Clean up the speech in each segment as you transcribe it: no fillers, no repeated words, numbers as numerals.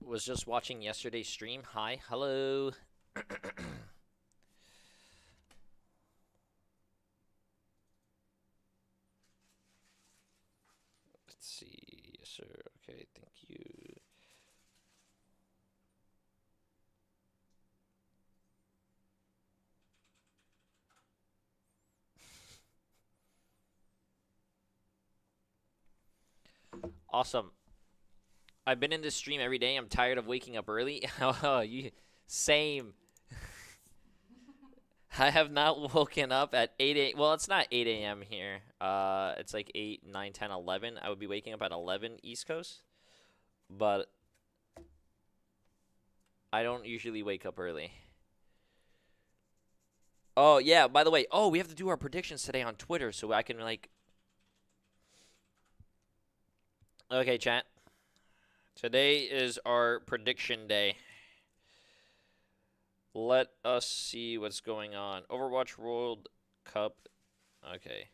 Was just watching yesterday's stream. Hi, hello. Let's see. Yes, sir. Okay, thank you. Awesome. I've been in this stream every day. I'm tired of waking up early. Oh, you same. I have not woken up at 8 a. Well, it's not 8 a.m. here. It's like 8, 9, 10, 11. I would be waking up at 11 East Coast, but I don't usually wake up early. Oh, yeah, by the way, we have to do our predictions today on Twitter so I can like Okay, chat. Today is our prediction day. Let us see what's going on. Overwatch World Cup. Okay.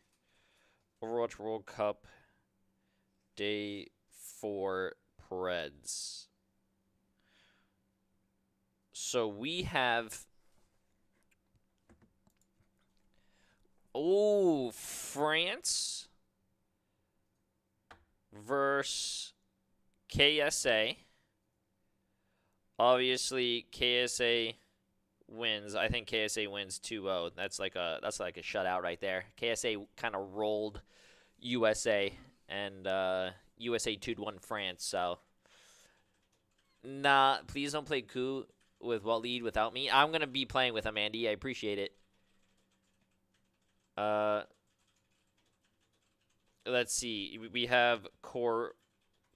Overwatch World Cup Day 4 Preds. So we have France versus KSA. Obviously, KSA wins. I think KSA wins 2-0. That's like a shutout right there. KSA kind of rolled USA, and USA 2-1 France. So, nah, please don't play coup with Waleed without me. I'm gonna be playing with him, Andy. I appreciate it. Let's see. We have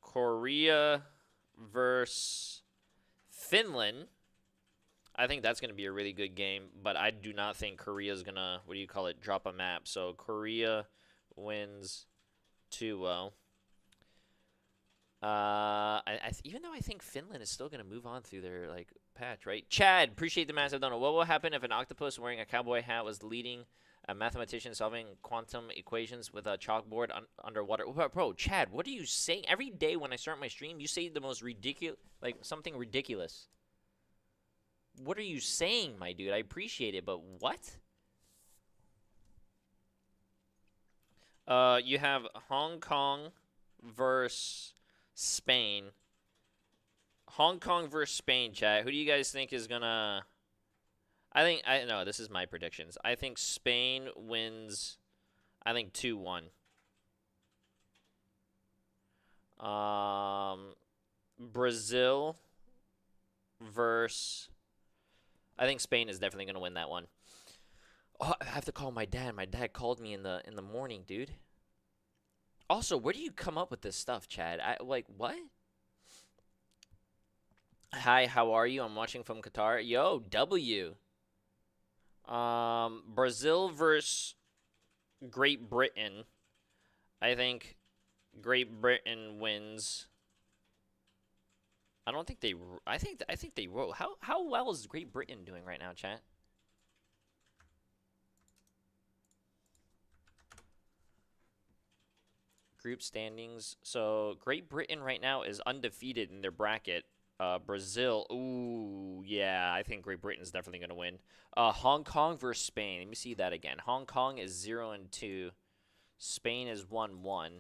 Korea versus Finland. I think that's going to be a really good game, but I do not think Korea's going to, drop a map. So Korea wins 2-0. Even though I think Finland is still going to move on through their patch, right? Chad, appreciate the massive donut. What will happen if an octopus wearing a cowboy hat was leading a mathematician solving quantum equations with a chalkboard underwater? Bro, Chad, what are you saying? Every day when I start my stream, you say the most ridiculous, something ridiculous. What are you saying, my dude? I appreciate it, but what? You have Hong Kong versus Spain. Hong Kong versus Spain, chat. Who do you guys think is gonna... No, this is my predictions. I think Spain wins, 2-1. Brazil versus... I think Spain is definitely going to win that one. Oh, I have to call my dad. My dad called me in the morning, dude. Also, where do you come up with this stuff, Chad? What? Hi, how are you? I'm watching from Qatar. Yo, W. Brazil versus Great Britain. I think Great Britain wins. I don't think they. I think they roll. How well is Great Britain doing right now, chat? Group standings. So Great Britain right now is undefeated in their bracket. Brazil. Ooh, yeah. I think Great Britain is definitely going to win. Hong Kong versus Spain. Let me see that again. Hong Kong is 0-2. Spain is 1-1.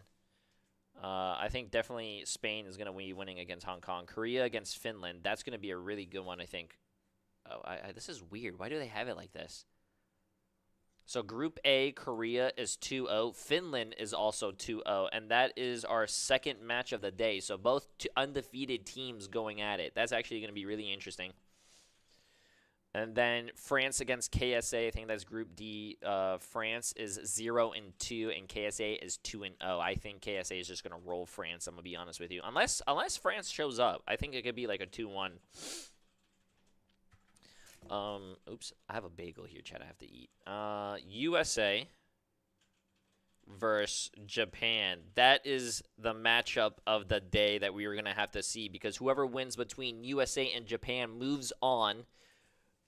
I think definitely Spain is going to be winning against Hong Kong. Korea against Finland. That's going to be a really good one, I think. Oh, this is weird. Why do they have it like this? So Group A, Korea is 2-0. Finland is also 2-0. And that is our second match of the day. So both undefeated teams going at it. That's actually going to be really interesting. And then France against KSA. I think that's Group D. France is 0-2, and KSA is 2-0. I think KSA is just going to roll France. I'm going to be honest with you. Unless France shows up. I think it could be like a 2-1. Oops, I have a bagel here, Chad. I have to eat. USA versus Japan. That is the matchup of the day that we were going to have to see, because whoever wins between USA and Japan moves on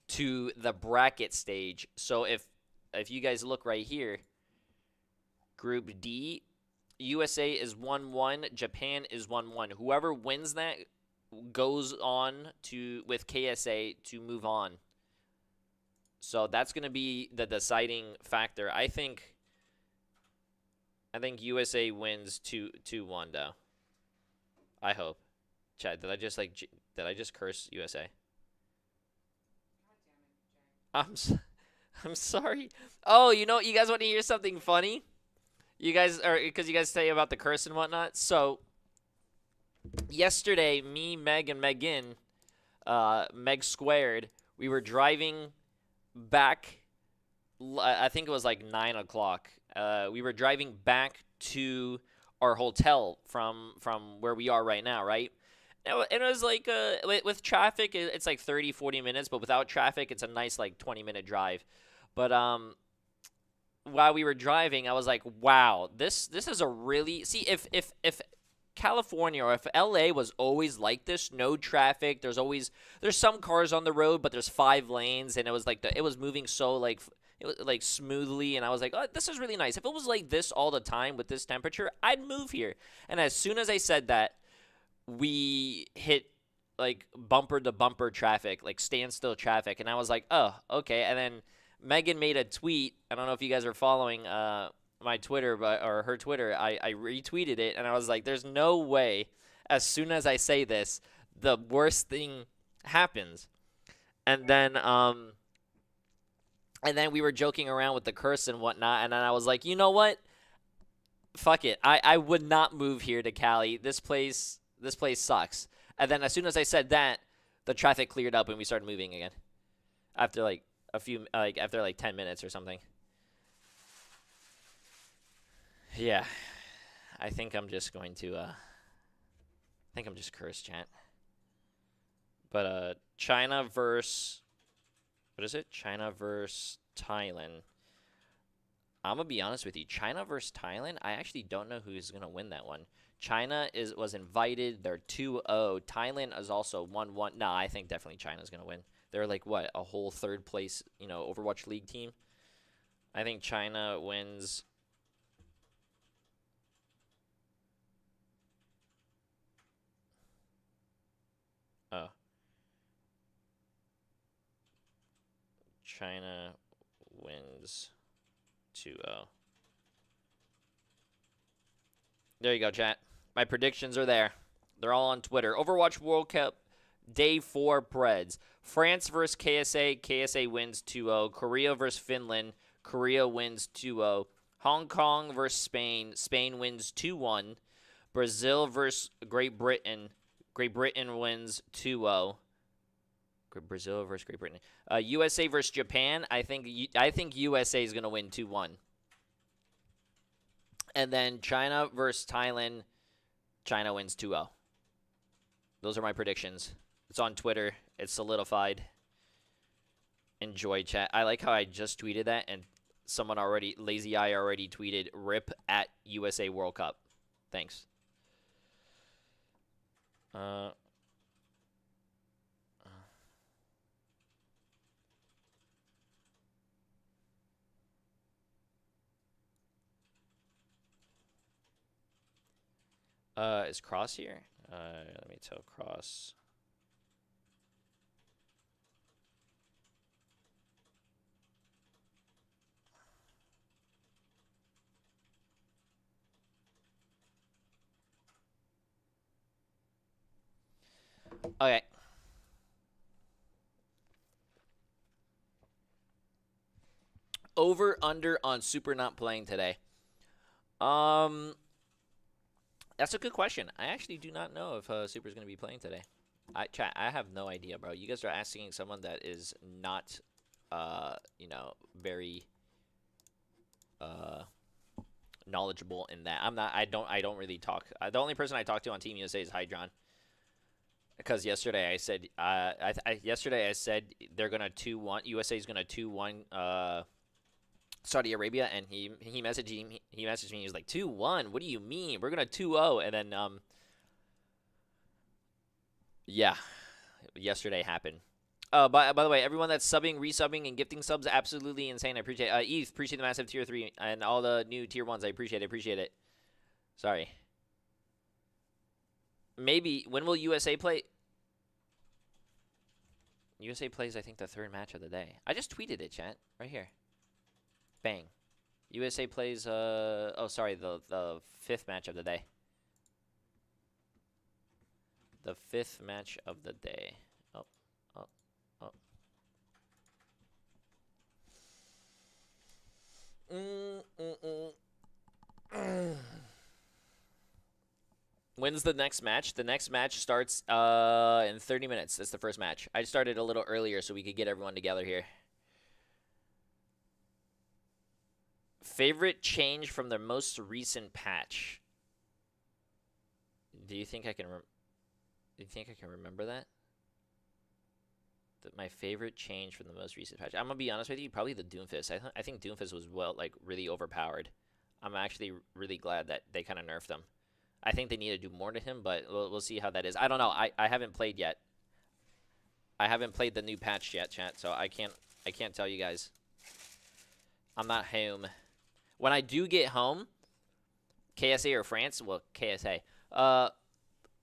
to the bracket stage. So if you guys look right here, Group D, USA is 1-1, Japan is 1-1. Whoever wins that goes on to with KSA to move on. So that's going to be the deciding factor. I think USA wins 2-1 though. I hope. Chad, did I just curse USA? I'm I'm sorry. Oh, you know what? You guys want to hear something funny? You guys are because you guys say about the curse and whatnot. So yesterday, me, Meg, and Megan, Meg squared, we were driving back. I think it was like 9 o'clock. We were driving back to our hotel from where we are right now, right? And it was like with traffic, it's like 30, 40 minutes, but without traffic, it's a nice like 20-minute drive. But while we were driving, I was like, wow, this is a really if California or if LA was always like this, no traffic, there's some cars on the road, but there's 5 lanes, and it was like it was moving so like it was like smoothly, and I was like, oh, this is really nice. If it was like this all the time with this temperature, I'd move here. And as soon as I said that, we hit like bumper to bumper traffic, like standstill traffic, and I was like, oh, okay. And then Megan made a tweet. I don't know if you guys are following my Twitter, or her Twitter. I retweeted it, and I was like, there's no way as soon as I say this, the worst thing happens. And then we were joking around with the curse and whatnot, and then I was like, you know what? Fuck it. I would not move here to Cali. This place sucks. And then as soon as I said that, the traffic cleared up and we started moving again. After like after like 10 minutes or something. Yeah. I think I'm just going to I think I'm just cursed, chat. But China versus what is it? China versus Thailand. I'm going to be honest with you. China versus Thailand, I actually don't know who's going to win that one. China was invited. They're 2-0. Thailand is also 1-1. Nah, I think definitely China's going to win. They're like, what, a whole third place, Overwatch League team? I think China wins. Oh. China wins 2-0. There you go, chat. My predictions are there. They're all on Twitter. Overwatch World Cup, Day 4 Preds. France versus KSA. KSA wins 2-0. Korea versus Finland. Korea wins 2-0. Hong Kong versus Spain. Spain wins 2-1. Brazil versus Great Britain. Great Britain wins 2-0. Brazil versus Great Britain. USA versus Japan. I think USA is going to win 2-1. And then China versus Thailand. China wins 2-0. Those are my predictions. It's on Twitter. It's solidified. Enjoy, chat. I like how I just tweeted that, and someone already, Lazy Eye already tweeted, RIP at USA World Cup. Thanks. Is Cross here? Let me tell Cross. Okay. Over, under on Super not playing today. That's a good question. I actually do not know if Super's going to be playing today. Chat, I have no idea, bro. You guys are asking someone that is not, very knowledgeable in that. I'm not. I don't really talk. The only person I talk to on Team USA is Hydron. Because yesterday I said, yesterday I said they're gonna 2-1. USA is gonna 2-1. Saudi Arabia, and he messaged me. He was like 2-1. What do you mean? We're gonna 2-0, and then yeah, yesterday happened. By the way, everyone that's subbing, resubbing, and gifting subs, absolutely insane. I appreciate Eve, appreciate the massive tier 3 and all the new tier 1s. I appreciate it. Sorry. Maybe when will USA play? USA plays, I think, the third match of the day. I just tweeted it, chat. Right here. Bang. USA plays, oh, sorry, the fifth match of the day. The fifth match of the day. Oh, oh, oh. When's the next match? The next match starts in 30 minutes. That's the first match. I started a little earlier so we could get everyone together here. Favorite change from the most recent patch? Do you think I can remember that? My favorite change from the most recent patch. I'm gonna be honest with you, probably the Doomfist. I think Doomfist was really overpowered. I'm actually really glad that they kind of nerfed him. I think they need to do more to him, but we'll see how that is. I don't know. I haven't played yet. I haven't played the new patch yet, chat. So I can't tell you guys. I'm not home. When I do get home, KSA or France, well, KSA.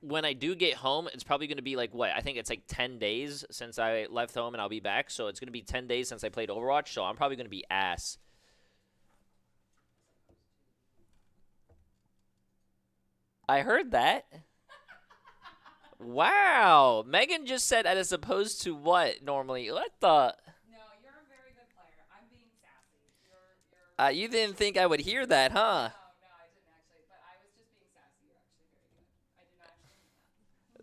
When I do get home, it's probably going to be like, what? I think it's like 10 days since I left home and I'll be back. So it's going to be 10 days since I played Overwatch. So I'm probably going to be ass. I heard that. Wow. Megan just said as opposed to what normally? What the? No, you're a very good player. I'm being sassy. You didn't think I would hear that, huh? No, I didn't actually. But I was just being sassy. You're actually very good. I did not actually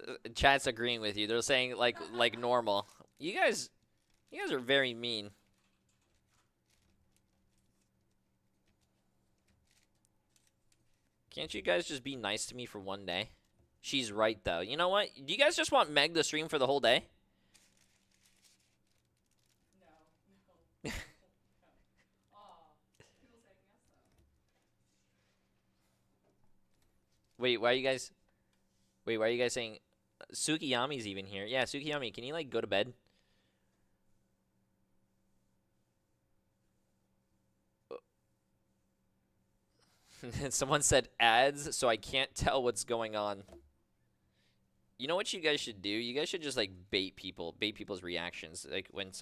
mean that. Chat's agreeing with you. They're saying like normal. You guys are very mean. Can't you guys just be nice to me for one day? She's right, though. You know what? Do you guys just want Meg to stream for the whole day? No. Oh, people saying yes, though. Wait, why are you guys saying Sukiyami's even here? Yeah, Sukiyami, can you like go to bed? Someone said ads, so I can't tell what's going on. You know what you guys should do? You guys should just like bait people's reactions. Like when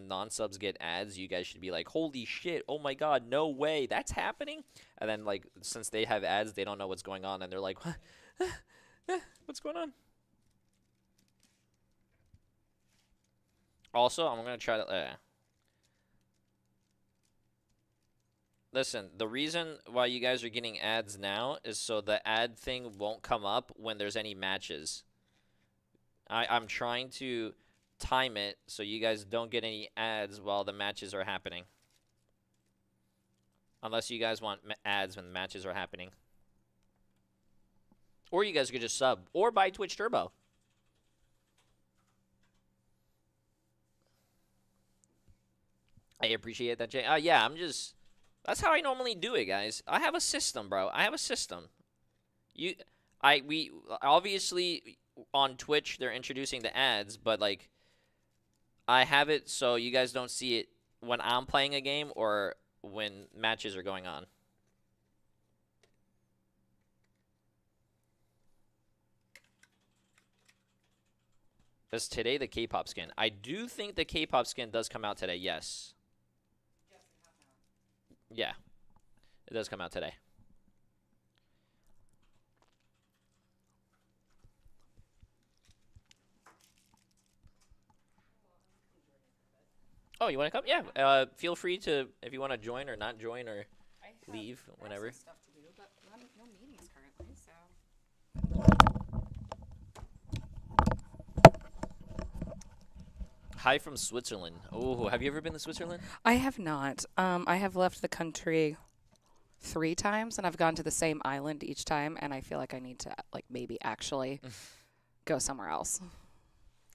non-subs get ads, you guys should be like, "Holy shit! Oh my god, no way, that's happening!" And then like since they have ads, they don't know what's going on, and they're like, "What's going on?" Also, I'm gonna try to. Listen, the reason why you guys are getting ads now is so the ad thing won't come up when there's any matches. I'm trying to time it so you guys don't get any ads while the matches are happening. Unless you guys want ads when the matches are happening. Or you guys could just sub. Or buy Twitch Turbo. I appreciate that, Jay. Yeah, I'm just... That's how I normally do it, guys. I have a system, bro. I have a system. We obviously on Twitch they're introducing the ads, but like I have it so you guys don't see it when I'm playing a game or when matches are going on. Is today the K-pop skin? I do think the K-pop skin does come out today. Yes. Yeah, it does come out today. Oh, you want to come? Yeah. Feel free to if you want to join or not join or leave whenever. I have stuff to do, but no meetings currently, so. Hi from Switzerland. Oh, have you ever been to Switzerland? I have not. I have left the country 3 times, and I've gone to the same island each time, and I feel like I need to like maybe actually go somewhere else.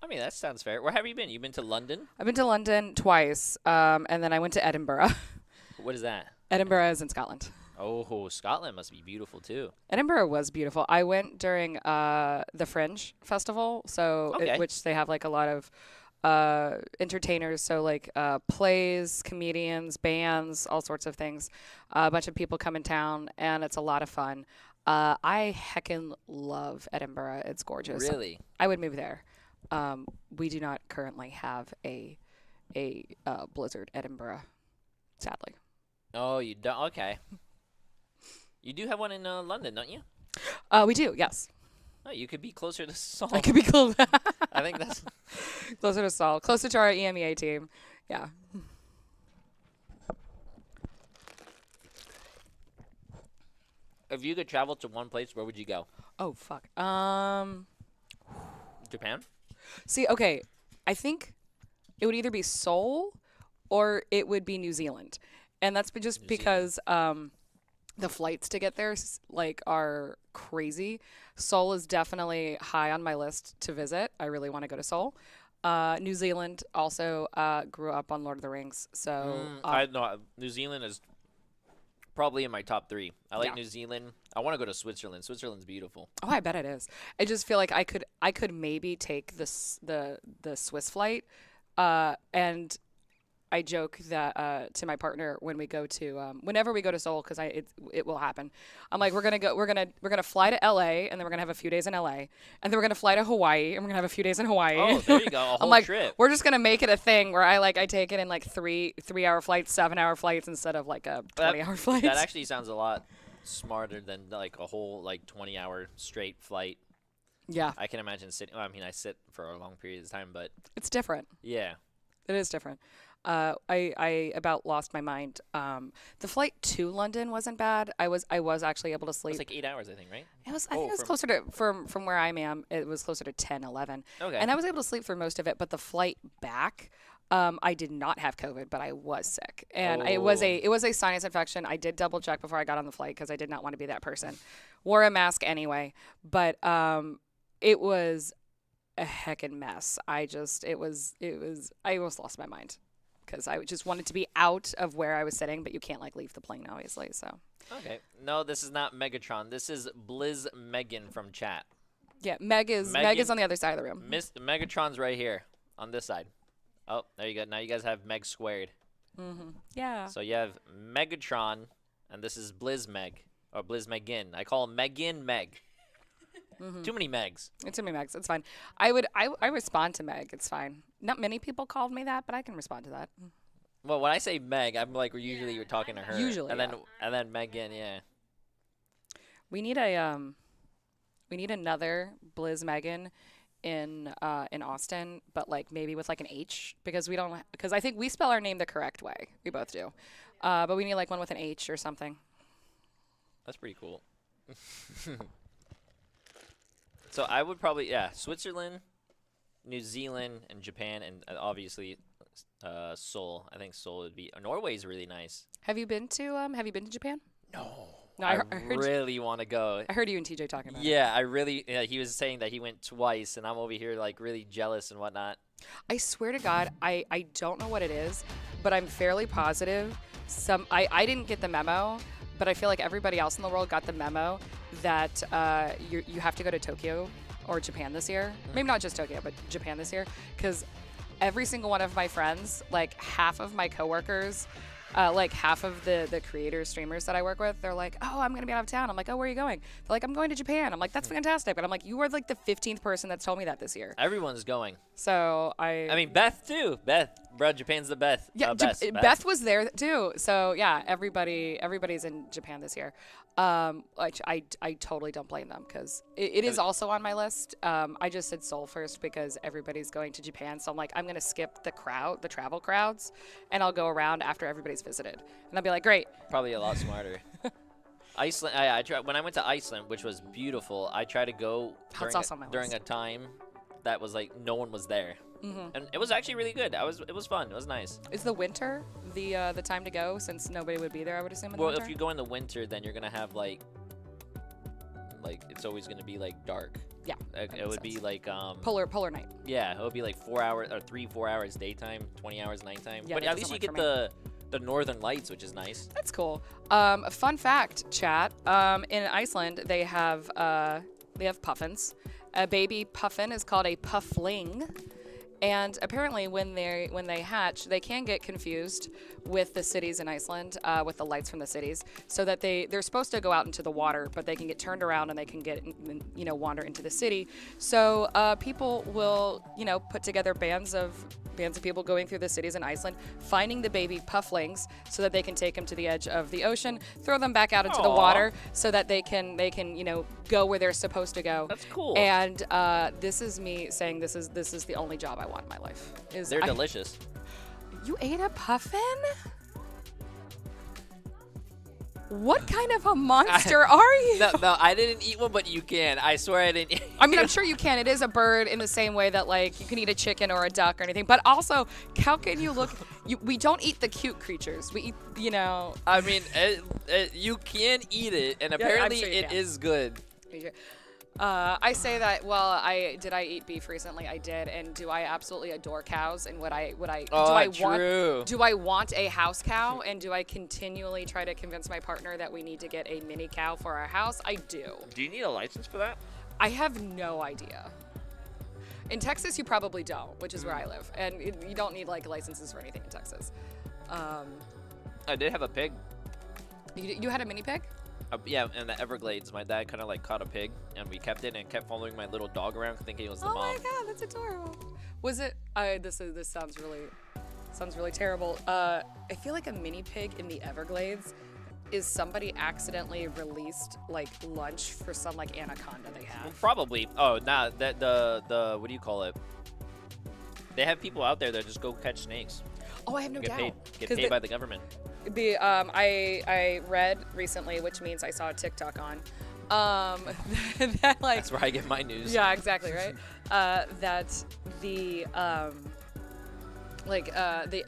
I mean, that sounds fair. Where have you been? You've been to London? I've been to London twice, and then I went to Edinburgh. What is that? Edinburgh is in Scotland. Oh, Scotland must be beautiful too. Edinburgh was beautiful. I went during the Fringe Festival, so Okay. which they have like a lot of entertainers, so like plays, comedians, bands, all sorts of things. A bunch of people come in town, and it's a lot of fun. I heckin' love Edinburgh. It's gorgeous. Really? I would move there. We do not currently have a Blizzard Edinburgh, sadly. Oh, you don't? Okay. You do have one in London, don't you? We do, yes. Oh, you could be closer to Seoul. I could be close. I think that's... Closer to Seoul, closer to our EMEA team. Yeah. If you could travel to one place, where would you go? Oh fuck. Japan? See, okay, I think it would either be Seoul or it would be New Zealand, and that's just New because the flights to get there like are crazy. Seoul is definitely high on my list to visit. I really want to go to Seoul. New Zealand also grew up on Lord of the Rings, so I know New Zealand is probably in my top 3. I like Yeah. New Zealand. I want to go to Switzerland. Switzerland's beautiful. oh, I bet it is. I just feel like I could maybe take the Swiss flight, and I joke that to my partner when we go to whenever we go to Seoul, because it will happen. I'm like, we're gonna fly to LA, and then we're gonna have a few days in LA, and then we're gonna fly to Hawaii, and we're gonna have a few days in Hawaii. Oh, there you go. A whole I'm like, trip. we're just gonna make it a thing where I take it in like 3-hour flights, 7-hour flights instead of like a 20-hour flight. That actually sounds a lot smarter than like a whole like 20-hour straight flight. Yeah, I can imagine sitting. Well, I mean, I sit for a long period of time, but it's different. yeah. It is different. I about lost my mind. The flight to London wasn't bad. I was actually able to It sleep. was like 8 hours, I think, right? I think it was from- closer to from where I am. It was closer to 10, 11. Okay. And I was able to sleep through most of it. But the flight back, I did not have COVID, but I was sick, and it was a sinus infection. I did double check before I got on the flight because I did not want to be that person. Wore a mask anyway, but it was a heckin' mess. I almost lost my mind because I just wanted to be out of where I was sitting, but you can't like leave the plane, obviously. So Okay. No, this is not Megatron. This is Blizz Megan from chat. yeah, Meg is on the other side of the room. Megatron's right here on this side. Oh, there you go. Now you guys have Meg squared. Yeah. So you have Megatron, and this is Blizz Meg or Blizz Megan. I call him Megan Meg. Too many Megs. It's too many Megs. It's fine. I respond to Meg. It's fine. Not many people called me that, but I can respond to that. Well, when I say Meg, I'm like usually you're talking to her. Usually, and then Megan, yeah. We need another Blizz Megan in Austin, but like maybe with like an H because I think we spell our name the correct way. We both do. But we need like one with an H or something. That's pretty cool. So I would probably Switzerland, New Zealand, and Japan, and obviously Seoul. I think Seoul would be. Norway is really nice. Have you been to Japan? No, I I heard really want to go. I heard you and TJ talking about it. Yeah, I really. Yeah, he was saying that he went twice, and I'm over here like really jealous and whatnot. I swear to God, I don't know what it is, but I'm fairly positive. I didn't get the memo, but I feel like everybody else in the world got the memo that you have to go to Tokyo or Japan this year. Maybe not just Tokyo, but Japan this year, because every single one of my friends, like half of my coworkers, like half of the creators, streamers that I work with, they're like, oh, I'm going to be out of town. I'm like, oh, where are you going? They're like, I'm going to Japan. I'm like, that's fantastic. But I'm like, you are like the 15th person that's told me that this year. Everyone's going. So I mean, Beth too. Bro, Japan's the best. Yeah, Beth. Beth was there too. So yeah, everybody's in Japan this year. Which I totally don't blame them because it is also on my list. I just said Seoul first because everybody's going to Japan, so I'm like, I'm gonna skip the travel crowds, and I'll go around after everybody's visited, and I'll be like, great. Probably a lot smarter. Iceland. I tried when I went to Iceland, which was beautiful. I tried to go during a time that was like no one was there. And it was actually really good. It was fun. It was nice. Is the winter the time to go since nobody would be there? I would assume. Well, if you go in the winter, then you're gonna have like it's always gonna be like dark. Yeah. It would be like polar night. Yeah, it would be like 4 hours or 3-4 hours daytime, 20 hours nighttime. Yeah, but that at least you doesn't get work the northern lights, which is nice. That's cool. A fun fact, chat. In Iceland, they have puffins. A baby puffin is called a puffling. And apparently, when they hatch, they can get confused with the cities in Iceland, with the lights from the cities, so that they're supposed to go out into the water, but they can get turned around and they can get wander into the city. So people will put together bands of people going through the cities in Iceland, finding the baby pufflings so that they can take them to the edge of the ocean, throw them back out into the water so that they can go where they're supposed to go. That's cool. And this is me saying this is the only job I want in my life. They're delicious. You ate a puffin? What kind of a monster are you? No, I didn't eat one, but you can. I swear I didn't eat I mean, I'm sure you can. It is a bird in the same way that, like, you can eat a chicken or a duck or anything. But also, how can you look? We don't eat the cute creatures. We eat, I mean, you can eat it, and apparently sure it can. is good. I say that. Well, did I eat beef recently? I did. And do I absolutely adore cows? And do I want a house cow? And do I continually try to convince my partner that we need to get a mini cow for our house? I do. Do you need a license for that? I have no idea. In Texas, you probably don't, which is where I live, and you don't need like licenses for anything in Texas. I did have a pig. You had a mini pig? Yeah, in the Everglades, my dad kind of like caught a pig, and we kept it and kept following my little dog around, thinking it was the mom. Oh my god, that's adorable. Was it? This sounds really terrible. I feel like a mini pig in the Everglades is somebody accidentally released like lunch for some like anaconda they have. Probably. Oh, nah. The what do you call it? They have people out there that just go catch snakes. Oh, I have no doubt. Get paid by the government. I read recently, which means I saw a TikTok on, that like that's where I get my news. Yeah, exactly right. That the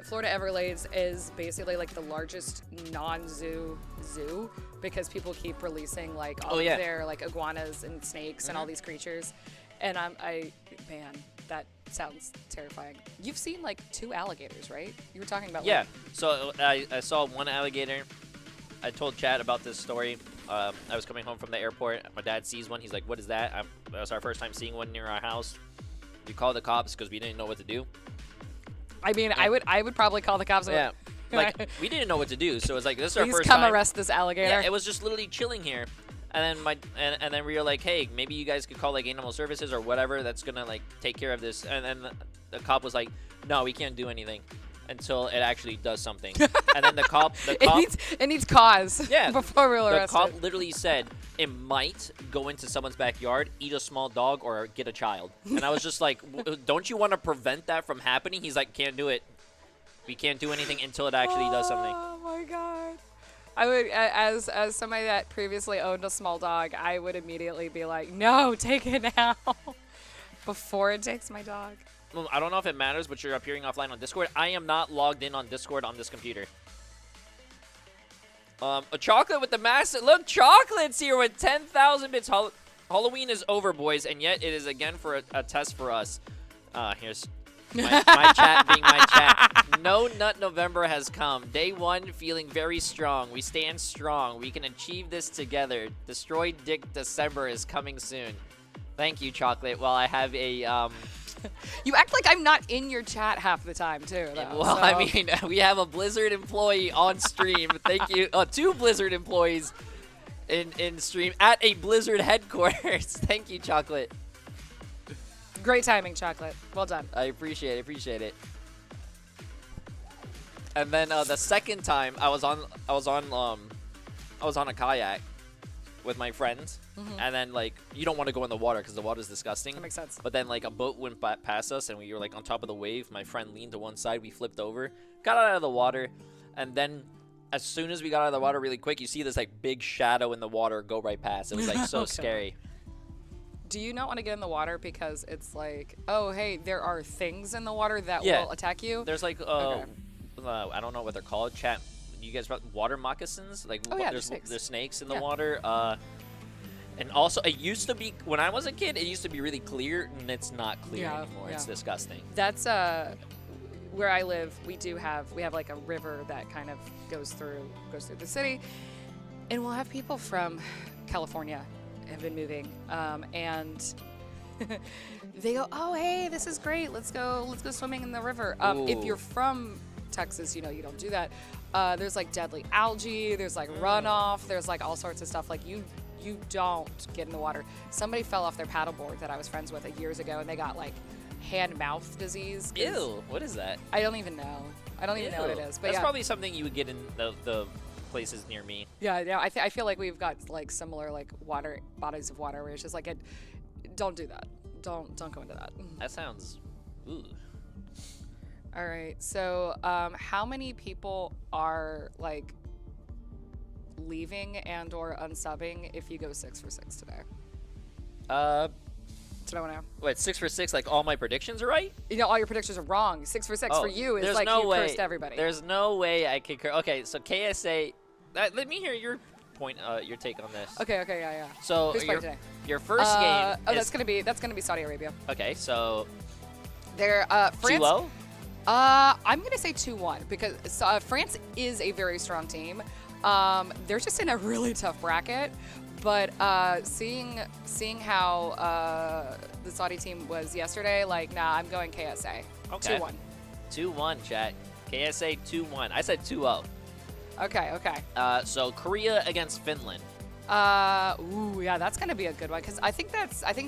Florida Everglades is basically like the largest non-zoo zoo because people keep releasing like all of their like iguanas and snakes and all these creatures, and man, that sounds terrifying. You've seen like 2 alligators, right? You were talking about. Yeah. So I saw one alligator. I told Chad about this story. I was coming home from the airport. My dad sees one. He's like, "What is that?" That was our first time seeing one near our house. We called the cops because we didn't know what to do. I mean, yeah. I would probably call the cops. Yeah. Like we didn't know what to do, so it's like this is our first time. Please come arrest this alligator. Yeah, it was just literally chilling here. And then and then we were like, hey, maybe you guys could call like animal services or whatever that's gonna like take care of this. And then the cop was like, no, we can't do anything until it actually does something. And then the cop it needs cause. Yeah. Before we'll arrest the cop it. literally said it might go into someone's backyard, eat a small dog, or get a child. And I was just like, don't you want to prevent that from happening? He's like, can't do it. We can't do anything until it actually does something. Oh my god. I would, as somebody that previously owned a small dog, I would immediately be like, no, take it now before it takes my dog. Well, I don't know if it matters, but you're appearing offline on Discord. I am not logged in on Discord on this computer. A chocolate with the massive... Look, Chocolate's here with 10,000 bits. Halloween is over, boys, and yet it is again for a test for us. Here's... my chat being my chat. No Nut November has come. Day 1 feeling very strong. We stand strong. We can achieve this together. Destroy Dick December is coming soon. Thank you, Chocolate. While I have a You act like I'm not in your chat half the time too, though. Well, so. I mean, we have a Blizzard employee on stream. Thank you. 2 Blizzard employees in stream at a Blizzard headquarters. Thank you, Chocolate. Great timing, Chocolate. Well done. I appreciate it. And then the second time I was on a kayak with my friends, and then like you don't want to go in the water because the water is disgusting. That makes sense. But then like a boat went past us and we were like on top of the wave. My friend leaned to one side, we flipped over, got out of the water, and then as soon as we got out of the water really quick, you see this like big shadow in the water go right past. It was like so scary. Do you not want to get in the water because it's like, oh, hey, there are things in the water that will attack you? There's like, I don't know what they're called. Chat, you guys about water moccasins? Like, there's snakes in the water. And also, it used to be, when I was a kid, it used to be really clear, and it's not clear anymore. It's disgusting. That's where I live. We have like a river that kind of goes through the city, and we'll have people from California have been moving, and they go, oh hey, this is great. Let's go swimming in the river. If you're from Texas, you know you don't do that. There's like deadly algae. There's like runoff. There's like all sorts of stuff. Like you don't get in the water. Somebody fell off their paddleboard that I was friends with years ago, and they got like hand-mouth disease. Ew, what is that? I don't even know. I don't even know what it is. But that's yeah. probably something you would get in the places near me. Yeah. I feel like we've got like similar like water bodies of water where it's just like don't do that. Don't go into that. That sounds. Ooh. All right. So, how many people are like leaving and or unsubbing if you go 6 for 6 today? That's what I want to know. What, 6 for 6? Like all my predictions are right? You know, all your predictions are wrong. 6 for 6 for you is like you cursed everybody. There's no way I could curse. Okay, so KSA. Let me hear your point. Your take on this. Okay. Yeah. So who's playing today? Your first game. That's gonna be Saudi Arabia. Okay, so. They're France. 2-0? I'm gonna say 2-1 because France is a very strong team. They're just in a really tough bracket, but seeing how the Saudi team was yesterday, like, nah, I'm going KSA. Okay. 2-1. 2-1, chat. KSA 2-1. I said 2-0. Okay. So Korea against Finland. Yeah, that's gonna be a good one because I think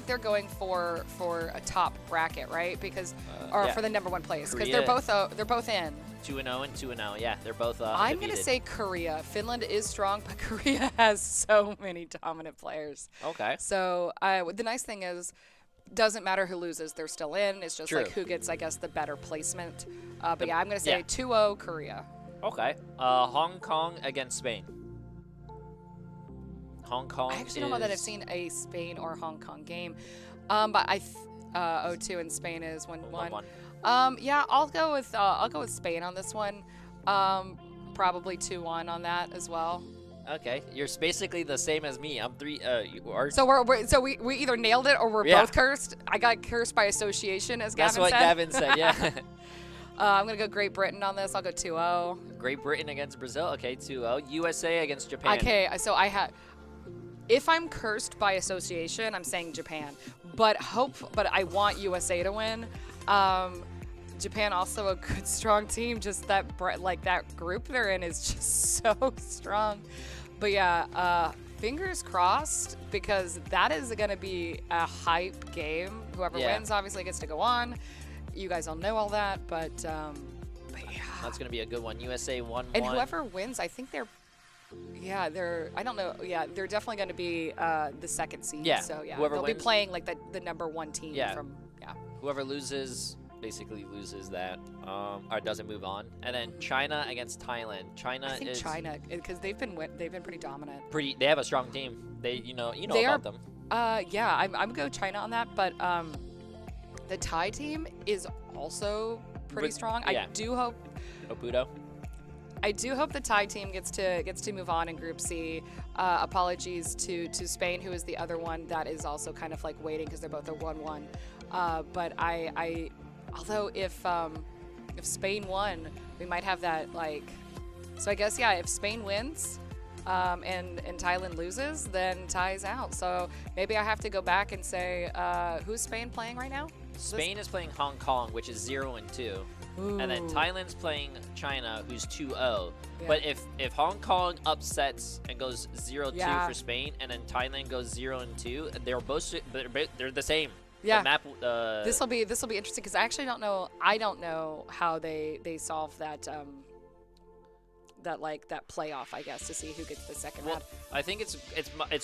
they're going for a top bracket, right? Because for the number 1 place because they're both in 2-0 and 2-0. Yeah, they're both. I'm gonna say Korea. Finland is strong, but Korea has so many dominant players. Okay. So the nice thing is, doesn't matter who loses, they're still in. It's just True. like who gets, I guess, the better placement. But yeah, I'm gonna say 2-0 Korea. Okay. Hong Kong against Spain. Hong Kong. I actually don't know that I've seen a Spain or Hong Kong game, but 0-2 in Spain is 1-1. Yeah, I'll go with Spain on this one. Probably 2-1 on that as well. Okay, you're basically the same as me. I'm 3. You are. So we either nailed it or we're both cursed. I got cursed by association, as Gavin said. That's what Gavin said. Yeah. I'm gonna go Great Britain on this. I'll go 2-0. Great Britain against Brazil. Okay, 2-0. USA against Japan. Okay, so I had. If I'm cursed by association, I'm saying Japan. But I want USA to win. Japan also a good, strong team. Just that group they're in is just so strong. But yeah, fingers crossed because that is going to be a hype game. Whoever wins obviously gets to go on. You guys all know all that, but yeah. That's going to be a good one. USA 1-1. And whoever wins, I think they're I don't know. Yeah, they're definitely going to be the second seed. Yeah. So yeah, whoever they'll wins, be playing like the number 1 team from. Whoever loses basically loses that or doesn't move on. And then China against Thailand. I think China because they've been pretty dominant. They have a strong team. They they about them. Yeah, I'm gonna go China on that, but the Thai team is also pretty strong. Yeah. I do hope Opudo. I do hope the Thai team gets to move on in Group C. Apologies to Spain, who is the other one that is also kind of like waiting because they're both a 1-1. But I although if Spain won, we might have that like. So I guess if Spain wins, and Thailand loses, then Thai's out. So maybe I have to go back and say who's Spain playing right now? Spain is playing Hong Kong, which is 0-2. Ooh. And then Thailand's playing China, who's 2-0. Yeah. But if Hong Kong upsets and goes 0-2 for Spain, and then Thailand goes 0-2, they're the same. Yeah. The map. This will be interesting because I actually don't know. I don't know how they solve that that playoff, I guess, to see who gets the second round. I think it's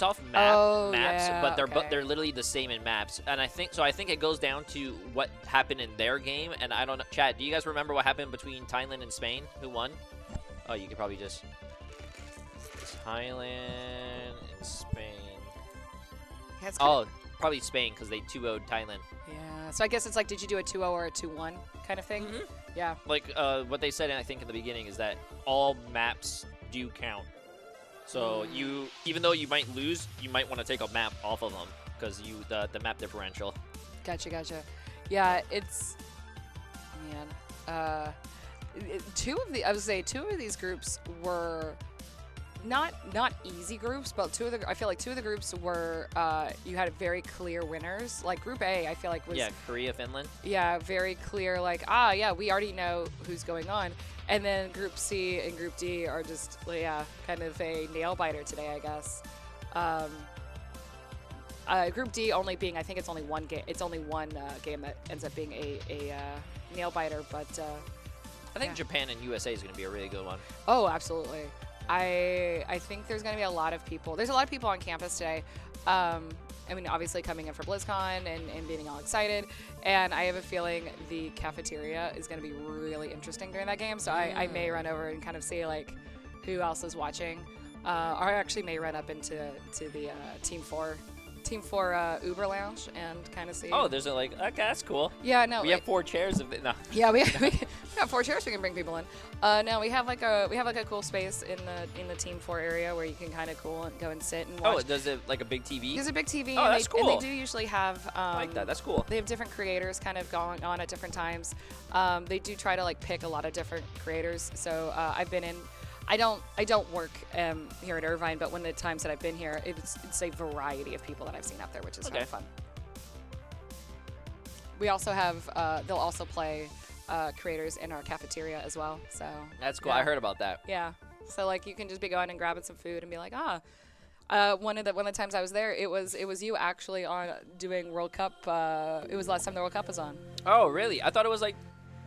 off maps, yeah, but they're literally the same in maps. And I think it goes down to what happened in their game. And I don't know, Chad, do you guys remember what happened between Thailand and Spain? Who won? Oh, you could probably just Thailand and Spain. Yeah, probably Spain because they 2-0'd Thailand. Yeah. So I guess it's like, did you do a 2-0 or a 2-1 kind of thing? Mm-hmm. Yeah. Like what they said, I think in the beginning, is that all maps do count. So even though you might lose, you might want to take a map off of them because the map differential. Gotcha. Yeah, it's two of these groups were not easy groups, but I feel like two of the groups were you had very clear winners. Like Group A, I feel like was Korea, Finland. Yeah, very clear. Like yeah, we already know who's going on. And then Group C and Group D are just kind of a nail biter today, I guess. Group D only being, I think it's only one game. It's only one game that ends up being a nail biter, but I think Japan and USA is going to be a really good one. Oh, absolutely. I think there's going to be a lot of people. There's a lot of people on campus today. I mean, obviously coming in for BlizzCon and being all excited. And I have a feeling the cafeteria is going to be really interesting during that game. So I may run over and kind of see like who else is watching. Or I actually may run up into the Team 4 Uber Lounge and kind of see. Oh, there's a okay, that's cool. Yeah, no. We have 4 chairs of it. No. Yeah, we got 4 chairs we can bring people in. No, we have like a cool space in the Team 4 area where you can kind of cool and go and sit and watch. Oh, does it like a big TV? There's a big TV. Oh, that's cool. And they do usually have. I like that. That's cool. They have different creators kind of going on at different times. They do try to like pick a lot of different creators. So I've been in. I don't work here at Irvine, but when the times that I've been here, it's a variety of people that I've seen up there, which is kind of fun. We also have they'll also play creators in our cafeteria as well. So that's cool. I heard about that. Yeah. So like you can just be going and grabbing some food and be like, one of the times I was there, it was you actually on doing World Cup. It was the last time the World Cup was on. Oh really? I thought it was like.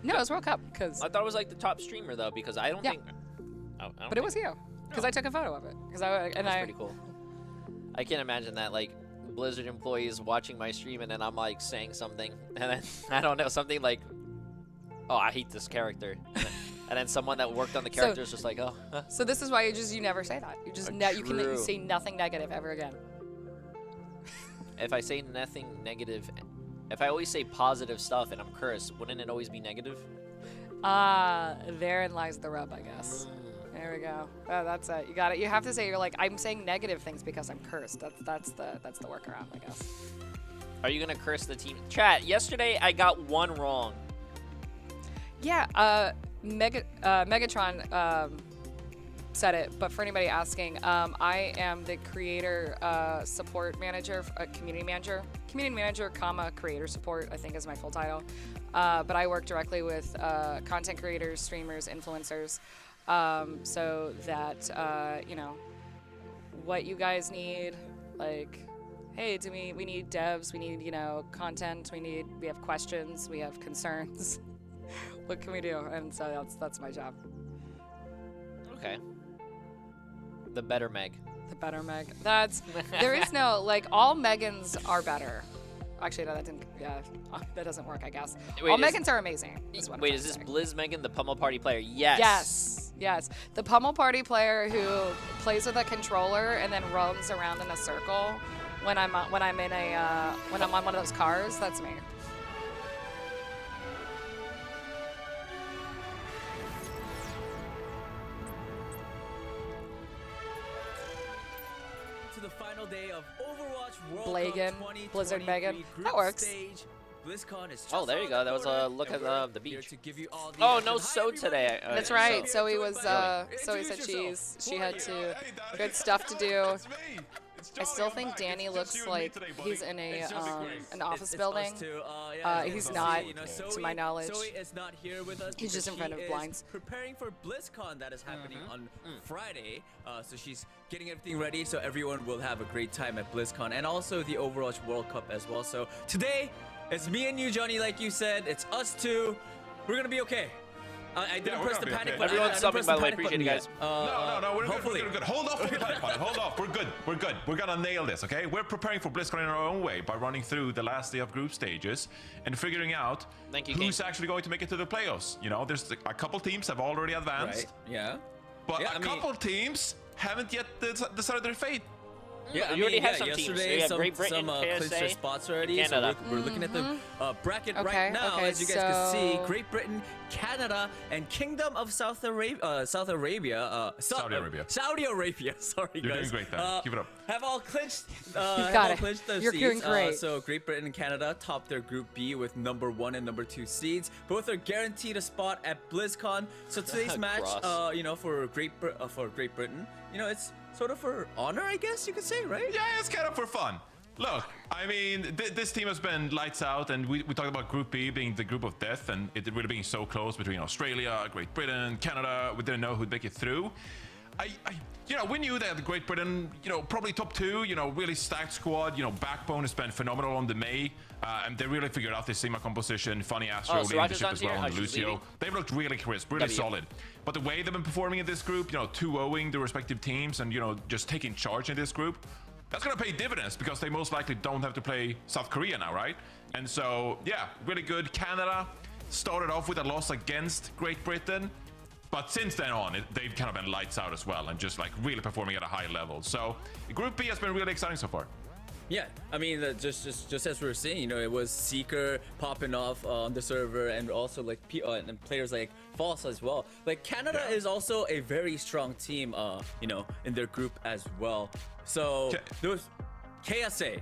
No, it was World Cup because. I thought it was like the top streamer though, because I don't think. But it was you, because I took a photo of it. That's pretty cool. I can't imagine that, like, Blizzard employees watching my stream and then I'm, like, saying something. And then, I don't know, something like, oh, I hate this character. And then someone that worked on the character is just like, oh. So this is why you never say that. You just you can say nothing negative ever again. If I say nothing negative, if I always say positive stuff and I'm cursed, wouldn't it always be negative? Therein lies the rub, I guess. There we go. Oh, that's it. You got it. You have to say you're like, I'm saying negative things because I'm cursed. That's the workaround, I guess. Are you gonna curse the team? Chat. Yesterday I got one wrong. Yeah. Megatron said it, but for anybody asking, I am the creator support manager, community manager, comma creator support. I think is my full title. But I work directly with content creators, streamers, influencers. So that, you know, what you guys need, like, hey, we need devs, we need, you know, content, we have questions, we have concerns. What can we do? And so that's my job. Okay. The better Meg. The better Meg. There is no, like, all Megans are better. Actually, no, that doesn't work, I guess. Wait, all Megans are amazing. Is this Blizz Megan, the Pummel Party player? Yes. Yes. The Pummel Party player who plays with a controller and then roams around in a circle when I'm on one of those cars. That's me. The final day of Overwatch World Blagan, Cup Blizzard Megan. That works. Oh, there you go. That was a look at the beach. Oh, no so today. That's right. So he was. So he said she had to good stuff to do. I still think Danny looks like he's in an office building. He's not, to my knowledge. He's just in front of blinds. Preparing for BlizzCon that is happening on Friday. So she's getting everything ready so everyone will have a great time at BlizzCon and also the Overwatch World Cup as well. So today, it's me and you, Johnny, like you said. It's us two. We're gonna be okay. I didn't press the panic button. Everyone's subbing, by the way. Appreciate you guys. No, we're good. Hold off the panic button. Hold off. We're good. We're gonna nail this, okay? We're preparing for BlizzCon in our own way by running through the last day of group stages and figuring out who's actually going to make it to the playoffs. You know, there's a couple teams have already advanced. Right. Yeah. But a couple teams haven't yet decided their fate. Yeah, you already have some yesterday teams. So some clinched their spots already. Canada. So we're looking at the bracket right now. As you guys can see, Great Britain Canada, and Kingdom of Saudi Arabia. Saudi Arabia. Saudi Arabia. Sorry, You're guys. doing great there. Keep it up. Have all clinched. got it. Their You're seeds. doing great. So Great Britain and Canada topped their Group B with number 1 and number 2 seeds. Both are guaranteed a spot at BlizzCon. So today's match, for Great Britain, it's sort of for honor, I guess you could say, right? Yeah, it's kind of for fun. Look, I mean, this team has been lights out, and we talked about Group B being the group of death, and it really being so close between Australia, Great Britain, Canada. We didn't know who'd make it through. We knew that Great Britain, probably top 2, really stacked squad. Backbone has been phenomenal on the May, and they really figured out their Sigma composition. Funny Astro leading the ship as well, and Lucio. They've looked really crisp, really solid. But the way they've been performing in this group, 2-0ing the respective teams, and just taking charge in this group, that's gonna pay dividends because they most likely don't have to play South Korea now, right? And so, yeah, really good. Canada started off with a loss against Great Britain. But since then on, they've kind of been lights out as well and just like really performing at a high level. So Group B has been really exciting so far. Yeah, I mean, just as we were saying, it was Seeker popping off on the server, and also like and players like False as well. Like Canada is also a very strong team, in their group as well. So there was KSA,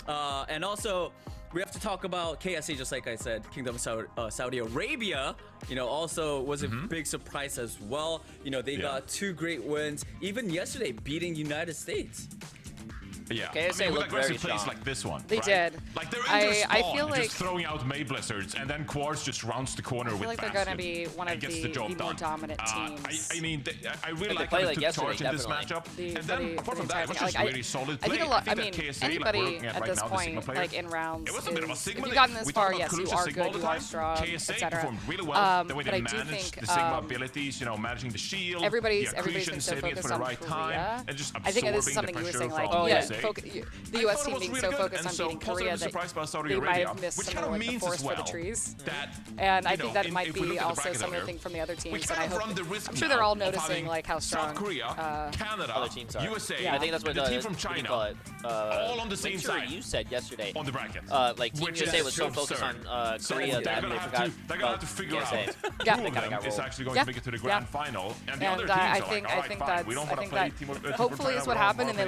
and also we have to talk about KSA, just like I said, Kingdom of Saudi Arabia, also was a big surprise as well. They got 2 great wins, even yesterday beating United States. Yeah, KSA with looked very aggressive plays strong. like this one. They did. Like they're in their spawn, I feel like just throwing out May Blizzards, and then Quartz just rounds the corner I feel with like they're going to be one of the more dominant teams. I mean, I really like play how like they took yesterday, charge in this matchup. The- And for then the- apart for from the that, it was entire just thing. really solid I play. think a lot. I that mean, KSA, like we're anybody looking at right this now, the Sigma point, players, like in rounds, it was a bit of a is, Sigma if you've day. gotten this We far, talked about yes, you Kalusha are Sigma all good, the you are time. strong, KSA etc. performed really well. The way But they I do managed think the Sigma abilities, managing the shield, everybody's the been accretion, so saving it for focused the on right Korea. time, and just I think this is absorbing something the you were pressure saying, like, from the KSA. U.S. team being so focused on beating Korea that surprised by Saudi they might Arabia, have missed which some kind of of the means forest as well for the trees. that, And I think that might if we look be at the also bracket some of the here, thing from the other we teams. And kind I of hope run the risk I'm sure they're all now of noticing having like how strong South Korea, Canada, other teams are. USA, Yeah. I think that's what the team from what do you China, call it? all on the same Pretty sure side you said yesterday. on the bracket. Like Team Which USA is was so focused on absurd. So Korea they're that gonna they have forgot. to, have to figure out KSA. Yeah. who of them got is rolled. actually going Yeah. to make it to the Yeah. grand final, and the other And teams I are think like, all right, fine, that's we don't I want to think play that team of hopefully is what happened, and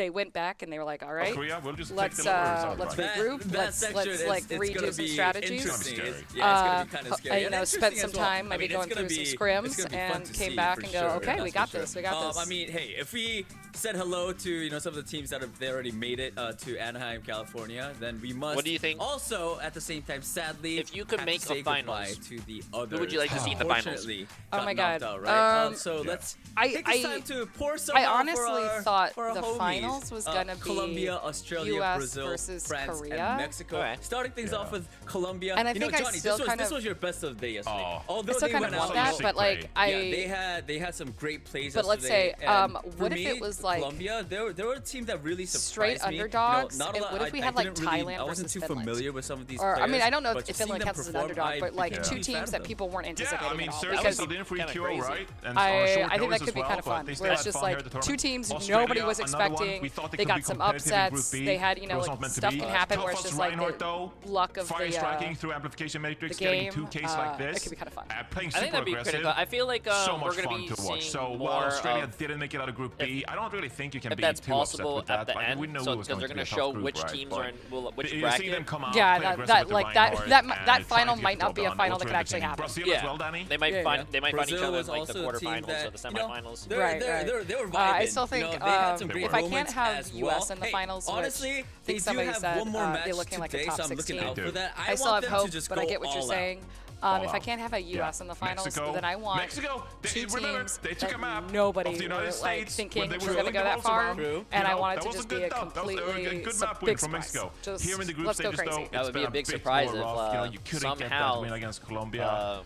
they went back and they were like, all right, Korea, we'll just let's take the lowers out of the let's bracket. regroup, let's like redo some strategies. It's gonna be scary. Yeah, it's gonna be kind of scary. And Spent interesting some as well. time maybe I mean, going it's gonna through some be- it's scrims gonna be fun and to came see back for and go, sure. okay, That's we for got sure. this, we got this. I mean, hey, if we said hello to some of the teams that have they already made it to Anaheim, California, then we must. What do you think? Also, at the same time, sadly, If you could have make to say a finals, goodbye to the others. would you like to see in the finals? Unfortunately, Oh got my knocked God. out, right? So Yeah. let's I- take this I- time to pour some I out honestly for our, thought for our the homies. finals was gonna be Colombia, Australia, US Brazil, versus France, Korea. and Mexico. Okay. Starting things off with Colombia. And I you know, think I Johnny, still this kind was of- your best of the day yesterday. Oh. Although I still they kind of went want out that, sick but like play. they had some great plays. But let's yesterday, say, and for what if me, it was like Colombia? There were a team that really straight surprised me. underdogs? Not a And lot- what if we I had, like, didn't really- Thailand I wasn't versus too Finland? familiar with some of these Or players. I mean, I don't know but if just seeing Finland them counts as an perform, underdog, but like became a two huge fan teams of that them. people weren't Yeah, anticipating I mean, at all. Serbia Because still in for Kinda EQO, crazy. right? And I on short think that notice could as be well, kind of but fun. they still Where it's had just fun here like at the two tournament. teams Australia, nobody was another one. expecting. We thought They could got be some competitive in Group upsets. B. They had It was not meant to stuff be. can happen where it's Telfos just like Reinhardt, the though, luck of fire the striking through amplification matrix, the getting game. 2Ks like this. It could be kind of fun. Playing I think super that'd be aggressive. critical. I feel like So we're much gonna fun be to watch. seeing So more while Australia of didn't make it out of Group B, I don't really think you can if be that's too upset possible with that. at the Like, we end. knew So it was because going they're to be a gonna tough show group, which right? teams But are in which you're seeing bracket. them come out, Yeah, play that aggressive with like Reinhardt, that and that final try to might get the not be a job done. final It that was could actually entertaining. happen. Brazil Yeah, as well, Danny. they might Yeah, find yeah. they might find each Brazil other in was like the also a team quarterfinals that, or the semifinals. They were vibing. I still think they had some They great were. if I can't moments have as US well. in the Hey, finals, which honestly, I they think do somebody have said one more match they're looking like a today, top so I'm looking 16. out for that. I still want have them to hope, just but I go get what you're all out. saying. All If I out. can't have a US in the finals, Mexico, then I want Mexico, two remember, teams they took that a map nobody of the United were, States like, when thinking they was were going to rolling go the that balls far, around. True. and I You know, want it that to was just a be a good dub. That was a completely good map win big from surprise. Mexico. Just Here in the group let's go stages, though, crazy. That it's would be been a big bit surprise more if, rough. You couldn't get that somehow, win against Colombia.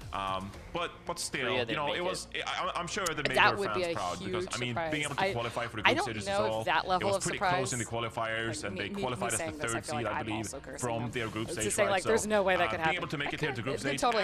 But still, Korea didn't make it was. I'm sure that made That their would be fans a proud because huge I mean, surprise. being able to qualify for the I group don't stages is know if all. that level It was of pretty surprise- close in the qualifiers, Like, and they me qualified as the saying this, I third feel seed, like I I'm believe, also cursing from them. their group It's stage. just saying, right? like, there's no way that could Being happen. able to make it here to group It stage totally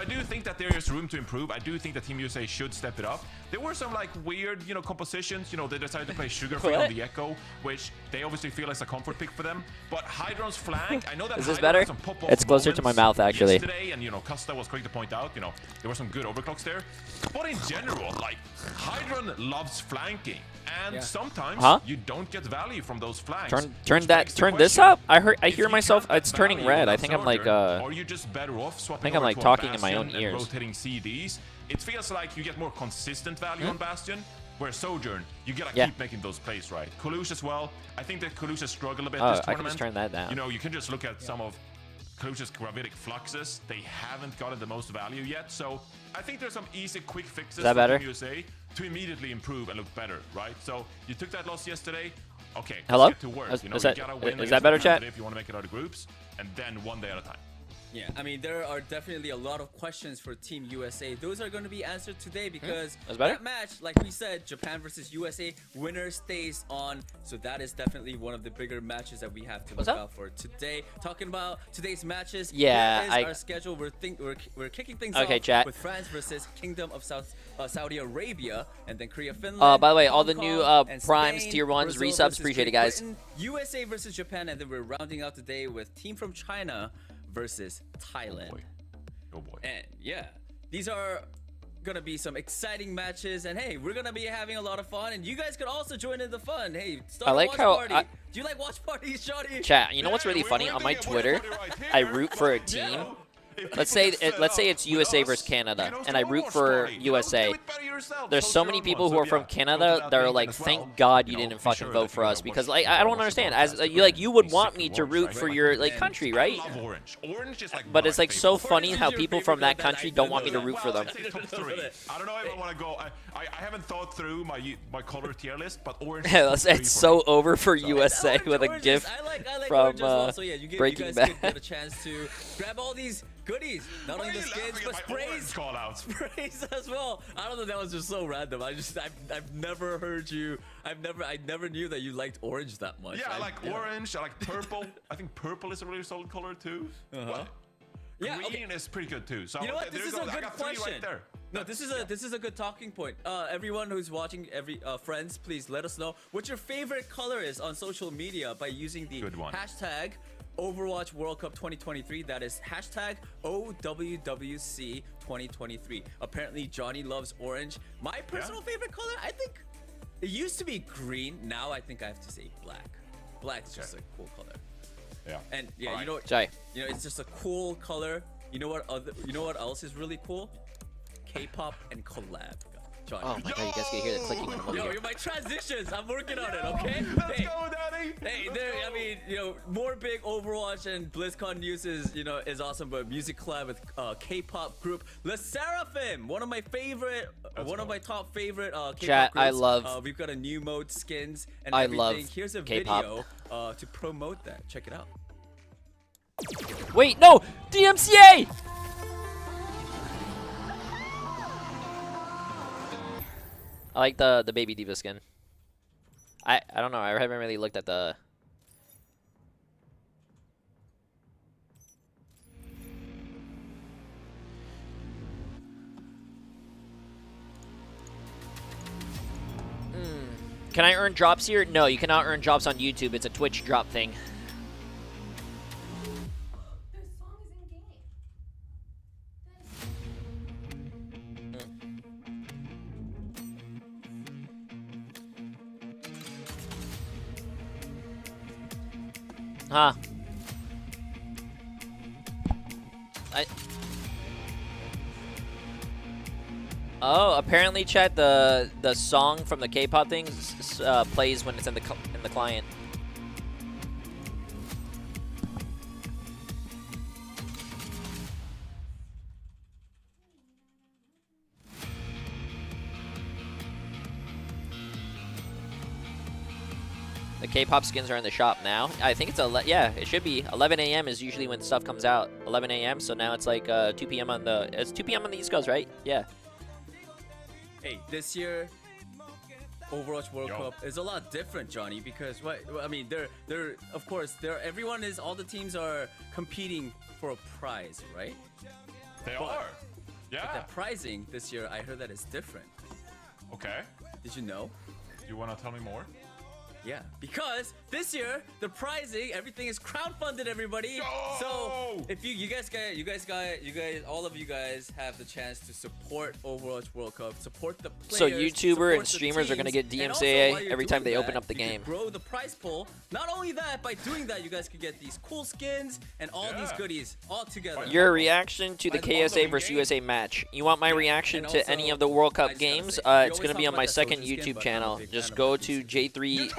I do think that there is room to improve. I do think that Team USA should step it up. There were some like weird, compositions. They decided to play Sugar-Free on the Echo, which they obviously feel is a comfort pick for them. But Hydron's flank, I know that Is this Hydron better? had some pop-off It's closer to my moments mouth, actually. Yesterday, and Costa was quick to point out, there were some good overclocks there. But in general, like Hydron loves flanking, and sometimes you don't get value from those flanks. Turn this up. I hear myself. It's turning red. I think I'm like Or you just better off swapping I think I'm like over to talking in my Bastion own and ears. rotating CDs. It feels like you get more consistent value on Bastion. Where Sojourn, you gotta keep making those plays right. Kalush as well. I think that Kalush has struggled a bit this tournament. I can just turn that down. You know, you can just look at some of Kalush's gravitic fluxes. They haven't gotten the most value yet. So I think there's some easy, quick fixes for Team USA to immediately improve and look better, right? So you took that loss yesterday. Okay, Hello? let's get to work. You know, you gotta win is that better, chat? if you want to make it out of groups, and then one day at a time. Yeah, I mean, there are definitely a lot of questions for Team USA. Those are going to be answered today because that match, like we said, Japan versus USA, winner stays on. So that is definitely one of the bigger matches that we have to look out for today. Talking about today's matches, yeah, here is our schedule. We're kicking things off with France versus Kingdom of Saudi Arabia, and then Korea, Finland. By the way, all Hong the Kong, new and primes, Spain, tier 1s, Brazil resubs, versus appreciate it, Great guys. Britain, USA versus Japan, and then we're rounding out the day with team from China versus Thailand. Oh boy. And yeah, these are gonna be some exciting matches, and hey, we're gonna be having a lot of fun, and you guys could also join in the fun. Hey, start I like a watch how party. Do you like watch parties, Shawty? Chat, you know what's really funny? On my Twitter, I root for a team. Let's say it's USA versus Canada, and I root for USA. There's so many people who are from Canada that are like, thank God you didn't fucking vote for us, because like I don't understand. As you would want me to root for your like country, right? But it's like so funny how people from that country don't want me to root for them. I don't know if I want to go. I haven't thought through my color tier list, but orange. It's so over for USA with a GIF from Breaking Bad. You guys get a chance to grab all these goodies, not only the skins but sprays as well. I don't know, that was just so random. I've never heard you. I never knew that you liked orange that much. Yeah, I like orange. I like purple. I think purple is a really solid color too. Yeah, green is pretty good too. So you know what? This is a good question. Right there. No, this is a good talking point. Everyone who's watching, friends, please let us know what your favorite color is on social media by using the hashtag Overwatch World Cup 2023. That is hashtag OWWC 2023. Apparently, Johnny loves orange. My personal favorite color, I think it used to be green. Now I think I have to say black. Black is just a cool color. Yeah. And yeah, you know what? Jay. You know, it's just a cool color. You know what else is really cool? K-pop and collab. Johnny. Oh my God, you guys can hear the clicking when I'm over here. Yo, my transitions. I'm working on it, okay? Let's go, Daddy. Hey, I mean, more big Overwatch and BlizzCon news is awesome, but music collab with K-pop group Le Seraphim, one of my top favorite K-pop Chat, groups. I love. We've got a new mode, skins, and I everything. love Here's a K-pop. video to promote that. Check it out. Wait, no, DMCA. I like the Baby Diva skin. I don't know. I haven't really looked at the. Can I earn drops here? No, you cannot earn drops on YouTube. It's a Twitch drop thing. Huh. Oh, apparently, chat, the song from the K-pop thing plays when it's in the client. The K-pop skins are in the shop now. I think it's it should be 11 a.m. is usually when stuff comes out. 11 a.m. So now it's like 2 p.m. on the 2 p.m. on the East Coast, right? Yeah. Hey, this year Overwatch World Cup is a lot different, Johnny, because I mean, of course all the teams are competing for a prize, right? They are. Yeah. But the pricing this year, I heard that is different. Okay. Did you know? You want to tell me more? Yeah, because this year, the prizing, everything is crowdfunded, everybody. So if all of you guys have the chance to support Overwatch World Cup, support the players. So YouTuber and streamers are gonna get DMCA every time they open up the game. Grow the prize pool. Not only that, by doing that, you guys can get these cool skins and all these goodies all together. Your reaction to the KSA versus USA match. You want my reaction to any of the World Cup games? It's gonna be on my second YouTube channel. Just go to Jay3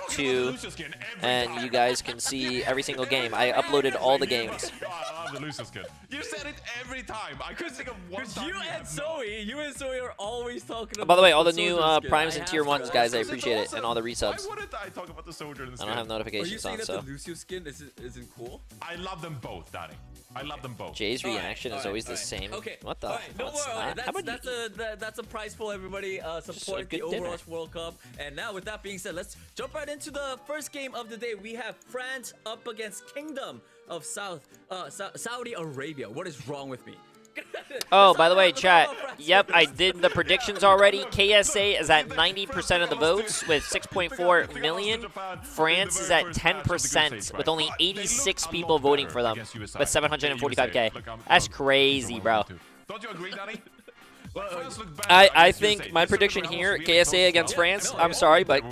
and you guys can see every single game. I uploaded all the games. I love the Lucio skin. You said it every time. I couldn't think of one time. You and Zoe are always talking about. By the way, all the new primes and tier 1s, guys, I appreciate it, and all the resubs. Why wouldn't I talk about the soldier and the skin? I don't have notifications on, so. The Lucio skin isn't cool? I love them both, Danny. I love them both. Jay's reaction is always the same. Okay. What the? That's a prize pool, everybody. Support the Overwatch World Cup. And now, with that being said, let's jump right into the first game of the day. We have France up against Kingdom of Saudi Arabia. What is wrong with me? Oh, by the way, chat. Yep, I did the predictions already. KSA is at 90% of the votes with 6.4 million. France is at 10% with only 86 people voting for them with 745K. That's crazy, bro. Don't you agree, Danny? I think my prediction here, KSA against France, I'm sorry, but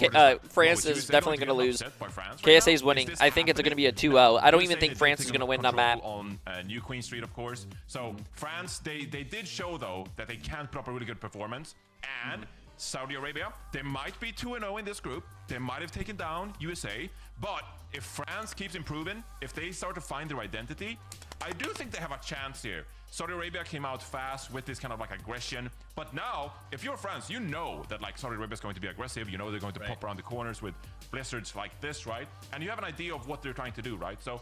France is definitely going to lose. KSA is winning. I think it's going to be a 2-0. I don't even think France is going to win that map. On New Queen Street, of course. So France, they did show, though, that they can put up a really good performance. And Saudi Arabia, they might be 2-0 in this group. They might have taken down USA. But if France keeps improving, if they start to find their identity, I do think they have a chance here. Saudi Arabia came out fast with this kind of like aggression, but now if you're France, you know that like Saudi Arabia is going to be aggressive. You know they're going to pop around the corners with blizzards like this, right? And you have an idea of what they're trying to do, right? So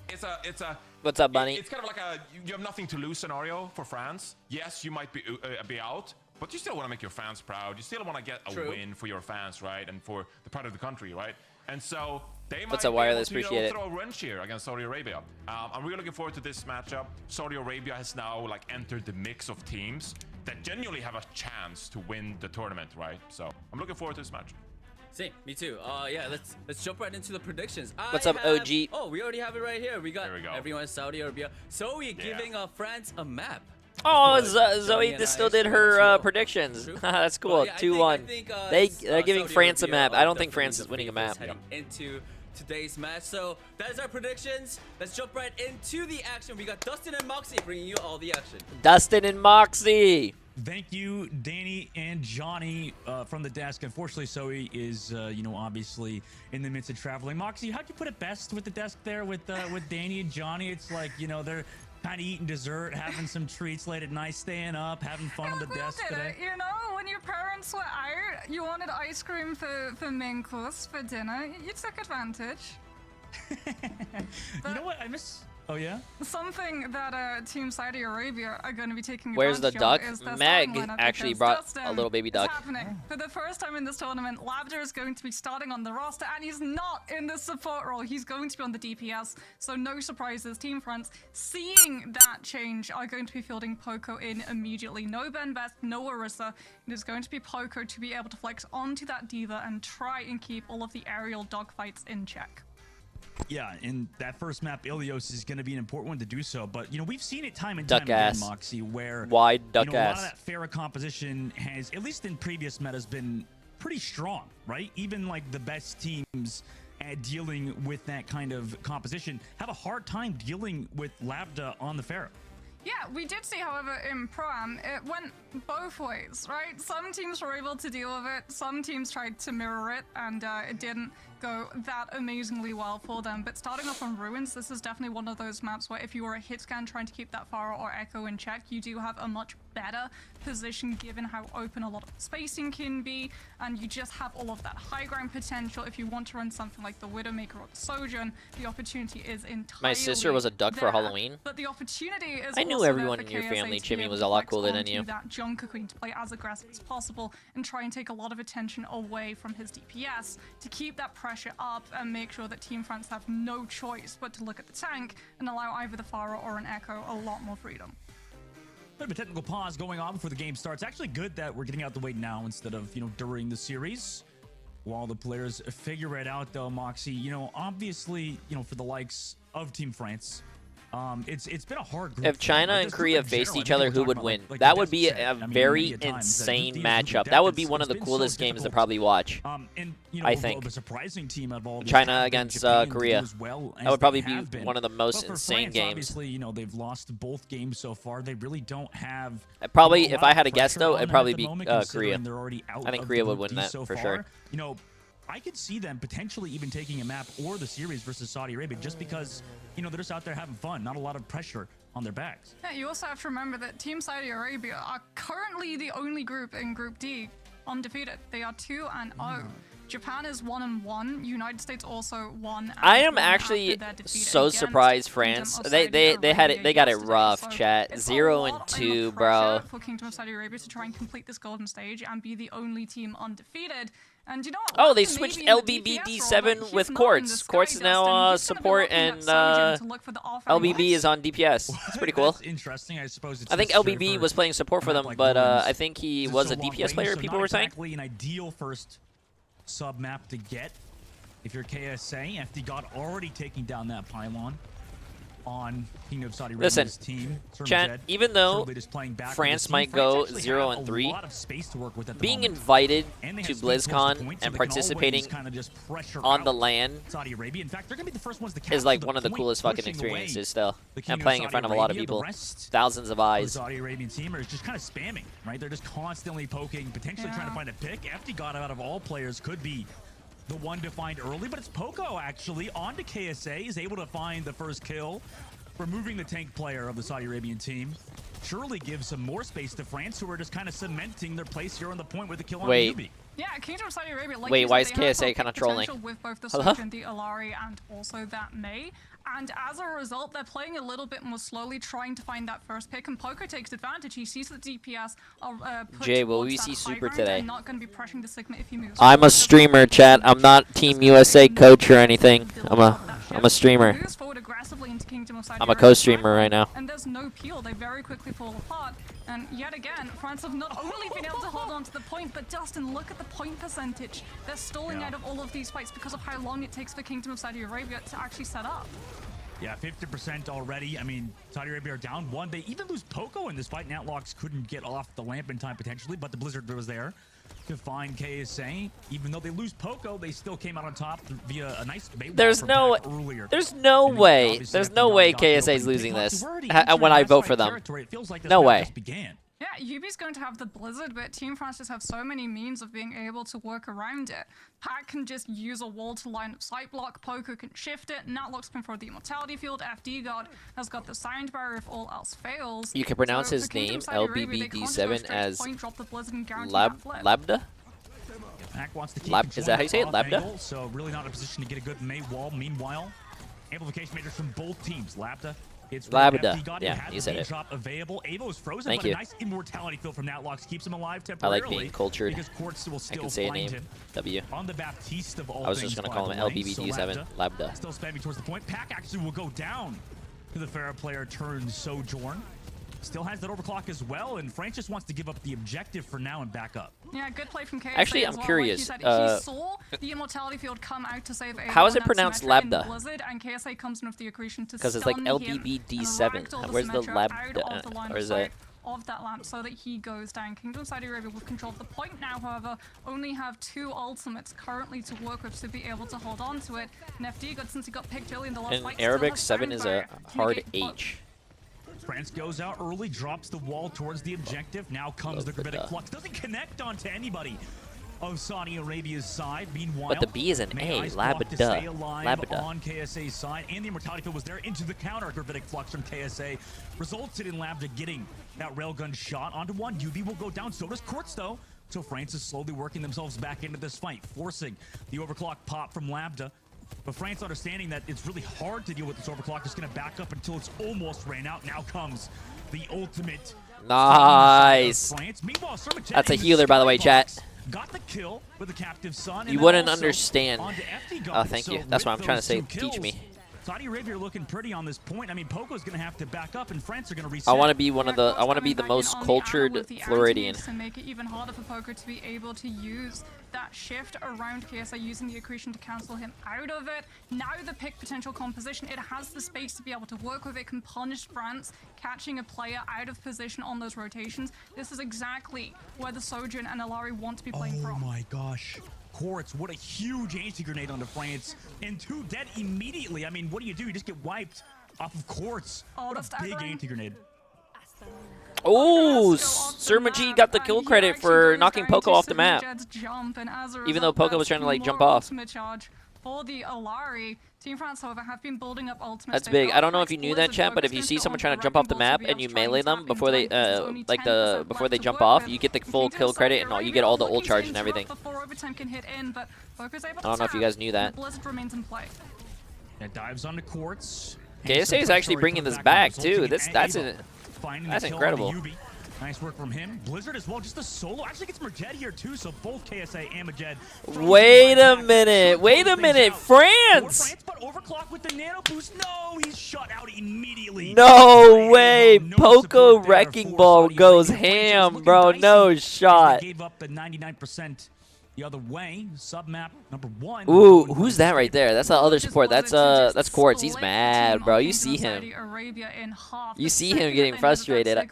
it's a What's up, Bunny? It's kind of like you have nothing to lose scenario for France. Yes, you might be out, but you still want to make your fans proud. You still want to get a win for your fans, right? And for the pride of the country, right? And so they might throw a wrench here against Saudi Arabia. I'm really looking forward to this matchup. Saudi Arabia has now like entered the mix of teams that genuinely have a chance to win the tournament, right? So I'm looking forward to this match. Same, me too. Yeah, let's jump right into the predictions. What's up, OG? Oh, we already have it right here. We got everyone in Saudi Arabia. So we're giving France a map. Oh, Zoe still did her predictions. That's cool. 2-1. They're giving France a map. I don't think France is winning a map. Into today's match. So that is our predictions. Let's jump right into the action. We got Dustin and Moxie bringing you all the action. Dustin and Moxie. Thank you, Danny and Johnny from the desk. Unfortunately, Zoe is, obviously in the midst of traveling. Moxie, how'd you put it best with the desk there with Danny and Johnny? It's like, they're kind of eating dessert, having some treats late at night, staying up, having fun on the desk today. When your parents were out, you wanted ice cream for main course for dinner. You took advantage. You know what? I miss... Oh, yeah? Something that Team Saudi Arabia are going to be taking Where's the duck? Meg actually brought a little baby duck. Happening. For the first time in this tournament, Lavder is going to be starting on the roster, and he's not in the support role. He's going to be on the DPS, so no surprises. Team France, seeing that change, are going to be fielding Poco in immediately. No Ben Best, no Orisa. It is going to be Poco to be able to flex onto that Diva and try and keep all of the aerial dogfights in check. Yeah, and that first map, Ilios, is going to be an important one to do so. But, we've seen it time and time again, Moxie, where wide duck a lot of that Pharah composition has, at least in previous metas, been pretty strong, right? Even, like, the best teams at dealing with that kind of composition have a hard time dealing with Lambda on the Pharah. Yeah, we did see, however, in Pro-Am, it went both ways, right? Some teams were able to deal with it, some teams tried to mirror it, and it didn't go that amazingly well for them. But starting off on Ruins, this is definitely one of those maps where if you are a hit scan trying to keep that Pharah or Echo in check, you do have a much better position given how open a lot of spacing can be, and you just have all of that high ground potential. If you want to run something like the Widowmaker or the Sojourn, the opportunity is entirely My sister was a duck for Halloween. But the opportunity is I knew everyone in your family, Jimmy, was a lot cooler than you. That Junker Queen to play as aggressive as possible and try and take a lot of attention away from his DPS to keep that pressure up and make sure that Team France have no choice but to look at the tank and allow either the Pharah or an Echo a lot more freedom. Bit of a technical pause going on before the game starts. Actually good that we're getting out the way now instead of, during the series. while the players figure it out, though, Moxie, you know, obviously, you know, for the likes of Team France, it's been a hard group. If China and Korea faced each other, who would win? That would be a very insane matchup. That would be one of the coolest games to probably watch. And, you know, I think. The surprising team of all China against Korea. Well that would probably be one of the most insane France, games. Obviously, you know, they've lost both games so far. They really don't have. Probably, if I had to guess, though, it'd probably be Korea. I think Korea would win that for sure. You know, I could see them potentially even taking a map or the series versus Saudi Arabia just because, you know, they're just out there having fun. Not a lot of pressure on their backs. Yeah, you also have to remember that Team Saudi Arabia are currently the only group in Group D undefeated. They are 2-0. Japan is 1-1. United States also 1. I am actually so surprised France. They got it rough, chat. 0-2, bro. For Kingdom of Saudi Arabia to try and complete this golden stage and be the only team undefeated. And you know what? Oh, they switched LBB D7 with Quartz. Quartz is now support, and LBB is on DPS. It's pretty cool. That's interesting. I suppose. I think LBB was playing support for them, but I think he was a DPS player. People were saying. Exactly an ideal first sub map to get. If you're KSA, FD God already taking down that pylon on Kingdom of Saudi Arabia's team. Chat, even though France might go 0-3, being invited to BlizzCon and participating on the LAN is like one of the coolest fucking experiences still. And playing in front of a lot of people, thousands of eyes. The Saudi Arabian team are just kind of spamming, right? They're just constantly poking, potentially trying to find a pick. FD God out of all players could be the one to find early, but it's Poco actually onto KSA, is able to find the first kill, removing the tank player of the Saudi Arabian team. Surely gives some more space to France, who are just kind of cementing their place here on the point with the kill on Yubi. Yeah, Kingdom of Saudi Arabia. Like why is KSA kind of trolling? With both the Surge and the Alari, and also that Mei. And as a result, they're playing a little bit more slowly, trying to find that first pick. And Poco takes advantage. He sees that DPS are put Jay, will we towards see that Super high ground. today? They're not going to be pressuring the Sigma if he moves. I'm a streamer, chat. I'm not Team USA coach or anything. I'm a streamer. I'm a co-streamer right now. And there's no peel. They very quickly fall apart. And yet again, France have not only been able to hold on to the point, but Dustin, look at the point percentage. They're stalling out of all of these fights because of how long it takes for Kingdom of Saudi Arabia to actually set up. Yeah, 50% already. I mean, Saudi Arabia are down one. They even lose Poco in this fight. Natlocks couldn't get off the lamp in time potentially, but the Blizzard was there to find KSA. Even though they lose Poco, they still came out on top via a nice bait. There's no way KSA is losing this when I vote for them. No way. Yeah, Yubi's going to have the Blizzard, but Team France just have so many means of being able to work around it. Pac can just use a wall to line up sight block, Poco can shift it, Natlocks can throw the Immortality Field, FD God has got the Sound Barrier if all else fails. You can pronounce his name, LBBD7, as Labda? Is that how you say it? Labda? So really not in a position to get a good May wall. Meanwhile, amplification majors from both teams. It's Labda. Yeah, you said it. Available. Avo's frozen, Thank but you. a nice immortality fill from Natlocks keeps him alive temporarily. I like being cultured. Because Quartz will still I can say a find name. him. W. On the Baptiste of all I was just going to call him LBBD7. So Labda. Still spamming towards the point. Pac actually will go down to the Pharah player turned Sojourn. Still has that overclock as well, and France just wants to give up the objective for now and back up. Yeah, good play from KSA. Actually, I'm curious. Like he saw the Immortality Field come out to save how is it pronounced Labda? And KSA comes in with the accretion to because it's like LBBD7. Where's the Labda? Or is it? Of that lamp so that he goes down. Kingdom of Saudi Arabia with control of the point now, however, only have 2 ultimates currently to work with to be able to hold on to it. And FD God, since he got picked early in the last fight, in Arabic, 7 is a hard H. France goes out early, drops the wall towards the objective. Now comes the Gravitic Flux. Doesn't connect onto anybody of Saudi Arabia's side. Meanwhile, but the B is an A. Labda. On KSA's side, and the Immortality Field was there into the counter. Gravitic Flux from KSA resulted in Labda getting that railgun shot onto one. UV will go down. So does Quartz, though. So France is slowly working themselves back into this fight, forcing the overclock pop from Labda. But France understanding that it's really hard to deal with this overclock, is going to back up until it's almost ran out. Now comes the ultimate. Nice. Meanwhile, that's a healer, by the way, chat. Got the kill with the captive son. You wouldn't understand. Oh, thank you. That's what I'm trying to say. Teach me. Saudi Arabia are looking pretty on this point. I mean, Poco's going to have to back up, and France are going to reset. I want to be the most cultured Floridian. To make it even harder for Poco to be able to use that that shift around KSI, using the accretion to cancel him out of it. Now the pick potential composition, it has the space to be able to work with it, can punish France, catching a player out of position on those rotations. This is exactly where the Sojourn and Alari want to be playing from. Oh my gosh. Quartz, what a huge anti-grenade onto France. And 2 dead immediately. I mean, what do? You just get wiped off of Quartz. What a big anti-grenade. Oh, Sir Majid got the kill credit for knocking Poco off the map. Even though Poco was trying to, like, jump off. For the Alari, Team France, however, have been building up ultimates. That's big. I don't know if you knew that, chat, but if you see someone trying to jump off the map and you melee them before they before they jump off, you get the full kill credit and you get all the ult charge and everything. I don't know if you guys knew that. Yeah, dives onto Quartz. KSA is actually bringing this back too. That's incredible. Nice work from him. Blizzard as well, just a solo. Actually gets Merjed here too, so both KSA and Merjed. Wait a minute, France! But overclock with the nano boost. No, he's shut out immediately. No way! Poco Wrecking Ball goes ham, bro. No shot. Gave up the 99% the other way. Submap number 1. Ooh, who's that right there? That's the other support. That's Quartz. He's mad, bro. You see him. You see him getting frustrated.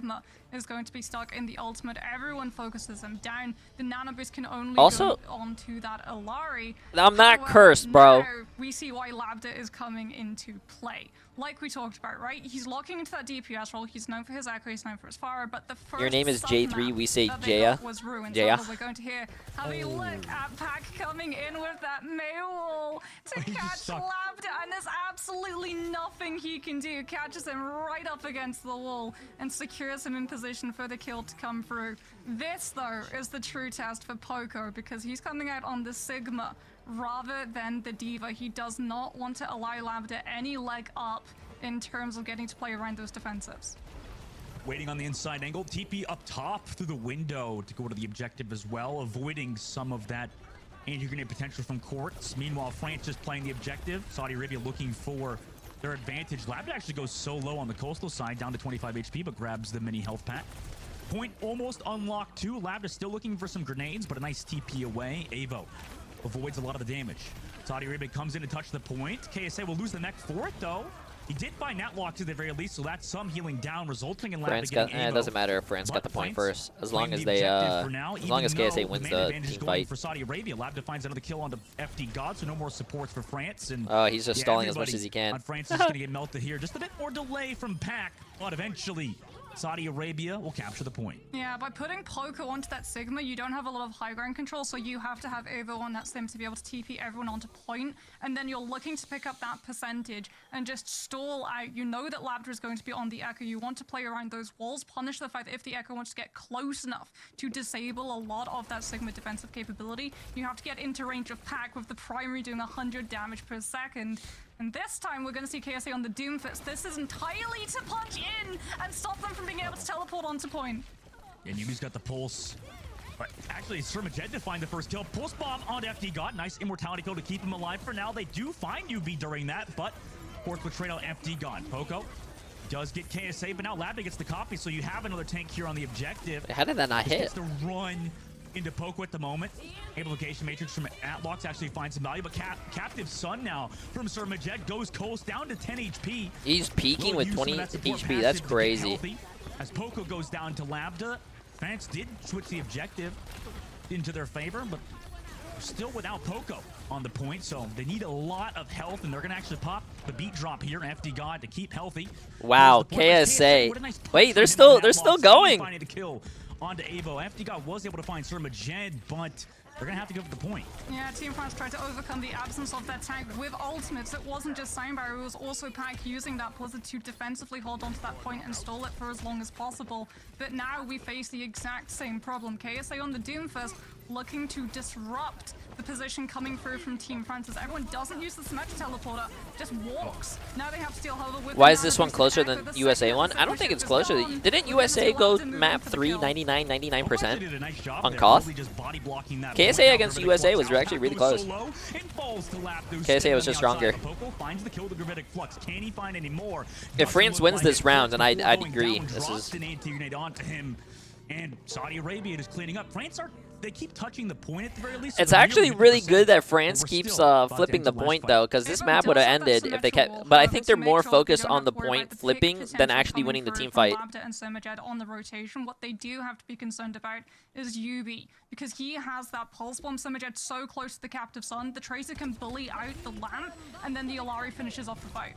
Is going to be stuck in the ultimate. Everyone focuses him down. The nano boost can only also go onto that Alari. I'm not cursed, bro. Now we see why Labda is coming into play. Like we talked about, right? He's locking into that DPS role. He's known for his echo, he's known for his fire, but the first Your name is Jay3, we say Jaya. Was ruined. Jaya. So we're going to hear have a look at Pac coming in with that Maywall to catch Labda, and there's absolutely nothing he can do. Catches him right up against the wall and secures him in position for the kill to come through. This, though, is the true test for Poco, because he's coming out on the Sigma rather than the Diva. He does not want to allow Labda any leg up in terms of getting to play around those defensives. Waiting on the inside angle. TP up top through the window to go to the objective as well, avoiding some of that anti-grenade potential from Quartz. Meanwhile, France just playing the objective. Saudi Arabia looking for their advantage. Labda actually goes so low on the coastal side, down to 25 HP, but grabs the mini health pack. Point almost unlocked too. Labda still looking for some grenades, but a nice TP away. Avo avoids a lot of the damage. Saudi Arabia comes in to touch the point. KSA will lose the mech for it, though. He did find that lock to the very least, so that's some healing down, resulting in Labda getting it doesn't matter if France got the point first, as long as they, as long as KSA wins the team fight. For Saudi Arabia, Labda finds another kill on the FD God, so no more supports for France. And he's just stalling as much as he can. France is going to get melted here. Just a bit more delay from Pac, but eventually Saudi Arabia will capture the point. Yeah, by putting Poco onto that Sigma, you don't have a lot of high ground control, so you have to have Evo on that Sim to be able to TP everyone onto point, and then you're looking to pick up that percentage and just stall out. You know that Labda is going to be on the Echo. You want to play around those walls, punish the fact that if the Echo wants to get close enough to disable a lot of that Sigma defensive capability, you have to get into range of Pac with the primary doing 100 damage per second. And this time we're going to see KSA on the Doomfist. This is entirely to punch in and stop them from being able to teleport onto point. And Yumi's got the pulse. But actually, it's Sir Majed to find the first kill. Pulse bomb on FD God. Nice immortality kill to keep him alive for now. They do find UV during that, but fourth with trade out FD God. Poco does get KSA, but now Labda gets the copy, so you have another tank here on the objective. How did that not hit? Gets to run into Poco at the moment. Amplification matrix from Atlox actually finds some value, but Captive Sun now from Sir Majed goes coast down to 10 HP. He's peaking with 20 HP. That's crazy. As Poco goes down to Labda, France did switch the objective into their favor, but still without Poco on the point, so they need a lot of health, and they're going to actually pop the beat drop here. FD God to keep healthy. Wow, KSA. Wait, they're still going. Finding the kill onto Avo. FD God was able to find Sir Majed, but they're going to have to go for the point. Yeah, Team France tried to overcome the absence of that tank with ultimates. It wasn't just Soundbarrier, it was also Pac using that Blizzard to defensively hold onto that point and stall it for as long as possible. But now we face the exact same problem. KSA on the Doomfist looking to disrupt the position coming through from Team France as everyone doesn't use the Symmetric Teleporter, just walks. Now they have to deal however with. Why is this one closer than USA one? I don't think it's closer. Didn't USA go map 3 99% on Koth? KSA against USA was actually really close. KSA was just stronger. If France wins this round, then I'd agree. This is. And Saudi Arabia is cleaning up. They keep touching the point at the very least. It's actually really good that France keeps flipping the point, though, because this map would have ended if they kept. But I think they're more focused on the point flipping than actually winning the team fight. And on the rotation, what they do have to be concerned about is Yubi, because he has that pulse bomb Simajed so close to the captive sun, the Tracer can bully out the lamp, and then the Alari finishes off the fight.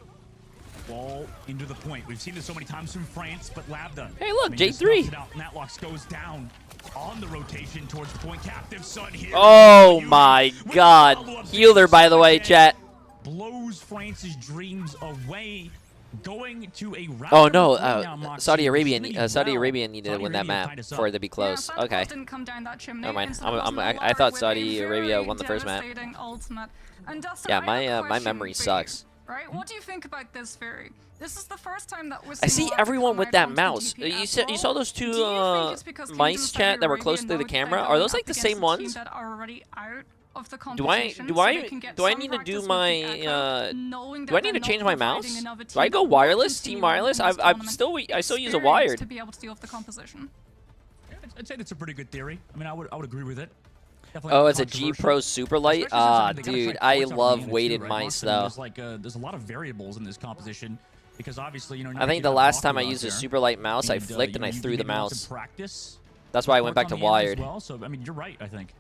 Ball into the point. We've seen this so many times from France, but Labda. Hey, look, Jay3. Natlox goes down on the rotation towards the point. Captive Sun here. Oh my God. Healer, by the way, chat. Blows France's dreams away. Going to a round. Oh no, Saudi Arabia needed to win that map for it to be close. Okay. Never mind. I thought Saudi Arabia won the first map. Yeah, my memory sucks. Right? What do you think about this, Fury? This is the first time that we're I see everyone with that mouse. You saw those two mice, chat, that were close to the camera? Are those like the same ones? Do I need to do my do I need to change my mouse? Do I go wireless, team wireless? I still use a wired. To be able to deal with the composition. I'd say that's a pretty good theory. I mean, I would agree with it. Oh, it's a G Pro Super Light. Ah, dude, I love weighted mice though. There's a lot of variables in this composition because obviously I think the last time I used a super light mouse, I flicked and I threw the mouse. That's why I went back to wired. So I mean, you're right. I think.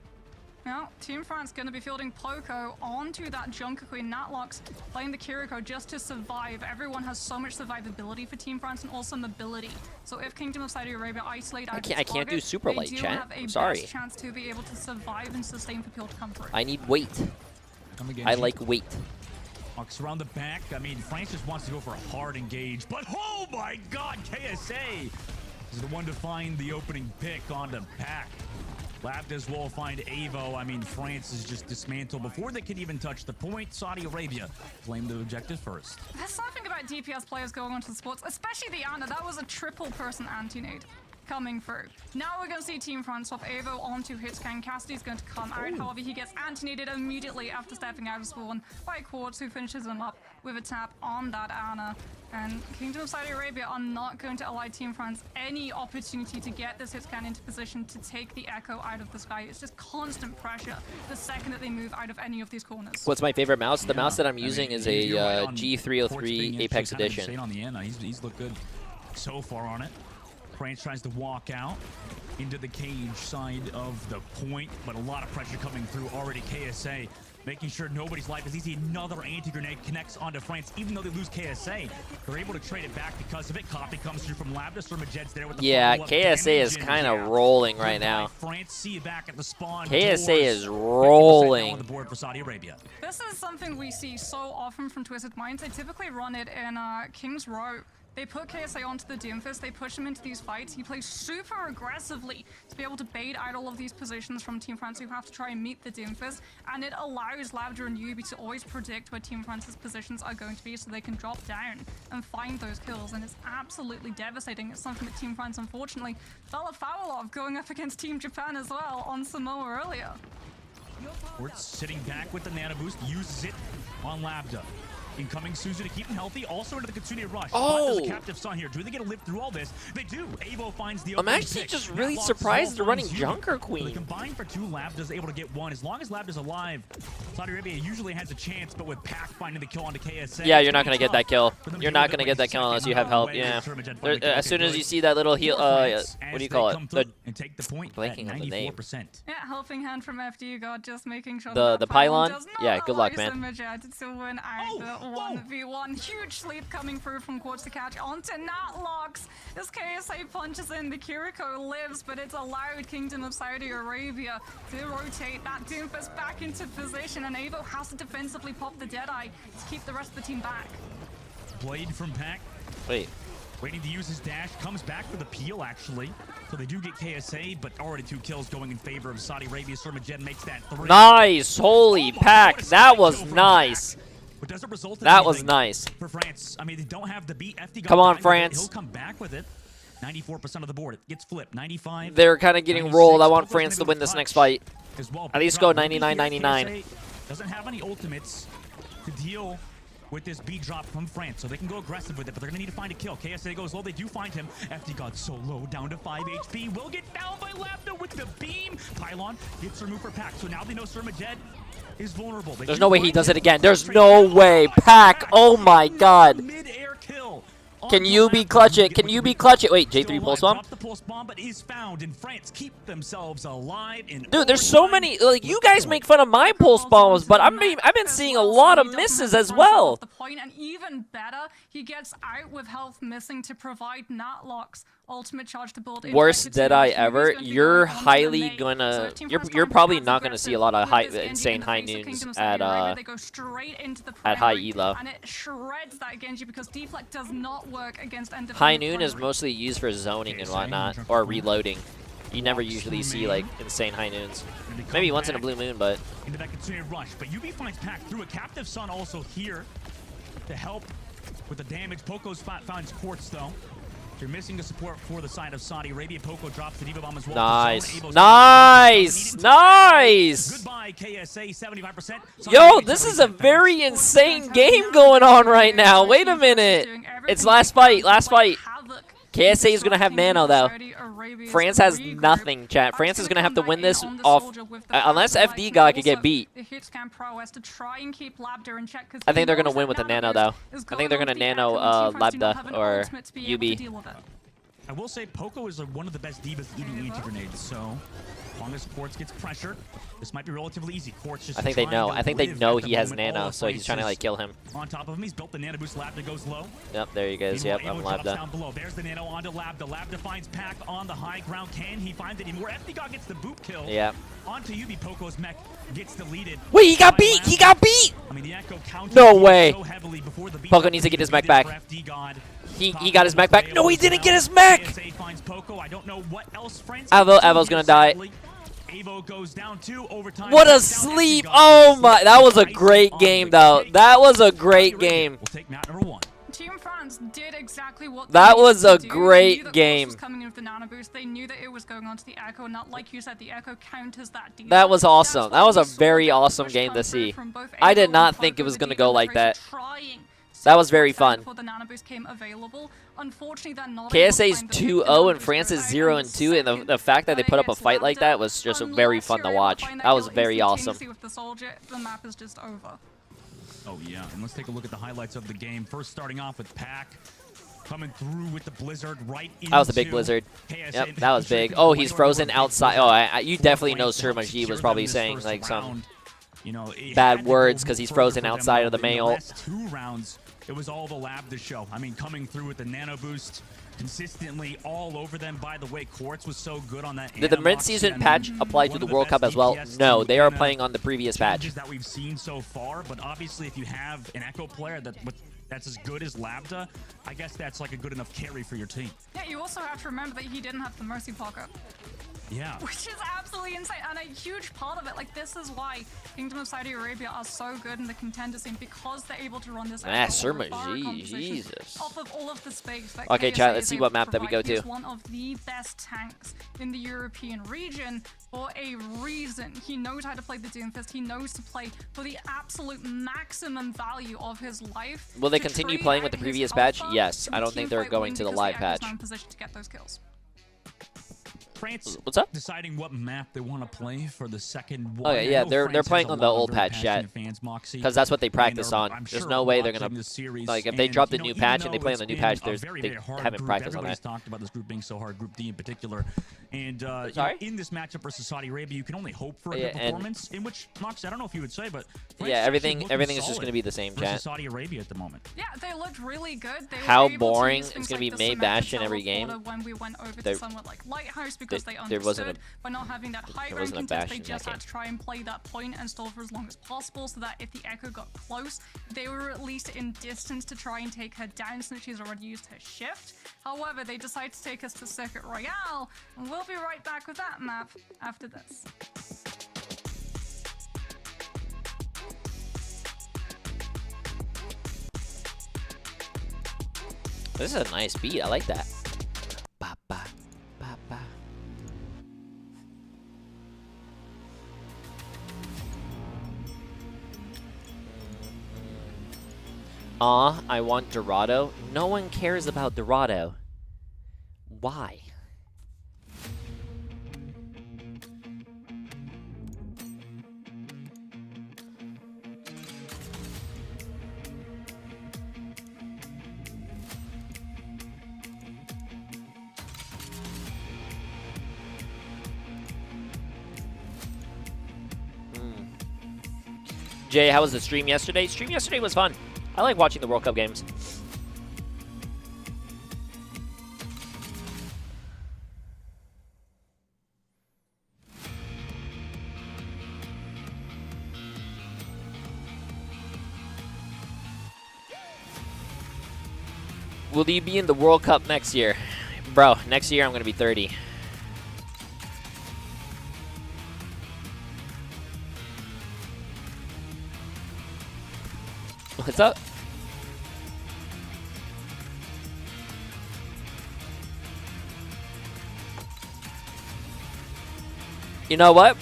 Now, Team France going to be fielding Poco onto that Junker Queen. Natlox playing the Kiriko just to survive. Everyone has so much survivability for Team France and also mobility. So if Kingdom of Saudi Arabia isolate out I can't do super light, chat. I'm sorry. Chance to be able to survive and sustain for people to come through. I need weight. I like weight. Walks around the back. I mean, France just wants to go for a hard engage, but oh my God, KSA is the one to find the opening pick onto Pack. Labdas will find Avo. I mean, France is just dismantled before they can even touch the point. Saudi Arabia claimed the objective first. There's something about DPS players going onto the sports, especially the Ana. That was a triple person anti-nade coming through. Now we're going to see Team France swap Avo onto Hitscan. Cassidy's going to come out. However, he gets anti-naded immediately after stepping out of spawn by Quartz, who finishes him up with a tap on that Ana. And Kingdom of Saudi Arabia are not going to allow Team France any opportunity to get this Hitscan into position to take the Echo out of the sky. It's just constant pressure the second that they move out of any of these corners. What's my favorite mouse? The mouse that I'm using is a G303 Apex Edition. On the end. He's looked good so far on it. France tries to walk out into the cage side of the point, but a lot of pressure coming through already. KSA making sure nobody's life is easy. Another anti-grenade connects onto France. Even though they lose KSA, they're able to trade it back because of it. Copy comes through from Labdas. Majed's there with the KSA is kind of rolling right now. France see back at the spawn. KSA is rolling. On the board for Saudi Arabia. This is something we see so often from Twisted Minds. They typically run it in King's Row. They put KSA onto the Doomfist, they push him into these fights. He plays super aggressively to be able to bait out all of these positions from Team France who have to try and meet the Doomfist. And it allows Labda and Yubi to always predict where Team France's positions are going to be so they can drop down and find those kills. And it's absolutely devastating. It's something that Team France, unfortunately, fell afoul of going up against Team Japan as well on Samoa earlier. Quartz sitting back with the Nano Boost, uses it on Labda. Incoming Suzu to keep him healthy, also into the Kitsune Rush. Oh! There's a captive son here. Do they get to live through all this? They do. Avo finds the I'm actually just really surprised they're running Junker Queen. So they combine for two. Labda's able to get one. As long as Labda's alive, Saudi Arabia usually has a chance, but with Pac finding the kill onto KSA. Yeah, you're not going to get that kill. You're not going to get that kill unless you have help. Yeah. As soon as you see that little heal, what do you call it? And take the point. Blanking on the name. Yeah, helping hand from FD God, just making sure the pylon. Yeah, good luck, man. To win either 1v1. Huge sleep coming through from Quartz to catch onto Natlox. As KSA punches in, the Kiriko lives, but it's allowed Kingdom of Saudi Arabia to rotate that Doomfist back into position, and Avo has to defensively pop the Deadeye to keep the rest of the team back. Blade from Pac. Wait. Waiting to use his dash, comes back for the peel actually. So they do get KSA, but already 2 kills going in favor of Saudi Arabia. Majed makes that 3. Nice! Holy Pac, that was nice! That was nice. For France, I mean, they don't have the beat. FD come on, France. He'll come back with it. 94% of the board. It gets flipped. 95. They're kind of getting rolled. I want France to win this next fight. At least go 99-99. Doesn't have any ultimates to deal with this B drop from France, so they can go aggressive with it, but they're gonna need to find a kill. KSA goes low, they do find him. FD got so low, down to 5 HP. Will get found by Labda with the beam. Pylon gets removed for Pack, so now they know Surmajed is vulnerable. There's no way he does it again. There's no way. Pack, oh my god. Mid-air kill. Can you be clutch it? Can you be clutch it? Wait, J3 pulse bomb? Drops the pulse bomb, but is found, and France keep themselves alive. Dude, there's so many. Like, you guys make fun of my pulse bombs, but I've been seeing a lot of misses as well. And even better, he gets out with health missing to provide Natlocks ultimate charge to build. Worst Deadeye ever. You're highly gonna. You're probably not gonna see a lot of insane high noons at high elo. And it shreds that Genji because deflect does not work against end of High noon is mostly used for zoning and whatnot, or reloading. You never usually see like insane high noons. Maybe once in a blue moon, but. Into that continued rush, but UB finds Pack through a captive sun also here to help with the damage. Poco's finds Quartz though. You're missing the support for the side of Saudi Arabia. Poco drops the Diva Bomb as well. Nice. Nice. Nice. Goodbye, KSA, 75%. Yo, this is a very insane game going on right now. Wait a minute. It's last fight. Last fight. KSA is going to have nano, though. France has nothing, chat. France is going to have to win this off, unless FD guy could get beat. I think they're going to win with the nano, though. I think they're going to nano Labda or UB. I will say Poco is one of the best divas eating EG grenades, so as long as Quartz gets pressured, this might be relatively easy. Quartz just I think they know. I think they know he has nano, so he's trying to like kill him. On top of him, he's built the nano boost. Labda goes low. Yep, there he goes. Yep, I'm Labda. Down below. There's the nano onto Labda. Labda finds Pack on the high ground. Can he find it anymore? FDGOG gets the boot kill. Yeah. Onto UB. Poco's mech gets deleted. Wait, he got beat! He got beat! I mean, the Echo no way. Poco needs to get his mech back. He got his mech back. No, he didn't get his mech! Evo's gonna die. Goes down to overtime. What a sleep! Oh my, that was a great game though. That was a great game. We'll take map number 1. Team France did exactly what that was a great game. Was coming in with the nano boost. They knew that it was going on to the Echo, not like you said, the Echo counters that. That was awesome. That was a very awesome game to see. I did not think it was gonna go like that. That was very fun. KSA's 2-0 and France is 0-2, and the fact that they put up a fight like that was just very fun to watch. That was very awesome. Oh yeah, and let's take a look at the highlights of the game. First, starting off with Pack coming through with the blizzard right into that was a big blizzard. Yep, that was big. Oh, he's frozen outside. Oh, you definitely know Surmaji was probably saying like some bad words because he's frozen outside of the mail. 2 rounds. It was all the Labda show. I mean, coming through with the nano boost consistently all over them. By the way, Quartz was so good on that. Did the mid-season patch apply to the World Cup as well? No, they are playing on the previous patch. That we've seen so far, but obviously, if you have an Echo player that's as good as Labda, I guess that's like a good enough carry for your team. Yeah, you also have to remember that he didn't have the Mercy Pocket. Yeah. Which is absolutely insane, and a huge part of it, like, this is why Kingdom of Saudi Arabia are so good in the contender scene, because they're able to run this Jesus. off of all of the space that okay, KSA chat, let's see what map that we go to. He's one of the best tanks in the European region for a reason. He knows how to play the Doomfist. He knows to play for the absolute maximum value of his life. Will they continue playing with the previous patch? Yes. I don't think they're going to the live patch. To get those kills. France what's up? Deciding what map they want to play for the second one. Oh yeah, they're playing on the old patch yet, because that's what they practice on. There's no way they're gonna like if they drop the new patch and they play on the new patch. They haven't practiced on that. Talked about this group being so hard, Group D in particular, and in this matchup versus Saudi Arabia, you can only hope for a good performance. In which, Mox, I don't know if you would say, but France everything is just gonna be the same, chat. Saudi Arabia at the moment. Yeah, they looked really good. How boring it's gonna be May Bastion every game. When we went over to somewhat like Lighthouse, because they understood by not having that high ground contest, they just had to try and play that point and stall for as long as possible, so that if the Echo got close, they were at least in distance to try and take her down, since she's already used her shift. However, they decided to take us to Circuit Royale, and we'll be right back with that map after this. This is a nice beat. I like that. Ba, ba, ba, ba. I want Dorado. No one cares about Dorado. Why? Jay, how was the stream yesterday? Stream yesterday was fun. I like watching the World Cup games. Will you be in the World Cup next year? Bro, next year I'm going to be 30. What's up? You know what?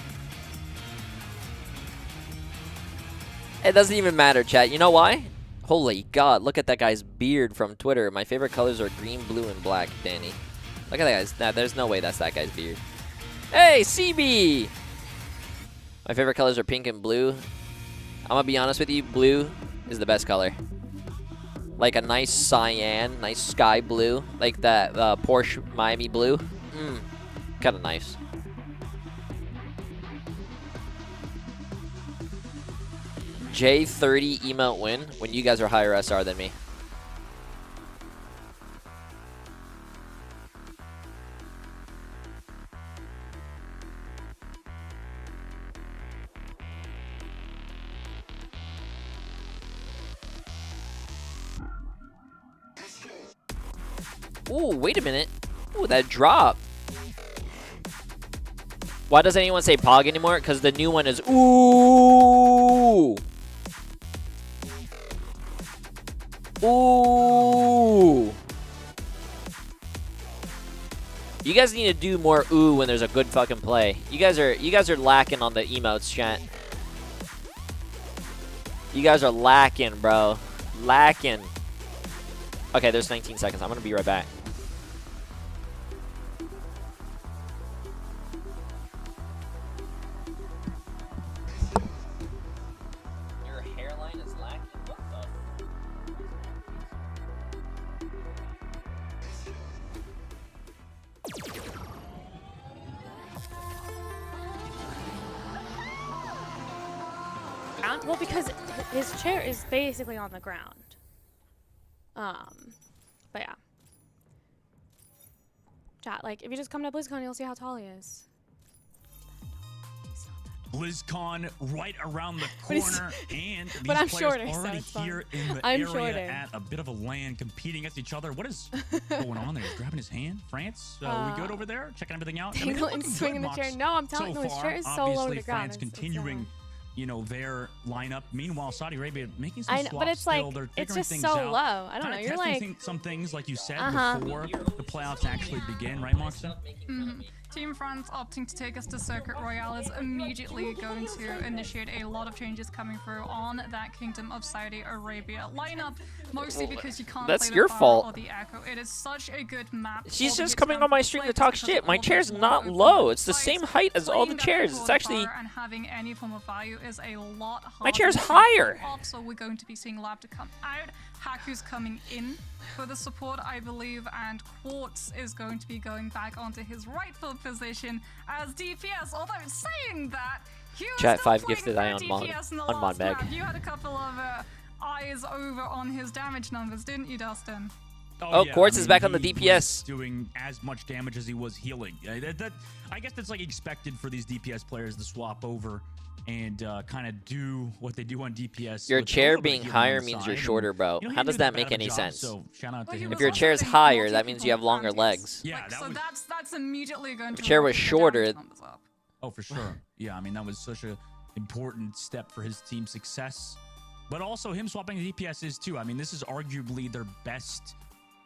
It doesn't even matter, chat. You know why? Holy God, look at that guy's beard from Twitter. My favorite colors are green, blue, and black, Danny. Look at that guy's... Nah, there's no way that's that guy's beard. Hey, CB! My favorite colors are pink and blue. I'm gonna be honest with you, blue is the best color. Like a nice cyan, nice sky blue, like that Porsche Miami blue. Kind of nice. J30 emote win when you guys are higher SR than me. Ooh, wait a minute. Ooh, that drop. Why doesn't anyone say Pog anymore? Because the new one is ooh. Ooh. You guys need to do more ooh when there's a good fucking play. You guys are lacking on the emotes, chat. You guys are lacking, bro. Lacking. Okay, there's 19 seconds. I'm gonna be right back. Your hairline is lacking? What the? Well, because his chair is basically on the ground. But yeah. Chat, like, if you just come to BlizzCon, you'll see how tall he is. BlizzCon right around the corner, and these but I'm players shorter, already so it's here fine. in the I'm area shorter. at a bit of a LAN, competing against each other. What is going on there? He's grabbing his hand. France, we good over there? Checking everything out? I mean, Dangle and swinging the chair. No, I'm telling you, his chair is so low to the ground. France continuing, you know, their lineup. Meanwhile, Saudi Arabia making some I know, swaps but it's still. like, They're it's figuring just things so out. low. I don't know. Kinda You're testing like some things, like you said, before the playoffs actually begin, right, Moxie? Team France opting to take us to Circuit Royale is immediately going to initiate a lot of changes coming through on that Kingdom of Saudi Arabia lineup, mostly because you can't That's play your the Fire fault. or the Echo. It is such a good map. She's for the just coming on my stream to players talk because shit. it My offers chair's more not open low. It's the sights. same height as all the Playing that chairs. Echo It's or the actually... Fire and having any form of value is a lot harder. My chair's to higher. pull off, so we're going to be seeing Lab to come out. Haku's coming in for the support, I believe, and Quartz is going to be going back onto his rightful position as DPS. Although saying that, he was Chat, still 5 playing gifted good I on mod- DPS in the on mod last bag. map. You had a couple of eyes over on his damage numbers, didn't you, Dustin? Oh, yeah, Quartz I is mean, back on the he DPS. was doing as much damage as he was healing. I guess that's like expected for these DPS players to swap over and kind of do what they do on DPS. Your with a chair little bit of being healing higher on the means side. you're And, shorter, bro. you know, he How didn't does do that bad make of a any job, sense? So shout out to Well, he him. was If your also chair's doing higher, multiple that means you have longer targets. legs. Yeah, Like, that so was. that's immediately going to Your chair was raise the damage shorter. numbers up. Oh, for sure. Yeah, I mean, that was such an important step for his team's success. But also him swapping the DPS is too. I mean, this is arguably their best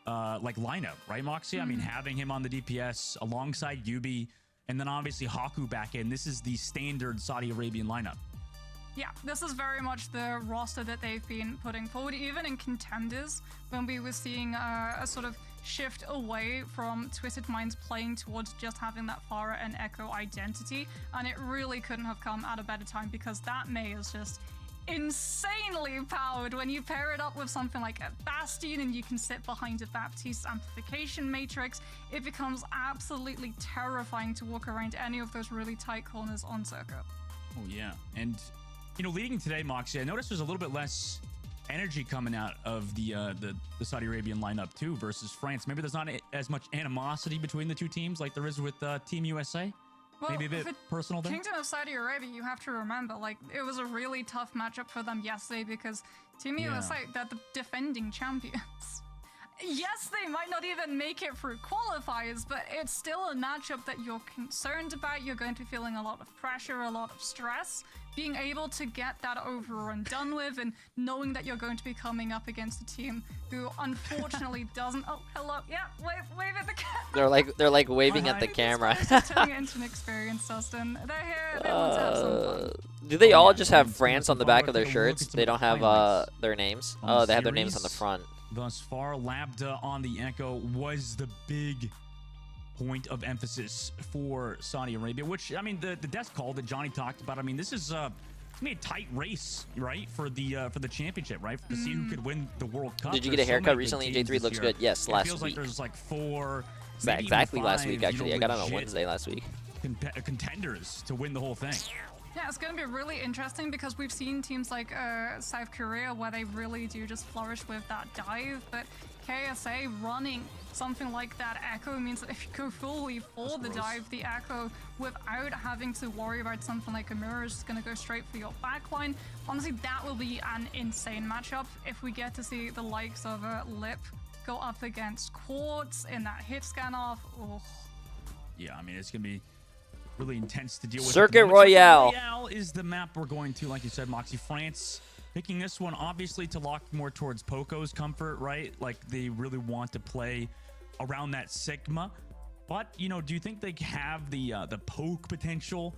like lineup, right, Moxie? I mean, having him on the DPS alongside Yubi, and then obviously Haku back in. This is the standard Saudi Arabian lineup. Yeah, this is very much the roster that they've been putting forward, even in contenders, when we were seeing a sort of shift away from Twisted Minds playing towards just having that Pharah and Echo identity, and it really couldn't have come at a better time because that Mei is just insanely powered when you pair it up with something like a Bastion and you can sit behind a Baptiste amplification matrix. It becomes absolutely terrifying to walk around any of those really tight corners on Circuit. Oh yeah, and you know, leading today, Moxie, I noticed there's a little bit less energy coming out of the Saudi Arabian lineup too versus France. Maybe there's not as much animosity between the two teams like there is with Team USA. Well, maybe a bit personal there. Kingdom of Saudi Arabia, you have to remember, like, it was a really tough matchup for them yesterday because Team USA, they're the defending champions. Yes, they might not even make it through qualifiers, but it's still a matchup that you're concerned about. You're going to be feeling a lot of pressure, a lot of stress. Being able to get that over and done with, and knowing that you're going to be coming up against a team who unfortunately doesn't. Oh, hello. Yeah, wave at the camera. They're like waving at the camera. Turning it into an experience, Dustin. They're here. They want to have some fun. Do they all just have France on the back of their shirts? They don't have their names. Oh, they have their names on the front. Thus far, Lambda on the Echo was the big point of emphasis for Saudi Arabia, which, I mean, the death call that Johnny talked about, I mean, this is it's gonna be a tight race, right, for the championship, right, to see who could win the World Cup. Did you get a haircut recently? J3 looks good. Yes, last week. It feels like there's like 4, exactly last week, actually. You know, I got it on Wednesday last week. Contenders to win the whole thing. Yeah, it's going to be really interesting because we've seen teams like South Korea where they really do just flourish with that dive, but KSA running something like that Echo means that if you go fully for the dive, the Echo, without having to worry about something like a mirror, is just going to go straight for your backline. Honestly, that will be an insane matchup if we get to see the likes of Lip go up against Quartz in that hit scan off. Oh. Yeah, I mean, it's going to be really intense to deal with. Circuit Royale. Circuit Royale is the map we're going to, like you said, Moxie. France picking this one obviously to lock more towards Poco's comfort, right? Like they really want to play around that Sigma. But, you know, do you think they have the poke potential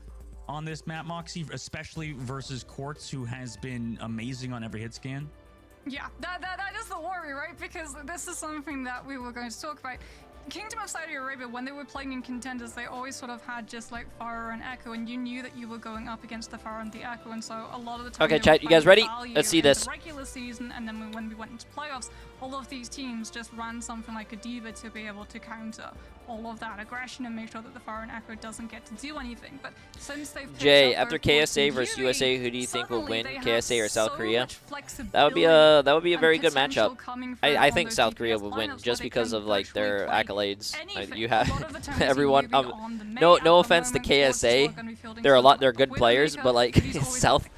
on this map, Moxie, especially versus Quartz, who has been amazing on every hit scan? Yeah, that is the worry, right? Because this is something that we were going to talk about. Kingdom of Saudi Arabia, when they were playing in contenders, they always sort of had just like Pharah and Echo, and you knew that you were going up against the Pharah and the Echo, and so a lot of the time. Okay, chat, you guys ready? Let's see this. The regular season, and then when we went into playoffs, all of these teams just ran something like a diva to be able to counter all of that aggression and make sure that the Pharah and Echo doesn't get to do anything. But since they've Jay, after KSA versus USA, who do you think will win, KSA or South Korea? That would be a very good matchup. I think South Korea would win just because of like their accolades. You have everyone. No offense to KSA, they're good players, but like South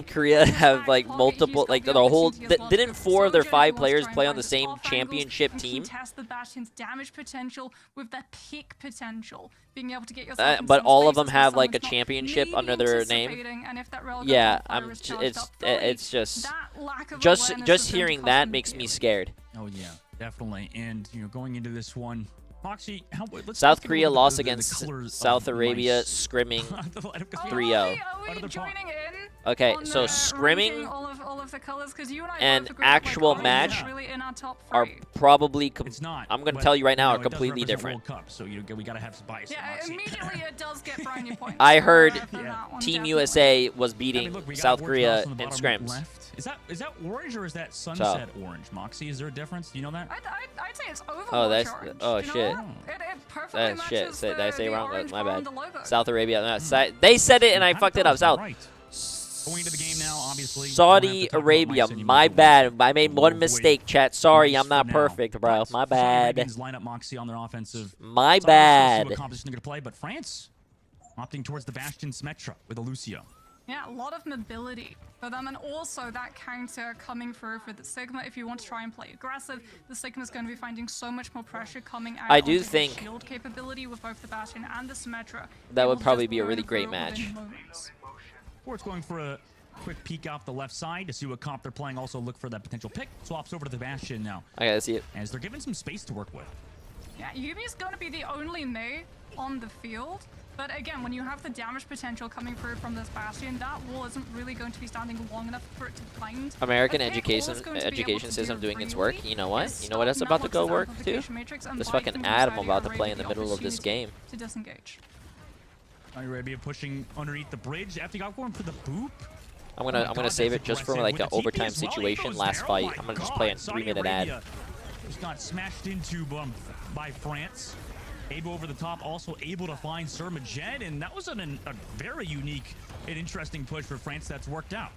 Korea have like multiple, like the whole. Didn't 4 of their 5 players play on the same championship team? Test the Bastion's damage potential with that peak potential, being able to get but all of them have like a championship under their name. Yeah, it's just hearing that makes me scared. Oh yeah, definitely. And you know, going into this one, Moxie, South Korea lost against South Arabia, scrimming 3-0. Okay, so scrimming and actual match are probably. It's not. I'm gonna tell you right now, are completely different. So we gotta have some bias. Yeah, immediately it does get brownie points. I heard Team USA was beating South Korea in scrims. Is that orange or is that sunset orange, Moxie? Is there a difference? Do you know that? I'd say it's Overwatch orange. Oh shit. It perfectly matches Did I say wrong? orange My on bad. the logo. South Arabia. They said it and I fucked it up. South. Right. Going into the game now, obviously. Saudi Arabia. My bad. I made one mistake, chat. Sorry, I'm not perfect, bro. My bad. Line up Moxie on their offensive. My bad. Composition to play, but France opting towards the Bastion Symmetra with a Lucio. Yeah, a lot of mobility for them, and also that counter coming through for the Sigma. If you want to try and play aggressive, the Sigma is going to be finding so much more pressure coming out. I do think the shield capability with both the Bastion and the Symmetra. That would probably be a really great match. Quartz going for a quick peek off the left side to see what comp they're playing. Also look for that potential pick. Swaps over to the Bastion now. I gotta see it. As they're given some space to work with. Yeah, Yumi's going to be the only Mei on the field. But again, when you have the damage potential coming through from this Bastion, that wall isn't really going to be standing long enough for it to find. American education system doing its work. You know what? You know what else about to go work too? This fucking ad I'm about to play in the middle of this game. To disengage. Saudi Arabia pushing underneath the bridge. After you got going for the boop. I'm gonna save it just for like an overtime situation. Last fight. I'm gonna just play a 3-minute ad. Just got smashed into by France. Able over the top, also able to find Surmajet, and that was a very unique and interesting push for France that's worked out.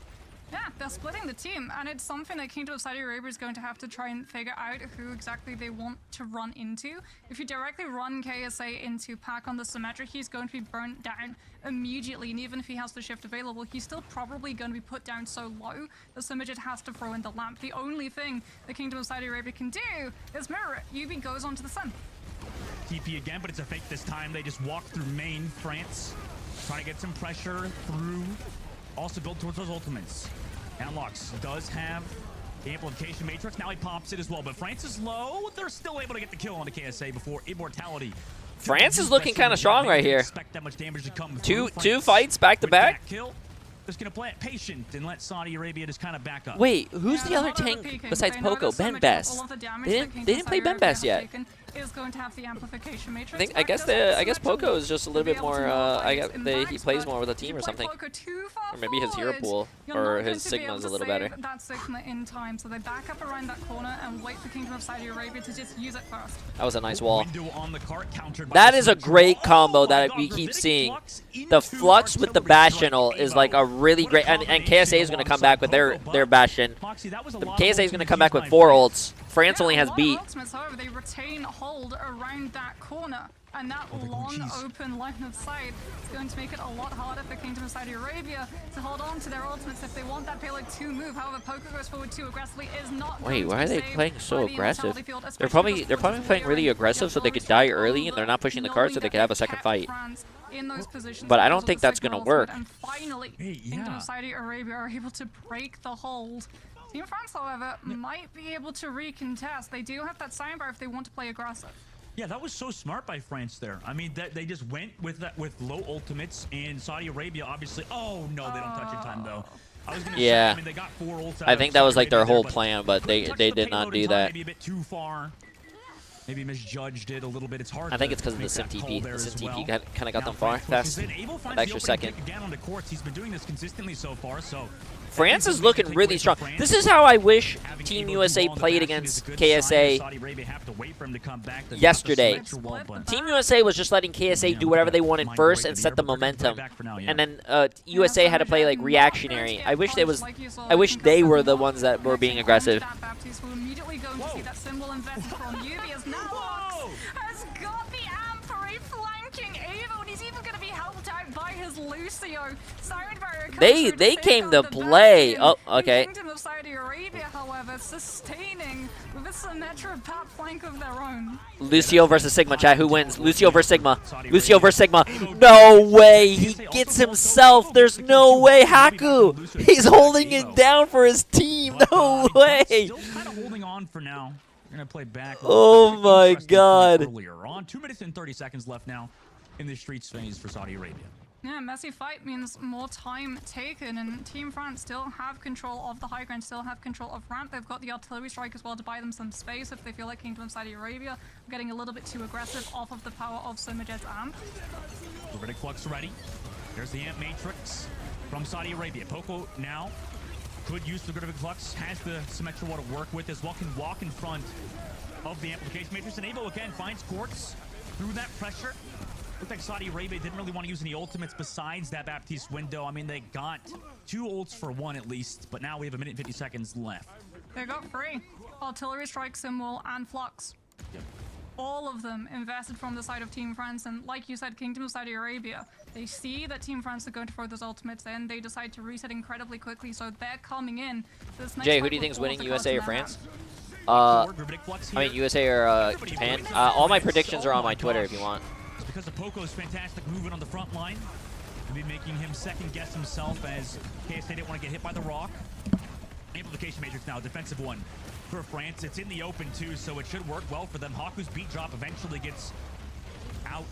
Yeah, they're splitting the team, and it's something that Kingdom of Saudi Arabia is going to have to try and figure out who exactly they want to run into. If you directly run KSA into Pack on the Symmetric, he's going to be burnt down immediately, and even if he has the shift available, he's still probably going to be put down so low that Symmetric has to throw in the lamp. The only thing the Kingdom of Saudi Arabia can do is mirror it. UB goes onto the Sun. TP again, but it's a fake this time. They just walk through main France, trying to get some pressure through. Also built towards those ultimates. Anlox does have the amplification matrix. Now he pops it as well, but France is low. They're still able to get the kill on the KSA before Immortality. France is looking kind of strong right here. Expect that much damage to come two fights back to back. Kill. Just gonna play it patient and let Saudi Arabia just kind of back up. Wait, who's the other tank besides Poco? Ben Best. They didn't play Ben Best yet. Is going to have the amplification matrix. I guess Poco is just a little bit more. He plays more with a team or something. Or maybe his hero pool or his Sigma is a little better. That Sigma in time, so they back up around that corner and wait for Kingdom of Saudi Arabia to just use it first. That was a nice wall. That is a great combo that we keep seeing. The Flux with the Bastion ult is like a really great, and KSA is going to come back with their Bastion. The KSA is going to come back with 4 ults. France only has beat. However, they retain hold around that corner, and that long open line of sight is going to make it a lot harder for Kingdom of Saudi Arabia to hold on to their ultimates if they want that payload to move. However, Poco goes forward too aggressively is not. Wait, why are they playing so aggressive? They're probably playing really aggressive so they could die early, and they're not pushing the card so they could have a second fight. But I don't think that's going to work. And finally, Kingdom of Saudi Arabia are able to break the hold. Team France, however, might be able to recontest. They do have that sidebar if they want to play aggressive. Yeah, that was so smart by France there. I mean, they just went with low ultimates, and Saudi Arabia obviously. Oh no, they don't touch in time though. I was gonna say, I mean, they got 4 ults. I think that was like their whole plan, but they did not do that. Maybe a bit too far. Maybe misjudged it a little bit. It's hard. I think it's because of the Sim TP. The Sim TP kind of got them far fast. That extra second. Again on the courts, he's been doing this consistently so far. So France is looking really strong. This is how I wish Team USA played against KSA yesterday. Team USA was just letting KSA do whatever they wanted first and set the momentum. And then USA had to play like reactionary. I wish they were the ones that were being aggressive. Lucio. They came to play. Oh, okay. Kingdom of Saudi Arabia, however, sustaining with a Symmetra top flank of their own. Lucio versus Sigma, chat. Who wins? Lucio versus Sigma. Lucio versus Sigma. No way. He gets himself. There's no way. Haku. He's holding it down for his team. No way. Still kind of holding on for now. We're gonna play back. Oh my God. Earlier on, 2 minutes and 30 seconds left now in the streets phase for Saudi Arabia. Yeah, messy fight means more time taken, and Team France still have control of the high ground, still have control of ramp. They've got the artillery strike as well to buy them some space if they feel like Kingdom of Saudi Arabia are getting a little bit too aggressive off of the power of Surmajet's amp. Gravitic Flux ready. There's the amp matrix from Saudi Arabia. Poco now could use the Gravitic Flux, has the Symmetra wall to work with as well, can walk in front of the amplification matrix, and Avo again finds Quartz through that pressure. Looked like Saudi Arabia didn't really want to use any ultimates besides that Baptiste window. I mean, they got 2 ults for 1 at least, but now we have 1 minute and 50 seconds left. They got 3. Artillery strike, Simwall, and Flux. Yep. All of them invested from the side of Team France, and like you said, Kingdom of Saudi Arabia, they see that Team France are going to throw those ultimates in, they decide to reset incredibly quickly, so they're coming in. Jay, who do you think is winning, USA or France? I mean, USA or Japan? All my predictions are on my Twitter if you want. Because of Poco's fantastic movement on the front line, to be making him second guess himself as KSA didn't want to get hit by the rock. Amplification matrix now, defensive one for France. It's in the open too, so it should work well for them. Haku's beat drop eventually gets out.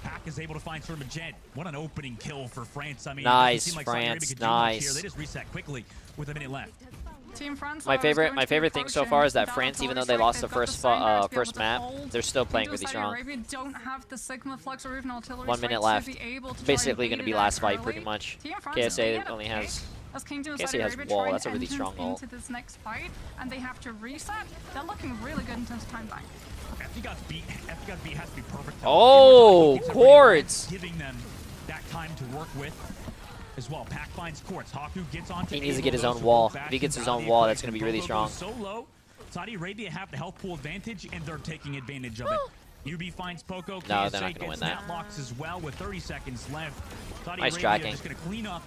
Pack is able to find sort of a jet. What an opening kill for France. I mean, nice, it doesn't seem like France. Saudi Arabia could do much Nice. here. They just reset quickly with a minute left. Team France My is going to favorite be thing so far is that approaching France, down even though the they lost the strike, they've first got the first map, hold. they're still playing Kingdom really Saudi strong. Arabia don't have the Sigma Flux or even artillery 1 minute strikes left. to be able to try Basically and going to bait be it last out fight early. pretty much. Team France is gonna KSA get a only pick has. as Kingdom KSA Saudi has Arabia wall, try that's a and really enter strong ult. into this next fight, and they have to reset. They're looking really good in terms of time back. FD got beat. FD got beat has to be perfect. Oh, Quartz. Giving them that time to work with as well. Pack finds Quartz. Haku gets onto He needs to Avo, get his goes own to wall. roll back If he gets his into own the wall, that's equation. going to be really Bogo strong. goes so low. Saudi Arabia have the health pool advantage, and they're taking advantage of it. UB finds Poco. No, KSA they're not gonna win gets that. locks as well with 30 seconds left. Saudi Nice Arabia tracking. just going to clean up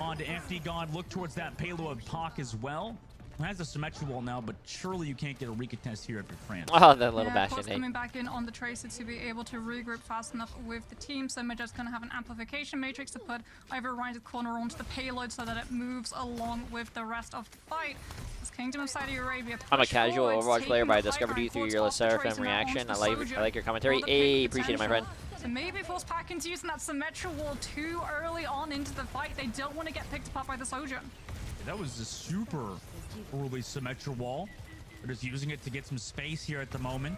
onto FD God. Look towards that payload Pac as well. Who has a symmetrical wall now, but surely you can't get a recontest here if you're France. Oh, that little Yeah, bastion Quartz nade. coming back in on the Tracer to be able to regroup fast enough with the team. So we're just going to have an amplification matrix to put either right corner onto the payload so that it moves along with the rest of the fight. As Kingdom of Saudi Arabia I'm a push casual forwards, Overwatch player, taking but I the high discovered you ground. through Quartz your off the Seraphim Tracer now reaction. onto I the like Soldier your commentary. for the pick Hey, appreciate it, my friend. potential. So maybe force Pack into using that symmetrical wall too early on into the fight. They don't want to get picked apart by the Soldier. That was a super early symmetrical wall. They're just using it to get some space here at the moment.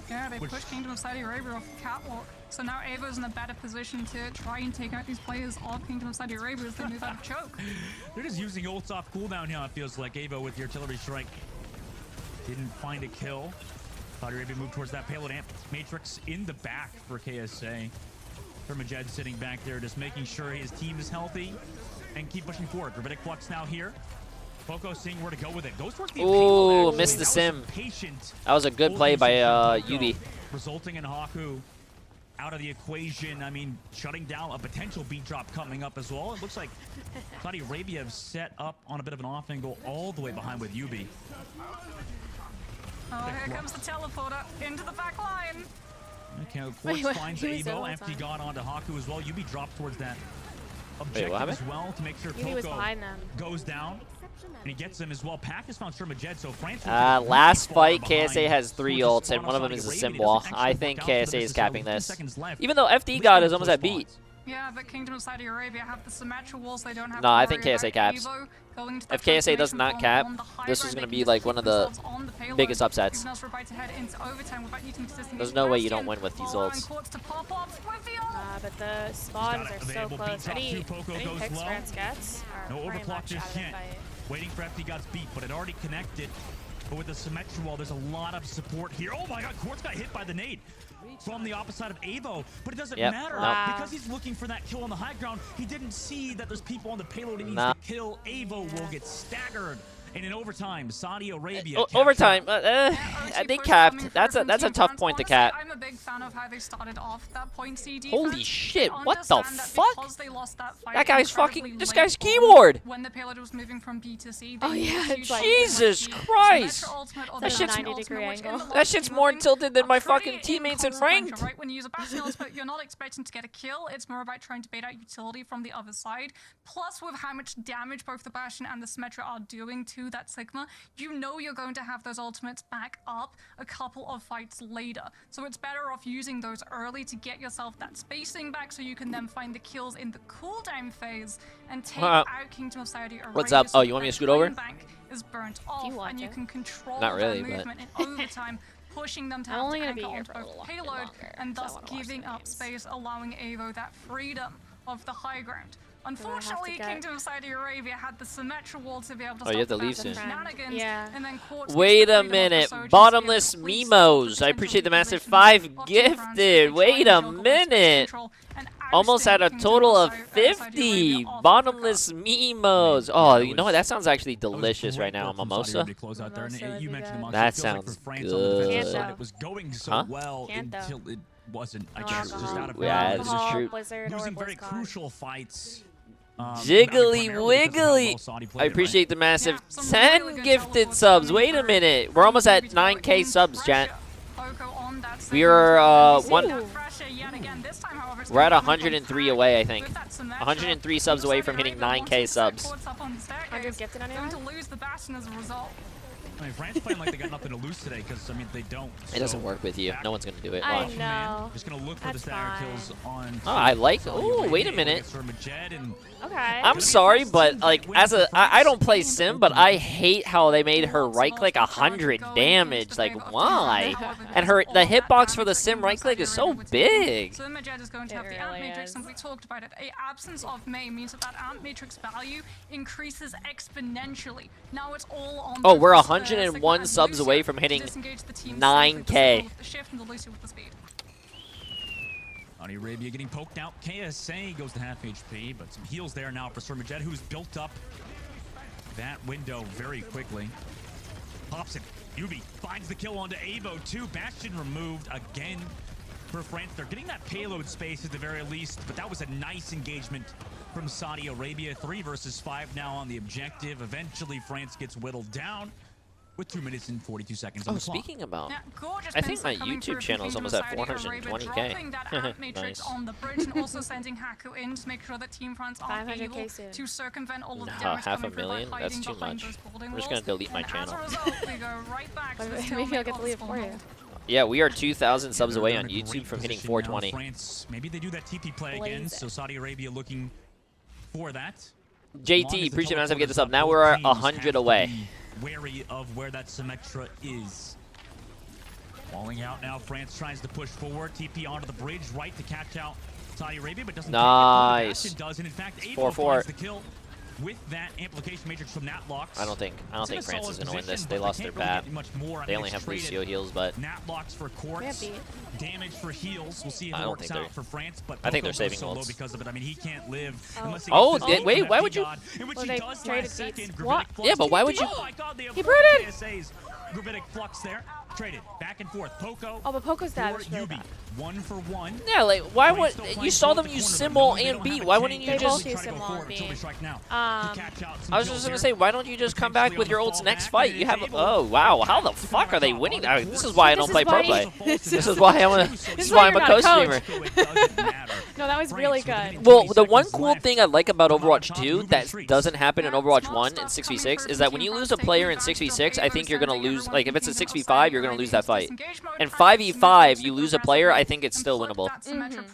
Yeah, they push Kingdom of Saudi Arabia off the catwalk. So now Ava's in a better position to try and take out these players of Kingdom of Saudi Arabia as they move out of choke. They're just using ults off cooldown now, it feels like. Avo with the artillery strike. Didn't find a kill. Saudi Arabia moved towards that payload amp. Matrix in the back for KSA. Thermajed sitting back there, just making sure his team is healthy and keep pushing forward. Gravitic Flux now here. Poco seeing where to go with it. Goes towards the payload, Ooh, actually. missed the That was sim. patient. That was a good play by Yubi. Resulting in Haku out of the equation. I mean, shutting down a potential beat drop coming up as well. It looks like Saudi Arabia have set up on a bit of an off angle all the way behind with Yubi. Oh, here comes the teleporter into the back line. Okay, Wait, Quartz what? finds He was there Avo. all the Empty time. God onto Haku as well. Yubi dropped towards that objective happened? as well to make sure He was Poco behind them. goes down. And he gets him as well. Pack has found Shermajed, so France. Last fight, KSA has 3 ults, and one of them is a sim wall. I think KSA is capping this. Even though FD God is almost at beat. Yeah, but Kingdom of Saudi Arabia have the symmetrical walls. They don't have No, to I think worry KSA about caps. Evo going to If that KSA does transformation not form cap, on the high this is ground, gonna they be can just like keep one of the themselves on the payload, biggest upsets. even us about to head into overtime without using existing There's no way you don't Bastion, win with these allowing ults. Quartz to pop off with the ult. But the spawns got it. are so Available close. beats off Any two. Poco any goes picks low. France gets are No pretty overclock much just out of the yet. fight. Waiting for FD God's beat, but it already connected. But with the symmetry wall, there's a lot of support here. Oh my god, Quartz got hit by the nade from the opposite side of Avo, but it doesn't matter Wow. because he's looking for that kill on the high ground. He didn't see that there's people on the payload he needs Nah. to kill. Avo will get staggered. And in overtime, Saudi Arabia. Overtime, Yeah, they push capped. coming That's through a from that's a Team tough France. point to Honestly, cap. I'm a big fan of how they started off that point C defense. Holy shit, They what the understand that fuck? because they lost that fight That guy's incredibly fucking- this late guy's on, keyboard. When the payload was moving from B to C. Oh, yeah, it's like- Jesus Christ. That shit's- 90-degree angle. That shit's more tilted than my fucking teammates in ranked. Right? When you use a Bastion ultimate, you're not expecting to get a kill. It's more about trying to bait out utility from the other side. Plus, with how much damage both the Bastion and the Symmetra are doing to that Sigma, you know you're going to have those ultimates back up a couple of fights later. So it's better off using those early to get yourself that spacing back so you can then find the kills in the cooldown phase and take out Kingdom of Saudi Arabia. What's up? so Oh, you want me to that scoot over? lane bank is burnt off you want and you to? can control Not really, their but- movement in overtime, pushing them to I'm have only to gonna be anchor here onto for a both little the bit payload longer, and 'cause I thus wanna watch giving the up games. space, allowing Avo that freedom of the high ground. have to Unfortunately, get- Kingdom of Saudi Arabia had the symmetrical wall to be able to Oh, stop you have to the leave Bastion soon. shenanigans, Yeah. and then Quartz Wait gets the a freedom of the minute. Soldiers to be able to Bottomless fleece Mimos. the I appreciate the potential massive liberation 5 of Team France gifted. as they try Wait and a juggle this minute. control and Almost at a ousting total of Kingdom Saudi 50 Arabia off of bottomless the Mimos. Oh, you know what? That sounds actually That was delicious great right now, work from Saudi mimosa. Arabia to close out there. And Mimosa would you be mentioned good. Moxie, That it feels like sounds for France on the defensive good. side, Can't it was going so Huh? well Can't until it wasn't. I No guess just alcohol. out of Yeah, balance. this is Alcohol, true. Blizzard, or Losing very BlizzCon. crucial fights. Jiggly primarily because of how wiggly. well Saudi I played it, right? appreciate the massive Yeah, some 10 really good gifted teleports subs. coming Wait a through minute. from We're almost at UB to 9K in subs, chat. pressure. Poco on that We second are turn. one. That pressure yet again. This time, however, it's We're at gonna come from 103 Pack away, I think. with that Symmetra. 103 subs away from hitting Saudi Arabia 9K wants to set subs. Quartz up on the staircase. 100 gifted Going to anyone? lose the Bastion as a result. I mean, France playing like they got nothing to lose today because, I mean, they don't. It doesn't work with you. No one's going to do it. I Watch. know. Just going to look for the That's stagger fine. kills on. Oh, I like. Saudi Ooh, Arabia wait a minute. against Majed and Okay. I'm sorry, but like I don't play Sim, but I hate how they made her right click 100 damage. Like why? And the hitbox for the Sim right click is so big. So the Majed is going to have the amp matrix, and we talked about it. A absence of May means that amp matrix value increases exponentially. Now it's all on. Oh, we're both, 101 Sigma and subs Lucio away from to hitting disengage the team 9K. safely with the shift and the Lucio with the speed. Saudi Arabia getting poked out. KSA goes to half HP, but some heals there now for Surmajed, who's built up that window very quickly. Pops it. Yubi finds the kill onto Avo, too. Bastion removed again for France. They're getting that payload space at the very least, but that was a nice engagement from Saudi Arabia. 3 versus 5 now on the objective. Eventually, France gets whittled down with 2 minutes and 42 seconds on Oh, the clock. speaking about, Yeah, gorgeous I think my pincer coming YouTube through channel is from almost at Saudi Arabia, 420K. dropping that amp matrix Nice. on the bridge and also sending Haku in to make sure that Team France aren't 500K able soon. to circumvent all of the Nah, damage half a coming through by million? That's hiding too behind much. those building I'm just walls. gonna delete my And channel. As a result, we go right back to the Maybe stalemate I'll get of to leave it for you. Spawn. yeah, we are 2,000 subs They're away in on a great YouTube from hitting position 420. now. France, maybe they do that TP play again, Blaze it. so Saudi Arabia looking for that. JT, appreciate it. Get this up. Now we're 100 away. Wary of where that Symmetra is. Walling out now. France tries to push forward. TP onto the bridge, right to catch out Saudi Arabia, but doesn't. Nice. Take it. Does, and in fact, Avo 4-4. finds the kill with that amplification matrix from Natlocks. I don't think It's in a France is solid gonna win this. position, They but lost their can't really bat. get much more. I They mean, only it's have traded Lucio heals, but Natlocks for quartz. Yeah, Damage for heals. We'll see if I it don't works think out they're- for France. But I think Poco they're saving goes solo ults. because of it. I mean, he can't live Oh. unless he Oh, gets his wait, ult why from would you- FD God, in which Well, he they does traded last second. beats. Gravitic What? Flux. Yeah, but why would you- Oh my God, they He avoided brooded. KSA's Gravitic Flux there. Traded back and forth. Poco. Oh, but Poco's for damage really Yubi. bad. 1 for 1. Yeah, like why would France still you playing saw towards them the use corner, but symbol knowing they and don't beat? have a Why tank, wouldn't you They they both just? try use to go symbol forward and until they beat. strike now. To catch out some I was kills just gonna here. say, why don't you just come back with your ults next fight? You have. Potentially Oh wow, how the fuck are they winning? I mean, this is why I don't This play is pro why- play. This is why I'm a. This This is is why why I'm you're a not a co-streamer. coach. No, that was really good. Well, the one cool thing I like about Overwatch 2 that doesn't happen in Overwatch 1 and 6v6 is that when you lose a player in 6v6, I think you're gonna lose. Like if it's a 6v5, you're gonna lose that fight. And 5v5, you lose a player, I think it's still winnable.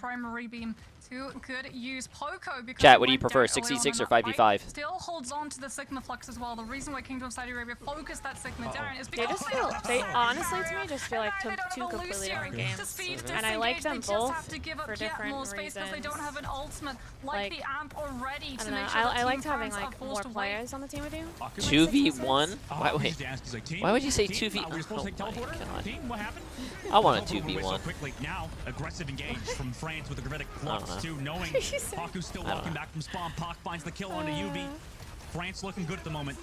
Primary beam to good use. Poco, because Chat, it what do you went prefer, down early 6v6 on or in that 5v5? fight, still holds on to the Sigma Flux as well. The reason why Kingdom of Saudi Arabia focused that Sigma down is They because just feel, they honestly to me just feel like they don't have two a completely Lucio different to games. speed And I like disengage. them They just both have to give up for yet different more space because they reasons. don't have an ultimate like Like, the amp already I to don't know. make sure that I Team liked having France are like forced more away. players on the team with you. 2v1? Why, Oh, wait, he's asked, he's like, "Team, why would you say team, 2v? we're supposed to take Oh my teleporter? God. Team, what happened?" I want a Teleporter away 2v1. So quickly. Now, aggressive engage from France with the Gravitic I don't Flux know. too, knowing Haku's still I don't walking know. back from spawn. Pac finds the kill onto Yubi. France looking good at the moment.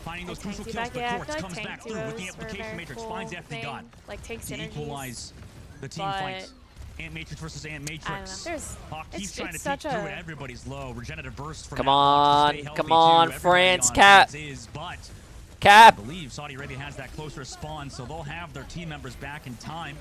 Finding those crucial Tank kills, back, but yeah, I Quartz feel like comes tank back through with the duos were a amplification very matrix. cool Finds FD thing, God like take to synergies. equalize the team but fight. Ant Matrix versus Ant Matrix. I don't know. There's Hawk keeps it's trying to peek such through it. a Everybody's low. Regenerative burst from Come Natlocks to on, stay healthy come too. on, Everybody France, on Cap. France is, but Cap. I believe Saudi Arabia has that closer spawn, so they'll have their team members back in time.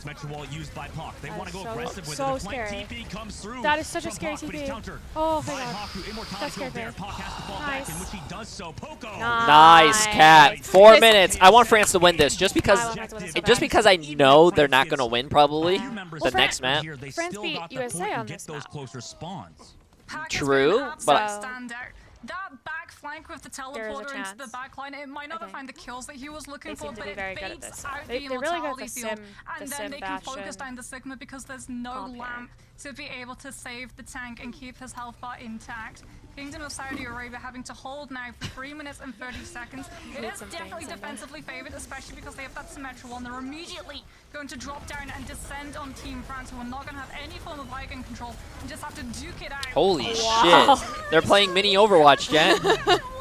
Metro wall used by Pac. They That want to is go so- aggressive with so it. The flank scary. TP comes through. That is such a from scary Pac, but he's TP. countered Oh, by thank God. Haku. Immortality That scared goes there. me. Pac has to fall back, in Nice. which he does so. Poco. Nice, Cat. 4 This- minutes. I want France to win this, just because. I want France to win this so Just bad. because I know they're not gonna win probably Team members the back next map. here, they France still beat got the USA point on and get this those map. closer spawns. Pac has True, been an but- absolute standout. That back flank with the There is a teleporter into the chance. back line, it might not have Okay. found the kills that he was looking They for, seem to but be it very good at baits this. out They- the they're really good at immortality the field, sim- and the then sim they can focus bastion down the Sigma because there's no comp here. lamp to be able to save the tank and keep his health bar intact. Kingdom of Saudi Arabia having to hold now for 3 minutes and 30 seconds. It Need is some definitely things in there. defensively favored, especially because they have that symmetrical and they're immediately going to drop down and descend on Team France, who are not going to have any form of Viking control and just have to duke it out. Holy Wow. shit! They're playing mini Overwatch, Jen.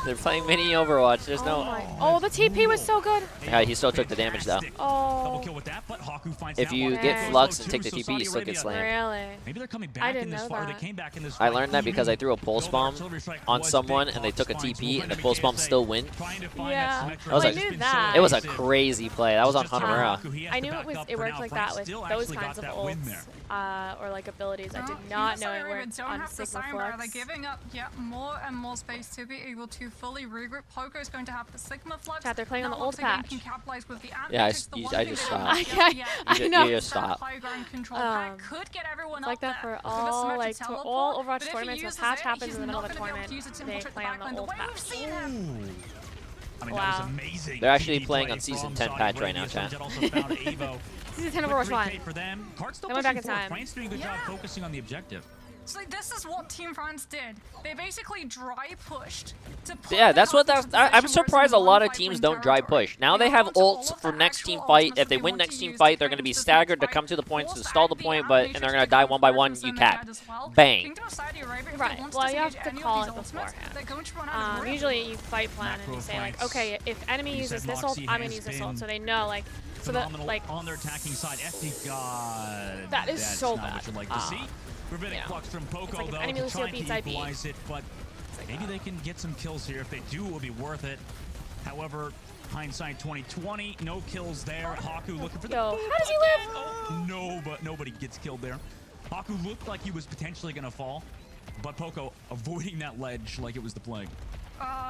They're playing mini Overwatch. There's Oh, no. my. Oh, the TP was so good. Yeah, he still took the damage though. Double Oh, kill with that, but Haku finds If you Natlocks. get Yeah. flux Close and take the too, TP, so you Saudi still get Arabia- slammed. really? Maybe they're coming back didn't in this know far. They that. came back in this I fight. learned that because I threw a pulse Build bomb artillery strike on was someone big. and they took a Fox finds TP and the Wolverine pulse bomb KSA, still win. trying to find Yeah. that Symmetra. That was I like- knew It's been so that. It was a evasive. crazy play. That was on Just how Hanamura. Haku, he has I to knew back it was. up It for worked now. like France that with still those actually got kinds of that win ults, there. or like abilities. I did Kingdom not of know Saudi it Arabia worked don't on have the Sigma Sigma. They're Flux. giving up yet more and more space to be able to fully regroup. Poco's going to have the Sigma Flux. Chat, they're playing on the Now, old once again, patch. can capitalize with the Yeah, antics. The one I thing just they don't stopped. have I yet know. You is just that stop. high ground control pack could get everyone It's like up there that for with a all symmetric all teleport, Overwatch but if he tournaments. When uses patch it, happens he's in the middle of not a gonna be able tournament, to use it to they infiltrate play the on the backline. The old way we've patch. seen him. I mean, that Wow. was amazing. They're actually TP playing play on Season from 10 Saudi patch right Arabia. now, chat. Sunjet also found Evo. Season 10 With Overwatch 3K 1. for them. Card still They went pushing back in forward. time. France doing a good job Yeah. focusing on the objective. So this is what Team France did. They basically dry pushed to put Yeah, that's what themselves that's. into a I'm position where it's surprised a in lot of one teams fight don't win dry territory. push. Now they They have hold on to all ults of for the next actual team fight. ultimates If they that win want next to team use fight, to they're going to be finish this staggered to fight. come to the points to Also stall the add the point, but and Matrix they're going to to die go one by forward one. from You Zone cap. Ahead as well. Bang. Kingdom of Saudi Arabia, if they Right. want Well, to you have disengage to any of call these it ultimates, beforehand. they're going to run out of room. Usually you fight plan and Macro you say like, fights. okay, if enemy You uses said this ult, Moxie I'm gonna has use this been ult, so they know like, so that Phenomenal like on their attacking side. FD, God, That is that's so not bad. what you like to see. Rabbinic yeah. Flux from Poco, like if though, enemy to Lucio try and beats IB. equalize it, but maybe they can get some kills here. If they do, it will be worth it. However, hindsight 2020, no kills there. Haku looking for the Yo, boop how does he again. live? Oh, no, but nobody gets killed there. Haku looked like he was potentially going to fall, but Poco avoiding that ledge like it was the plague.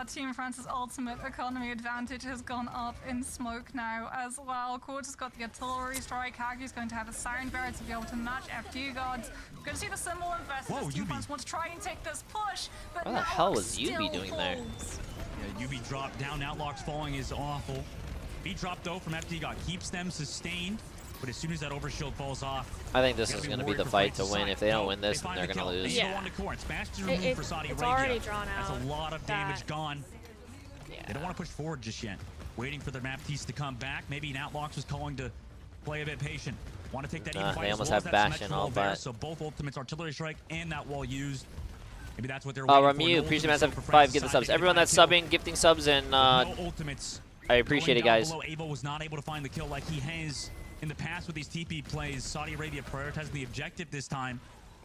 Team France's ultimate economy advantage has gone up in smoke now as well. Quartz has got the artillery strike. Hagi's going to have a sound barrier to be able to match FD guards. We're going to see the symbol invested Whoa, as Team Yubi. France want to try and take this push, but What the Nalox hell was Yubi still doing there? holds. Yeah, UB dropped down. Outlocks falling is awful. B drop though from FD God keeps them sustained, but as soon as that overshield falls off, I think this gotta is going to be worried the for fight France to win. side. If they don't No, win this, then find they're the going to kill. lose. They Yeah. go on to Corinth. Bastion removed for Saudi it's Arabia. already drawn That's out a lot of damage that- gone. Yeah. They don't want to push forward just yet. Waiting for their map piece to come back. Maybe an Outlocks was calling to play a bit patient. Want to take that even fight They as almost well as have that Bastion symmetrical all there, but. so both ultimates, artillery strike and that wall used. Maybe that's what they're waiting for. Ramu, No appreciate man ultimates for 5 France get the side. subs. They Everyone find that's kill. subbing, gifting subs, and No ultimates. I appreciate it, Going down guys. below, Avo was not able to find the kill like he has in the past with these TP plays. Saudi Arabia prioritizing the objective this time.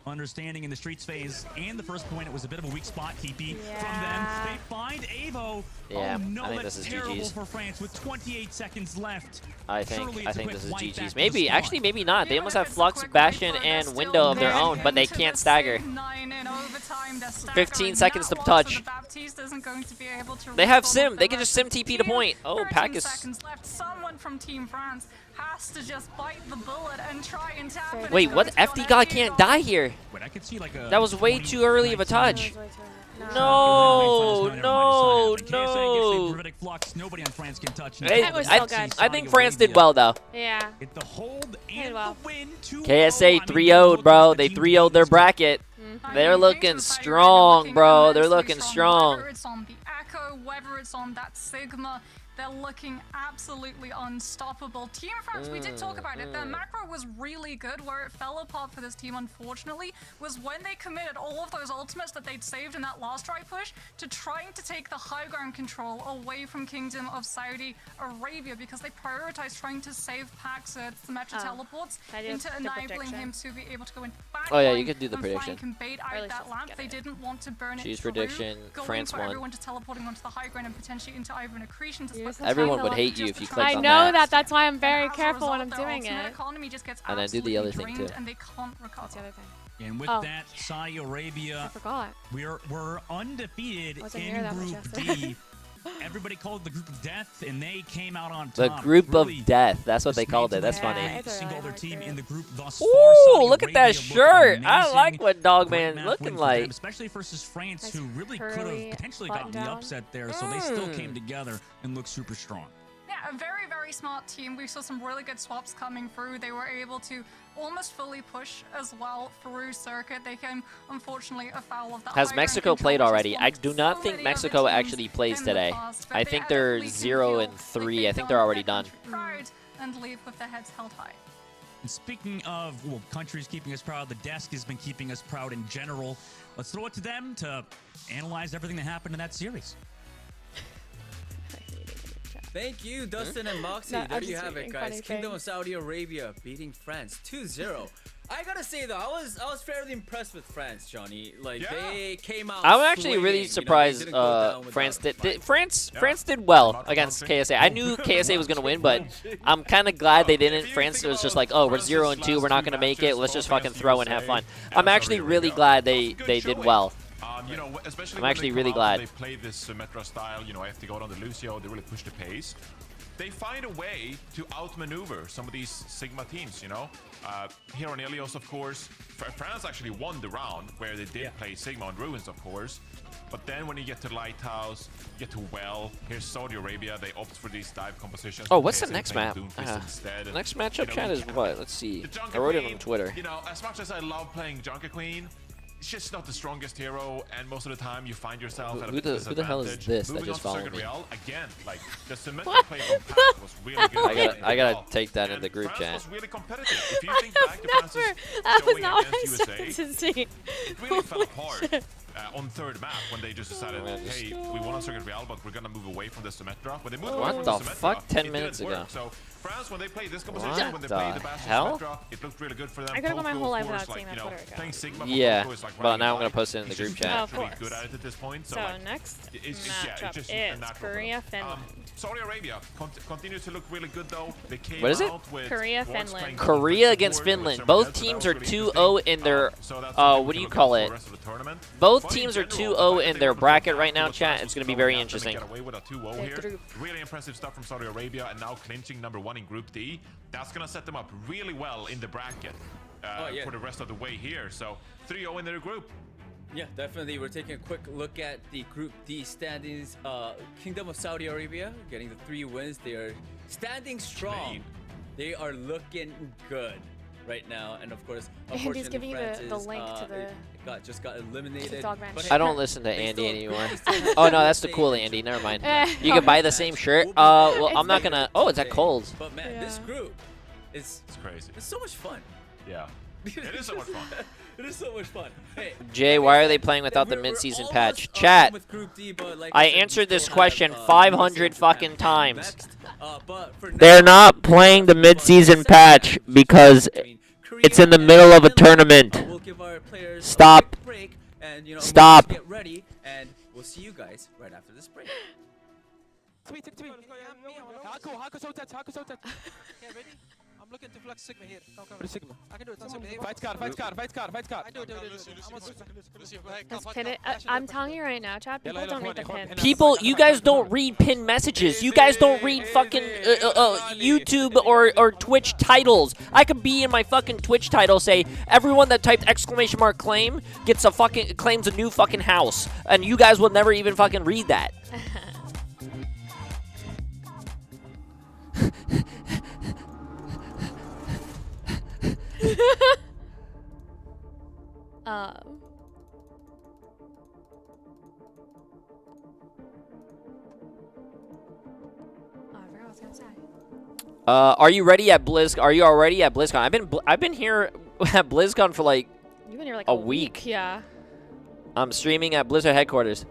Understanding in the streets phase and the first point, it was a bit of a weak spot. TP from them. Yeah. They find Avo. Yeah, oh no, I think that's this is terrible GG's. for France with 28 seconds left. I Surely think it's a quick this is wipe back GG's. for the Maybe, squad. actually, maybe not. They Even almost if have it's a Flux, quick Bastion, wipe, they're and still Window of their very own, but they into can't the stagger. same 9 in overtime. They're 15 staggering. seconds to Now, touch. so the Baptiste isn't going to be able to They have reach all sim. of They the can just rest sim of the TP to team. point. Oh, 13 Pack is. seconds left. Someone from Team France has to just bite the bullet and try and tap it. Wait, It's what? going to be FD on God FD can't God. die here. Wait, I could see like a That was way too early of a 20, touch. No, No, no. Nobody on France can touch. Hey, That was I, so good. I think France did well, though. Yeah. Get the hold Did and well. the win. 2-0. KSA I mean, 3-0'd, bro. They team 3-0'd their defense. bracket. I They're mean, looking Kingdom of Saudi Arabia strong, looking bro. They're immensely looking strong. Whether it's on the Echo, whether it's on that Sigma, they're looking absolutely unstoppable. Team France, we did talk about it. Their macro was really good. Where it fell apart for this team, unfortunately, was when they committed all of those ultimates that they'd saved in that last dry push to trying to take the high ground control away from Kingdom of Saudi Arabia, because they prioritized trying to save Pax's symmetric teleports I do into the enabling prediction. him to be able to go into back Oh, yeah, you line could do the and prediction. flank and bait out Really that should lamp. get They it. didn't want to burn Cheese it through, prediction, going France for won. everyone to teleporting onto the high ground and potentially into either an accretion to split Use the the Everyone title would up hate you just if you to clicked try I on and know that. that. That's why I'm and very as a careful when I'm result, their doing ultimate it. economy just gets And then do the absolutely other thing, drained too. and they can't recover. What's the other thing? And with Oh. that, Saudi I Arabia, forgot. we're undefeated Wasn't here in that much Group yesterday. D. Everybody called it the Group of Death, and they came out on The top. group of Really death. That's what they called it. dismantled That's Yeah, funny. it's a single really other hard team group. in the group thus far. Ooh, Saudi look at that Arabia looked shirt. I amazing. like what Great Dogman's map looking win for like. them, especially versus France, Nice who really could curly have potentially button gotten the down. upset there. So they still came together and looked super strong. Yeah, a very, very smart team. We saw some really good swaps coming through. They were able to almost fully push as well through circuit. They came, unfortunately, afoul of that. Has high ground Mexico control, played which is already? I what do not so think many Mexico other teams actually plays in the today. past, but I they think they're adequately can 0 feel and like 3. they've I think they're already their done. country proud and leave with their heads held high. And speaking of, well, countries keeping us proud, the desk has been keeping us proud in general. Let's throw it to them to analyze everything that happened in that series. Thank you, Dustin and Moxie. No, I'm There you just have it, reading guys. funny Kingdom of things. Saudi Arabia beating France 2-0. I gotta say though, I was fairly impressed with France, Johnny. Like Yeah. they came out. I'm actually swinging, really you know, they surprised didn't go down France without a did. fight. France did well Not against touching. KSA. I knew KSA was gonna win, but I'm kind of glad they didn't. France was just like, oh, we're 0 and 2. We're not gonna make it. Let's just fucking throw and have fun. I'm actually really glad they did well. You know, especially I'm when actually they really come out glad. and they play this Symmetra style. You know, if they go on the Lucio, they really push the pace. They find a way to outmaneuver some of these Sigma teams, you know? Here on Ilios, of course, France actually won the round where they did play Sigma on Ruins, of course. But then when you get to Lighthouse, you get to Well, here's Saudi Arabia, they opt for these dive compositions. Oh, what's the Okay, next playing map? Doomfist instead. Next matchup You know, chat is what? Let's see. the I Junker wrote it Queen, on Twitter. You know, as much as I love playing Junker Queen, it's just not the strongest hero, and most of the time you find yourself at a Who the hell is disadvantage. this that Moving just on to followed Circuit me? Real, again, like the Symmetra play from Pat was really good. I gotta take that in the group France chat. was really competitive. If you think back to France's That was showing not what I against USA, expected to see. it really fell apart on third map when they just decided, hey, we won on Circuit Real, but we're gonna move away from the Symmetra. When they moved away What from the Symmetra, fuck? 10 it minutes didn't ago. work. So France, when they played this composition, What when they the played the Bastion hell? Symmetra, it looked really good for them. I could've gone my Poco, whole of life without course, seeing like, that you know, Twitter playing account. Sigma for Yeah, Poco is like but riding now a I'm gonna bike. post it in the He's group just chat. Of really course. good at it at this point. So like, next it's matchup just is natural for them. Korea, Finland. Saudi Arabia continues to look really good though. They came What is it? out with Korea, Wards Finland. playing Korea support against with Finland. some Both Reds, so that teams was are really 2-0 interesting. in their So that's what something do to you look call out for it? the rest of the tournament. Both But in teams are general, 2-0 the fact in that their they were bracket back right now, to chat. France It's gonna was be very throwing at them and interesting. get away with a 2-0 The here. group. Really impressive stuff from Saudi Arabia, and now clinching #1 in Group D. That's gonna set them up really well in the bracket for the rest of the way here. So 3-0 in their group. Yeah, definitely. We're taking a quick look at the Group D standings. Kingdom of Saudi Arabia getting the 3 wins. They are standing strong. Clean. They are looking good right now. And of course, Andy's unfortunately, giving you France the is, link to the just got eliminated. dog ranch. But I hey, don't listen to they Andy still- anymore. they still have Oh no, that's the same- cool Andy. Never mind. Eh. You can buy the same shirt. Well, I'm not gonna. Oh, it's at Kohl's. But man, this Yeah. group is It's crazy. it's so much fun. Yeah. It is so much fun. It is so much fun. Hey, Jay, like why I are said, they playing without the we're mid-season almost patch? done Chat. with Group D, but like I said, we answered this still question have, 500 USA's fucking next. times. But for They're now, not playing the we'll move on to mid-season second patch match, which is because between Korea it's in the and middle of a Finland. tournament. We'll give our players a Stop. quick break and, you know, Stop. get ready, and we'll see you guys right after this break. I'm looking to flex Sigma here. Come with Sigma. I can do it. Fight card, fight card, fight card, fight card. I do it. Let's pin it. I'm telling you right now, chat. People don't read the pin. People, you guys don't read pin messages. You guys don't read fucking YouTube or Twitch titles. I could be in my fucking Twitch title say everyone that typed exclamation mark claim gets a fucking claims a new fucking house, and you guys will never even fucking read that. Oh, I forgot what I was gonna say. Are you ready at Blizz? Are you already at BlizzCon? I've been here at BlizzCon for like You've been here like a a week. Yeah. I'm streaming at Blizzard headquarters.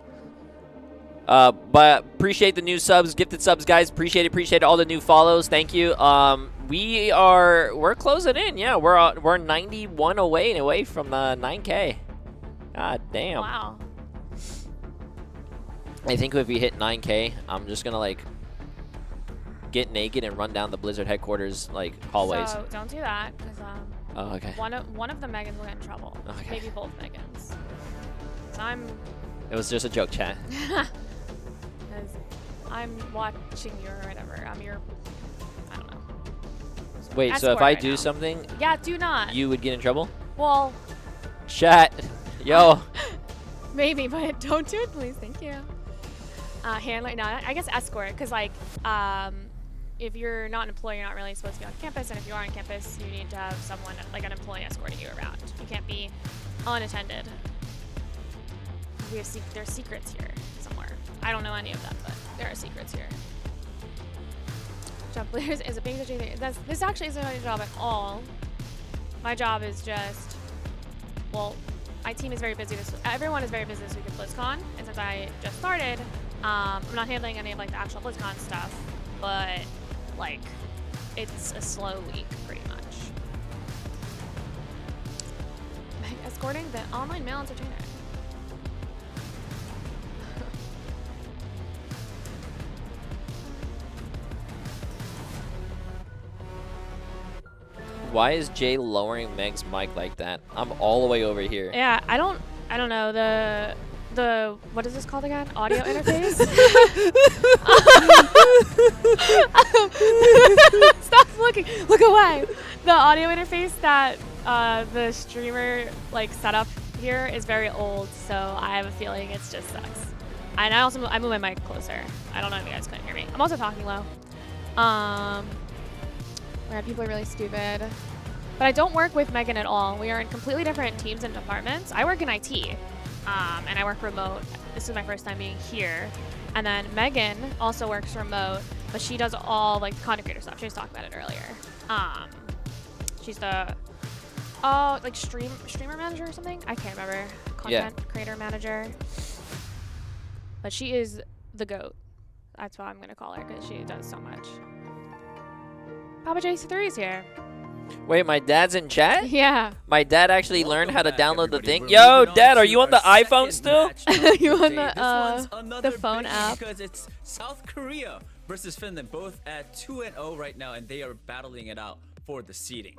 But appreciate the new subs, gifted subs, guys. Appreciate all the new follows. Thank you. We're closing in. Yeah, we're 91 away from the 9K. God damn. Wow. I think if we hit 9K, I'm just gonna like get naked and run down the Blizzard headquarters like hallways. So don't do that, because Oh, okay. one of the Megans will get in trouble. Okay. Maybe both Megans. So It was just a joke, chat. because I'm watching you or whatever. I'm your, I don't know. Wait, so if Escort I right do now. something, Yeah, do not. you would get in trouble? Well, Chat. Yo. maybe, but don't do it, please. Thank you. Handler, no, I guess escort, because like, if you're not an employee, you're not really supposed to be on campus, and if you are on campus, you need to have someone, like an employee, escorting you around. You can't be unattended. There's secrets here somewhere. I don't know any of them, but there are secrets here. Job players is a big situation. This actually isn't my job at all. My job is just, well, my team is very busy. Everyone is very busy this week at BlizzCon, and since I just started, I'm not handling any of like the actual BlizzCon stuff, but like it's a slow week pretty much. Escorting the online male entertainer. Why is Jay lowering Meg's mic like that? I'm all the way over here. Yeah, I don't know. what is this called again? Audio interface. Stop looking. Look away. The audio interface that the streamer like set up here is very old, so I have a feeling it just sucks. And I move my mic closer. I don't know if you guys couldn't hear me. I'm also talking low. Where people are really stupid. But I don't work with Megan at all. We are in completely different teams and departments. I work in IT, and I work remote. This is my first time being here. And then Megan also works remote, but she does all like content creator stuff. She was talking about it earlier. She's the like streamer manager or something. I can't remember. Content creator manager. But she is the GOAT. That's what I'm gonna call her because she does so much. Papa Jay3 is here. Wait, my dad's in chat? Yeah. My dad actually learned how to download the thing. Yo, Dad, are you on the iPhone still? You on the phone app? Because it's South Korea versus Finland, both at 2-0 right now, and they are battling it out for the seeding.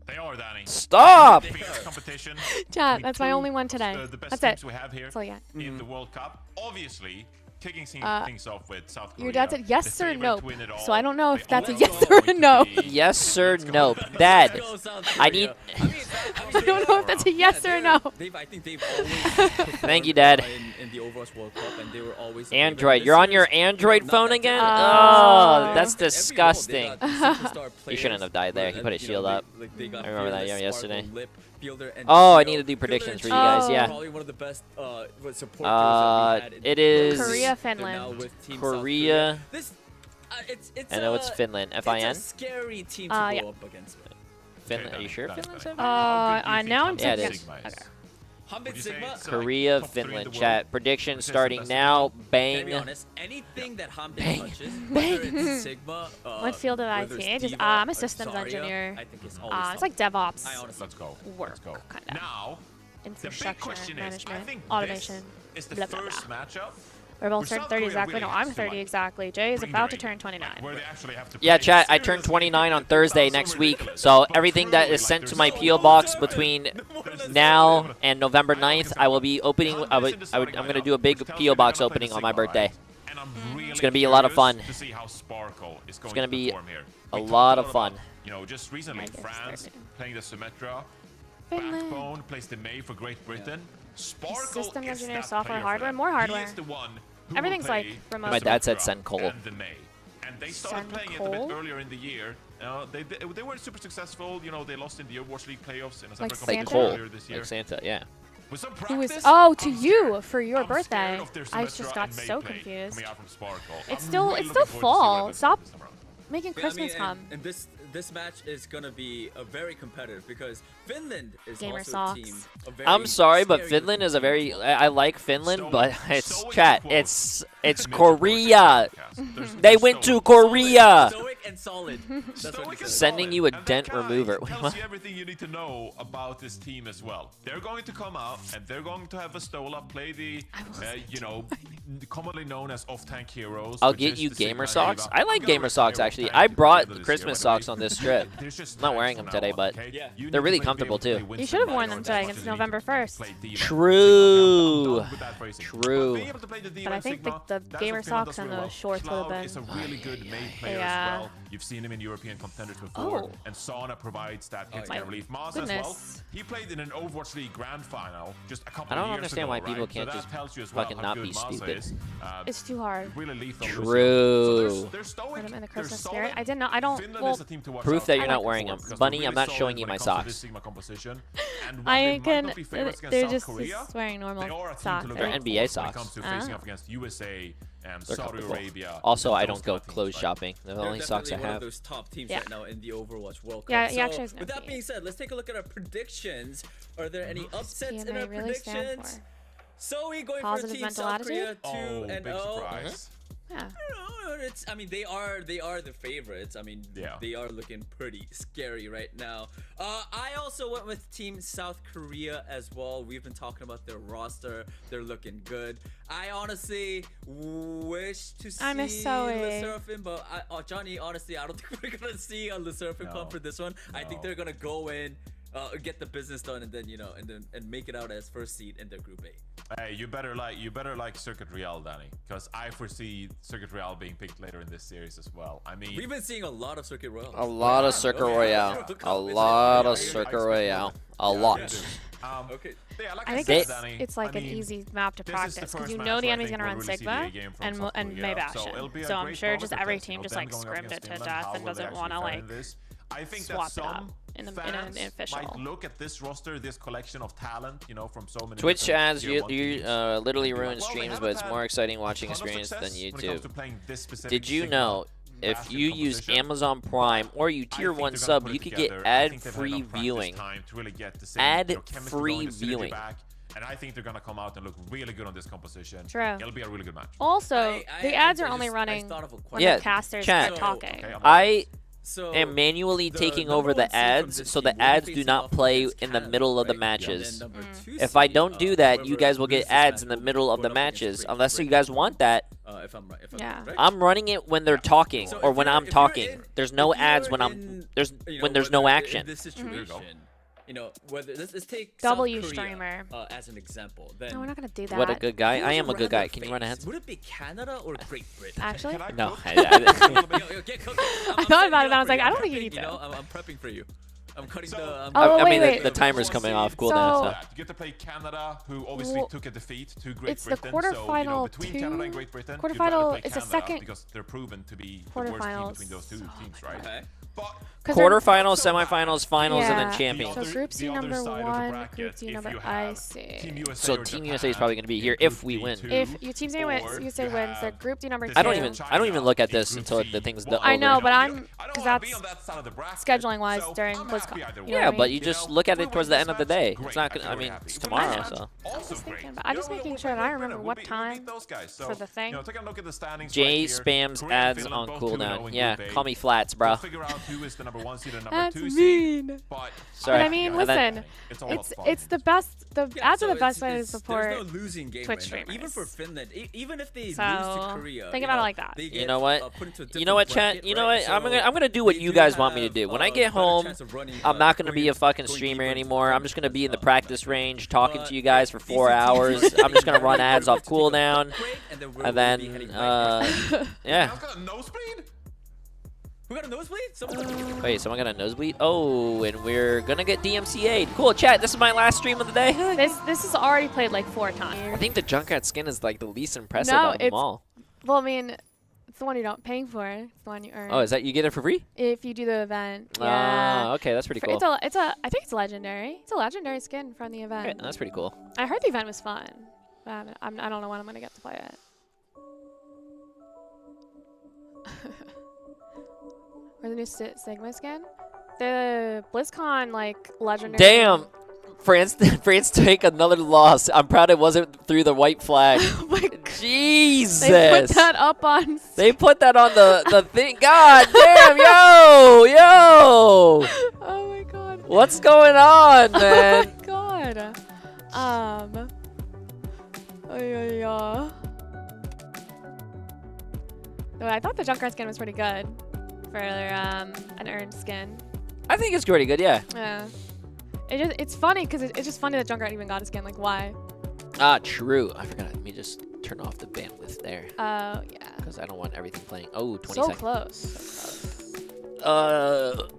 They are, Danny. Stop! Competition. Chat, that's my only one today. The best That's teams we have here That's all you got. in the World Cup. Obviously, kicking things off with South Korea. Your dad said yes the or favorite no. to win it all. So I don't know if They that's a all yes are or a going to no. be- Yes, sir, nope. Dad, I need... I don't know if that's a yes or a no. I think they've always Thank you, Dad. in the Overwatch World Cup, and they were always a Android. favorite. You're on This your year's Android not phone that again? different. Oh, that's Every role, disgusting. they got superstar He shouldn't have died there. He players, put his you know, shield up. they got I remember that Fearless, yesterday. Sparkle, Lip, Fielder, and Oh, I Trio. need to do predictions for you Fielder and guys, Trio yeah. are probably one of the best support duos that we had in It the is- World Korea, Cup. Finland. They're now with Team South Korea. This, it's I know it's Finland. Fin? It's a scary team to Yeah. go up against. Finland. Are you sure Finland's over? Now I'm Yeah, it thinking. is. Okay. Humbit Sigma. Korea, top three in the Finland. world? Chat. Prediction Which is the starting best now. To be Bang. honest, anything that Humbit Bang. touches, whether it's Sigma, What field of whether IT? it's Just, Diva I'm a or systems Zarya, engineer. I think it's always It's like DevOps, I honestly Let's go. Work, Let's go. kinda. Now, the big infrastructure, question is, I management, think automation. this is the blah, blah, first blah. matchup We're both Where turning South 30 Korea exactly. really No, I'm has to, 30 like, exactly. Jay is bring about the to turn ring, 29. where they actually have to Yeah, play chat. I turn seriously. 29 on It Thursday sounds so next week. ridiculous, So but everything that truly, is sent like, to my there's PO so box much between There's now so and November 9th, I will be opening. I'm going to do a big PO box opening on my birthday. And I'm really It's gonna be a lot of curious fun. to see how Sparkle is going gonna to be perform here. a We talked lot of about, fun. You know, just recently, I guess France started. playing the Symmetra. Finland. Backbone plays the May for Great Britain. Sparkle Systems is engineer, that software, player for hardware, them. more He hardware. is the one who will Everything's, like, play remote. the My dad said Symmetra send Cole. and the May. And they started Send playing it a bit Cole? earlier in the year. They weren't super successful. You know, they lost in the Overwatch League playoffs in a Like separate Like Santa? Cole. earlier this year. Like Santa, yeah. With some Who is? practice, Oh, to I'm you scared. for your I'm birthday. scared of their I Symmetra just got and May so play confused. coming out from Sparkle. It's I'm still really it's looking still forward to see what fall. happens Stop this time around. making Christmas come. And this match is gonna be a very competitive because Finland is Gamer also socks. a team. A very I'm sorry, but scary Finland is a looking very. I like Finland, Stoic- but it's stoic chat. quotes. It's Major Korea. There's They went to stoic. Korea. Stoic and solid. That's what Stoic he and said. Sending solid. you a And that dent kinda remover. tells you everything you need to know about this team as well. They're going to come out and they're going to have a Stola play the, you know, commonly known as off-tank heroes. I'll which get is you the Sigma gamer and socks. Eva. I like I'm gamer gonna socks wear actually. off-tank I for brought this year, Christmas by the way. socks on this trip. There's just I'm not tags wearing from them now today, on, but okay? Yeah. You need they're to really be able comfortable to play too. Winston You should have worn Minor them as today much against as you need November to 1st. play Diva. True. I'm done with that phrasing. True. Being able to play the Diva But I and think Sigma, the that's what gamer Finland socks does and really the well. shorts would have Cloud been. is a really good main player Yeah. as well. You've seen him in European contenders before, Oh. and Sauna provides that hit yeah. relief. Maz as well. Goodness. He played in an Overwatch League grand final just a couple I don't of years understand ago, why people right? can't so just that tells you as well fucking how not good be Maz stupid. is. It's too hard. Really lethal. True. They're stoic. Put 'em in the they're Christmas solid. spirit. I did not. I don't. Finland Well, is a team to watch Proof out that for you're not wearing because them. they're Bunny, really I'm not solid showing you when my it comes to this socks. Sigma composition. And while I they might can. not be favorites against They're South just Korea, wearing normal they are a team socks. to look They're out right? for NBA when it socks. comes to facing Ah. up against USA and They're Saudi comfortable. Arabia. Also, and I those don't go kind of teams, clothes right? shopping. The They're only socks I definitely one of have. those top teams Yeah. right now in the Overwatch World Cup. Yeah, he so, actually has an with that MP. being said, let's take a look at our predictions. Are there any upsets in PMA our really stand predictions? for? So we going Positive for Team mental South attitude? Korea 2 Oh, and big 0. surprise. Yeah. I mean, they are the favorites. I mean, Yeah. they are looking pretty scary right now. I also went with Team South Korea as well. We've been talking about their roster. They're looking good. I honestly wish to see I miss Zoe. LeSerafin, but Johnny, honestly, I don't think we're gonna see a LeSerafin come for this one. I think they're gonna go in. Get the business done and then and make it out as first seed in their group A. Hey, you better like Circuit Royale, Danny, because I foresee Circuit Royale being picked later in this series as well. I mean, we've been seeing a lot of Circuit Royale. A lot of Circuit Royale. A lot of Circuit Royale. A lot. Okay. Yeah, like I think said, it's, Danny, it's like I an mean, easy map to this is practice the because you first know match the where I enemy's think gonna we'll run really see the Sigma A game from and South and Korea. Maybastion. it'll be a So I'm great sure just every test. You team know, just them like going up script it against to Finland, death how and will they doesn't actually want to fare like in this? I think swap that it up some in an fans official. might look at this roster, this collection of talent, you know, from so many Twitch different ads, tier you one teams, literally and be ruin like, well, they streams, haven't but it's had more exciting watching ton of experience than success when it comes YouTube. to playing this specific Did you Sigma know if Bastion you use composition? Amazon Prime or you I tier think 1 they're gonna sub, put you it could together. get I think they've had ad-free enough practice viewing. time to really get the same, you know, chemistry Ad-free going, the synergy viewing. back, and I think they're gonna come out and look really good on this composition. True. It'll be a really good match. Also, the ads are only I running thought of a when question. Yeah, the casters chat. are talking. Okay, I So am manually the taking number over the one seed from ads, this so team the will be ads do facing not off play against in the Canada, middle of the right? matches. And then number two If I seed, don't do that, you whoever guys will get loses this ads in match the will middle of the going up against matches. Great Unless you Britain. guys want that, If I'm right, Yeah. correct. I'm running it when they're talking So or if when you're- I'm if you're talking. in- There's no if you're ads when in, I'm you know, when there's no whether action. In this situation, you know, whether let's take W South Korea, streamer. As an example. Then No, we're not gonna do that. What a good guy. who I would am a you good guy. rather Can you run face? ahead? Would it be Canada or Great Britain? Actually, Can I No. cook? I- Yo, get cooking. I thought about it and I was like, I don't think you need You know, to. I'm prepping for you. I'm cutting So- the. Oh, I mean, wait. the timer's coming off cooldown. So- So. Yeah, you get to play Canada, who obviously Well, took a defeat to Great it's the Britain. So, you know, quarterfinal between two- Canada and Great Britain, you'd quarterfinal, rather play it's a Canada second because they're proven to be the worst team quarterfinals. between those two teams, right? Okay. But 'Cause they're- Quarterfinals, semifinals, finals, and then Yeah. champions. So Group C the other number side of the 1, bracket, Group D if number you I have see. Team USA So or Team Japan USA is probably gonna be in here Group if we win. D2, If your Team or USA you wins, the have Group D number this 2. I don't even look at in this Group until C. the thing's Well, I know, over. but I I'm don't because wanna be that's on that side of the bracket, scheduling wise so during I'm happy BlizzCon. either You way. know Yeah, what I but mean? you just know, look at we it win towards the this end of the match, day. great. It's not I feel gonna. I very mean, happy. it's If we tomorrow. win, So also just great. thinking You about- I'm know, just we'll making play sure that I Great remember Britain. what We'll beat time those guys. for the thing. You know, take a look at the standings Jay right here. spams Korea and ads Finland on both 2-0 cooldown. in Yeah, Group A. call me flats, bro. We'll figure out who is the number 1 seed and number That's 2 seed. mean. But Sorry. But I mean, And then- listen, it's all about it's fun. it's the best. The Yeah, ads are so the best way to there's support. no losing game Twitch right now. Even for streamers. Finland, even if they lose So, to Korea, think you about it know, like that. they You get, know what? put into a You know what, different chat? bracket, You know right? what? I'm So gonna do what they you do guys want me to have, do. When I a get better home, chance of running, I'm not gonna be a Korean fucking going streamer deeper into anymore. I'm just gonna be in the practice bracket. range talking But to you guys for these 4 two teams hours. will I'm just gonna run be ads off able to take a cooldown, break, and then we'll and be heading then right yeah. I've got a nosebleed? We got a nosebleed? Someone Wait, someone got a nosebleed? Oh, and we're gonna get DMCA'd. Cool, chat. This is my last stream of the day. This is already played like 4 I times. think the Junkrat skin is like the least impressive No, out of them it's- all. Well, I mean, it's the one you don't paying for. It's the one you earn. Oh, is that you get it for free? If you do the event. Ah, Yeah. okay, that's pretty cool. I think it's legendary. It's a legendary skin from the Okay, event. that's pretty cool. I heard the event was fun. But I don't know when I'm gonna get to play it. Or the new Sigma skin? The BlizzCon like legendary. Damn! France take another loss. I'm proud it wasn't through the white flag. Oh my God. Jesus! They put that up on. They put that on the thing. God damn! Yo! Oh my God. What's going on, man? Oh my God. Oh yeah. No, I thought the Junkrat skin was pretty good for an earned skin. I think it's pretty good. Yeah. Yeah. It's funny because it's just funny that Junkrat even got a skin. Like why? Ah, true. I forgot. Let me just turn off the bandwidth there Oh yeah. because I don't want everything playing. Oh, 20 So seconds. close. So close.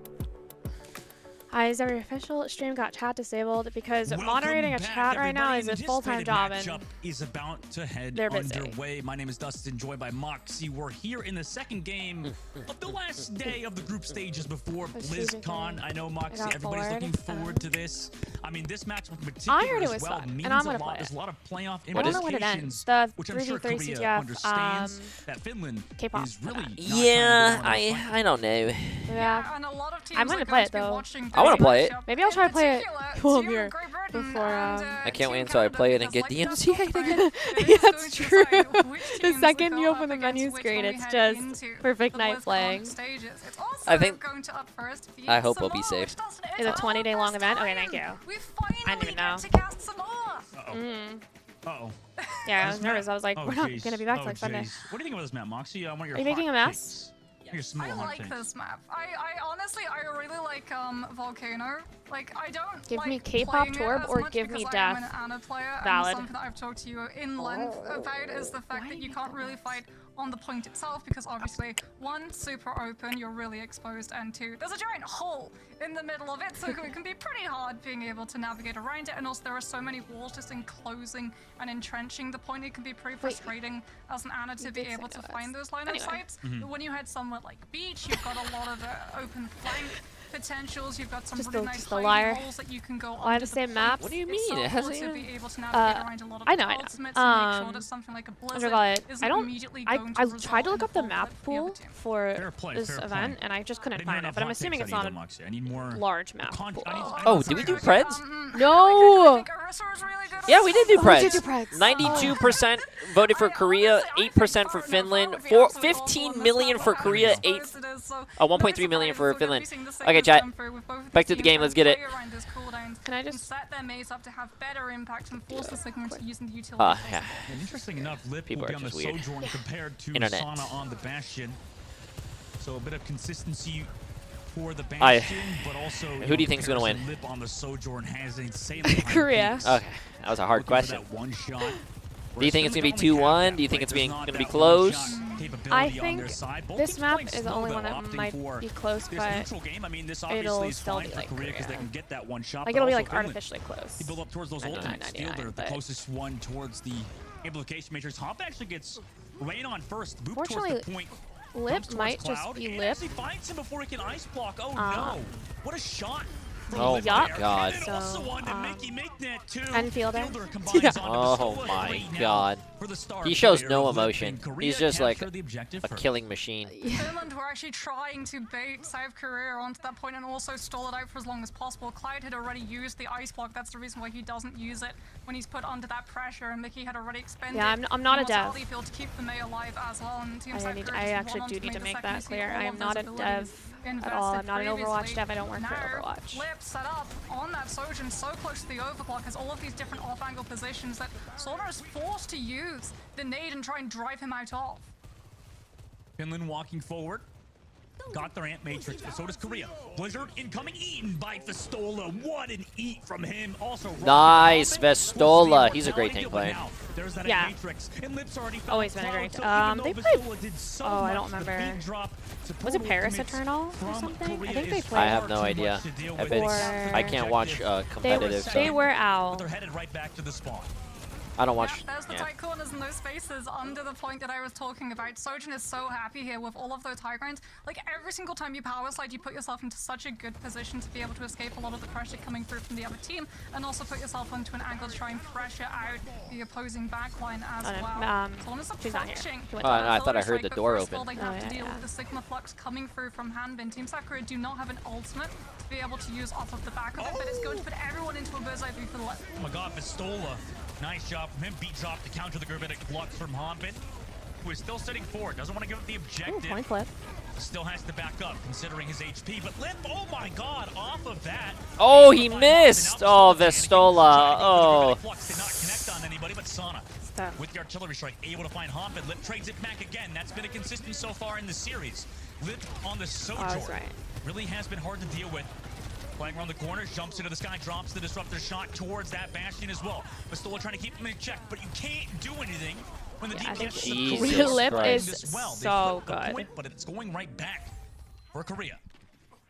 Hi, is every official stream got chat disabled? Because moderating a chat right now is a full-time job and is about to head they're busy. underway. My name is Dustin, joined by Moxie. We're here in the second game of the last day of the group stages before Let's see if we BlizzCon. can- I know, Moxie, got everybody's bored. looking forward to this. I mean, this match in particular I heard it as was well fun, and means I'm a gonna lot. play There's it. a lot of playoff I don't know when it implications, ends. The which I'm sure 3v3 Korea CTF, understands that Finland K-pop. is really not Yeah, trying to go on a fight. I don't know. Yeah. And a lot of teams I'm gonna are play going it, to be though. watching I wanna this play it. matchup. Maybe I'll try to In play it particular, while I'm Team here Great Britain before, and, I can't Team wait until I Canada, play it and because get like just DMCA'd talked about, again. it Yeah, is going it's to true. decide which The teams second will you go open up the menu against which screen, when we it's head just into perfect the night BlizzCon playing. stages. It's also I think- going to up first be I hope I'll be Samoa, safe. which doesn't- Is it a it's 20-day long our event? first Okay, thank time. you. We finally I didn't even know. get to cast Samoa. Mm. Uh-oh. Yeah, I This was nervous. map- I was like, oh, we're not jeez. gonna be back Oh, till like Sunday. jeez. What do you think about this map, Moxie? I want your Are you making hot a mess? takes. Yeah, I like this map. I honestly, I really like Volcano. Like, I don't Give like me K-pop playing it Torb as or much give me because Death. I am an Ana player, Valid. and something that I've talked to you in length about is the fact that you can't really fight on the point itself because obviously, one, super open, you're really exposed, and two, there's a giant hole in the middle of it, so it can be pretty hard being able to navigate around it, and also there are so many walls just enclosing and entrenching the point. It can be pretty frustrating as an Ana to be able to find those line of sights. But when you head somewhere like beach, you've got a lot of open flank potentials. You've got some really nice hiding holes that you can go on. I have the same map. What do you mean? It It's hasn't to be able to navigate around a lot of I know. ultimates and make sure that something like a blizzard isn't immediately going to I result tried to look in up the full map flip for the other pool team. for this event, and I just couldn't find it. But I'm assuming it's not a large map pool. Oh, did we do Preds? No! Yeah, we did do Oh, we did do Preds. Preds. 92% voted for Korea, 8% for Finland, 15 million for Korea, 1.3 million for Finland. Okay, chat. Back to the game. Let's get it. Can I just set their maze up to have better impact and force the Sigma into using the utility? Yeah. And interesting enough, Lip People will be are on the just weird. Sojourn compared to Internet. Sana on the Bastion. So a bit of consistency for the I- Bastion, but also Who do you think is gonna win? Lip on the Sojourn has insanely high Korea. peaks. Okay, that was a hard Looking for question. that one shot. Do you think it's gonna be Whereas Finland only 2-1? have Do you think that, it's right? There's gonna not be that close? one-shot capability I on think their side. Both this teams map playing is the slow, only though, one that opting might for be close, this but neutral game. I mean, this it'll obviously is still fine be for like Korea because they Korea. can get that one shot. Like but it'll be also like Finland, artificially close. they build up towards those 99, ultimates. Still, they're the 99, closest one towards the implication matrix. Hop actually gets rain on first. Boop towards Fortunately, the point. Lip Jumps might towards just Cloud, be and Lip. actually finds him before he can ice block. Oh no! What a shot! from Oh Lip my there. God. And then also So, onto Mickey Micknet too. and Fielder. Fielder combines onto Oh Pistola my right now God. for the star He shows player no of Lip, emotion. and Korea He's just like capture the objective a first. killing machine. Finland were actually trying to bait South Korea onto that point and also stall it out for as long as possible. Clyde had already used the ice block. That's the reason why he doesn't use it when he's put under that pressure. And Mickey had already expended. Yeah, I'm not a dev. Field to keep the May alive as well. And Team South Korea I just actually won do on to need to the make second that see clear. all I am of not those a abilities dev at all. I'm not an Overwatch previously. dev. I don't work for Now, Overwatch. Lip set up on that Sojourn so close to the overclock has all of these different off-angle positions that Soldier is forced to use the nade and try and drive him out of. Finland walking forward. Got their Ant Matrix, but so does Korea. Blizzard incoming, eaten by Vestola. What an eat from him. Also, Nice, Vestola. He's a great tank player. There's that Yeah. Ant Matrix. And Lip's already found Always been a Cloud, great. so even though They Vestola played. did so Oh, I much, don't the remember. big drop, Was it Paris ultimates Eternal or from something? Korea I think they is played. I have far no too idea. much to deal If with. it's, I can't watch competitive, They so were But out. they're headed right back to the spawn. I don't watch. Yeah, there's the Yeah. tight corners and those spaces under the point that I was talking about. Sojourn is so happy here with all of those high grounds. Like every single time you power slide, you put yourself into such a good position to be able to escape a lot of the pressure coming through from the other team, and also put yourself onto an angle to try and pressure out the opposing backline as well. Someone is she's not here. approaching. He went Oh, down. no, I thought I heard the But door first of all, open. they have to yeah, deal yeah. with the Sigma Flux coming through from Hanbin. Team Sakura do not have an ultimate to be able to use off of the back of it, but it's going to put everyone into a bird's eye view for the left. Oh my God, Vestola. Nice job from him. Beat drop to counter the gravitic flux from Hompin, who is still sitting forward. Doesn't want to give up the Ooh, objective. point flip. Still has to back up considering his HP. But Lip, oh my God, off of that. Oh, he missed. Oh, Vestola. Oh. Flux did not connect on anybody, but Sana Stuff. with the artillery strike able to find Hompin. Lip trades it back again. That's been a consistent so far in the series. Lip on the Sojourn. that's right. Really has been hard to deal with. Playing around the corner, jumps into the sky, drops the disruptor shot towards that Bastion as well. Vestola trying to keep him in check, but you can't do anything when the Yeah, I DPS think is Jesus Korea Lip Christ. is as well. They so flipped the good. point, but it's going right back for Korea.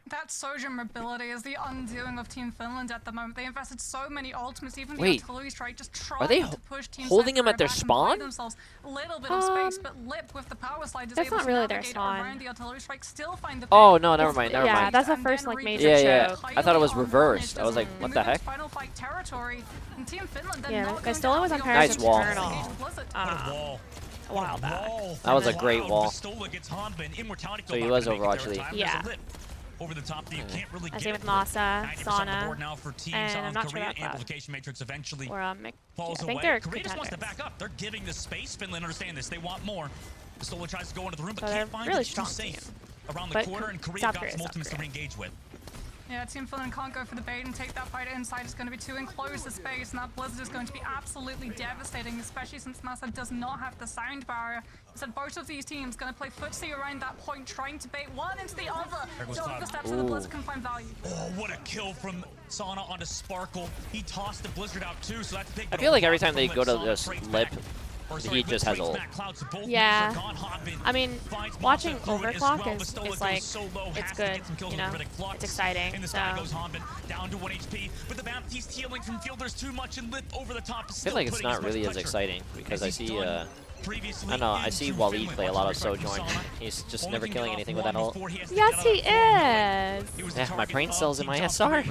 That Sojourn mobility is the undoing of Team Finland at the moment. They invested so many ultimates, even the Wait, artillery strike, just are they trying to push Team holding South them at their Korea back and spawn? buy themselves a little bit of space, but Lip with the power slide is That's able not to really their navigate spawn. around the artillery strike, still find the Oh, pit. no, never mind, never Yeah, mind. that's the And first then like major Yeah, yeah. choke. I thought it was highly reversed. unmanaged I was as like, they what move the into heck? Final fight territory. And Team Finland, they're Yeah, not going to Vestola have was the on Paris Nice wall. opportunity to Eternal. engage Blizzard. What a wall. A while back. That was a great Cloud. wall. Vestola gets Hompin. Immortality So he not was gonna make it Overwatch there in League. time. Yeah. There's a Lip over the top that you can't really I get. say with Masa, 90% on the Sana, board now for teams and on I'm not sure Korea. about Cloud. Amplification matrix eventually Or I falls think away. they're Korea just wants to contenders. back up. They're giving the space. Finland understand this. They want more. Vestola tries to go into the room, but So can't they're find really it. It's too strong safe team. around the But corner, and Korea South got Korea, some South ultimates to Korea. re-engage with. Yeah, Team Finland can't go for the bait and take that fight inside. It's going to be too enclosed a space, and that blizzard is going to be absolutely devastating, especially since Massa does not have the sound barrier. So both of these teams going to play footsie around that point, trying to bait one into the other. Don't the steps of the blizzard can find value. Oh, what a kill from Sana onto Sparkle. He tossed the blizzard out too, so that's a big. I feel like every time they go to this lip, he just has ult. Yeah. I mean, watching Overclock is like, it's good, you know, it's exciting. So. Down to 1 HP, but the he's healing from fielders too much and lip over the top. I feel like it's not really as exciting because I see, I don't know, I see Waleed play a lot of Sojourn. He's just never killing anything with that ult. Yes, he is. Yeah, my brain cells in my SR.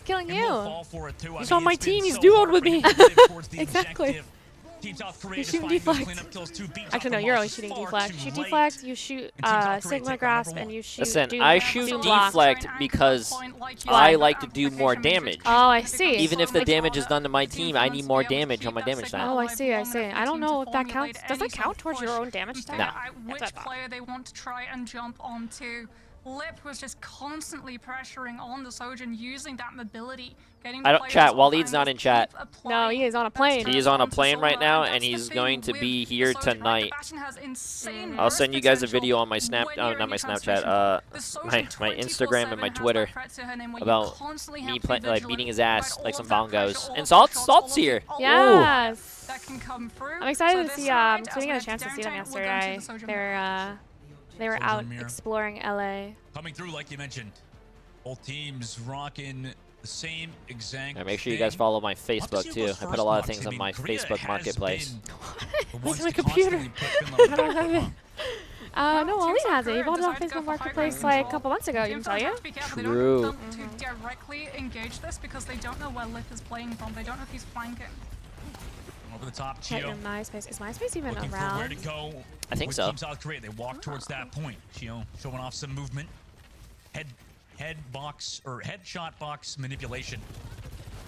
Killing you. He's on my team. He's duoed with me. Exactly. You shoot deflect. Actually, no, you're always shooting deflect. Shoot deflect, you shoot Sigma Grasp, and you shoot Listen, Doom. I shoot Doom block. deflect because I like to do more damage. Oh, I see. Even if the damage is done to my team, I need more damage on my damage stat. Oh, I see, I see. I don't know if that counts. Does that count towards your own damage stat? No. Which player they want to try and jump onto. Lip was just constantly pressuring on the Sojourn, using that mobility. I don't chat. Waleed's not in chat. No, he is on a plane. He is on a plane right now, and he's going to be here tonight. I'll send you guys a video on my Snap, not my Snapchat, my Instagram and my Twitter about me beating his ass like some bongos. And Salt's here. Yes. Ooh. I'm excited to see. So we didn't get a chance to see them yesterday. They were out exploring LA. Coming through, like you mentioned. Both teams rocking the same exact. Make sure you guys follow my Facebook too. I put a lot of things on my Facebook Marketplace. What's my computer? I don't have it. No, Waleed has it. He bought it off Facebook Marketplace like a couple months ago. You can tell you. True. To directly engage this because they don't know where Lip is playing from. They don't know if he's flanking. Over the top, Check your MySpace. Is MySpace even around? Where to go. I think so. Team South Korea, they walk towards that point. Chio showing off some movement. Head box or headshot box manipulation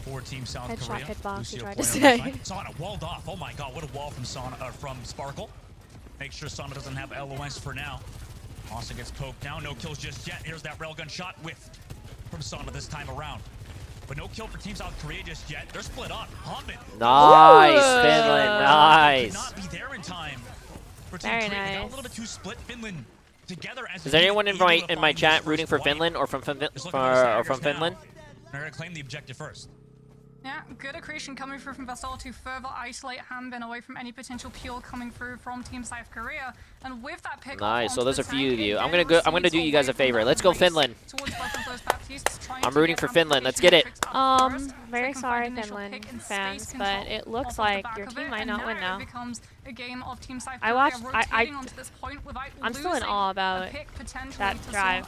for Team South Korea. Headshot hitbox, you Lucio tried to say. Sana walled off. Oh my God, what a wall from from Sparkle. Make sure Sana doesn't have LOS for now. Also gets poked now. No kills just yet. Here's that railgun shot whiffed from Sana this time around. But no kill for Team South Korea just yet. They're split up. Nice, Finland. Nice. Not be there in time. For Team Very Korea. nice. They got a little bit too split. Finland together as Is there anyone in my chat rooting for Finland or from Finland? They're gonna claim the objective first. Yeah, good accretion coming through from Vassal to further isolate Hanbin away from any potential peel coming through from Team South Korea. And with that pick, nice. So there's a few of you. I'm gonna do you guys a favor. Let's go Finland. I'm rooting for Finland. Let's get it. Very sorry, Finland fans, but it looks like your team might not win now. I watched. I'm still in awe about that drive.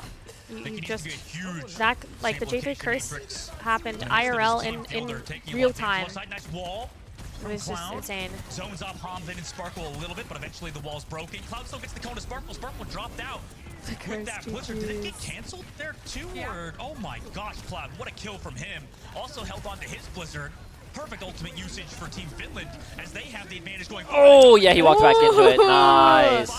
You just that like the J3 curse happened IRL in real time. It was just insane. Zones off Hanbin and Sparkle a little bit, but eventually the wall's broken. Cloud still gets the cone to Sparkle. Sparkle dropped out. With that blizzard, did it get canceled there too? Yeah. Or oh my gosh, Cloud, what a kill from him. Also held on to his blizzard. Perfect ultimate usage for Team Finland as they have the advantage going forward. Oh yeah, he walked back into it. Nice.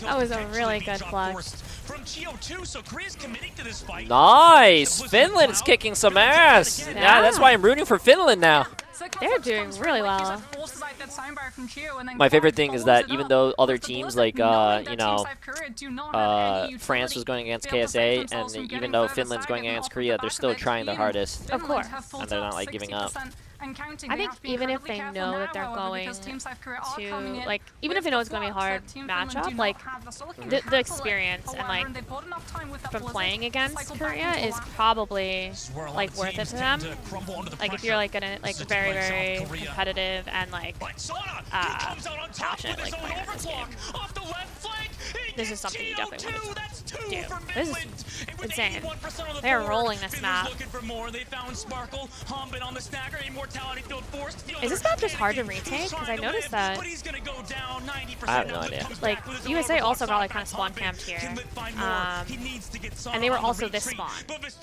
That was a really good clutch. From Chio too, so Korea's committing to this fight. Nice. Finland's kicking some ass. Yeah, that's why I'm rooting for Finland now. They're doing really well. My favorite thing is that even though other teams like France was going against KSA, and even though Finland's going against Korea, they're still trying their hardest. Of course. And they're not like giving up. I think even if they know that they're going to, like, even if they know it's going to be a hard matchup, like, the experience and, like, from playing against Korea is probably, like, worth it to them. Like, if you're, like, gonna, like, very, very competitive and, like, passionate, like, player in this game. This is something you definitely want to do. This is insane. They're rolling this map. Is this map just hard to retake? Because I noticed that. I have no idea. Like, USA also got like kind of spawn camped here. And they were also this spawn. Because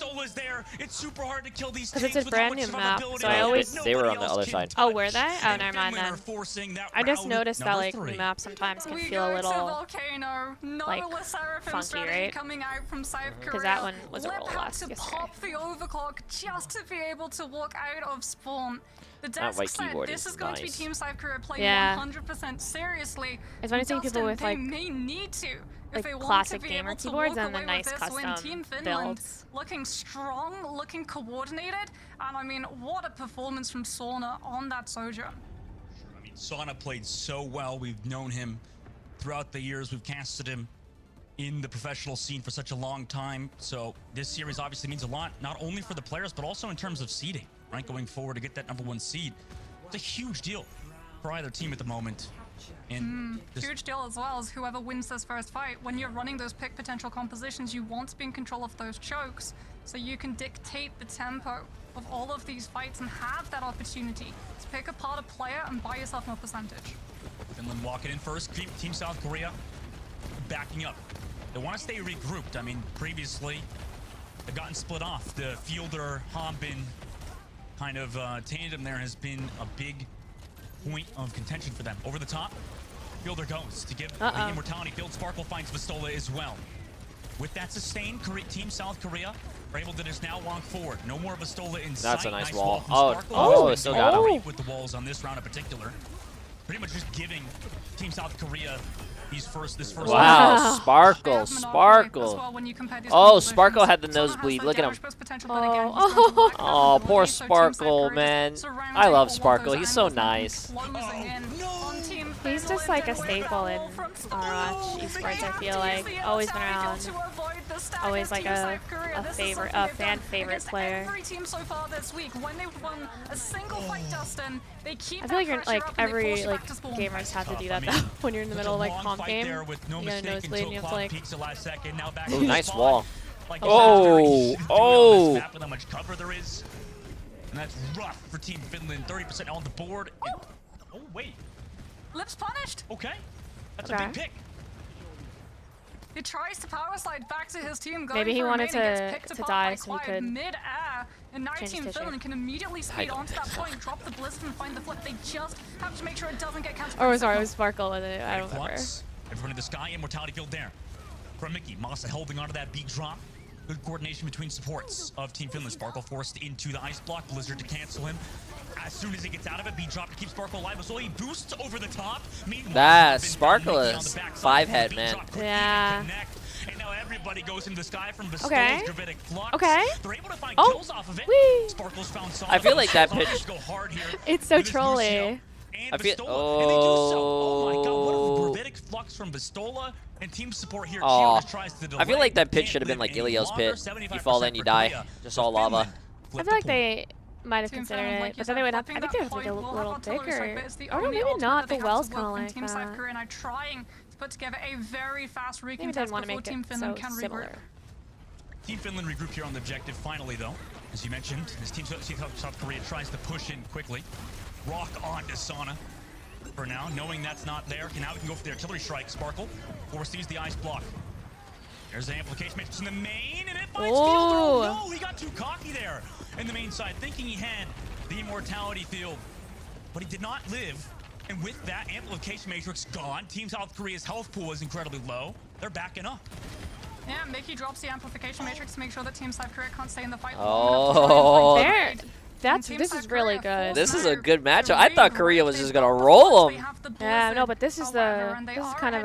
it's a brand new map, so I always... They were on the other side. Oh, were they? Oh, never mind then. I just noticed that like new maps sometimes can feel a little No, no like, Le Seraphim funky, strategy right? coming out from South Korea. Because that one was a Lip roll had last to yesterday. pop the overclock just to be able to walk out of spawn. The That desk white said keyboard this is is going to be nice. Team South Korea playing Yeah. 100% seriously. It's funny seeing people Dustin, with, they like, may need to. If they want classic to be gamer able to keyboards walk and the away nice with this win. custom Team Finland builds. looking strong, looking coordinated, and I mean, what a performance from Sauna on that Sojourn. I mean, Sauna played so well. We've known him throughout the years. We've casted him in the professional scene for such a long time. So this series obviously means a lot, not only for the players, but also in terms of seeding, right? Going forward to get that #1 seed. It's a huge deal for either team at the moment. And Huge deal as well as whoever wins this first fight. When you're running those pick potential compositions, you want to be in control of those chokes so you can dictate the tempo of all of these fights and have that opportunity to pick apart a player and buy yourself more percentage. Finland walking in first. Team South Korea backing up. They want to stay regrouped. I mean, previously, they've gotten split off. The Fielder, Hombin kind of tandem there has been a big point of contention for them. Over the top, Fielder goes to give the immortality field. Sparkle finds Vistola as well. With that sustained, Team South Korea are able to just now walk forward. No more Vistola in sight. That's a nice Nice wall. from Oh, Sparkle. oh, it still got him. Great with the walls on this round in particular. Pretty much just giving Team South Korea this first Wow, Sparkle, Sparkle. Oh, Sparkle had the nosebleed. Look at him. Oh, poor Sparkle, man. I love Sparkle. He's so nice. He's just like a staple in Overwatch esports, I feel like. Always been around. Always like a favorite, a fan favorite player. Every team so far this week, when they've won a single fight, Dustin, they keep I feel like that you're pressure like up and they every force you like back to spawn. gamers have to do that though. When you're in the middle of like comp game, there with no you got a mistake nosebleed and you have to like. Ooh, nice wall. Like Oh, oh. Map with how much cover there is, and that's rough for Team Finland. 30% on the board. Oh wait. Lips punished. Okay, that's a Okay. big pick. He tries to power slide back to his team. Going Maybe he for a wanted main and gets to picked apart die by so he Clyde could mid-air. And now change Team his Finland shape. can immediately speed don't onto think that so. point, drop the blizzard and find the flip. They just have to make sure it doesn't get countered. Oh, sorry, it was Sparkle with it. I don't remember. Flux in front of the sky. Immortality field there from Mickey. Masa holding onto that beat drop. Good coordination between supports of Team Finland. Sparkle forced into the ice block. Blizzard to cancel him. As soon as he gets out of it, beat drop to keep Sparkle alive. So he boosts over the top. Meanwhile, That Finland Sparkle Mickey on is the backside. 5-head, Beat man. drop couldn't Yeah. even connect. And now everybody goes into the sky from Vistola's Okay. gravitic flux. Okay. They're able to find Oh. kills off of it. Whee. Sparkle's found I feel like that Solid. pitch- Go hard here It's so with his Lucio trolly. and I feel- Vistola, and they do so. Oh my god, what a gravitic flux from Vistola and team support here. Aw. Gio just tries to delay. I feel like that pitch Can't should have been live like any Ilio's longer. pit. 75% You fall, then you for die. Korea. Just So all lava. Finland I flipped feel like the pool. they might have Team considered Finland, it, like you but then they said, would have. I flipping think they would that have to make it a point will little have artillery strike, bigger. but it's the Or only maybe ultimate not. that they The have well's to kind of work, and like Team South that. Korea and are trying to put together a very fast Maybe they recontest didn't want to before make Team it Finland so can regroup. similar. Team Finland regroup here on the objective finally, though. As you mentioned, as Team South Korea tries to push in quickly. Rock on to Sauna for now, knowing that's not there. Now we can go for the artillery strike. Sparkle foresees the ice block. There's the amplification matrix in the main, and it finds Fielder. Oh no, he got too cocky there in the main side, thinking he had the immortality field, but he did not live. And with that amplification matrix gone, Team South Korea's health pool is incredibly low. They're backing up. Yeah, Mickey drops the amplification matrix to make sure that Team South Korea can't stay in the fight. Oh. There. This is really good. This is a good matchup. I thought Korea was just gonna roll them. Yeah, no, but this is kind of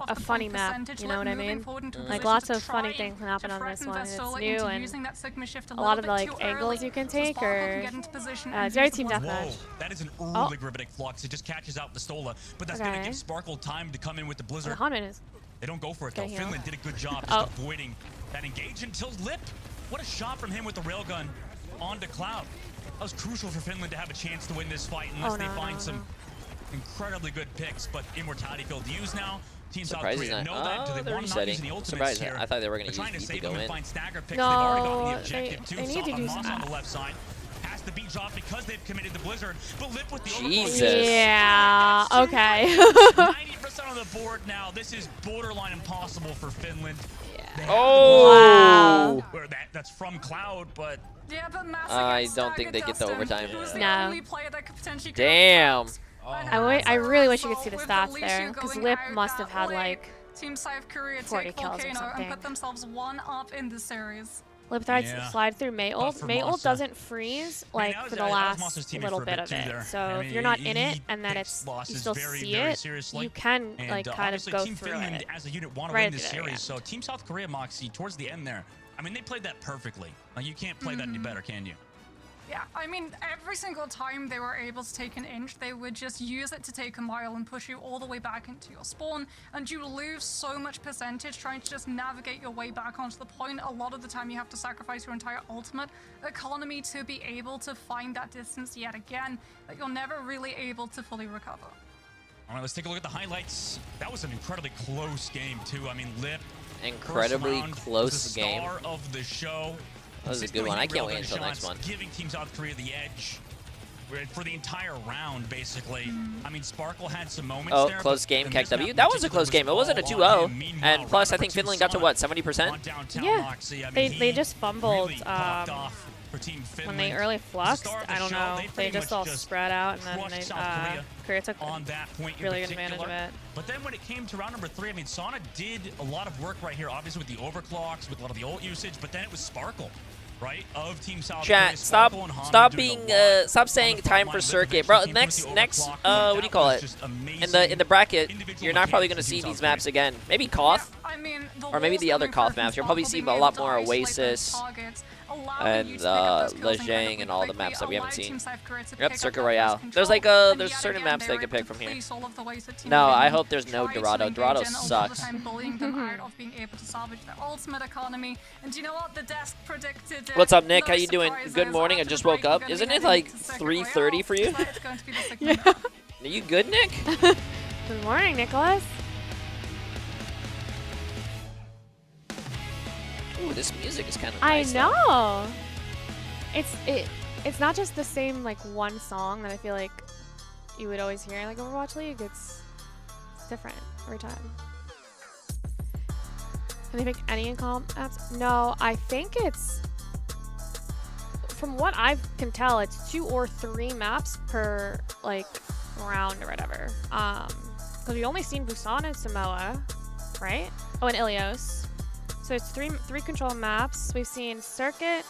a funny map. You know what I mean? Like lots of funny things can happen on this one. And it's new and a lot of like angles you can take, or it's very team Whoa, deathmatch. that is an early gravitic flux. It just catches out Vistola, but that's gonna Okay. give Sparkle time to come in with the The blizzard. Hanman is. They don't go for it though. Getting healed. Finland did a good job Oh. just avoiding that engage until Lip. What a shot from him with the railgun onto Cloud. That was crucial for Finland to have a chance to win this fight unless Oh, they no, find no, some no. incredibly good picks. But immortality field used now. Team South Surprised he's Korea not. know that. Do Oh, they they're want to not use resetting. any ultimates Surprised. here? I thought they were They're gonna trying to use save Heat to them go and in. find stagger picks. No, They've already gotten the they objective. need to do Moss on that. the left side. Has the beat drop because they've committed the blizzard. But Lip with the Jesus. Yeah. Okay. 90% on the board now. This is borderline impossible for Finland. They have Oh. where that's from Cloud, but Yeah, but Massa I gets don't think staggered, they get the Dustin, overtime. who's the No. only player that could potentially Damn. grab I really wish you could see the with stats Alicia there, because going Lip out must have that had way. like Team South Korea 40 take kills or Volcano and something. put themselves one up in the series. Lipthides Yeah. slide through May ult. for May ult Masa. doesn't freeze like that was- for the that was last Masa's teammate little for a bit bit of too it. there. So I if mean, you're not he in it and then takes you losses still very, see very it, seriously. you can And, like kind of obviously, go Team through Finland it. as a unit want to Right win at this the very series. end. So Team South Korea, Moxie, towards the end there, I mean, they played that perfectly. Like, you can't play that any better, can you? Yeah, I mean, every single time they were able to take an inch, they would just use it to take a mile and push you all the way back into your spawn, and you lose so much percentage trying to just navigate your way back onto the point. A lot of the time you have to sacrifice your entire ultimate economy to be able to find that distance yet again that you're never really able to fully recover. All right, let's take a look at the highlights. That was an incredibly close game, too. I mean, Lip, Incredibly first round, close was the game. star of the show. That was a good one. I can't wait until next one. Giving Team South Korea the edge for the entire round, basically. I mean, Sparkle had some moments Oh, there. close but game, in Kek this map W. in That was a particular close game. It wasn't a all 2-0. on him. Meanwhile, And plus, I round think number Finland two, got to, what, 70%? on downtown Yeah. Moxie. I mean, They he just fumbled really popped off for Team when Finland. they early The fluxed. star of the I don't show, know. they They pretty just much all just spread out, and then crushed they South Korea took on that point in really good advantage of particular. it. But then when it came to round number 3, I mean, Sana did a lot of work right here, obviously with the overclocks, with a lot of the ult usage, but then it was Sparkle, right, of Team South Korea. Chat, stop saying time for circuit, bro. Next, what do you call it? In the bracket, you're not probably gonna see these maps again. Maybe Koth, I mean, or maybe the other Koth maps. You'll probably see a lot more Oasis and Lejang and all the maps that we haven't seen. Yep, Circuit Royale. There's like there's certain maps they could pick from here. No, I hope there's no Dorado. Dorado sucks. What's up, Nick? How you doing? Good morning. I just woke up. Isn't it like 3:30 for you? Yeah. Are you good, Nick? Good morning, Nicholas. Ooh, this music is kind of I nice. though. know. It's not just the same like one song that I feel like you would always hear in like Overwatch League. It's different every time. Can they pick any in comp apps? No, I think it's, from what I can tell, it's 2 or 3 maps per like round or whatever. Because we only seen Busan and Samoa, right? Oh, and Ilios. So it's three control maps. We've seen Circuit,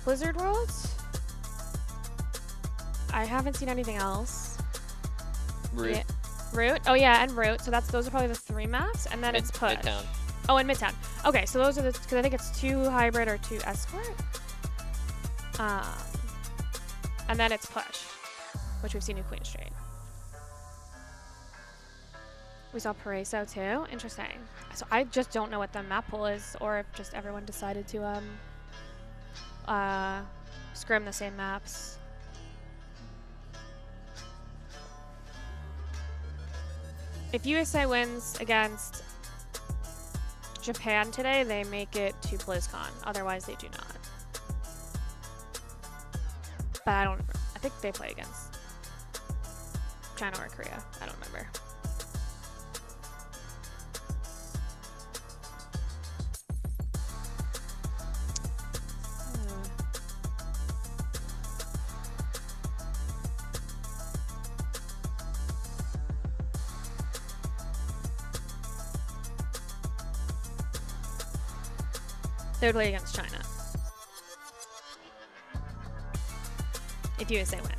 Blizzard Worlds. I haven't seen anything else. Root. Yeah. Root. Oh yeah, and Root. So those are probably the 3 maps, and then it's Push. Midtown. Oh, and Midtown. Okay, so those are the, because I think it's 2 hybrid or 2 escort. And then it's Push, which we've seen in Queen Street. We saw Paraiso too. Interesting. So I just don't know what the map pool is, or if just everyone decided to scrim the same maps. If USA wins against Japan today, they make it to BlizzCon. Otherwise, they do not. But I think they play against China or Korea. I don't remember. They would play against China. If USA wins.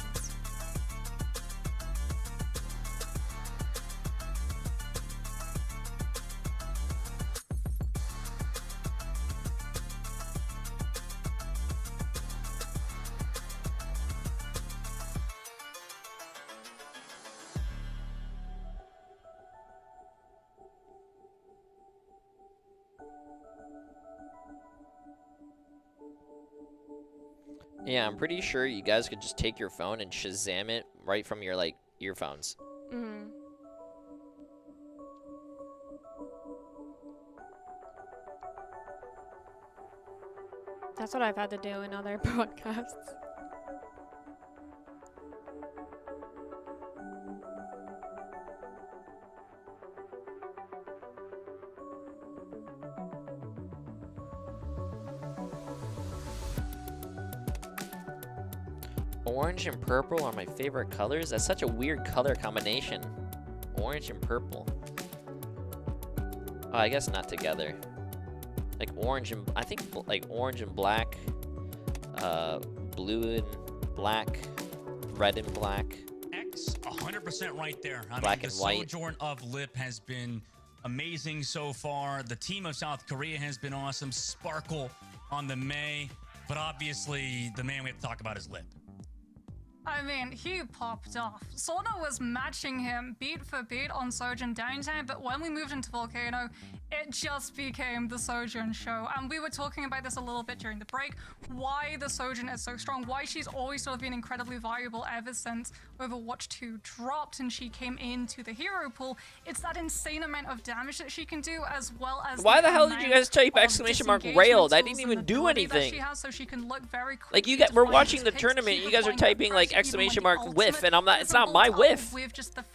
Yeah, I'm pretty sure you guys could just take your phone and Shazam it right from your like earphones. Mm-hmm. That's what I've had to do in other broadcasts. Orange and purple are my favorite colors. That's such a weird color combination. Orange and purple. Oh, I guess not together. Like orange and I think like orange and black, blue and black, red and black. X 100% right there. I Black mean, and the white. sojourn of Lip has been amazing so far. The team of South Korea has been awesome. Sparkle on the May, but obviously the man we have to talk about is Lip. I mean, he popped off. Sona was matching him beat for beat on Sojourn Downtime, but when we moved into Volcano, it just became the Sojourn show. And we were talking about this a little bit during the break, why the Sojourn is so strong, why she's always sort of been incredibly valuable ever since Overwatch 2 dropped and she came into the hero pool. It's that insane amount of damage that she can do, as well as Why the hell did you guys type exclamation mark railed? I didn't even do anything. She has, so she can look very Like you guys, we're watching the tournament. You guys are typing like exclamation mark whiff, and I'm not. It's not my whiff.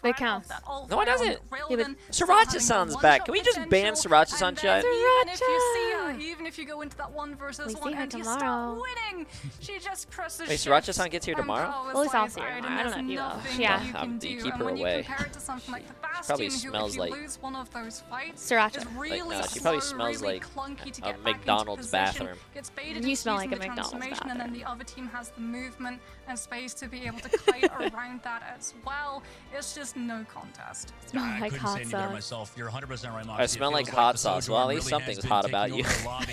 They count. No, it doesn't. Yeah, but Sriracha-san's back. Can we just ban Sriracha-san, chat? Even if you see her, even if you go into that 1 versus We 1 see her and you tomorrow. start winning, she just presses Wait, shift Sriracha-san gets here and tomorrow? power Well, at least I'll slides see her out, tomorrow. and I don't know if you will. there's nothing Yeah. that you can You do. keep And her when away. you compare it to something like the Probably Bastion, who, smells if you like lose one of those fights, Sriracha. is really no, she slow, probably smells really like clunky to a get back into McDonald's position, bathroom. gets baited You into smell like using a the McDonald's transformation, and then bathroom. the other team has the movement and space to be able to kite around that as well. It's just no contest. Smell I like couldn't hot say any better sauce. myself. You're 100% right, Moxie. I It smell feels like hot the sauce. Sojourn Well, at least really has something's been hot taking about over you. the lobby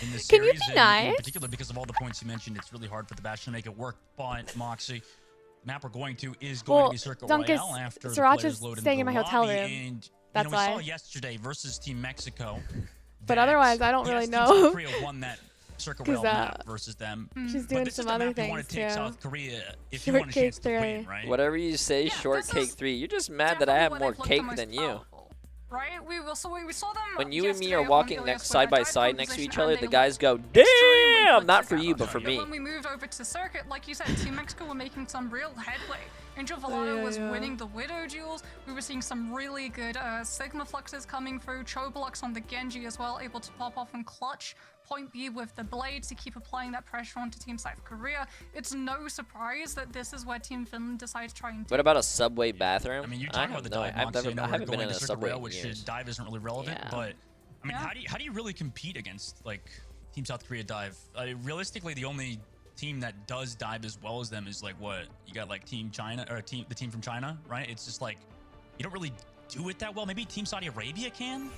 in this Can you series, be and in nice? particular, because of all the points you mentioned, it's really hard for the Bastion to make it work. But Moxie, map we're going to is going to be Circuit Dunkus, Royale after the Sriracha's players load into staying in the my hotel lobby, room. And, That's we saw why. yesterday versus Team Mexico. But that, otherwise, I don't really yes, know. Team South Korea won that Circuit 'Cause, Royale map versus them. She's But doing this some is the other map you want things to take too. South Korea if you want a Shortcake chance to win, 3. right? Whatever you say, Yeah, shortcake this is 3. You're just mad that I have more cake than you. Right? We saw them When you and me yesterday are on walking Ilias next with side our by dive side next to composition, each other, and the they guys go, extremely damn! put Not for you, together. but for me. When we moved over to Circuit, like you said, Team Mexico were making some real headway. Angel Valado was winning the Widow duels. We were seeing some really good Sigma Fluxes coming through. Chobolux on the Genji as well, able to pop off and clutch Point B with the Blade to keep applying that pressure onto Team South Korea. It's no surprise that this is what Team Finland decided to try and do. What about a subway bathroom? I mean, you I talk about have the no. dive, I Moxie, I haven't been going in a to Circuit subway Royale, in which years. dive isn't really relevant, Yeah. but I mean, Yeah. how do you really compete against like Team South Korea dive? Realistically, the only team that does dive as well as them is like what you got, like Team China or the team from China, right? It's just like you don't really do it that well. Maybe Team Saudi Arabia can.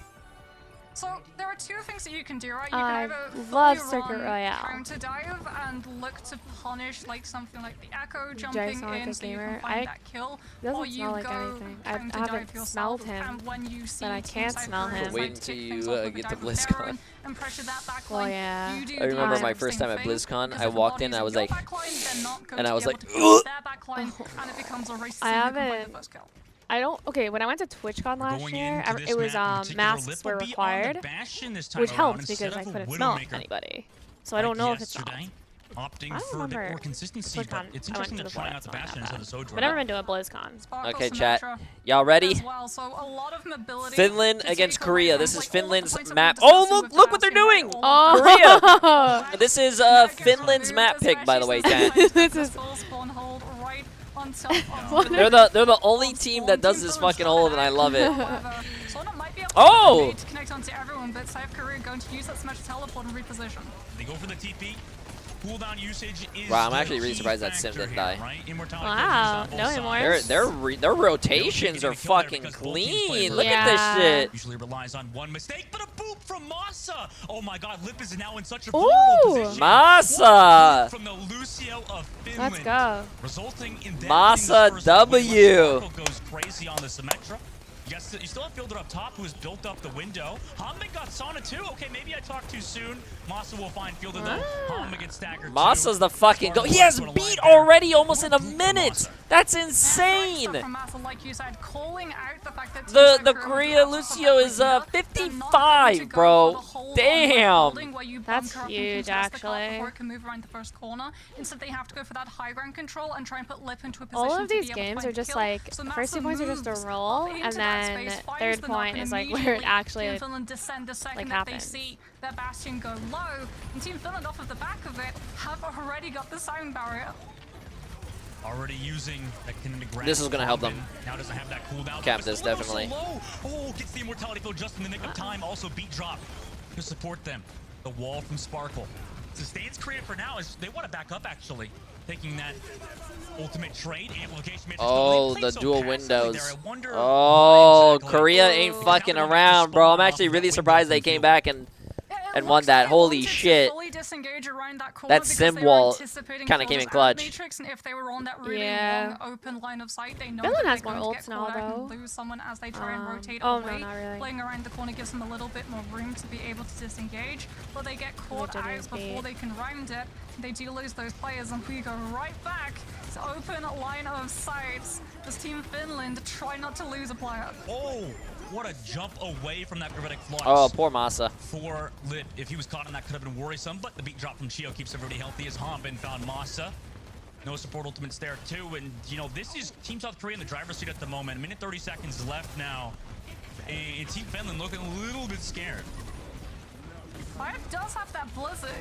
So there are 2 things that you can do, right? You I can either love fully Circuit run Royale. counter dive and look to punish like something like the Echo Jay jumping smell like in a so you gamer? can find that kill. Doesn't or you smell like go anything. I counter haven't dive yourself, smelled him, and when you see but I Team can't South smell Korea him. decide Wait to until kick you, things off with a get to dive of BlizzCon. their own and pressure that back Well, line, yeah. you do I remember the my exact first same time at thing, BlizzCon, because I if the walked in, body's I was your like, back line, they're not going and to I was be like, able to cover their back line, and it becomes a race to I see who can find haven't- the first kill. I don't. Okay, when I went to TwitchCon last Going year, into this it was map in particular, masks Lip were will be on the required, Bastion this time which around helped instead because I of a couldn't smell Widowmaker anybody. So I don't know like if it's smelled. yesterday, opting I don't for a bit remember more consistency, TwitchCon. but it's I went interesting to to the try one out the that's not Bastion that instead of the bad. Sojourn. But never been to a BlizzCon. Sparkle Okay, chat. Symmetra Y'all ready? as well, so a lot of mobility Finland to against take away Korea. from, This is like, all of the Finland's points that map. we're Oh, discussing look! with Look what they're Bastion, doing! all of Oh, the This is That gets Finland's removed, map pick, by the way, especially chat. since This the is- full spawn hold right on top of They're the only team that does this fucking hold, and I love it. However, Sona might be able to Oh! find a way to connect onto everyone, but South Korea going to use that smash teleport and reposition. They go for the TP. Cooldown usage is Wow, I'm the actually really key surprised that Sim factor didn't here, die. right? Immortality Wow, goes on no both remorse. sides. Their rotations are fucking clean. Look at this shit. Usually relies on one mistake, but a boop from Masa. Oh my God, Lip is now in such a Ooh. vulnerable position. Masa. From the Lucio of Finland. let's go. Resulting in them Masa being the first W. Sparkle goes crazy on the Symmetra. You still have Fielder up top, who has built up the window. Hamid got Sauna too. Okay, maybe I talked too soon. Masa will find Fielder though. Hamid gets staggered Masa's too. the fucking go. Sparkle He has going beat alive there. already almost in a Boop from minute. Masa. That's Great insane. stuff from Massa, like you said, calling out the fact that The Team South Korea was Lucio also is they're not going to 55, go bro. for the whole Damn. holding where you That's bunker up and huge, contest the cart actually. before it can move around the first corner. Instead, they have to go for that high ground control and try and put Lip into a position All of to be these able to games find are the just kill. like So first 2 Massa points are just moves a roll, into and that then space, finds third the knock, point and is like where it immediately actually Team Finland descend the second that happens. they see their Bastion go low, and Team Finland off of the back of it have already got the sound barrier. Already using that kinetic grab. This is gonna help them. Now doesn't have that cooldown. Cap this, definitely. Oh, gets the immortality field just in the nick of time. Also beat drop to support them. The wall from Sparkle. Sustains Korea for now is they want to back up actually. Taking that ultimate trade amplification. Oh, the dual windows. Oh, Korea ain't fucking around, bro. I'm actually really surprised they came back and won that. Holy shit. That sim wall kind of came in clutch. Matrix, and if they were on that really Yeah. long open line of sight, they know Finland that has they're more going to ults get now, caught out and though. lose someone as they try and rotate Oh, away. no, not really. Playing around the corner gives them a little bit more room to be able to disengage, but they get caught They did out before beat. they can round it. They do lose those players, and we go right back to open line of sight. This Team Finland try not to lose a player. Oh, what a jump away from that gravitic flux. Oh, poor Masa. For Lip, if he was caught on that, could have been worrisome, but the beat drop from Chio keeps everybody healthy as Hanbin found Masa. No support ultimates there too, and you know, this is Team South Korea in the driver's seat at the moment. A minute 30 seconds left now, and Team Finland looking a little bit scared. Cloud does have that blizzard.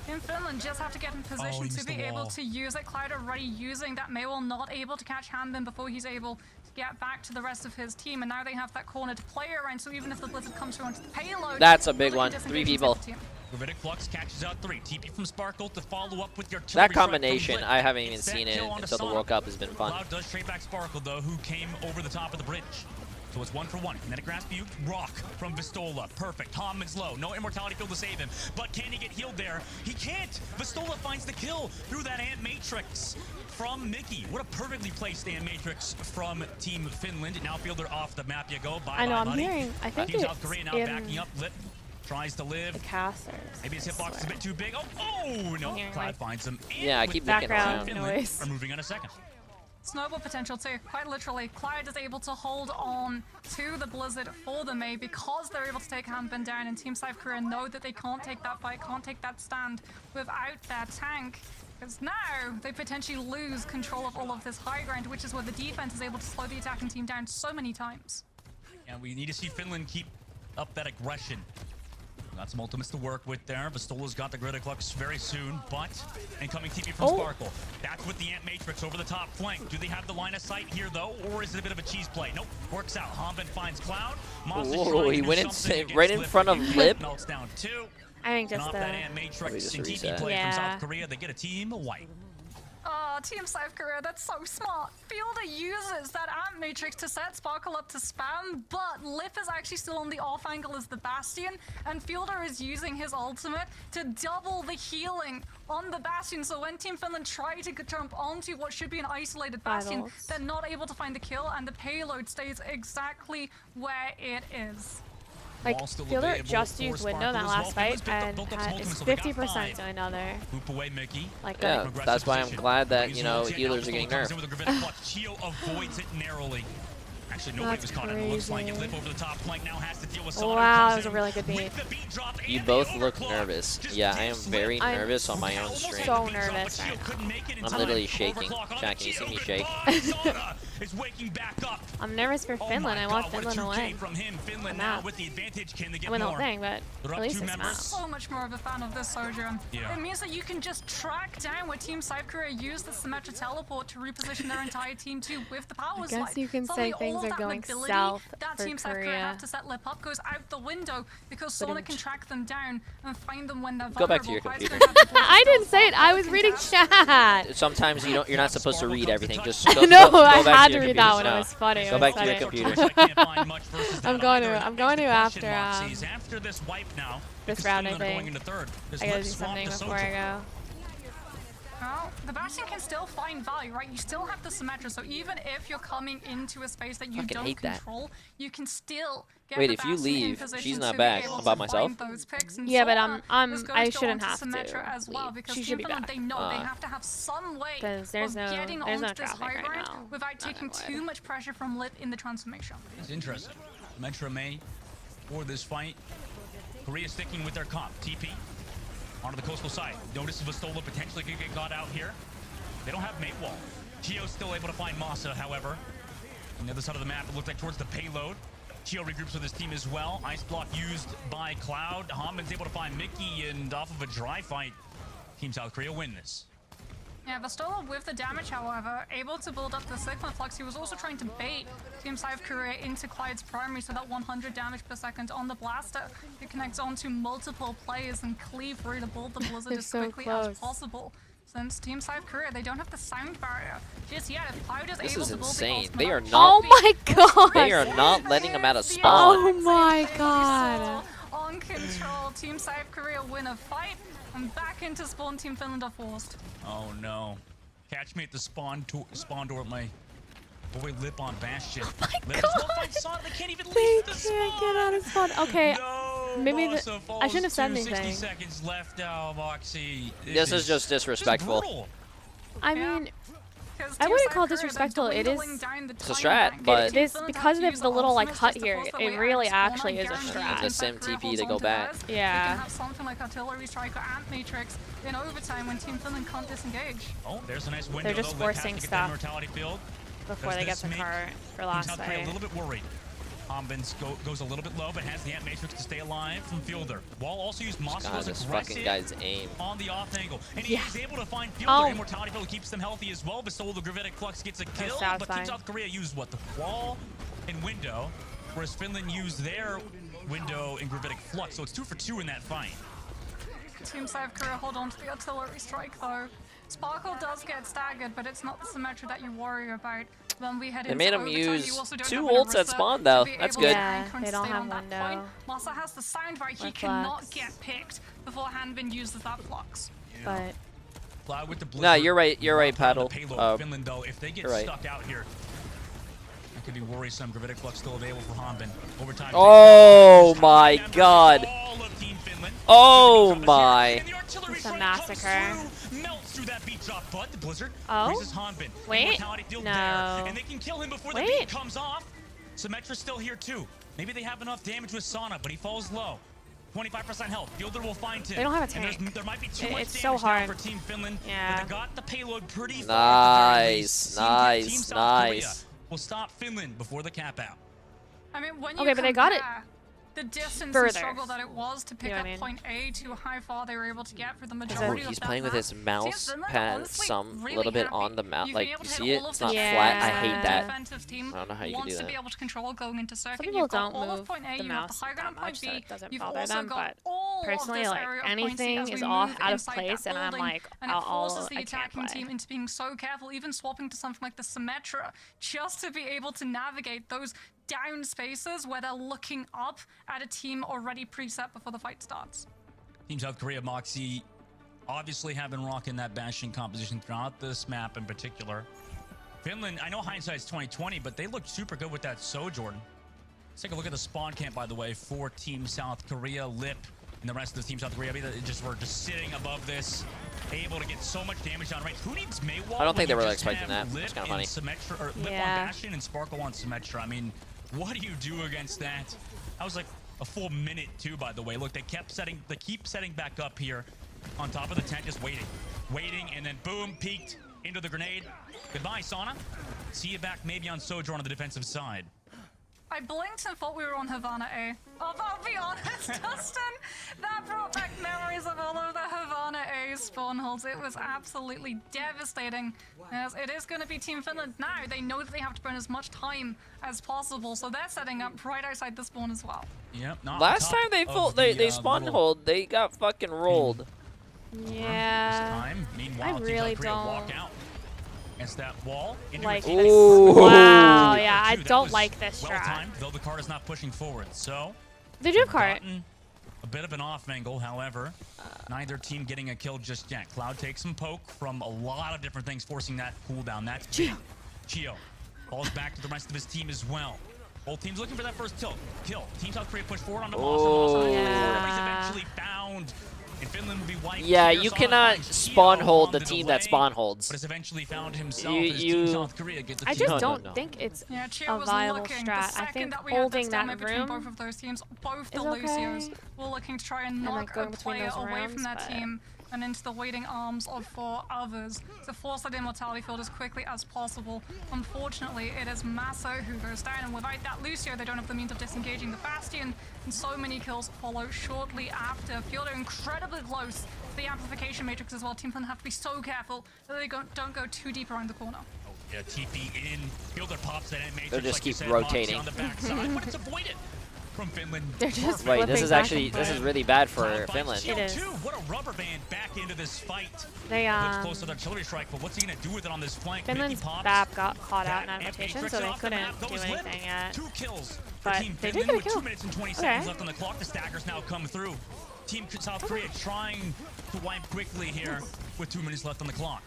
In Finland, just have to get in position he to missed be the able wall. to use it. Cloud already using that Maywell, not able to catch Hanbin before he's able to get back to the rest of his team, and now they have that corner to play around, so even if the blizzard comes through onto the payload... That's a big really one. disengage 3 and people. save the team. Gravitic Flux catches out 3. TP from Sparkle to follow up with your That combination, I haven't even seen it until the World Cup, has been fun. Cloud does trade back Sparkle though, who came over the top of the bridge. So it's 1 for 1. Kinetic Grasp Butte, Rock from Vistola. Perfect. Homman's low. No immortality field to save him. But can he get healed there? He can't. Vistola finds the kill through that Ant Matrix from Mickey. What a perfectly placed Ant Matrix from Team Finland. Now Fielder off the map you go. Bye, I know, bye, I'm buddy. hearing, I think Team it's South Korea now in backing up. Lip tries to live. the casters. Maybe his I hitbox is a swear. bit too big. Oh no. Hearing, Cloud like, finds him. Yeah, I And keep with looking background around. Finland noise. are moving on a second. Snowball potential too, quite literally. Cloud is able to hold on to the blizzard for the May because they're able to take Hanbin down, and Team South Korea know that they can't take that fight, can't take that stand without their tank. Because now they potentially lose control of all of this high ground, which is where the defense is able to slow the attacking team down so many times. And we need to see Finland keep up that aggression. Got some ultimates to work with there. Vistola's got the Gravitic Flux very soon, but incoming TP from Sparkle. That's with the Ant Matrix over the top flank. Do they have the line of sight here though, or is it a bit of a cheese play? Nope, works out. Hanbin finds Cloud. Whoa, he went right in front of Lip. Melts down 2. I think just Off the... that Ant Matrix just and TP reset. play from Yeah. South Korea. They get a team white. Team South Korea, that's so smart. Fielder uses that Ant Matrix to set Sparkle up to spam, but Lip is actually still on the off angle as the Bastion, and Fielder is using his ultimate to double the healing on the Bastion, so when Team Finland try to jump onto what should be an isolated Bastion, ults. they're not able to find the kill, and the payload stays exactly where it is. Like, Wall still Fielder available just for used window Sparkle that as last well. fight Finland's and built up some is ultimates, so they got 50% 5. to another. Hoop away Mickey. Like, Yeah, good. that's why I'm glad that, you know, healers are getting nerfed. Chio avoids it narrowly. Actually, nobody That's was caught in it. Looks like it. crazy. Lip over the top flank now has to deal with someone. Wow, that was a really good beat. You both look nervous. Yeah, I am very I'm nervous on my own stream. so nervous right now. I'm literally shaking. Jack, can you see me shake? Is waking back up. I'm nervous for Oh Finland. my I want God, what a Finland to 2K win. from him. Finland I'm now out. with the advantage. Can they I get win the whole more? thing, but They're up at least 2 it's members. not. So much more of a fan of this Sojourn. Yeah. It means that you can just track down where Team South Korea used the Symmetra teleport to reposition their entire team too with the power slide. guess you can Suddenly, say things all of are that going mobility south that for Team South Korea Korea. have to set Lip up goes out the window because Sona can track them down and find them when they're Go back to your vulnerable. computer. I didn't say it. I was reading chat. Sometimes you're not supposed to read everything. Just No, go I back had to to your read that computer one. It now. was funny. Go It back was to your funny. computer. I'm going to after After this wipe now. this because round, I Finland are going think. into third. This I gotta Lip do swap something to before Sojourn. I go. Well, the Bastion can still find value, right? You still have the Symmetra, so even if you're coming into a space that you Fucking don't hate that. control, you can still get Wait, the if you Bastion in leave, position she's not to be back. able I'm to by myself? find those picks, and Yeah, but Sona is going I to go shouldn't onto have Symmetra to as well, leave. because She Team should be Finland, back. they know they have to have some way 'Cause there's of no- getting there's no onto this traffic high right ground now. without taking Not too much pressure from Lip in the transformation. It's interesting. Metra May for this fight. Korea sticking with their comp. TP onto the coastal side. Notice Vistola potentially could get got out here. They don't have mate wall. Chio's still able to find Masa, however. On the other side of the map, it looks like towards the payload. Chio regroups with his team as well. Ice block used by Cloud. Hanbin's able to find Mickey, and off of a dry fight, Team South Korea win this. Yeah, Vastola with the damage, however, able to build up the Sigma Flux. He was also trying to bait Team South Korea into Clyde's primary, so that 100 damage per second on the blaster. It connects onto multiple players and cleave through to build the Blizzard as so quickly close. as possible. Since Team South Korea, they don't have the sound barrier just yet. If Cloud is This able is to build insane. the ultimate They are up, not- Oh my god! They are not letting him out of the spawn. Oh exact my same thing we God. saw on control, Team South Korea win a fight, and back into spawn, Team Finland are forced. Oh no. Catch me at the spawn door with my boy Lip on Bastion. Oh my Lip God. will find Sonic. They can't even They leave the can't spawn. get out of spawn. Okay, No, maybe Masa I shouldn't have said falls to 60 anything. seconds left now, Moxie. This is just disrespectful. brutal. I Yeah. mean, 'Cause I Team wouldn't South call Korea, disrespectful, they're it is- dwindling down the It's a time strat, bank. but- Team This Finland because have to of use the little like ultimates hut just to here. force their It way really out of spawn actually and is a guarantee strat. Team Just South Korea MTP holds to go onto back. theirs. Yeah. They can have something like Artillery Striker and Matrix in overtime when Team Finland can't disengage. Oh, there's a nice window. They're just though. Lip has forcing to get stuff that mortality field. before Does they get this the make cart for Team last South Korea a fight. little bit worried. Hombins goes a little bit low, but has the Ant Matrix to stay alive from Fielder. Wall also used Mossy God, was this aggressive fucking guy's aim. on the off angle. And he Yeah. is able to find Fielder. Oh. Immortality Field keeps them healthy as well, but Soul the Gravitic Flux gets a kill. That's But Team fine. South Korea used what? The wall and window, whereas Finland used their window and Gravitic Flux. So it's 2 for 2 in that fight. Team South Korea hold on to the Artillery Strike though. Sparkle does get staggered, but it's not the Symmetra that you worry about. Then we head They into made him overtime. use You also don't 2 have an ults at Orisa spawn, to though. be That's able good. to Yeah, anchor and they don't stay have on that window. point. Masa has the sound right. He Or cannot flux. get picked before Hanbin uses that flux. But Cloud with the Nah, Blizzard. you're right. You're right, Locked on Paddle. the payload. Finland, though, if they get you're right. stuck out here, that could be worrisome. Gravitic Flux still available for Hanbin. Overtime. Oh my god. All of Team Finland. Oh And my. the artillery It's a strike massacre. comes through, melts through that beat drop, but the Blizzard Oh? raises Hanbin. Wait. Immortality field No. there, and they can kill him before the Wait. beat comes off. Symmetra's still here too. Maybe they have enough damage with Sauna, but he falls low. 25% health. Fielder will find him. They don't have a And tank. there might be too much It's damage so now hard. for Team Finland. Yeah. But they got the payload pretty far. at the very least. Team South Korea nice. will stop Finland before the cap out. I mean, when you Okay, but they got it compare the distance further. and struggle that it was to pick You know up what I mean? point A to how far they were able to get for the Oh, majority of he's that playing with map. his mouse Team Finland, pad honestly, some really little bit happy. on the mouse. You've Like, been able you to see hit it? all of It's the not Yeah. flat. I shots hate that that. the defensive team I don't know how you can wants do to be that. able to control going into circuit. people You've got don't all of move point A, the you have mouse the high ground that point much, so B, it doesn't you've bother also them, got but all personally, of this like, area of point C anything as we is move off out of inside place, that and I'm building, like, and it forces the I can't attacking play. team into being so careful, even swapping to something like the Symmetra, just to be able to navigate those down spaces where they're looking up at a team already preset before the fight starts. Team South Korea, Moxie, obviously have been rocking that Bastion composition throughout this map in particular. Finland, I know hindsight's 2020, but they looked super good with that Sojourn. Let's take a look at the spawn camp, by the way, for Team South Korea. Lip and the rest of the Team South Korea, we're just sitting above this, able to get so much damage on range. Who needs Maywall? I don't think they when were you just expecting have that. Lip It's kinda and funny. Symmetra, or Lip Yeah. on Bastion and Sparkle on Symmetra. I mean, what do you do against that? That was like a full minute too, by the way. Look, they keep setting back up here on top of the tent, just waiting, and then boom, peeked into the grenade. Goodbye, Sauna. See you back maybe on Sojourn on the defensive side. I blinked and thought we were on Havana A. Although, I'll be honest, Dustin, that brought back memories of all of the Havana A spawn holds. It was absolutely devastating. As it is going to be Team Finland now. They know that they have to burn as much time as possible, so they're setting up right outside the spawn as well. Yep. Not on Last top time they of they the, spawn little hold, they got fucking rolled. This yeah, time, meanwhile, I Team really South Korea walk don't out against that wall. Into like its- this. Ooh. Wow, yeah, I That don't was like this well strat. timed, though the card is not pushing forward. So They do have cart. gotten a bit of an off angle, however, neither team getting a kill just yet. Cloud takes some poke from a lot of different things, forcing that cooldown. That's big. Chio falls back to the rest of his team as well. Both teams looking for that first kill. Team South Korea push forward on the boss. Oh. Everybody's Yeah. eventually found. And Finland will be wiped. Yeah, here. you Sauna cannot finds spawn Chio hold on the team that delay, spawn holds. But has eventually found himself You- as you- Team South Korea gets the I team. just No, don't no. think it's Yeah, Chia a was viable looking. strat. The I second think that we holding had that that stalemate between room both of those teams, both the is Lucios okay. were looking to try and like, knock going a between player those away rooms, from that but- team and into the waiting arms of 4 others to force that immortality field as quickly as possible. Unfortunately, it is Maso who goes down, and without that Lucio, they don't have the means of disengaging the Bastion, and so many kills follow shortly after. Fielder incredibly close the amplification matrix as well. Team Finland have to be so careful that they don't go too deep around the corner. Yeah, TP in. Fielder pops that matrix. They'll just like you keep said, rotating. Moxie on the backside, but it's avoided from Finland. They're just Wait, this flipping is back actually and this is forth. really bad for Cloud Finland. finds It is. CO2. What a rubber band back into this fight. They Looks close to the artillery strike, but what's he gonna do with it on this flank? Finland's Mickey pops. BAP got caught out in That rotation, matrix so they off the couldn't map do goes limp. anything yet. 2 kills But for Team they did Finland get a with kill. 2 minutes and 20 Okay. seconds left on the clock. The staggers now come through. Team South Korea trying to wipe quickly here with 2 minutes left on the clock.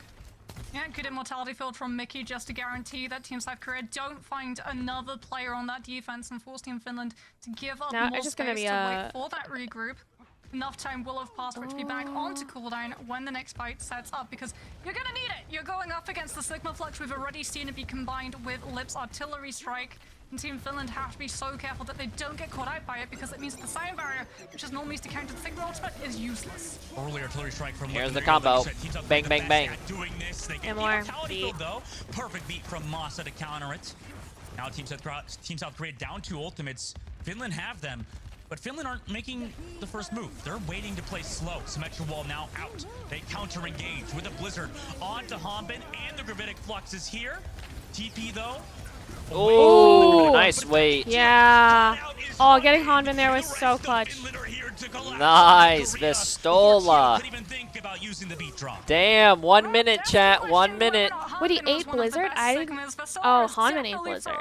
Yeah, good immortality field from Mickey just to guarantee that Team South Korea don't find another player on that defense and force Team Finland to give up Now, more it's just space gonna be to a- wait for that regroup. Enough time will have passed for it to be back onto cooldown when the next fight sets up, because you're gonna need it. You're going up against the Sigma Flux. We've already seen it be combined with Lip's artillery strike. And Team Finland have to be so careful that they don't get caught out by it, because it means that the sound barrier, which is normally used to counter the Sigma ultimate, is useless. Early artillery strike from Here's the Legendary, combo. like you said, Team South Bang, Korea bang, the bang. best at doing this. They get And the more mortality beat. field, though. Perfect beat from Masa to counter it. Now Team South Korea down 2 ultimates. Finland have them, but Finland aren't making the first move. They're waiting to play slow. Symmetra wall now out. They counter engage with a blizzard on to Hanbin, and the gravitic flux is here. TP though. Ooh, nice wait. Yeah. Oh, getting Honda in there was so clutch. Nice, Vistola. Couldn't even think about using the beat drop. Damn, 1 minute, chat, 1 minute. What, he ate Blizzard? I didn't- Oh, Hanman ate Blizzard.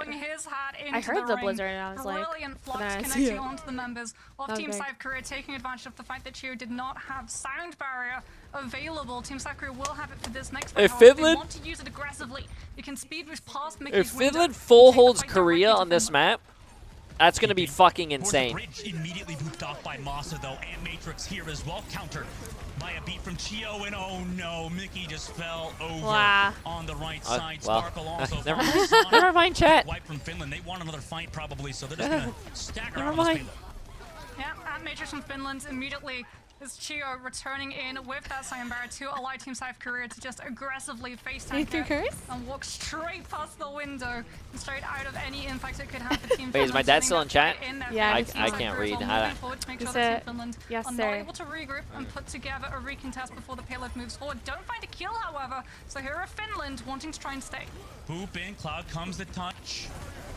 I heard the Blizzard and I was like, Brilliant but then flux I see connecting it. onto the members of Team Okay. South Korea, taking advantage of the fact that Chio did not have sound barrier available. Team South Korea will have it for this next fight. If However, if Finland- they want to use it aggressively, you can speed boost past Mickey's If window Finland and full take the holds fight Korea directly to on this Finland. map, that's gonna be fucking Towards the insane. bridge, immediately booped off by Masa though, and Matrix here as well, countered by a beat from Chio, and oh no, Mickey just fell over Wow. on the right side. Well, Sparkle also never from mind. Sonic. Never mind, chat. Wipe from Finland. They want another fight probably, so they're just gonna stagger Never out this mind. payload. Yeah, at Matrix from Finland immediately is Chio returning in with that sound barrier to allow Team South Korea to just aggressively face tank it curse? and walk straight past the window and straight out of any impact it could have for Team Wait, is Finland. my dad sending still that in chat? in their Yeah, favor. I Team South can't Korea read. is I- moving forward to make sure Is that Team it- Finland yes, are sir. not able to regroup and put together a recontest before the payload moves forward. Don't find a kill, however, so here are Finland wanting to try and stay. Boop in, Cloud comes to touch.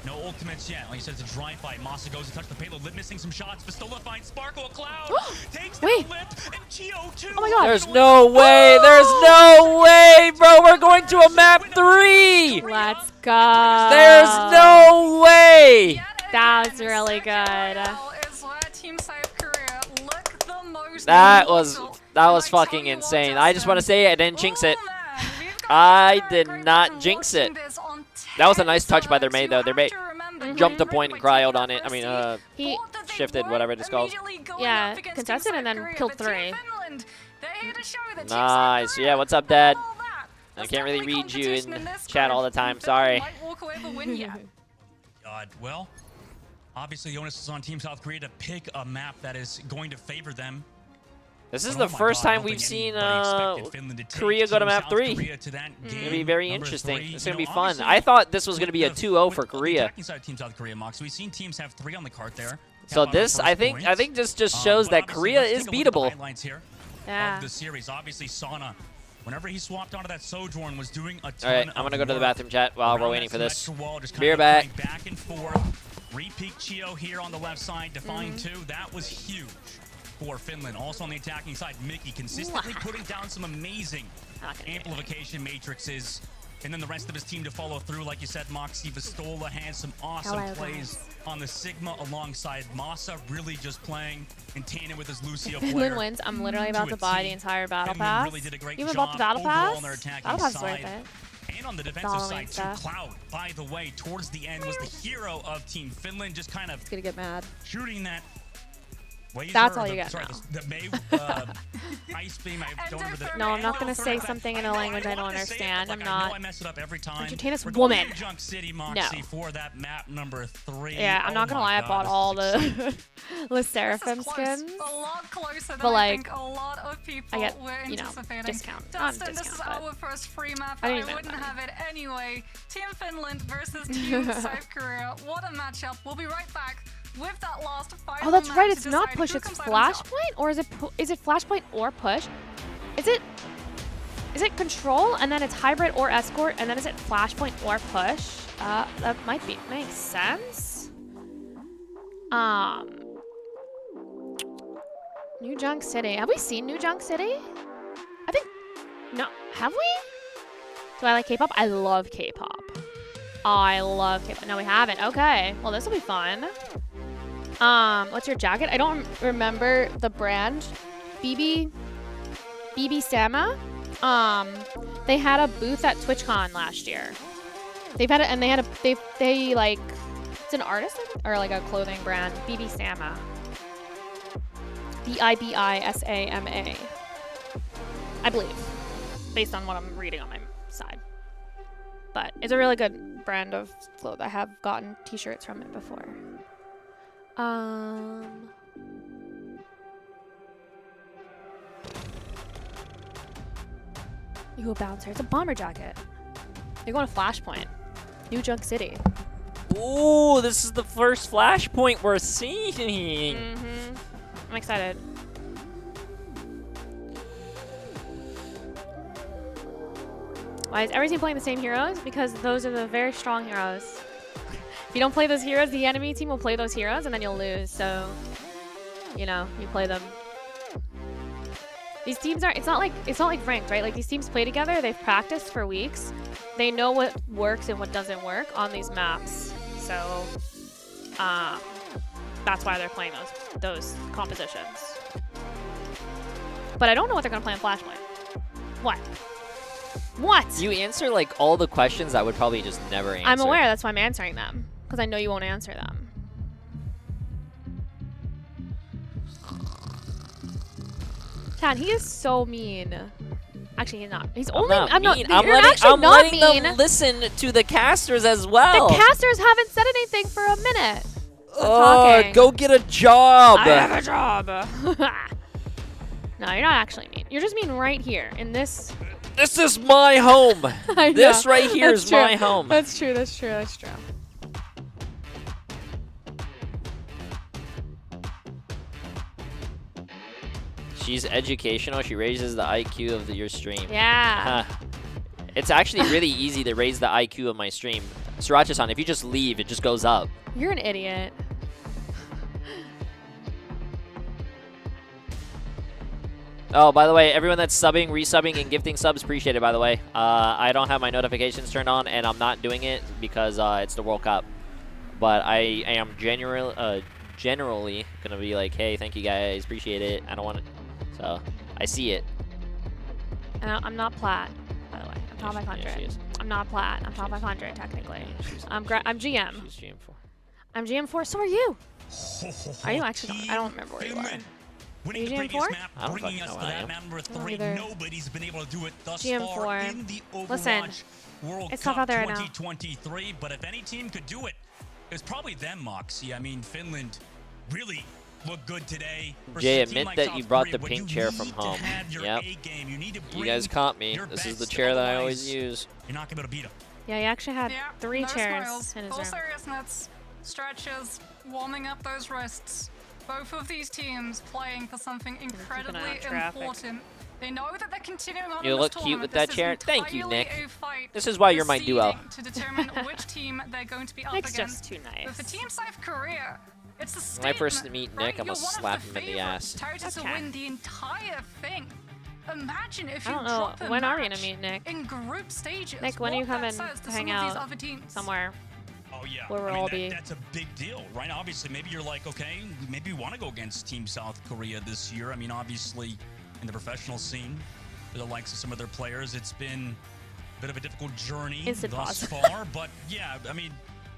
No ultimates yet. Like you said, it's a drive-by. Masa goes to touch the payload. Lip missing some shots. Vistola finds Sparkle. Cloud takes down Wait. Lip, and Chio too. Oh my God. There's no way, there's no way, bro. We're going to a map 3. Let's go. There's no way. Yet That was again, really Second good. Royale is where Team South Korea look the most That was mortal. that was And I tell fucking you what, insane. I just want to Justin, say I didn't jinx it. oh man, we've got I very did great not watching jinx it. this on That was a nice touch by their Tesla. maid, though. Their You maid have to remember, jumped the Green point and Red by cryoed taking on that it. I first mean, seed, He thought that they shifted, weren't whatever it's called. immediately going Yeah, up against contested Team and then South Korea, killed but Team 3. Finland, they're here to show that Team South Nice. Korea Yeah, what's up, can Dad? handle that. I There's can't really definitely read you competition in this chat group, all the and time. Finland Sorry. might walk away with a win yet. God, well, obviously the onus is on Team South Korea to pick a map that is going to favor them. This is But, the oh my first God, I time don't we've think seen anybody expected Finland to take Korea go to Team map South 3. Korea to that It's game gonna be very number interesting. 3. It's You gonna be know, fun. obviously, I thought this was gonna be a with 2-0 for the Korea. attacking side of Team South Korea, Mox. We've seen teams have 3 on the cart there. So Got this, our I first think points. this just shows But that obviously, Korea let's is take a look at the beatable. highlights here Yeah. of the series. Obviously, Sauna, whenever he swapped onto that Sojourn, was doing a ton All right, of I'm gonna go to the work bathroom chat while we're around waiting that for this. symmetrical wall, just Be right kind of back. back and forth. Repeat Chio here on the left side, define 2. That was huge for Finland. Also on the attacking side, Mickey consistently putting down some amazing Not gonna do amplification matrices. And then the rest of his team to follow through. Like you said, Moxie Vistola has some awesome Hello, plays guys. on the Sigma alongside Masa, really just playing in tandem with his Lucio player. Finland wins. I'm literally about to buy the entire battle pass. Really did a great You even job bought the battle overall pass? on their attacking Battle pass is side. worth it. And on the defensive Following side, too, stuff. Cloud, by the way, towards the end was the hero of Team Finland, just kind of It's gonna get mad. shooting that laser. That's or all the- you get sorry, now. the May ice beam. I don't remember the. No, I'm not gonna Correct say that. something in a know, language I don't wanted to say it, understand. but, I'm like, I know not I mess it up every time. entertainous We're going woman. to Junk City, Moxie, No. for that map number 3. Yeah, I'm Oh not gonna my lie. I God, bought this all is exciting. the the This Seraphim is close. skins. A lot closer than But, I like, think a lot of people I get, were you know, anticipating. discount. Dustin, On this is discount, but our first free map. I I, didn't even wouldn't have have it anyway. Team Finland versus Team South Korea. What a matchup. We'll be right back with that last final Oh, that's map right. to It's not decide push. who It's comes out on top. flashpoint, or is it flashpoint or push? Is it control and then it's hybrid or escort and then is it flashpoint or push? That might make sense. New Junk City. Have we seen New Junk City? I think no. Have we? Do I like K-pop? I love K-pop. I love K-pop. No, we haven't. Okay. Well, this will be fun. What's your jacket? I don't remember the brand. BB Sama. They had a booth at TwitchCon last year. They've had it, and they like, it's an artist or like a clothing brand. BB Sama. BIBISAMA. I believe, based on what I'm reading on my side. But it's a really good brand of clothes. I have gotten t-shirts from it before. You go bouncer. It's a bomber jacket. You're going to Flashpoint. New Junk City. Ooh, this is the first flashpoint we're seeing. I'm excited. Why is every team playing the same heroes? Because those are the very strong heroes. If you don't play those heroes, the enemy team will play those heroes and then you'll lose. So, you know, you play them. These teams it's not like ranked, right? Like these teams play together, they've practiced for weeks. They know what works and what doesn't work on these maps. So, that's why they're playing those compositions. But I don't know what they're gonna play on Flashpoint. What? What? You answer like all the questions that would probably just never answer. I'm aware, that's why I'm answering them. Because I know you won't answer them. Chad, he is so mean. Actually, he's not. He's only. I'm not mean. You're actually not letting mean. them listen to the casters as well. The casters haven't said anything for a minute. Oh, go get a job. I have a job. No, you're not actually mean. You're just mean right here in this. This is my home. This right here is my home. That's true. That's true. That's true. She's educational. She raises the IQ of your stream. Yeah. It's actually really easy to raise the IQ of my stream. Sriracha-san, if you just leave, it just goes up. You're an idiot. Oh, by the way, everyone that's subbing, resubbing, and gifting subs, appreciate it, by the way. I don't have my notifications turned on, and I'm not doing it because it's the World Cup. But I am generally going to be like, hey, thank you guys, appreciate it. I don't want it. So, I see it. And I'm not plat, by the way. I'm top 500. Yeah, I'm not plat. I'm top 500, technically. I'm GM. She's GM4. I'm GM4, so are you. Are you actually? I don't remember where you are. Winning the previous map, bringing us to that map number 3. Nobody's been able to do it thus far in the Overwatch World Cup 2023. But if any team could do it, it's probably them, Moxie. I mean, Finland really looked good today. Jay, admit that you brought the pink chair from home. Yep. You guys caught me. This is the chair that I always use. You're not going to be able to beat them. Yeah, he actually had 3 chairs in his Full room. seriousness, stretches, warming up those wrists. Both of these teams playing for something incredibly important. They know that they're continuing on. You in look this cute with tournament. that chair. Thank you, entirely Nick. a fight This is why for you're my duo. seeding to determine which team they're going to be up Nick's against. just too nice. But for Team South Korea, it's a When I statement. first meet Nick, right? I'm You're gonna one of slap the him in the favorites, ass. touted to Okay. win the entire thing. Imagine if I you don't know. drop a When are we gonna match meet Nick? in group stages. Nick, when are you what that coming says to to hang some of these out other teams. somewhere? Oh, yeah. Where we'll I mean, all be. That's a big deal, right? Obviously, maybe you're like, okay, maybe we want to go against Team South Korea this year. I mean, obviously, in the professional scene, with the likes of some of their players, it's been a bit of a difficult journey thus far. But, yeah, I mean,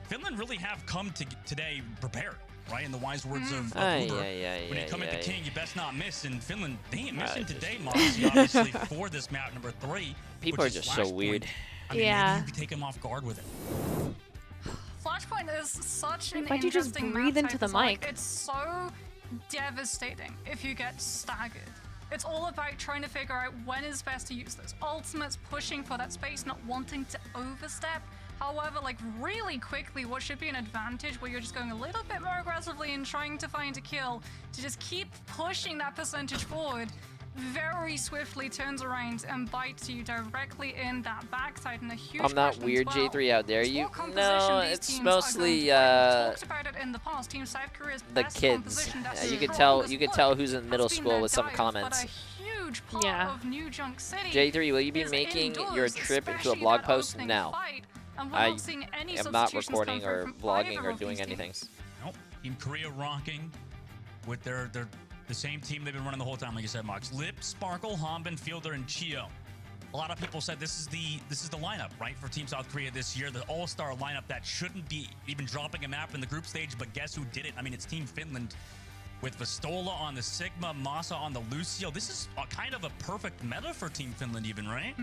Finland really have come to today prepared, right? In the wise words of Uber, when you come into King, you best not miss. And Finland, they ain't missing today, Moxie, obviously, for this map number 3. People are just so weird. I mean, maybe you could take them off guard with it. Flashpoint is such an Why'd you just interesting breathe map into type the as well. mic? It's so devastating if you get staggered. It's all about trying to figure out when is best to use those ultimates, pushing for that space, not wanting to overstep. However, like really quickly, what should be an advantage where you're just going a little bit more aggressively and trying to find a kill to just keep pushing that percentage forward, very swiftly turns around and bites you directly in that backside in a huge I'm not question weird, as well. J3, out there. It's You what composition no, these it's teams are mostly going to play. We've talked about it in the past. Team South Korea's the best kids. composition, that's You could strongest tell look, who's in has middle been school their with some dive, comments. But a huge part Yeah. of New Junk City J3, will you be is making indoors, your trip into a especially blog that post opening now? fight, and we're I not seeing any am not substitutions recording come through or from vlogging either or of doing these anything. teams. Nope. Team Korea rocking with the same team they've been running the whole time, like you said, Mox. Lip, Sparkle, Hanbin, Fielder, and Chio. A lot of people said this is the lineup, right, for Team South Korea this year, the all-star lineup that shouldn't be even dropping a map in the group stage, but guess who did it? I mean, it's Team Finland with Vastola on the Sigma, Masa on the Lucio. This is kind of a perfect meta for Team Finland even, right?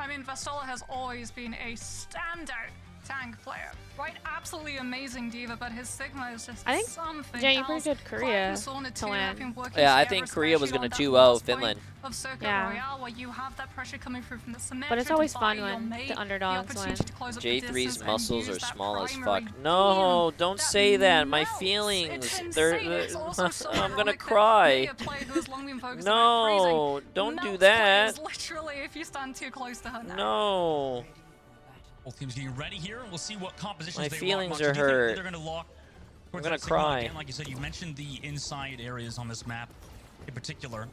I mean, Vastola has always been a standout tank player, right? Absolutely amazing diva, but his Sigma is just I think something Jay else. predicted Korea to win. Yeah, I think Korea was going to 2-0 Finland. Of Circuit Yeah. Royale, where you have that pressure coming through from the cement. But it's always fun when the underdogs win. J3's muscles are small as fuck. No, don't say that. My feelings. I'm gonna cry. No, don't do that. Literally, if you stand too close to her now. No. Both teams getting ready here. We'll see what compositions My they feelings lock. are Do you think hurt. they're going to lock? I'm gonna towards that Sigma cry. again? Like you said, you mentioned the inside areas on this map in particular.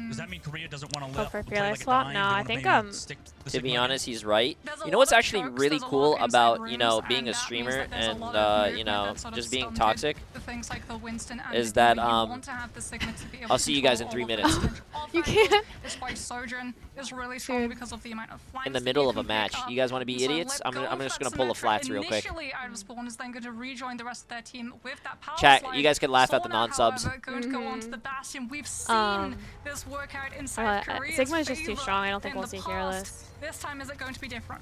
Does that mean Korea doesn't want to Go let for play fearless like a swap? dive? No, They I wanna think maybe stick the To Sigma be again? honest, he's right. There's a You know lot what's of actually chokes, really there's a lot cool of inside about, you know, rooms, being and a that means streamer that there's a and, lot of you movement know, that's sort of just being stunted toxic? for things like the Winston and Is the that, Diva. You want to have the Sigma to be able I'll to see you guys in control 3 all of minutes. that. You can't. It's why Sojourn is really strong Dude. because of the amount of flanks In the that middle you of a can pick match. up. You guys want to be So idiots? let I'm go of just that gonna pull the Symmetra flats real quick. Initially out of spawn is then going to rejoin the rest of their team with that power Chat, slide. you guys can laugh at the Sauna, non-subs. however, going to go on to the Bastion. We've seen this work out in South Korea's Sigma is just too favor strong. I don't think in we'll the see past. fearless. This time, is it going to be different?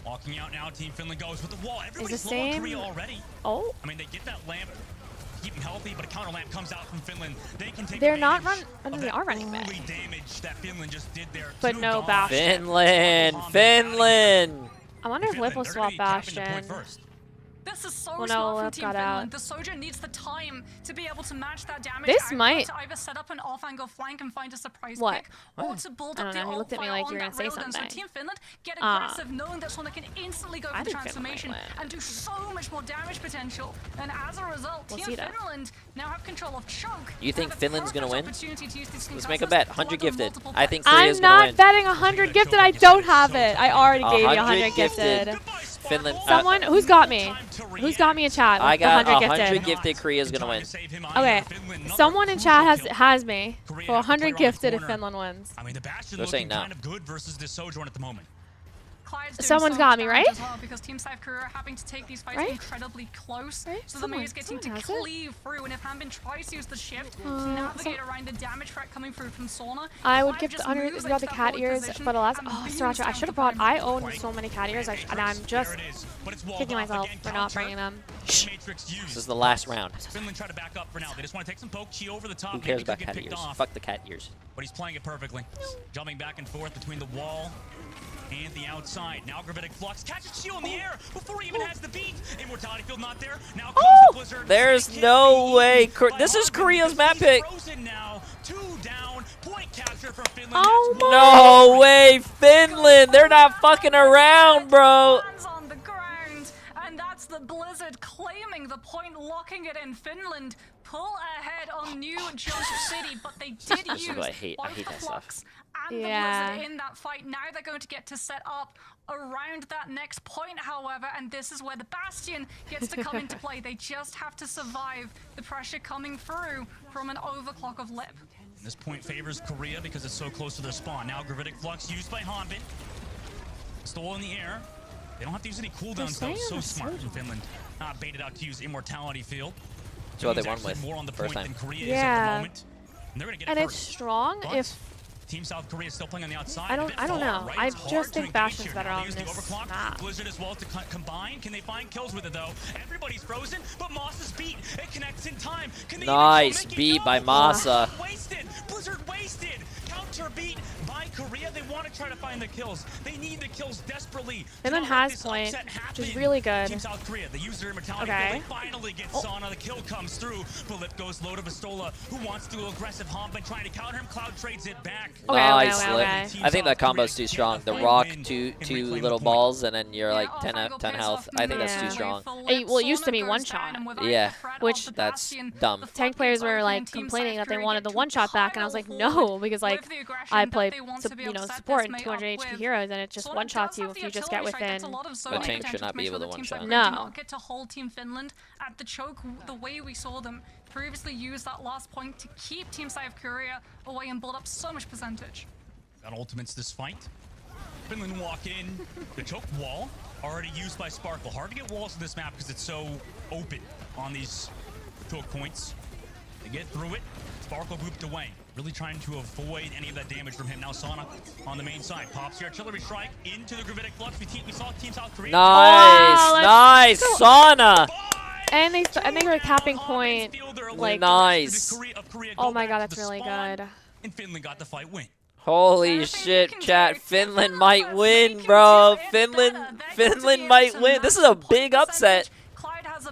Walking out now, Team Finland goes with the wall. Everybody's the low on same- Korea already. Oh, I mean, they get that lamp, keep them healthy, but a counter lamp comes out from Finland. They can take they're not advantage run. of They that are running back. early damage that Finland just did there. But to no Dawn. Bastion. Finland! I wonder if Lip will They're swap gonna be capping the point Bastion. first. This is so Well, no, smart from Lip Team got Finland. out. The Soldier needs the time to be able to match that damage. This output might- to either set up an off-angle flank and find a surprise What? pick, or to build I up don't know, the he looked at me alt-fire like on you were that gonna say railgun. So something. Team Finland get aggressive, knowing that Sona can instantly go I for the think Finland might transformation win. and do so much more damage potential. And as a result, We'll Team see that. Finland now have control of choke. You think Have a Finland's gonna perfect win? opportunity to use these Let's make a concussions bet. to 100 lock on gifted. multiple I think players. Korea's I'm gonna not win. betting 100 gifted. I don't have it. I already gave you 100 gifted. Goodbye, Sparkle. Finland. Someone who's got me? Who's got me in chat? I With got the 100 100 gifted. gifted. Korea's gonna win. Okay, someone in chat has me for 100 gifted if Finland wins. I mean, the Bastion They're saying looking no. kind of good versus this Sojourn at the moment. Clyde's doing Someone's so got much me, damage right? as well, because Team South Korea are having to take these fights Right? incredibly close. Right? So the May is Someone getting to has it. cleave through, and if Hanbin tries to use the shift to navigate around the damage threat coming through from Sauna, I would Clyde gift just 100 moves without the into that cat forward ears, position but alas, and oh, beams Sriracha, I down should the have brought. I primary. own so many cat ears, and I'm just kicking myself for not bringing them. This is the last round. Finland try to back up for now. They just want to take some poke. Chi over the top. Who cares Maybe could about get cat picked ears? off, Fuck the cat ears. But he's playing it perfectly. Jumping back and forth between the wall and the outside. Now Gravitic Flux catches Chi in the air before he even has the beat. Immortality Field not there. Now comes the Blizzard. There's Snake no hit way. clean This by is Hanbin Korea's because map he's pick. frozen now. 2 down. Point capture for Finland. Oh That's No way, Finland! They're not fucking around, bro. Hands on the ground, and that's the Blizzard claiming the point, locking it in Finland. Pull ahead on New Junk City, but they did This is use what I hate. I both hate the that stuff. Flux and Yeah. the Blizzard in that fight. Now they're going to get to set up around that next point, however, and this is where the Bastion gets to come into play. They just have to survive the pressure coming through from an overclock of Lip. This point favors Korea because it's so close to their spawn. Now Gravitic Flux used by Hanbin. Stole in the air. They don't have to use any cooldowns though. staying So on the smart from Sojourn. Finland. Not baited out to use Immortality Field. That's what they Finland's won actually with more on the first point time. than Korea is at Yeah. the moment. And they're gonna get And it it's first. strong But if Team South Korea is still playing on the outside. I a don't- bit I don't far, know. right? I It's hard just to think engage Bastion's here. better Now they on use the this overclock. map. Blizzard as well to combine. Can they find kills with it though? Everybody's frozen, but Moss is beat. It connects in time. Can they Nice even make it beat go? by Masa. Wasted. Blizzard wasted. Counter beat by Korea, they want to try to find the kills. They need the kills desperately. Finland has point, which is really good. Team South Korea, they use their mentality. They finally get Sana. The kill comes through. Flip goes low to Vistola, who wants to go aggressive. Hompman trying to counter him. Cloud trades it back. Nice flip. I think that combo's too strong. The rock, two little balls, and then you're like 10 health. I think that's too strong. Well, it used to be one shot. Yeah, which that's dumb. Tank players were like complaining that they wanted the one shot back, and I was like, no, because like I play support and 200 HP heroes, and it just one shots you if you just get within. But tank should not be able to one shot. No. Get to hold Team Finland at the choke the way we saw them previously use that last point to keep Team South Korea away and build up so much percentage. Got ultimates this fight. Finland walk in. The choke wall already used by Sparkle. Hard to get walls in this map because it's so open on these choke points. They get through it. Sparkle grouped away. Really trying to avoid any of that damage from him. Now Sana on the main side. Pops the artillery strike into the gravitic flux. We saw Team South Korea. Nice, Sana. And they were capping point. Like nice. Oh my god, that's really good. And Finland got the fight win. Holy shit, chat. Finland might win, bro. Finland might win. This is a big upset.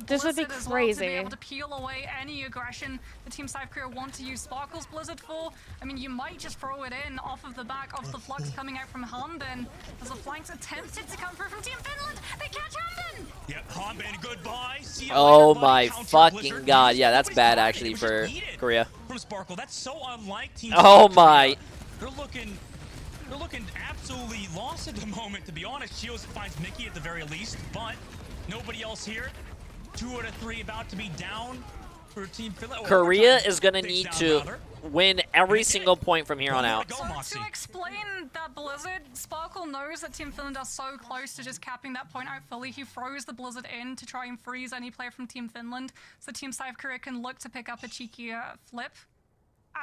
This would be crazy. To be able to peel away any aggression the Team South Korea want to use Sparkle's Blizzard for. I mean, you might just throw it in off of the back of the flux coming out from Hanben as the flanks attempted to come through from Team Finland. They catch Hanben! Yep, Hanben, goodbye. See you Oh later, my buddy. fucking god. Yeah, that's bad actually for Korea. From Sparkle, that's so unlike Team Oh South my. Korea. They're looking absolutely lost at the moment, to be honest. Shields finds Mickey at the very least, but nobody else here. 2 out of 3 about to be down for Team Finland. Korea is going to need to win every single point from here on out. So to explain that Blizzard, Sparkle knows that Team Finland are so close to just capping that point out fully. He throws the Blizzard in to try and freeze any player from Team Finland, so Team South Korea can look to pick up a cheeky flip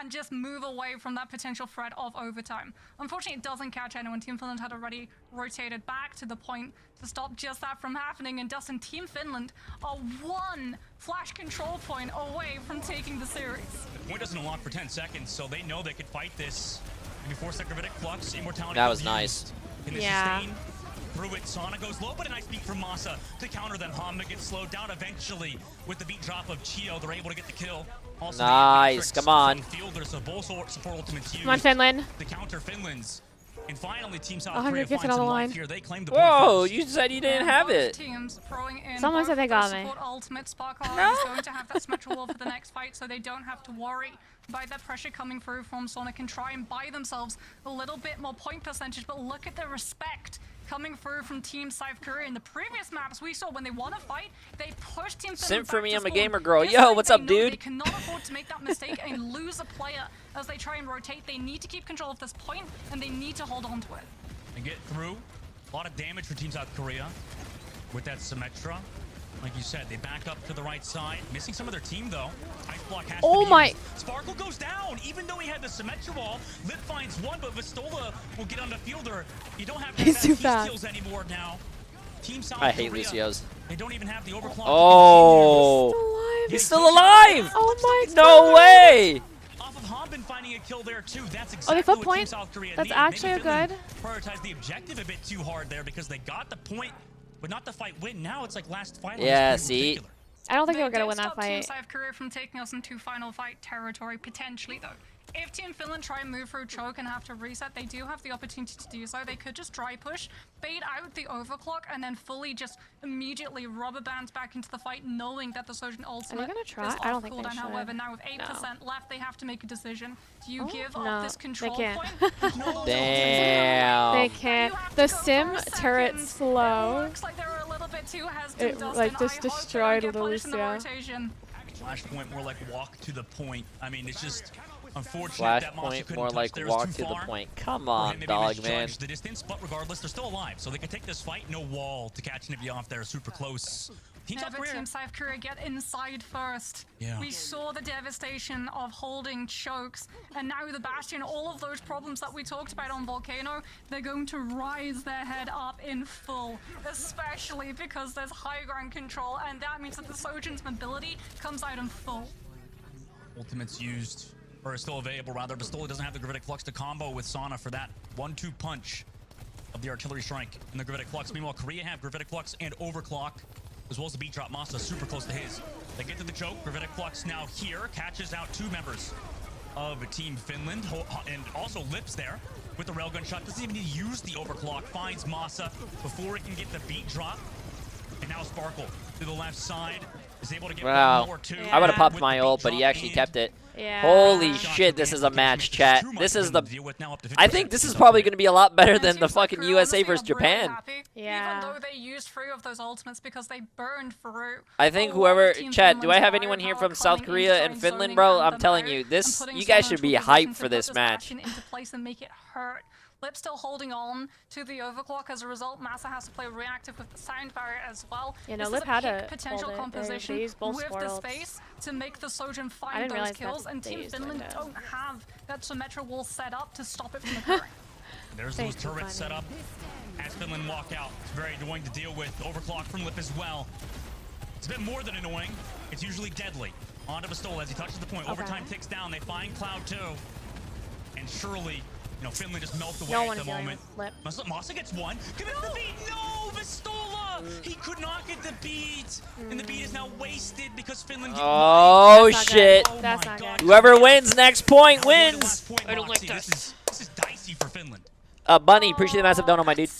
and just move away from that potential threat of overtime. Unfortunately, it doesn't catch anyone. Team Finland had already rotated back to the point to stop just that from happening, and Dustin, Team Finland are 1 flash control point away from taking the series. The point doesn't unlock for 10 seconds, so they know they could fight this. Maybe force that gravitic flux, immortality. That was nice. Sustain. Through it, Sana goes low, but a nice beat from Masa to counter them. Hamna gets slowed down eventually with the beat drop of Chio. They're able to get the kill. Also, nice, come on. Fielders, so both support ultimates used. Come on, Finland. The counter Finland's. And finally, Team South 100 Korea gets finds another some line. life here. They claim the Whoa, point you said you didn't have it. Teams throwing in Someone said they got me. Ultimate Sparkle is going to have that symmetrical wall for the next fight, so they don't have to worry about that pressure coming through from Sonic and try and buy themselves a little bit more point percentage. But look at the respect coming through from Team South Korea. In the previous maps we saw, when they want to fight, they push Team Finland Sent for back me, to I'm a spawn. gamer girl. This Yo, time what's they up, know dude? They cannot afford to make that mistake and lose a player as they try and rotate. They need to keep control of this point, and they need to hold on to it. And get through. A lot of damage for Team South Korea with that Symmetra. Like you said, they back up to the right side. Missing some of their team, though. Ice block has to be used. Sparkle goes down, even though he had the Symmetra wall. Lit finds one, but Vistola will get on the fielder. You don't have He's too fast. Skills anymore now. Team South I hate Korea, Lucio's. They don't even have the overclock. Oh, he's still alive! Oh my god! No way! Off of Hanben finding a kill there too. That's Oh, exactly they flip what point? Team South Korea That's needed. actually Maybe a Finland good. Prioritized the objective a bit too hard there because they got the point, but not the fight win. Now it's like last fight. Yeah, see? I don't think they were did gonna win that stop Team fight. South Korea from taking us into final fight territory, potentially though. If Team Finland try and move through choke and have to reset, they do have the opportunity to do so. They could just dry push, bait out the overclock, and then fully just immediately rubber bands back into the fight, knowing that the Sojin ultimate gonna try? is I don't off think they cooldown. should. However, now with 8% left, they have to make a decision. Do you give no, up this control they can't. point? No. Damn. They can't. The sim turret's slow. Looks like they were a little bit too hesitant, It Dustin. like just I hope they don't destroyed get punished in the Lucia. rotation. Flashpoint more like walk to the point. I mean, it's just unfortunate that Monster Flashpoint couldn't more touch like there. It was walk too to the far. point. Come Or on, maybe dog, man. misjudged the distance, but regardless, they're still alive, so they can take this fight. No wall to catch Nibby off there. Super close. Team South Korea. Team South Korea get inside first. Yeah. We saw the devastation of holding chokes, and now the Bastion, all of those problems that we talked about on Volcano, they're going to rise their head up in full, especially because there's high ground control, and that means that the Sojin's mobility comes out in full. Ultimates used. or is still available rather. Pistola doesn't have the Gravitic Flux to combo with Sana for that 1-2 punch of the Artillery Strike and the Gravitic Flux. Meanwhile, Korea have Gravitic Flux and Overclock, as well as the beat drop. Masa super close to his. They get to the choke. Gravitic Flux now here catches out 2 members of Team Finland, and also Lips there with the railgun shot. Doesn't even need to use the Overclock. Finds Masa before he can get the beat drop. And now Sparkle to the left side is able to get one more too. I would have popped my ult, but he actually kept it. Yeah. Holy shit, this is a match, chat. This is the... I think this is probably going to be a lot better than the fucking USA versus Japan. Yeah. Even though they used 3 of those ultimates because they burned through. I think whoever... Chat, do I have anyone here from South Korea and Finland, bro? I'm telling you, this... You guys should be hyped for this match. Into place and make it hurt. Lip still holding on to the overclock. As a result, Masa has to play reactive with the sound barrier as well. You know, This Lip is a had peak a potential composition they used both with the Squirrels. space to make the Sojin I find didn't those realize kills, that and they Team used Finland window. don't have that Symmetra wall set up to stop it from occurring. There's those turrets set up as Finland walk out. It's very annoying to deal with. Overclock from Lip as well. It's a bit more than annoying. It's usually deadly. Onto Pistola as he touches the point. Overtime ticks down. They find Cloud 2. And surely, you know, Finland just melts away at the moment. Masa gets one. Give it the beat. No, Pistola! He could not get the beat. And the beat is now wasted because Finland... Oh, shit. That's not good. Whoever wins next point wins. I don't like that. This is dicey for Finland. Bunny, appreciate the massive donut, my dude.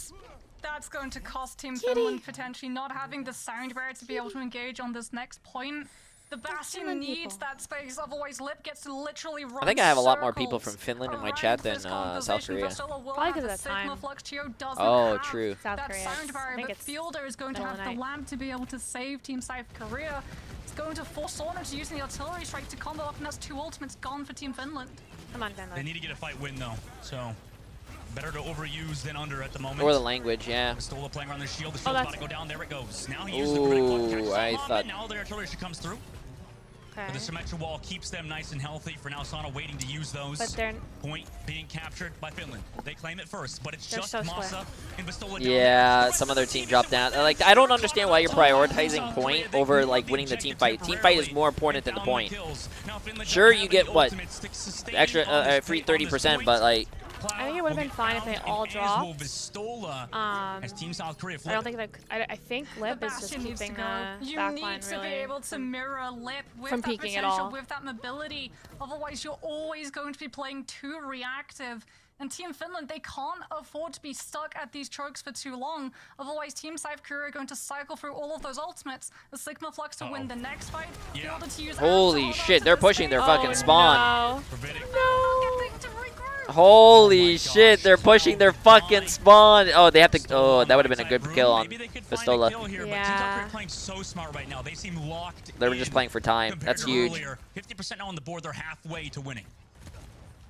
That's going to cost Team Finland potentially not having the sound barrier to be able to engage on this next point. The Bastion needs that space, otherwise Lip gets to literally run I think I have a lot more circles people from Finland in my around chat than this South composition. Korea. Pistola will Probably have 'cause of the the time. Sigma Flux. Trio doesn't Oh, have true. South that Korea. sound I barrier, think but it's Fielder is going to middle of have the the night. lamp to be able to save Team South Korea. It's going to force Sauna to use the artillery strike to combo up, and that's 2 ultimates gone for Team Finland. Come on, They Finland. need to get a fight win, though. So, better to overuse than under at the moment. Or the language, yeah. Pistola playing around their shield. The shield's about to go down. There it goes. Now he uses the Ooh, critical catches I on thought- it. Now the artillery comes through. Okay. But the Symmetra wall keeps them nice and healthy. For now, Sana waiting to use those. But they're... Point being captured by Finland. They claim it first, but it's They're just so split. Masa and Pistola down Yeah, there. some other team dropped down. Like, I don't understand why you're prioritizing point over, like, winning the team fight. Team fight is more important than the point. Sure, you get, what, extra free 30%, but, like... I think it would have been fine if they all dropped. As Team South Korea I don't think that... I think Lip The is just Bastion needs to keeping go. the You back need line to be really... able to mirror Lip with from that peeking at potential, all. with that mobility. Otherwise, you're always going to be playing too reactive. And Team Finland, they can't afford to be stuck at these chokes for too long. Otherwise, Team South Korea are going to cycle through all of those ultimates. The Sigma Flux to win the next fight. Yeah. To use Holy shit, they're pushing their fucking spawn. No. Holy shit, they're pushing their fucking spawn. Oh, they have to... Oh, that would have been a good kill on Pistola. Yeah. Playing so smart right now. They seem locked. They were just playing for time. That's huge. 50% now on the board. They're halfway to winning.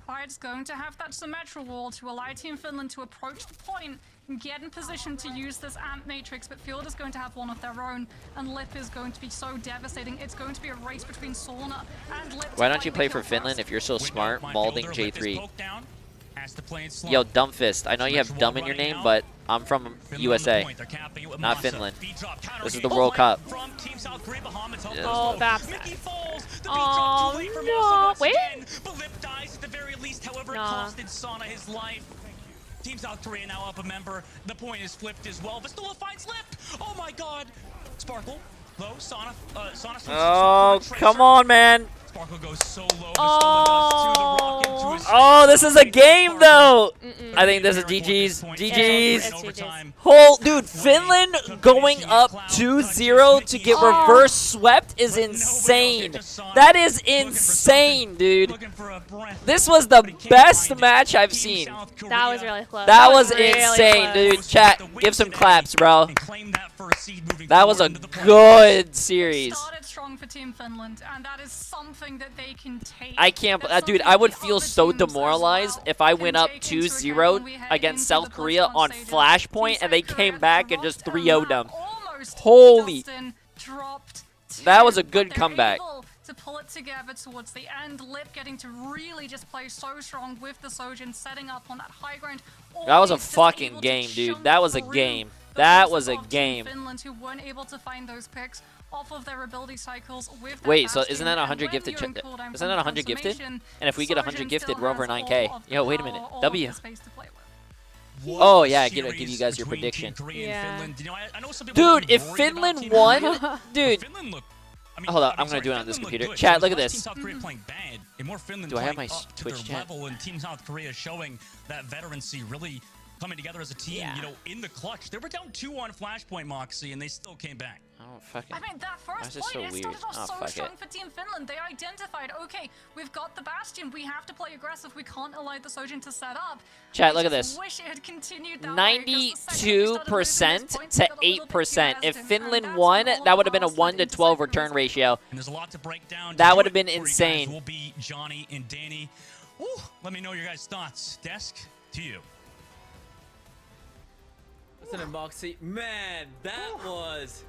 Quiet's going to have that Symmetra wall to allow Team Finland to approach the point and get in position to use this Amp Matrix, but Field is going to have one of their own, and Lip is going to be so devastating. It's going to be a race between Sauna and Lip. Why don't you play for Finland if you're so smart, malding J3? Yo, Dumbfist, I know you have dumb in your name, but I'm from USA, not Finland. This is the World Cup. Oh, that's bad. Oh, no. Wait. But Lip dies at the very least, however it Nah. costed Sana his life. Team South Korea now up a member. The point is flipped as well. Pistola finds Lip. Oh my god. Sparkle. Low. Sana. Oh, come on, man. Sparkle goes so low. Pistola does to the rock into his Oh, this is a game, though. I think this is GG's. GG's. Dude, Finland going up 2-0 to get reverse swept is insane. That is insane, dude. This was the best match I've seen. That was really close. That was really insane, close. dude. Chat, give some claps, bro. That was a good series. Started strong for Team Finland, and that is something that they can take. I can't, dude, I would feel so demoralized if I went up 2-0 against South Korea on Flashpoint and they came back and just 3-0'd them. Holy. That was a good comeback. to pull it together towards the end. Lip getting to really just play so strong with the Sojin, setting up on that high ground. That was a Always just fucking able to game, dude. jump That was a through game. the That forces was a of Team game. Finland, who weren't able to find those picks off of their ability cycles with their Wait, so Bastion. isn't that And 100 when gifted? you're in cooldown Isn't from that the 100 gifted? transformation, And if we get 100 Sojin gifted, still we're over has 9K. all of the Yo, wait a power, minute. all of W. the space to play with. Oh yeah, give you guys your prediction. Dude, if Finland won, dude. Hold on, I'm gonna do it on this computer. Chat, look at this. Do I have my Twitch chat? And Team South Korea showing that veterancy really coming together as a team, you know, in the clutch. They were down 2 on Flashpoint, Moxie, and they still came back. Oh, fucking. I mean, that Why is first this so point, it weird? started off Oh, so fuck strong it. for Team Finland. They identified, okay, we've got the Bastion. We have to play aggressive. We can't allow the Sojin to set up. Chat, I look at just this. wish it had continued that way, 'cause the second we started losing 92% these points, to we got a little bit too 8%. If hesitant, and Finland that's won, when all that would have of been a us 1 went to into 12 second return place. ratio. And there's a lot to break down. That To would do have been it for you guys insane. Will be Johnny and Danny. Woo, let me know your guys' thoughts. Desk to you. Listen to Moxie. Man, that was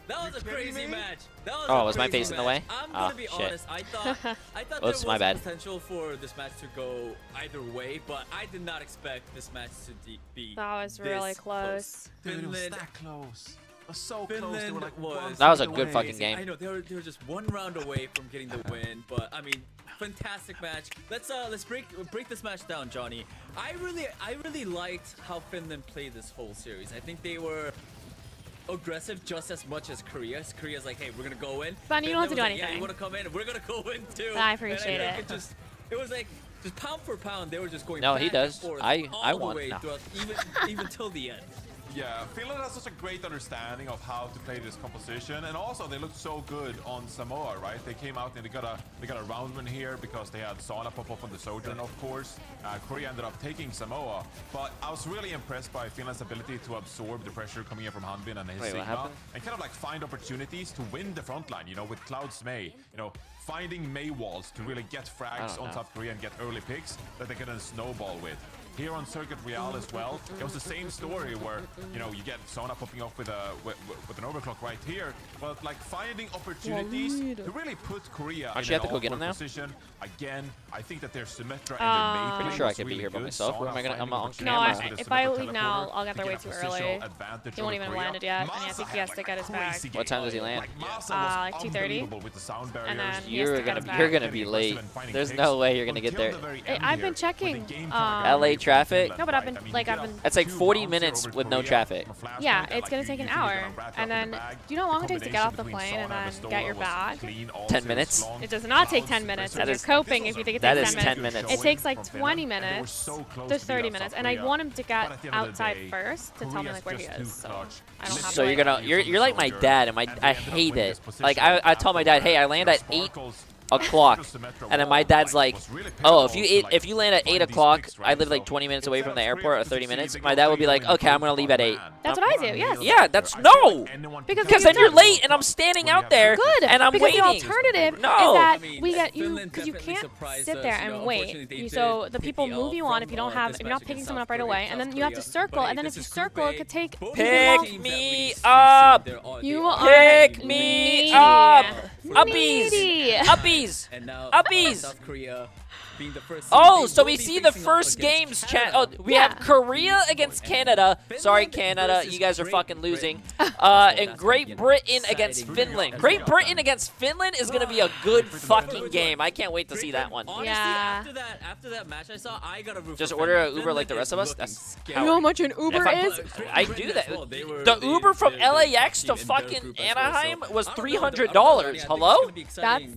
a crazy match. That was Oh, a was my crazy face in the match. way? I'm gonna Oh, be shit. honest. I thought there Oops, was my bad. potential for this match to go either way, but I did not expect this match to be. That was really this close. Dude, it was Finland, that close. It was so close. They Finland were like was. That was a point good away. fucking game. I know they were just one round away from getting the win, but I mean, fantastic match. Let's break this match down, Johnny. I really liked how Finland played this whole series. I think they were aggressive just as much as Korea. Korea's like, hey, we're gonna go in. Fun, you don't have to do Finland was like, yeah, anything. you wanna come in? We're gonna go in too. I appreciate And it. It was like just pound for pound, they were just going. No, back he does. And forth I all the want- way no. throughout, even till the end. Yeah, Finland has such a great understanding of how to play this composition, and also they looked so good on Samoa, right? They came out and they got a round win here because they had Sana pop up on the Sojourn, of course. Korea ended up taking Samoa, but I was really impressed by Finland's ability to absorb the pressure coming in from Hanbin and his Wait, what Sigma, happened? and kind of like find opportunities to win the front line. You know, with Cloud's May, you know, finding May walls to really get frags on South Korea and get early picks that they can then snowball with. Here on Circuit Royale as well, it was the same story where, you know, you get Sona popping up with an overclock right here, but like finding opportunities to really put Korea Aren't in you an have to go get awkward him now? position. Again, I think that their Symmetra and their May Pretty play sure I was could be really here by good. myself. Where am I Sona gonna? I'm finding on opportunities No, camera. with the if I Symmetra leave now, teleporter I'll get there to way get a too positional early. advantage He won't over even Korea. landed yet, and I Masa think he had, has to get his bag. crazy What time game. does he land? Like, Masa was Like 2:30, unbelievable with the sound barriers. and then he has You're to get gonna his you're bag. gonna be late. There's no way you're gonna get there. I've been checking, LA traffic? No, but I've been That's like 40 minutes with no traffic. Yeah, it's gonna take an hour, and then do you know how long it takes to get off the plane and then get your bag? 10 minutes. It does not take 10 minutes. That You're is- coping if you think it that takes is 10 10 minutes. minutes. It takes like 20 minutes to 30 minutes, and I want him to get outside first to tell me like where he is. So I don't have So to. you're like my dad, and I hate it. Like I tell my dad, hey, I land at 8 o'clock, and then my dad's like, oh, if you land at 8 o'clock, I live like 20 minutes away from the airport or 30 minutes. My dad will be like, okay, I'm gonna leave at 8. That's what I do. Yes. Yeah, that's no. Because then you're late, and I'm standing out there, Good. and I'm because waiting. the alternative No. is that I mean, we get you Finland because you definitely can't surprised sit us, there you know, and wait. unfortunately, they So did the take people the move you L on if you don't from, have this if you're not match picking against someone up South right away, and then you have to Korea. circle, But and then this if you is circle, it Group could A. take Both Pick teams that me we see, up. You are Pick me up. Uppies. needy. Uppies. And now Uppies. South Korea being the first Oh, team, so they we will be see the facing off first against games chat. Canada. Oh, we Yeah. have Korea against Canada. Sorry, Finland Canada, versus you guys are Great fucking Britain. losing. That's And gonna Great be an Britain against exciting Finland. game. Great Britain against Finland is gonna be a good fucking game. I can't wait to see that one. Honestly, Yeah. after that match I saw, I got to root Just for order Finland. an Uber like the Finland rest of us? is That's looking You know how much an Uber If is? I do that. The Uber from LAX to fucking Anaheim was $300. Hello?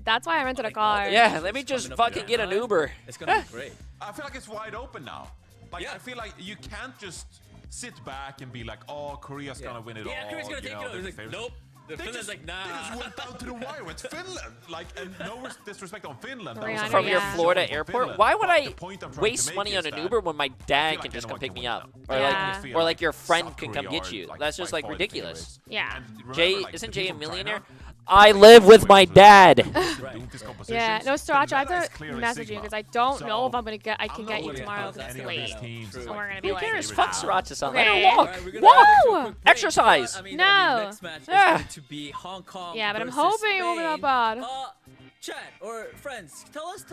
That's why I rented a car. Yeah, let me just fucking get an Uber. It's gonna be great. I feel like it's wide open now. Like, Yeah. I feel like you can't just sit back and be like, oh, Korea's gonna win it all. Yeah, Korea's gonna take it over. they're It's like, favorites. nope. The They Finland's just, like, nah. they just went down to the wire. It's Finland. Like, and no disrespect on Finland. that was Rihanna, a From your Yeah. Florida from airport? Finland. Why would But I the point I'm trying to waste make money is on an that Uber when my I dad feel can like just come anyone pick can me win up? that. Or Yeah. like, or like your friend South can come Korea get are, you. like, That's just by like far the ridiculous. favorites. Yeah. And remember, Jay, like, isn't the Jay a people from millionaire? China, I live with my dad. doing these compositions. Yeah, no, Sriracha, I Canada is have to clearly message you Sigma. because I don't know So, if I'm gonna get. I can I'm get not you worried tomorrow about because it's any of these late. teams. So we're gonna be Who like, cares? Fuck Sriracha sound. Let Okay. her walk. Alright, we're gonna Whoa! have a quick break, Exercise. but, I mean, No. next match is Yeah. going to be Hong Kong yeah, but I'm versus hoping it won't be that Spain. bad. chat or friends, tell us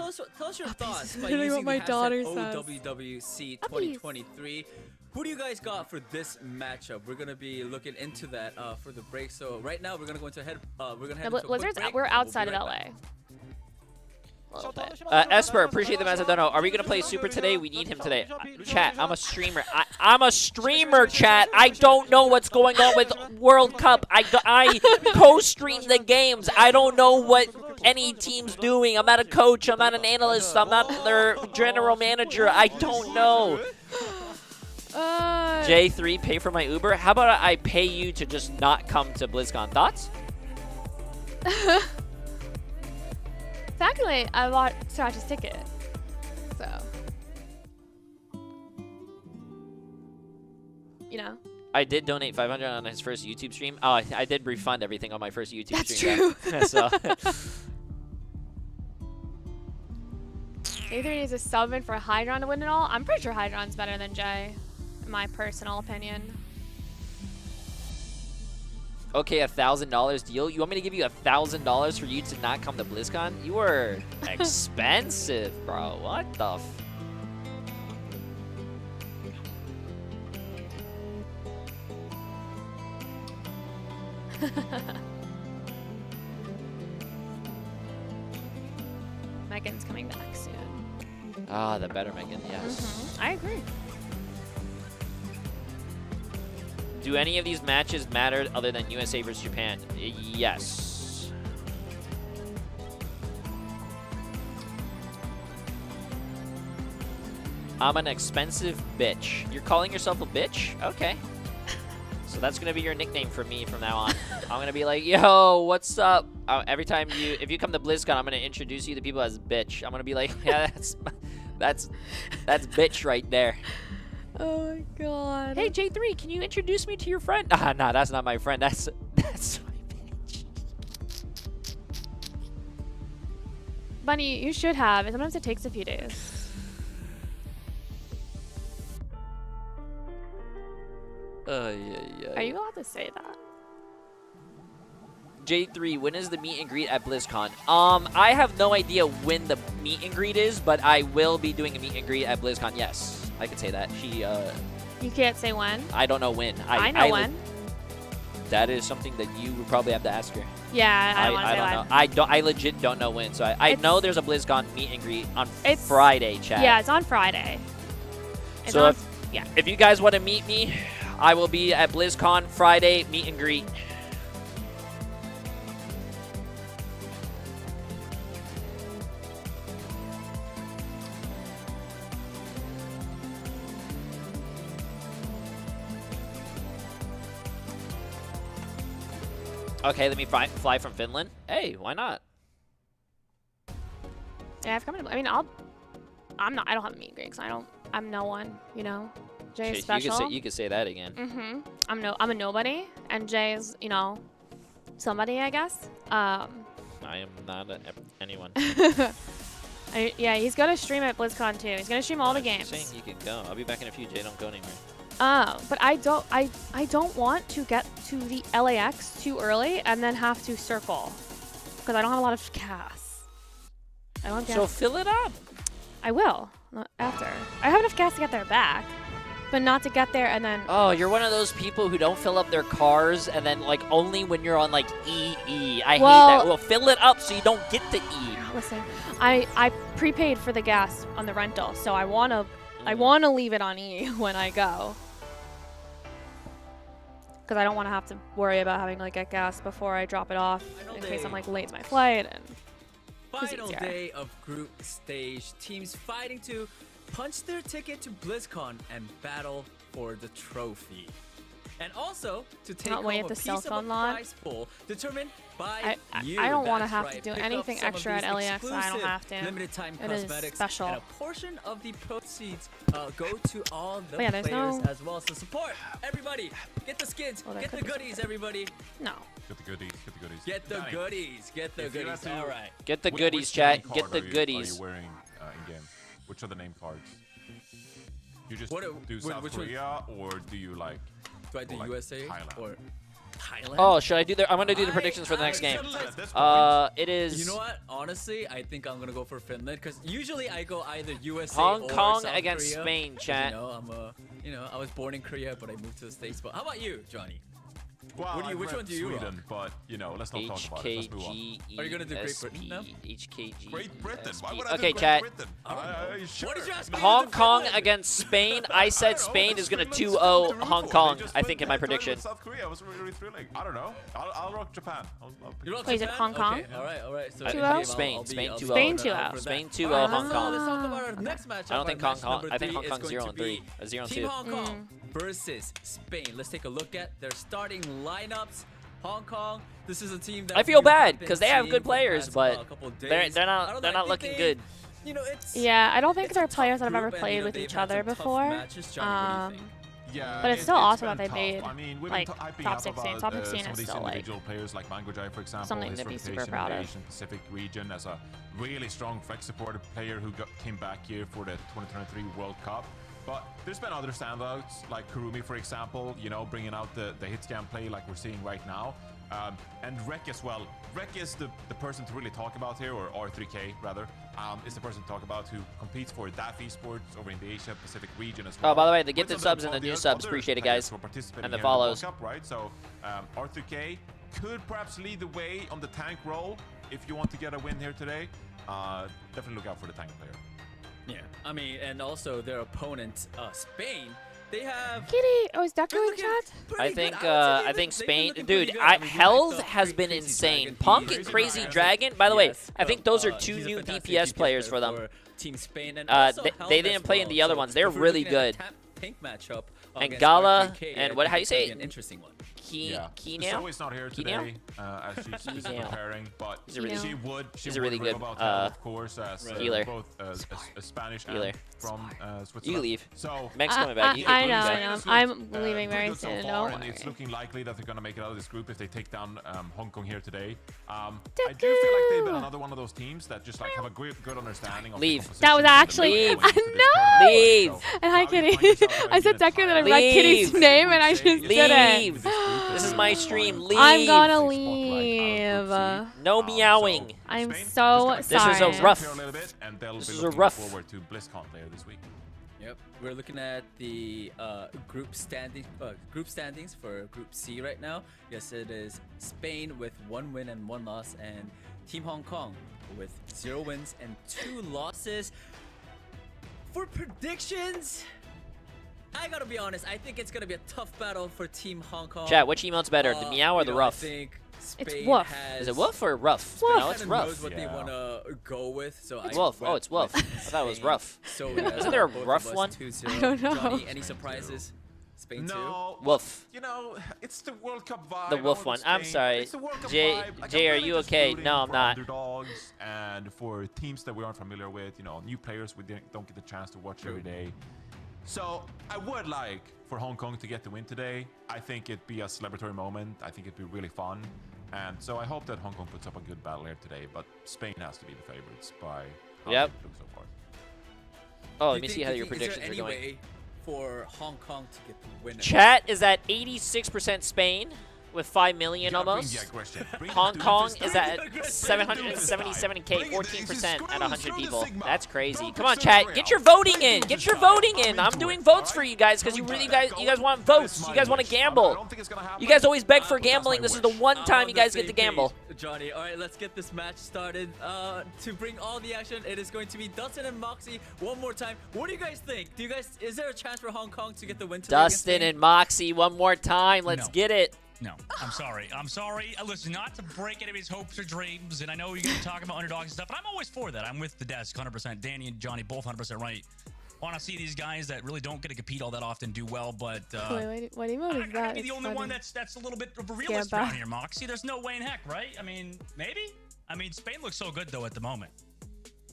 your thoughts by Literally using what my the daughter hashtag says. OWWC 2023. Who do you guys got for this matchup? We're gonna be looking into that for the break. So right now we're gonna go into head. We're gonna head into a quick Blizzard's. break. We're We'll outside be of right LA. back. A little bit. Esper, appreciate the massive dono. Are we gonna play Super today? We need him today. Chat, I'm a streamer. I'm a streamer, chat. I don't know what's going on with World Cup. I co-stream the games. I don't know what any team's doing. I'm not a coach. I'm not an analyst. I'm not their general manager. I don't know. J3, pay for my Uber. How about I pay you to just not come to BlizzCon? Thoughts? Thankfully, I bought Scratch's ticket. So, you know. I did donate 500 on his first YouTube stream. Oh, I did refund everything on my first YouTube stream. That's true. So. Jay3 needs a sub in for Hydron to win it all. I'm pretty sure Hydron's better than Jay, in my personal opinion. Okay, $1,000 deal. You want me to give you $1,000 for you to not come to BlizzCon? You are expensive, bro. What the f? Megan's coming back soon. Ah, the better Megan, yes. I agree. Do any of these matches matter other than USA versus Japan? Yes. I'm an expensive bitch. You're calling yourself a bitch? Okay. So that's gonna be your nickname for me from now on. I'm gonna be like, yo, what's up? Every time if you come to BlizzCon, I'm gonna introduce you to people as bitch. I'm gonna be like, yeah, that's bitch right there. Oh my god. Hey J3, can you introduce me to your friend? Ah, nah, that's not my friend. That's my bitch. Bunny, you should have. Sometimes it takes a few days. Yeah. Are you allowed to say that? J3, when is the meet and greet at BlizzCon? I have no idea when the meet and greet is, but I will be doing a meet and greet at BlizzCon. Yes, I could say that. You can't say when? I don't know when. I know when. That is something that you would probably have to ask her. Yeah, I don't want to say know. I legit don't know when. So I know there's a BlizzCon meet and greet on Friday, chat. Yeah, it's on Friday. So if you guys want to meet me, I will be at BlizzCon Friday meet and greet. Okay, let me fly from Finland. Hey, why not? Yeah, I've come to. I mean, I don't have a meet and greet because I'm no one. You know, Jay's special. You could say that again. I'm a nobody, and Jay's, you know, somebody, I guess. I am not anyone. Yeah, he's gonna stream at BlizzCon too. He's gonna stream all the games. Saying you can go. I'll be back in a few. Jay, don't go anywhere. But I don't want to get to the LAX too early and then have to circle because I don't have a lot of gas. I don't have gas. So fill it up. I will after. I have enough gas to get there back, but not to get there and then. Oh, you're one of those people who don't fill up their cars and then like only when you're on like EE. I hate that. Well, fill it up so you don't get the E. Listen, I prepaid for the gas on the rental, so I wanna leave it on E when I go. Because I don't want to have to worry about having to like get gas before I drop it off in case I'm like late to my flight. And final day of group stage. Teams fighting to punch their ticket to BlizzCon and battle for the trophy. And also to take home a piece of a prize pool determined by you. I don't want to That's have to right. do Pick anything up some extra of at these LAX. I don't have to. Limited time It is cosmetics special. and a portion of the proceeds go to all the there's players no- as well. So support everybody. Get the skins. Get the goodies, everybody. No. Get the goodies. Get the goodies. Get the goodies. Get the goodies. All right. Get the Which goodies, name chat. card Get the are goodies. you wearing in game? Which are the name cards? You just What do South which one? Korea, or do you like? Do I do like USA Thailand? or? Thailand. Oh, should I do the? I'm gonna do the predictions for the next game. It is. You know what? Honestly, I think I'm gonna go for Finland because usually I go either USA Hong or Kong South against Korea. Spain, chat. I was born in Korea, but I moved to the States. But how about you, Johnny? Well, Which one do you Sweden, rock? but let's not talk about it. Let's move on. Are you gonna do Great Britain now? Great Britain? Why would I Okay, do chat. Great Britain? Sure. What did you ask me? Hong Kong against Spain. I said Spain is gonna 2-0 Hong Kong. I think in my prediction. South Korea was really thrilling. I don't know. I'll rock Japan. You rock Wait, is it Japan? Hong Kong? Okay, all right. So 2-0? Spain 2-0. Spain 2-0. Spain 2-0 Alright, Hong Kong. Let's talk about our next matchup. I don't think Our Hong match Kong. number I think three Hong Kong's is going to 0-3. be 0-2. Team Hong Kong versus Spain. Let's take a look at their starting lineups. Hong Kong. This is a team that I feel you bad have been because they have seeing good for the players, past, but couple of they're days. I don't know, not I think looking they- good. You know, it's Yeah, I don't think it's they're a tough players that have ever group, and, played with they've each had other some tough before. matches. Johnny, what do you think? Yeah, But it's still awesome been that they tough. made, I mean, we've like, been hyping top up 16. about, Top 16 some is of these still, like, individual players like Mangojai, for example, something his to be super reputation proud in of. the Asian Pacific region as a really strong flex supported player who came back here for the 2023 World Cup. But there's been other standouts like Kurumi, for example, bringing out the hit scan play like we're seeing right now. And Rek as well. Rek is the person to really talk about here, or R3K rather, is the person to talk about who competes for DAF Esports over in the Asia Pacific region as well. Oh, by the way, the With gifted some of subs and the new other subs, appreciate it, players guys. who are participating And the here in World follows. Cup, right? So R3K could perhaps lead the way on the tank role if you want to get a win here today. Definitely look out for the tank player. Yeah, I mean, and also their opponent, Spain. They have. Kitty! Oh, is Deku in chat? I think Spain, dude. Health has been insane. Punk and Crazy Dragon. By the way, I think those are two new DPS players for them. Team Spain, and they didn't play in the other ones. They're really good. Pink matchup And Gala and how you say an it? interesting one. Zoe's not here today as she's preparing, but she She's a really would rave good about that, of course, as healer. both a Spanish Healer. and from Switzerland. You leave. So Meg's coming back. I know. Spain I'm looks, leaving pretty very good so soon. far, Don't and it's worry. looking likely that they're going to make it out of this group if they take down Hong Kong here today. I do feel like they've been another one of those teams that just like have a good understanding of Leave. the That was actually. Leave. No! Leave. And hi, Kitty. I said Deku, then I read Kitty's name, and I just did it. Leave. This is my stream. Leave. I'm gonna leave. No meowing. I'm so sorry. This is a rough. This is a rough. Forward to BlizzCon later this week. Yep, we're looking at the group standings for Group C right now. Yes, it is Spain with 1 win and 1 loss, and Team Hong Kong with 0 wins and 2 losses. For predictions, I gotta be honest. I think it's gonna be a tough battle for Team Hong Kong. Chat, which emote's better, the meow or the rough? I think Spain It's woof. has Is it woof or rough? Woof. No, it's kinda rough. knows what they wanna go with. So It's I woof. went Oh, it's woof. I with thought it was Spain. rough. So Isn't there a both of rough us one? 2-0. I don't know. Johnny, any surprises? Spain too? No. Woof. It's the World Cup vibe. The wolf one. I'm sorry. It's the World Cup Jay, vibe. Like, Jay, I'm are really you just okay? rooting No, I'm for not. Underdogs and for teams that we aren't familiar with. New players we don't get the chance to watch every day. So I would like for Hong Kong to get the win today. I think it'd be a celebratory moment. I think it'd be really fun. And so I hope that Hong Kong puts up a good battle here today. But Spain has to be the favorites by how Yep. they look so far. Oh, let me see how your Is there predictions are any going. way for Hong Kong to get the win? Chat is at 86% Spain with 5 million almost. Hong Kong is at 777k, 14% at 100 people. That's crazy. Come on, chat, get your voting in. Get your voting in. I'm doing votes for you guys because you guys want votes. You guys want to gamble. You guys always beg for gambling. This is the one time you guys get to gamble. Johnny, all right, let's get this match started. To bring all the action, it is going to be Dustin and Moxie one more time. What do you guys think? Is there a chance for Hong Kong to get the win today? Dustin and Moxie one more time. Let's get it. No, I'm sorry. Listen, not to break anybody's hopes or dreams, and I know you're going to talk about underdogs and stuff, but I'm always for that. I'm with the desk, 100%. Danny and Johnny, both 100% right. Want to see these guys that really don't get to compete all that often do well, but Wait, what emote is that? I gotta be the It's only funny. one that's a little bit of a realist Scamper. around here, Moxie. There's no way in heck, right? I mean, maybe? I mean, Spain looks so good, though, at the moment.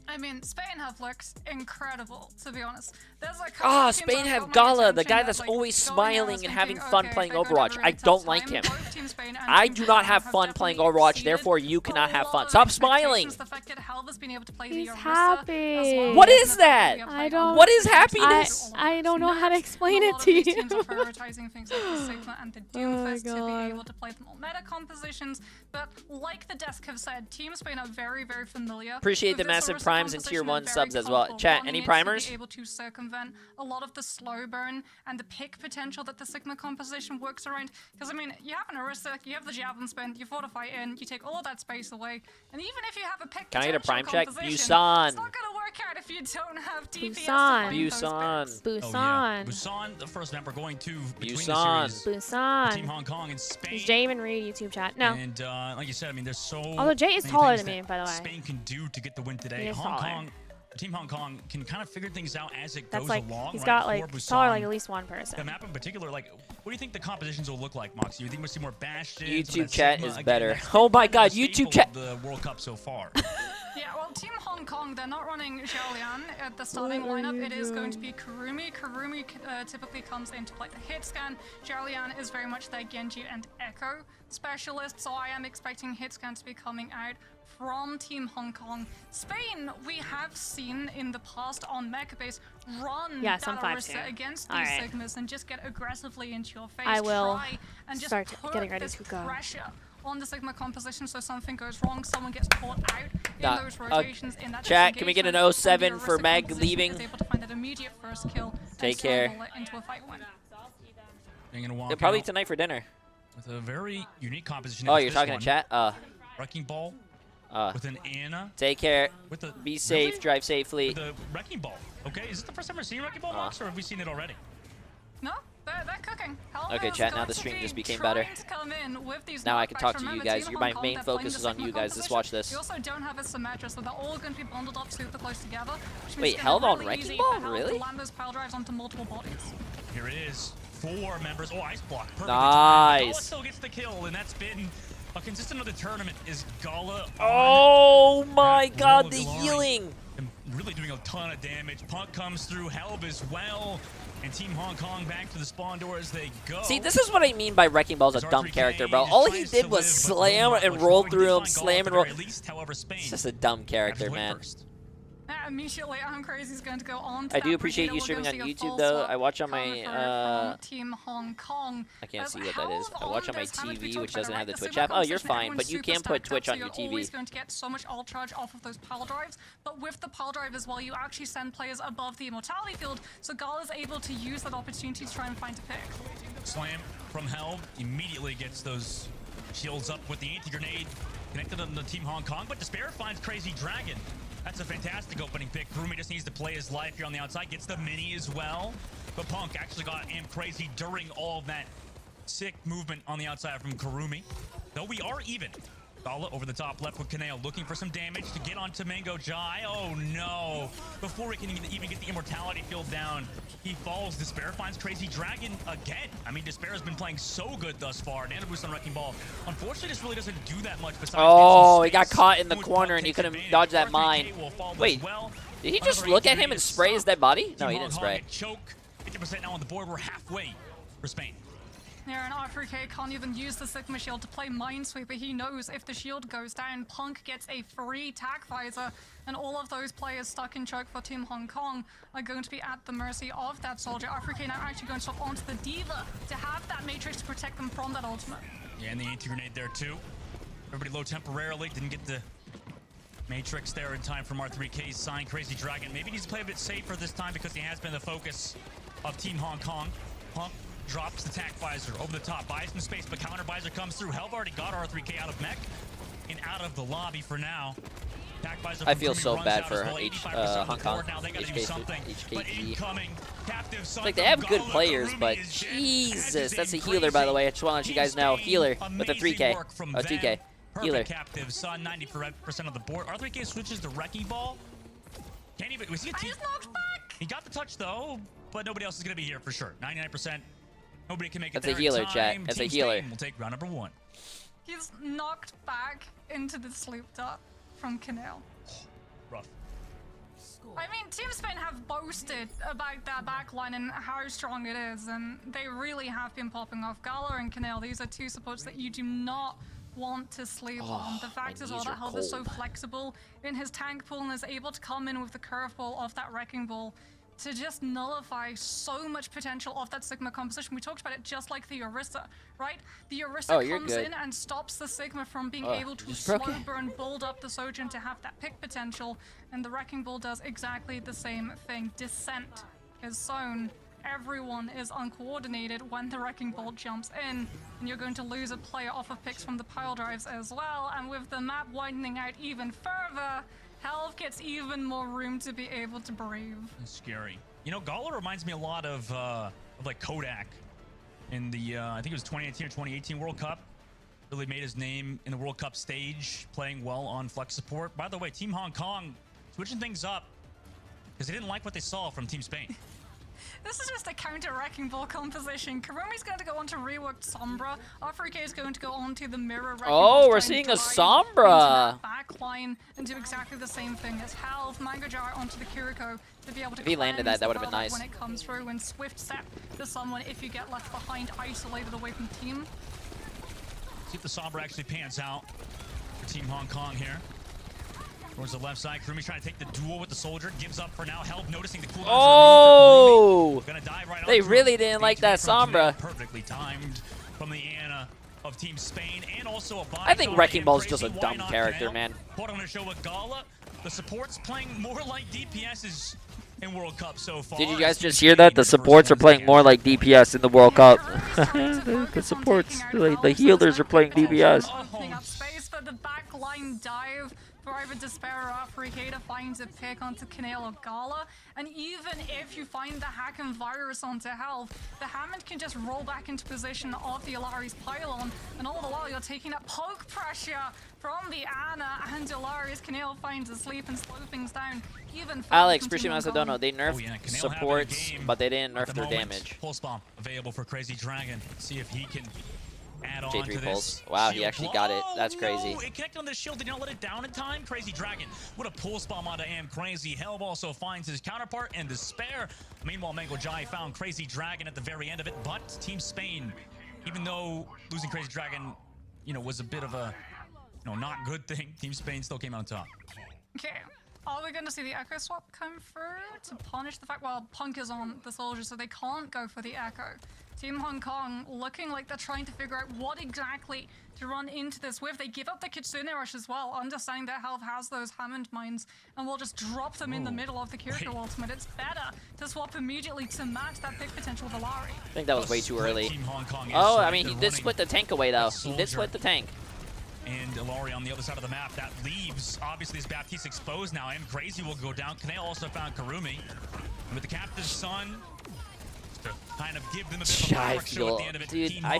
I mean, Spain have looked incredible, to be honest. There's a couple of teams Spain that have got my Gala, the attention guy that, that's like, always going there, I smiling was and having thinking, fun okay, playing they got a Overwatch. really I tough don't like time. him. Both Team Spain and I Team do not Helm have fun playing definitely Overwatch, exceeded therefore you cannot a have lot fun. of Stop smiling! expectations. The fact that Helm has been able to play He's the Orisa happy. as well, What and is the fact that? we have I played don't- What is Orisa happiness? I don't know how to match, explain and a it lot of to these you. teams are prioritizing things like the Sigma and the Doomfist to be God. able to play the more meta compositions. But like the desk have said, Team Spain are very, very familiar. Appreciate with the this massive Orisa primes and tier composition 1 and very subs as well. comfortable Chat, running any it to primers? be able to circumvent a lot of the slow burn and the pick potential that the Sigma composition works around. Because I mean, you have an Orisa, you have the javelin spin, you fortify in, you take all of that space away, and even if you have a pick Can I get a potential prime check? composition, Busan. it's not gonna work out if you don't have DPS to Busan. find those Busan. picks. Oh, yeah. Busan. Busan, the first map we're going to between Busan. the series. Busan. Team Hong Kong and Spain. Is Jay even read YouTube chat? No. And like you said, I mean, there's so. Although Jay is many taller things than me, that by the way. Spain can do to get the win today. He is Hong taller. Kong, Team Hong Kong can kind of figure things out as it That's goes like along. he's right? got For like he's taller like Busan, at least one the person. map in particular, like, what do you think the compositions will look like, Moxie? You think we'll see more Bastions? YouTube chat is Again, better. that's Oh my been god, the YouTube staple chat. of the World Cup so far. Yeah, well, Team Hong Kong, they're not running Xiaolian at the starting lineup. It is going to be Kurumi. Kurumi typically comes in to play the hit scan. Xiaolian is very much their Genji and Echo specialist, so I am expecting hit scan to be coming out from Team Hong Kong. Spain, we have seen in the past on Mecha Base run Yes, I'm that 5'2". Orisa against All these right. Sigmas and just get aggressively into your face. I will try and just start put getting ready this to go. pressure on the Sigma composition, so something goes wrong, someone gets caught out in those rotations in that chat, can we get an disengagement, 07 and the for Orisa Meg composition leaving? is able to find that immediate first kill and Take still care. roll it into a fight win. They're gonna walk Yeah, probably out tonight for dinner. with a very unique composition. Oh, as you're this talking one. to chat? Wrecking Ball with an Anna. Take care. With a, Be safe, really? drive safely. With a Wrecking Ball. Okay, is this the first time we're seeing Wrecking Ball, Mox, or have we seen it already? No, they're cooking. Helm Okay, is chat, now going the to stream be just became trying better. to come in with these Now I can knockbacks. talk to you Remember, guys. Team You're Hong my Kong, main they're playing focus the is on Sigma you guys. Just composition. watch this. You also don't have a Symmetra, so they're all going to be bundled up super close together. Which means Wait, it's gonna held be on really Wrecking easy Ball? for Helm Really? to land those pile drives onto multiple bodies. Here it is. 4 members. Oh, ice block. Perfect. Nice. Gala still gets the kill, and that's been a consistent of the tournament. Is Gala? Oh my that god, wall the of healing. And really doing a ton of damage. Punk comes through. Helb as well. And Team Hong Kong back to the spawn door as they go. See, this is what I mean by Wrecking Ball's a dumb R3K character, bro. just All he tries did to was live, but slam not and much roll more. through him, He did find Gala slam at and the roll. very least, however, Spain It's just a dumb character, has to win man. first. Immediately, I'm crazy is going to go on to I do that appreciate Brigida. you We're streaming gonna on see a YouTube, full though. swap I watch on coming my, from Team Hong Kong. I can't As see what that is. Helm I watch on my there's kind of TV, we talked which about doesn't it, have the right? Twitch Sigma app. Oh, you're composition, fine, everyone's but you super can put stacked up, Twitch so on your you're always TV. going to get so much ult charge off of those pile drives, but with the pile drive as well, you actually send players above the immortality field, so Gal is able to use that opportunity to try and find a pick. Slam from Helb immediately gets those shields up with the anti-grenade connected on the Team Hong Kong, but Despair finds Crazy Dragon. That's a fantastic opening pick. Kurumi just needs to play his life here on the outside. Gets the mini as well. But Punk actually got Am Crazy during all of that sick movement on the outside from Kurumi. Though we are even. Gala over the top left with Kaneo looking for some damage to get onto Mango Jai. Oh no. Before we can even get the immortality field down, he falls. Despair finds Crazy Dragon again. I mean, Despair has been playing so good thus far. Nano boost on Wrecking Ball. Unfortunately, this really doesn't do that much besides Oh, he get some got space. caught in the Which corner Punk and he takes couldn't advantage. dodge that R3K mine. will fall as Wait, well. did he just Another look at him and anti-grenade spray his stop. dead body? No, Team he Hong didn't Kong spray. get choke. 50% now on the board. We're halfway for Spain. Yeah, and R3K can't even use the Sigma shield to play Minesweeper. He knows if the shield goes down, Punk gets a free tac visor, and all of those players stuck in choke for Team Hong Kong are going to be at the mercy of that soldier. R3K now actually going to swap onto the Diva to have that Matrix to protect them from that ultimate. Yeah, and the anti-grenade there too. Everybody low temporarily. Didn't get the Matrix there in time from R3K's sign. Crazy Dragon maybe needs to play a bit safer this time because he has been the focus of Team Hong Kong. Punk drops the tac visor over the top, buys some space, but counter visor comes through. Helb already got R3K out of mech and out of the lobby for now. Tac visor I from feel Kurumi so runs bad out for as well. 85% Hong of the Kong. board now. They gotta do something. But incoming captive son Like, they from have good Gala. players, Kurumi but is dead. Jesus, that's a Crazy. healer, by the way. I just want to let you guys know. Spain, Healer with a amazing 3K. work from A 2K. them. Healer. Perfect captive son, 90% of the board. R3K switches to Wrecking Ball. Can't even. Was he a He's knocked back! He got the touch though, but nobody else is gonna be here for sure. 99%. Nobody can make it That's there a healer, in time. chat. That's a Team healer. Spain will take round number 1. He's knocked back into the sleep dot from Canal. Rough. I mean, Team Spain have boasted about their backline and how strong it is, and they really have been popping off. Gala and Kanel, these are two supports that you do not want to sleep on. The fact is all that Held is so flexible in his tank pool and is able to come in with the curveball of that Wrecking Ball to just nullify so much potential of that Sigma composition. We talked about it just like the Orisa, right? The Orisa comes in and stops the Sigma from being able to slow burn, build up the Sojourn to have that pick potential, and the Wrecking Ball does exactly the same thing. Descent is sown. Everyone is uncoordinated when the Wrecking Bolt jumps in, and you're going to lose a player off of picks from the pile drives as well. And with the map widening out even further, Helv gets even more room to be able to breathe. It's scary. You know, Gala reminds me a lot of like Kodak in the I think it was 2019 or 2018 World Cup. Really made his name in the World Cup stage, playing well on flex support. By the way, Team Hong Kong switching things up because they didn't like what they saw from Team Spain. This is just a counter Wrecking Ball composition. Karumi's going to go on to reworked Sombra. Afrika is going to go on to the mirror Wrecking Ball. We're seeing a Sombra. Backline and do exactly the same thing as Halv. Mango Jar onto the Kiriko to be able to. If he landed that, that would have been nice. When it comes through, and Swift set to someone if you get left behind, isolated away from the team. See if the Sombra actually pans out for Team Hong Kong here. Towards the left side, Karumi's trying to take the duel with the soldier. Gives up for now. Help noticing the cooldowns. Gonna dive right they really didn't like that Sombra. Perfectly timed from the Ana of Team Spain, and also a I think Wrecking Ball's just a dumb character, man. Put on a show with Gala. The support's playing more like DPSs in World Cup so far. Did you guys just hear that? The supports are playing more like DPS in the World Cup. The supports, the healers are playing DPS. Opening up space for the backline dive. Either Despair or Afrika finds a pick onto Kanel or Gala, and even if you find the hack and virus onto Helv, the Hammond can just roll back into position of the Ilari's pylon, and all the while you're taking that poke pressure from the Ana, and Ilari's Kanel finds a sleep and slow things down even further. Alex, Precision Macedono, they nerfed supports, but they didn't nerf their damage. Pulse bomb available for Crazy Dragon. See if he can add on J3 to pulse. this. Wow, he actually got it. That's crazy. No, it connected on the shield. Did not let it down in time. Crazy Dragon with a pulse bomb onto Am Crazy. Helv also finds his counterpart and Despair. Meanwhile, Mango Jai found Crazy Dragon at the very end of it. But Team Spain, even though losing Crazy Dragon, you know, was a bit of a, you know, not good thing, Team Spain still came out on top. Okay. Are we going to see the Echo swap come through to punish the fact, well, Punk is on the soldier, so they can't go for the Echo. Team Hong Kong looking like they're trying to figure out what exactly to run into this with. They give up the Kitsune Rush as well, understanding that Helv has those Hammond mines, and we'll just drop them in the middle of the Kiriko ultimate. It's better to swap immediately to match that pick potential with Ilari. I think that was way too early. Oh, I mean, he did split the tank away, though. He did split the tank. And Ilari on the other side of the map. That leaves, obviously, as Baptiste exposed now. Am Crazy will go down. Kaneo also found Karumi. And with the Captain's Son, to kind of give them a bit of a fireworks show at the end of it. Dude, I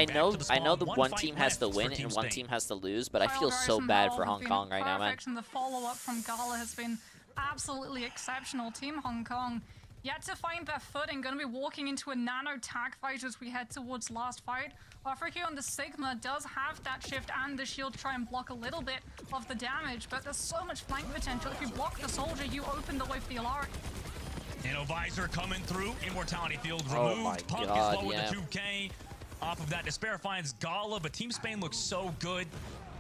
know the one team has to win and one team has to lose, but I feel so bad for Hong Kong right now, man. The follow-up from Gala has been absolutely exceptional. Team Hong Kong yet to find their footing, going to be walking into a nano tag fight as we head towards last fight. Afrika on the Sigma does have that shift and the shield to try and block a little bit of the damage, but there's so much flank potential. If you block the soldier, you open the way for the Ilari. Visor coming through. Immortality field removed. Oh my Punk God, is low with the 2K. Off of that, Despair finds Gala, but Team Spain looks so good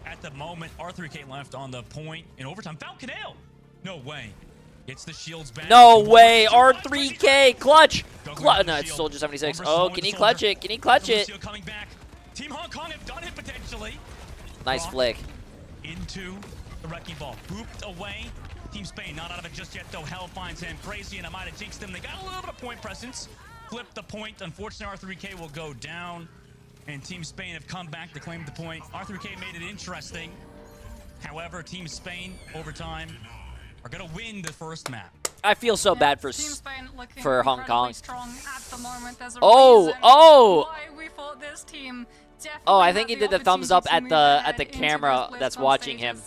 at the moment. R3K left on the point in overtime. Found Kaneo. No way. It's the shields back. No way. R3K. Clutch. No, it's Soldier 76. Oh, can he clutch it? Can he clutch it? Coming back. Team Hong Kong have done it potentially. Nice flick. Into the Wrecking Ball. Booped away. Team Spain not out of it just yet, though. Hell finds him crazy, and I might have jinxed them. They got a little bit of point presence. Flip the point. Unfortunately, R3K will go down, and Team Spain have come back to claim the point. R3K made it interesting. However, Team Spain, overtime, are going to win the first map. I feel so bad for Hong Kong. Oh, I think he did the thumbs up at the camera that's watching him.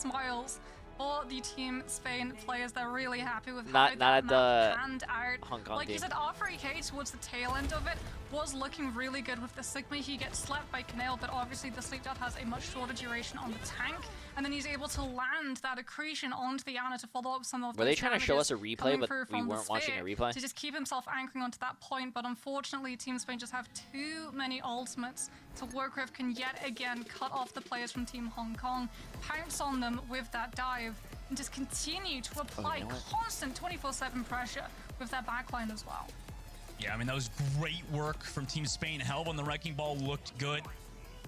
for the Team Spain players. They're really happy with Not how that at the map panned out. Hong Kong Like team. you said, R3K towards the tail end of it was looking really good with the Sigma. He gets slapped by Canale, but obviously the Sleep Dart has a much shorter duration on the tank, and then he's able to land that accretion onto the Ana to follow up some of Were they those trying to show us a damages replay, coming but through we from the weren't watching a sphere replay? to just keep himself anchoring onto that point, but unfortunately Team Spain just have too many ultimates to work with, can yet again cut off the players from Team Hong Kong, pounce on them with that dive, and just continue to apply constant 24/7 pressure with that backline as well. Yeah, I mean, that was great work from Team Spain. Hell, when the Wrecking Ball looked good.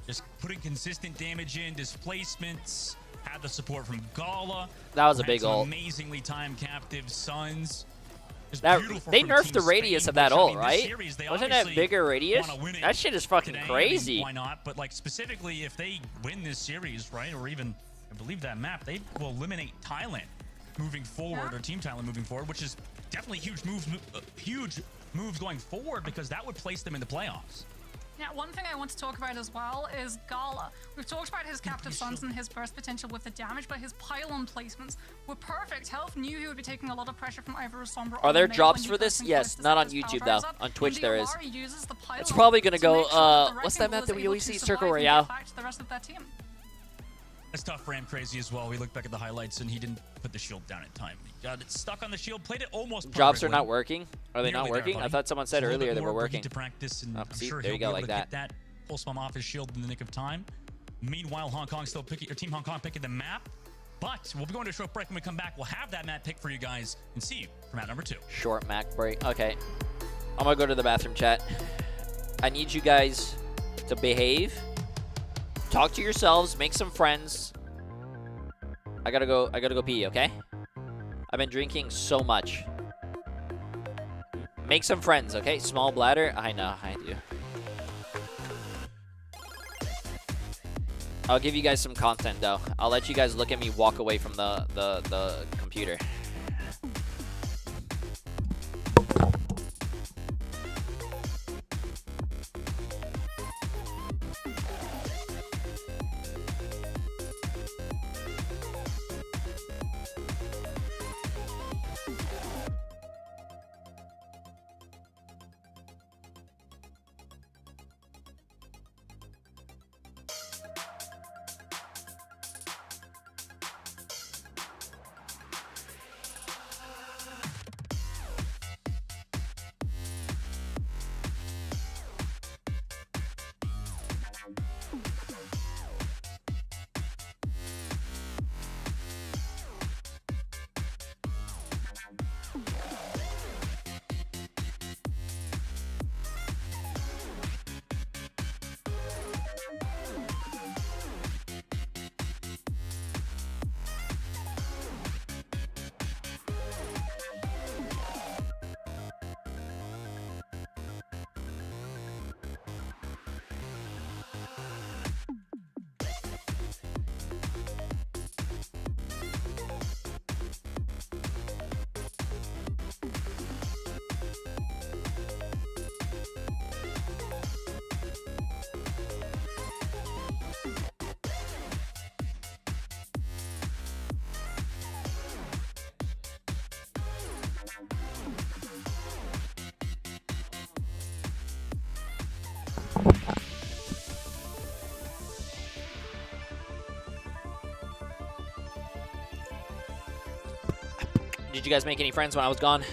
Just putting consistent damage in, displacements, had the support from Gala. That was a had big some ult. amazingly timed captive Suns. Just That, beautiful they from nerfed Team the radius Spain, of that which, I ult, mean, this right? series, they Wasn't that obviously bigger radius? wanna win it That shit is fucking today. I crazy. mean, why not? But like specifically, if they win this series, right, or even I believe that map, they will eliminate Thailand moving forward, or Team Thailand moving forward, which is definitely huge moves going forward, because that would place them in the playoffs. Yeah, one thing I want to talk about as well is Gala. We've talked about his captive Suns and his burst potential with the damage, but his pylon placements were perfect. Health knew he would be taking a lot of pressure from either Sombra or Are there Mei drops when he for this? first Yes, enclosed not on his YouTube powers though. up. On Twitch And there is. Diawari uses the pylon It's probably gonna to go, make sure that the what's Wrecking that map Ball that is we able always to see? survive Circle and get Royale. back to the rest of their team. That's tough for him, Crazy, as well. We look back at the highlights, and he didn't put the shield down in time. He got it stuck on the shield, played it almost Drops are perfectly. not working? Are they not Nearly there, working? I buddy. thought someone said Just a little earlier bit they were more working. to practice, and Oh, I'm see, sure there he'll you go, be able like to get that. that pulse bomb off his shield in the nick of time. Meanwhile, Hong Kong still picking, or Team Hong Kong picking the map. But we'll be going to a short break. When we come back, we'll have that map pick for you guys and see you for map number 2. Short Mac break. Okay. I'm gonna go to the bathroom, chat. I need you guys to behave. Talk to yourselves. Make some friends. I gotta go pee, okay? I've been drinking so much. Make some friends, okay? Small bladder. I know, I do. I'll give you guys some content though. I'll let you guys look at me walk away from the computer. Did you guys make any friends when I was gone?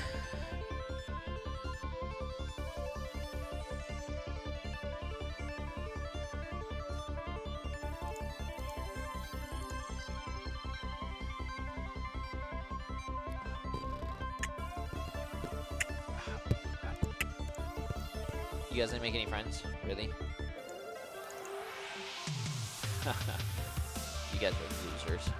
You guys didn't make any friends? Really? You guys are losers.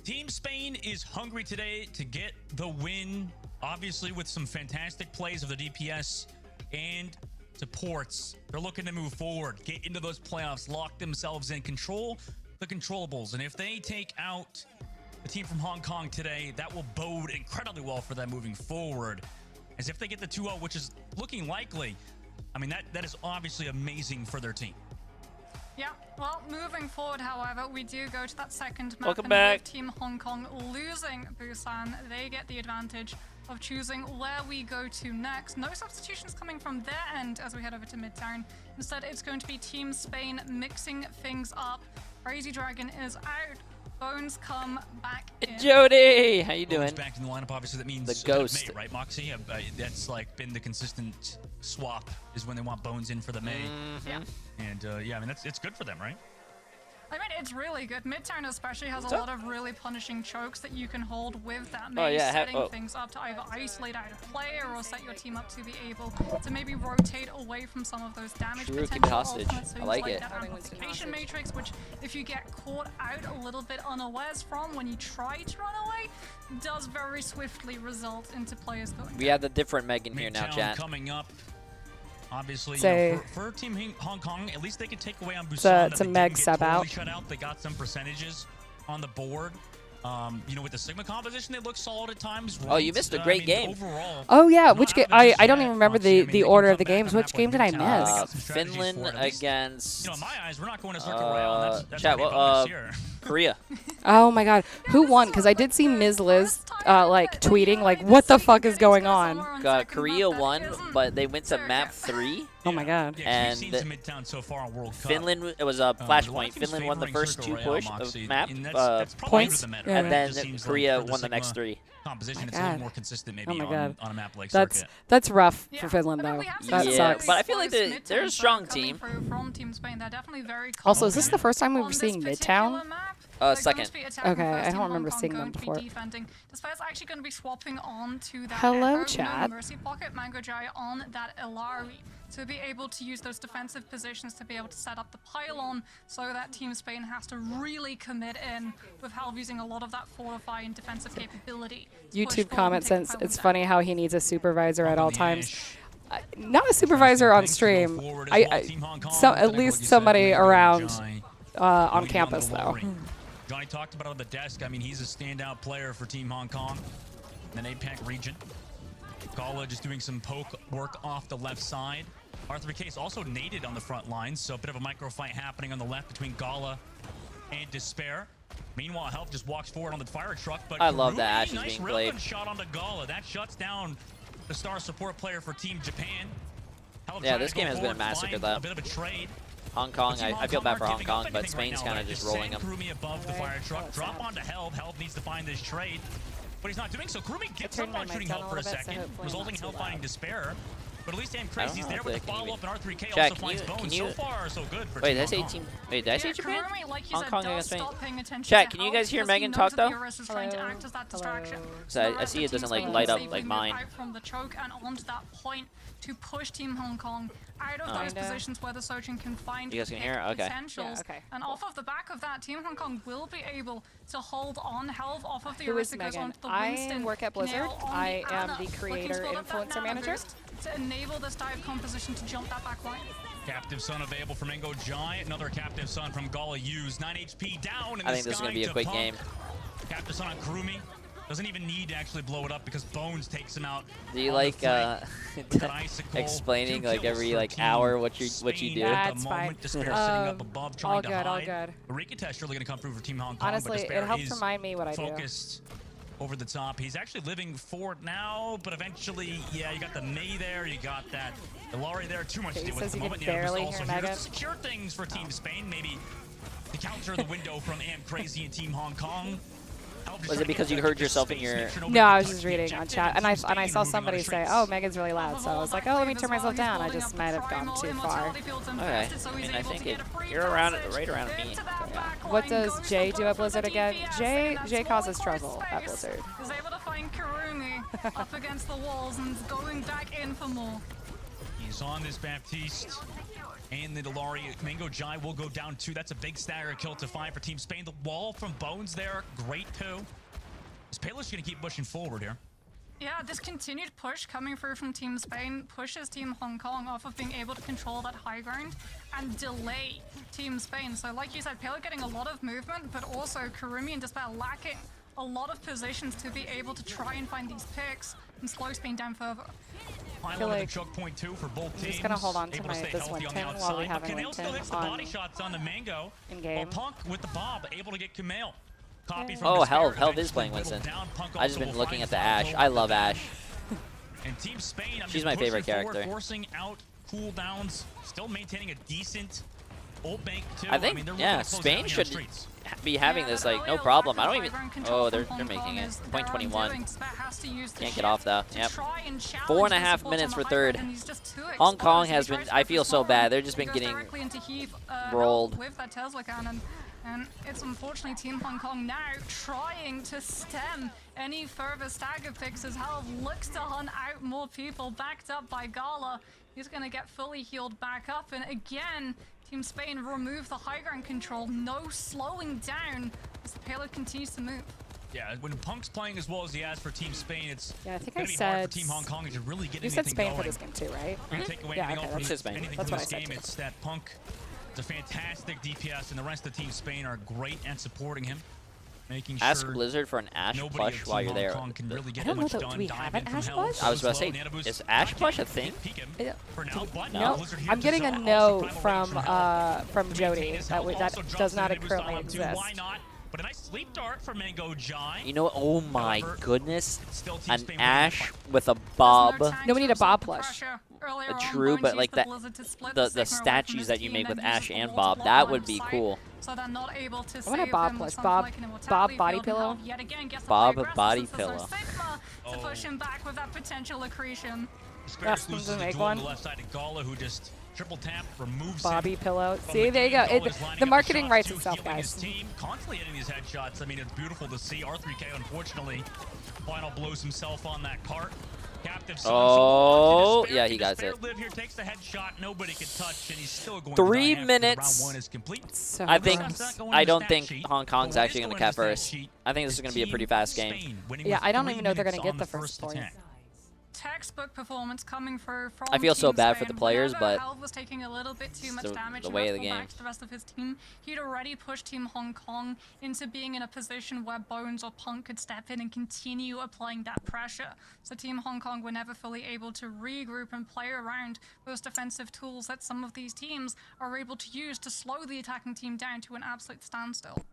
Team Spain is hungry today to get the win, obviously with some fantastic plays of the DPS and supports. They're looking to move forward, get into those playoffs, lock themselves in, control the controllables. And if they take out the team from Hong Kong today, that will bode incredibly well for them moving forward. As if they get the 2-0, which is looking likely, I mean, that is obviously amazing for their team. Yeah, well, moving forward, however, we do go to that second map. Welcome and back. with Team Hong Kong losing Busan, they get the advantage of choosing where we go to next. No substitutions coming from their end as we head over to Midtown. Instead, it's going to be Team Spain mixing things up. Crazy Dragon is out. Bones come back in. Jody, how you doing? Bones back in the lineup, obviously that means The ghost. May, right, Moxie? That's like been the consistent swap is when they want Bones in for the May. Yeah. And yeah, I mean it's good for them, right? I mean, it's really good. Midtown especially has a lot of really punishing chokes that you can hold with that, maybe setting things up to either isolate out a player or set your team up to be able to maybe rotate away from some of those damage True, keep it potential hostage. ultimates. I like it. That amplification matrix, which if you get caught out a little bit unawares from when you try to run away, does very swiftly result into players going We have the different Megan here now, Midtown chat. coming up. Obviously, So- for Team Hong Kong, at least they could take away on Busan. It's a Meg sub out. Shut out. They got some percentages on the board. You know, with the Sigma composition, they look solid at times. Oh, you missed a great game. Overall, Oh yeah, which not game? out of I don't yet, even remember Moxie. I mean, the they can order come of the back on games. a Which map game like did I Midtown. miss? They got some strategies Finland for it, at least. against You know, in my eyes, we're not going to Circuit Royale. And that's chat. pretty bonus here. Korea. Oh my god, who won? Because I did see Ms. Liz like tweeting like, "What the fuck is going on?" Korea won, but they went to map 3. Oh my god. Yeah, 'cause And we've seen some Midtown so far on World Cup. Finland, it was a flashpoint. team's Finland won the favoring first Circle 2 Royale, push Moxie, of map and that's probably points, under the meta, yeah. right? and It then just seems Korea like for won the next Sigma 3. composition, it's a God. little more consistent maybe Oh my god. on a map like That's Circuit. rough Yeah. for Finland I mean, though. we have That seen Yeah, sucks. but I feel like close they're a Midtown strong coming team. through from Team Spain. They're definitely very Also, is this the confident first time we on were this seeing particular Midtown? map. They're Second. going to be attacking Okay, first, I Team don't remember Hong Kong seeing them going to be before. defending. Despair's actually going to be swapping on to that Hello, Echo, chat. No Mercy Pocket, Mango Jai on that Ilari to be able to use those defensive positions to be able to set up the pylon so that Team Spain has to really commit in with Halv using a lot of that fortify and defensive capability. to push YouTube forward comment and take the says pylon it's down. funny how he needs a supervisor at Up all in the times. Ash. Not a supervisor on Things to go stream. forward as well. Team Hong Kong, At least somebody around on leading campus the though. lowering. Johnny talked about it on the desk. I mean, he's a standout player for Team Hong Kong, in the APAC region. Gala just doing some poke work off the left side. Arthur Case also naded on the front lines, so a bit of a micro fight happening on the left between Gala and Despair. Meanwhile, Health just walks forward on the fire truck, but I love that Karumi, Ash is nice being relevant played. shot onto Gala. That shuts down the star support player for Team Japan. Health Yeah, trying this to go game has been a forward, massacre, find though. A bit of a trade. Hong Kong, But Team I feel bad for aren't Hong giving up Kong, but anything right Spain's now, kind of right? just rolling them. Kurumi above the fire truck. Drop onto Helv. Helv needs to find this trade, but he's not doing so. Kurumi gets turned up my on mic shooting down Helv a for a little bit, so second, hopefully resulting not in too Helv finding loud. Despair. But at least damn I don't crazy's know there if with they the can follow-up, and R3K Jack, also can finds you- Bones. can So you- far, so good for Wait, Team did I say Hong Kong. team? Wait, did I say Yeah, Japan? Karumi, like you Hong said, Kong does against Spain. stop paying attention Chat, to can you Helv guys hear because he Megan knows talk, that though? the Eurus is trying to act as that distraction. So I see it doesn't, like, light up like mine. Out from the choke and onto that point to push Team Hong Kong out of Oh. those Kinda. positions where the Sojin can find You guys can pick hear it? Okay. potentials. Yeah, okay. And off of the back of that, Team Hong Kong will be able to hold on. Helv off of the Who is Eurus goes Megan? onto the I Winston. work at Blizzard. Nail on I the am Ana, the looking creator to fill up that influencer nano manager. boost to enable this dive composition to jump that back line. Captive Sun available from Mango Jai. Another Captive Sun from Gala used. 9 HP down in I the think this is sky gonna be a to quick Punk. game. Captive Sun on Kurumi. Doesn't even need to actually blow it up because Bones takes him out. Do you on like the flank with an icicle. explaining 2 like kills every for like Team hour what you Spain do? at That's the fine. moment. Despair sitting up above trying all to good, all hide. good. Eureka test really going to come through for Team Hong Kong. Honestly, but it Despair helps is remind me what I do. focused over the top. He's actually living for it now, but eventually, yeah, you got the May there, you got that Ilari there. Too much to He deal with says at the you moment. can Yeah, barely also hear here to Megan. secure things for Team Spain, maybe to counter the window from Am Crazy and Team Hong Kong. Was it because you heard yourself in your? No, I was just reading on chat, and I saw somebody say, "Oh, Megan's really loud," so I was like, "Oh, let me turn myself down." I just might have gone too far. Okay, I mean I think you're around right around me. What does Jay do at Blizzard again? Jay causes trouble at Blizzard. Is able to find Karumi up against the walls and is going back in for more. He's on this Baptiste. And the Delari Mango Jai will go down 2. That's a big stagger kill to 5 for Team Spain. The wall from Bones there, great too. Is Payless going to keep pushing forward here? Yeah, this continued push coming through from Team Spain pushes Team Hong Kong off of being able to control that high ground and delay Team Spain. So like you said, Payless getting a lot of movement, but also Karumi and Despair lacking a lot of positions to be able to try and find these picks and slow Spain down further. I feel like choke point 2 for both teams. I'm just gonna hold on to this Winton while we have a Kumail still hits the body shots on the Mango. In game. Punk with the Bob able to get Kumail. Copy from Oh, Despair, Helv is playing Winston. I just been looking at the Ashe. I love Ashe. And Team Spain, She's my favorite forward, character. Forcing out cooldowns, still maintaining a decent ult bank too. I think, mean, yeah, Spain should be having this like no problem. I don't even. Oh, they're making it. Point 21. Can't get off though. Yep. 4.5 minutes for third. Hong Kong has been. I feel so bad. They've just been getting rolled. With that Tesla cannon. And it's unfortunately Team Hong Kong now trying to stem any further stagger picks as Helv looks to hunt out more people, backed up by Gala. He's going to get fully healed back up. And again, Team Spain remove the high ground control. No slowing down as the payload continues to move. Yeah, when Punk's playing as well as he has for Team Spain, it's I think gonna be hard for Team Hong Kong to really get anything going. You said Spain for this game too, right? Take away Yeah, anything okay, else that's from Spain. anything That's from what this I said game. too. It's that Punk is a fantastic DPS, and the rest of Team Spain are great at supporting him, making sure. Ask Blizzard for an Ashe plush while you're there. Can really get I don't know much that done. we have an Ashe plush. I was about to say, is Ashe plush a thing? No, I'm getting a no from Jody. That does not currently exist. Why not? But a nice sleep dart for Mango Jai. You know what? Oh my goodness. An Ashe with a Bob. No, we need a Bob plush. True, but like the statues that you make with Ashe and Bob, that would be cool. So they're not able to I want a Bob plush. Bob body pillow. Bob body pillow. To push him back with that potential accretion. Yes, I'm gonna make one. Left side of Gala, who just triple tap, removes Bobby pillow. See, there you go. The marketing writes itself, guys. Team constantly hitting these headshots. I mean, it's beautiful to see. R3K, unfortunately, final blows himself on that cart. Captive oh, yeah, he got it. Live here, takes the headshot. Nobody can touch, and he's still going 3 to minutes. Round 1 is complete. So I don't think Hong Kong's actually going to cap first. I think this is going to be a pretty fast game. Yeah, I don't even know they're going to get the first point. Textbook performance coming through from I feel so Team bad Spain. for the players, Whenever but Helv was taking a little bit too much damage the way of the and game. back to the rest of his team, he'd already pushed Team Hong Kong into being in a position where Bones or Punk could step in and continue applying that pressure. So Team Hong Kong were never fully able to regroup and play around those defensive tools that some of these teams are able to use to slow the attacking team down to an absolute standstill.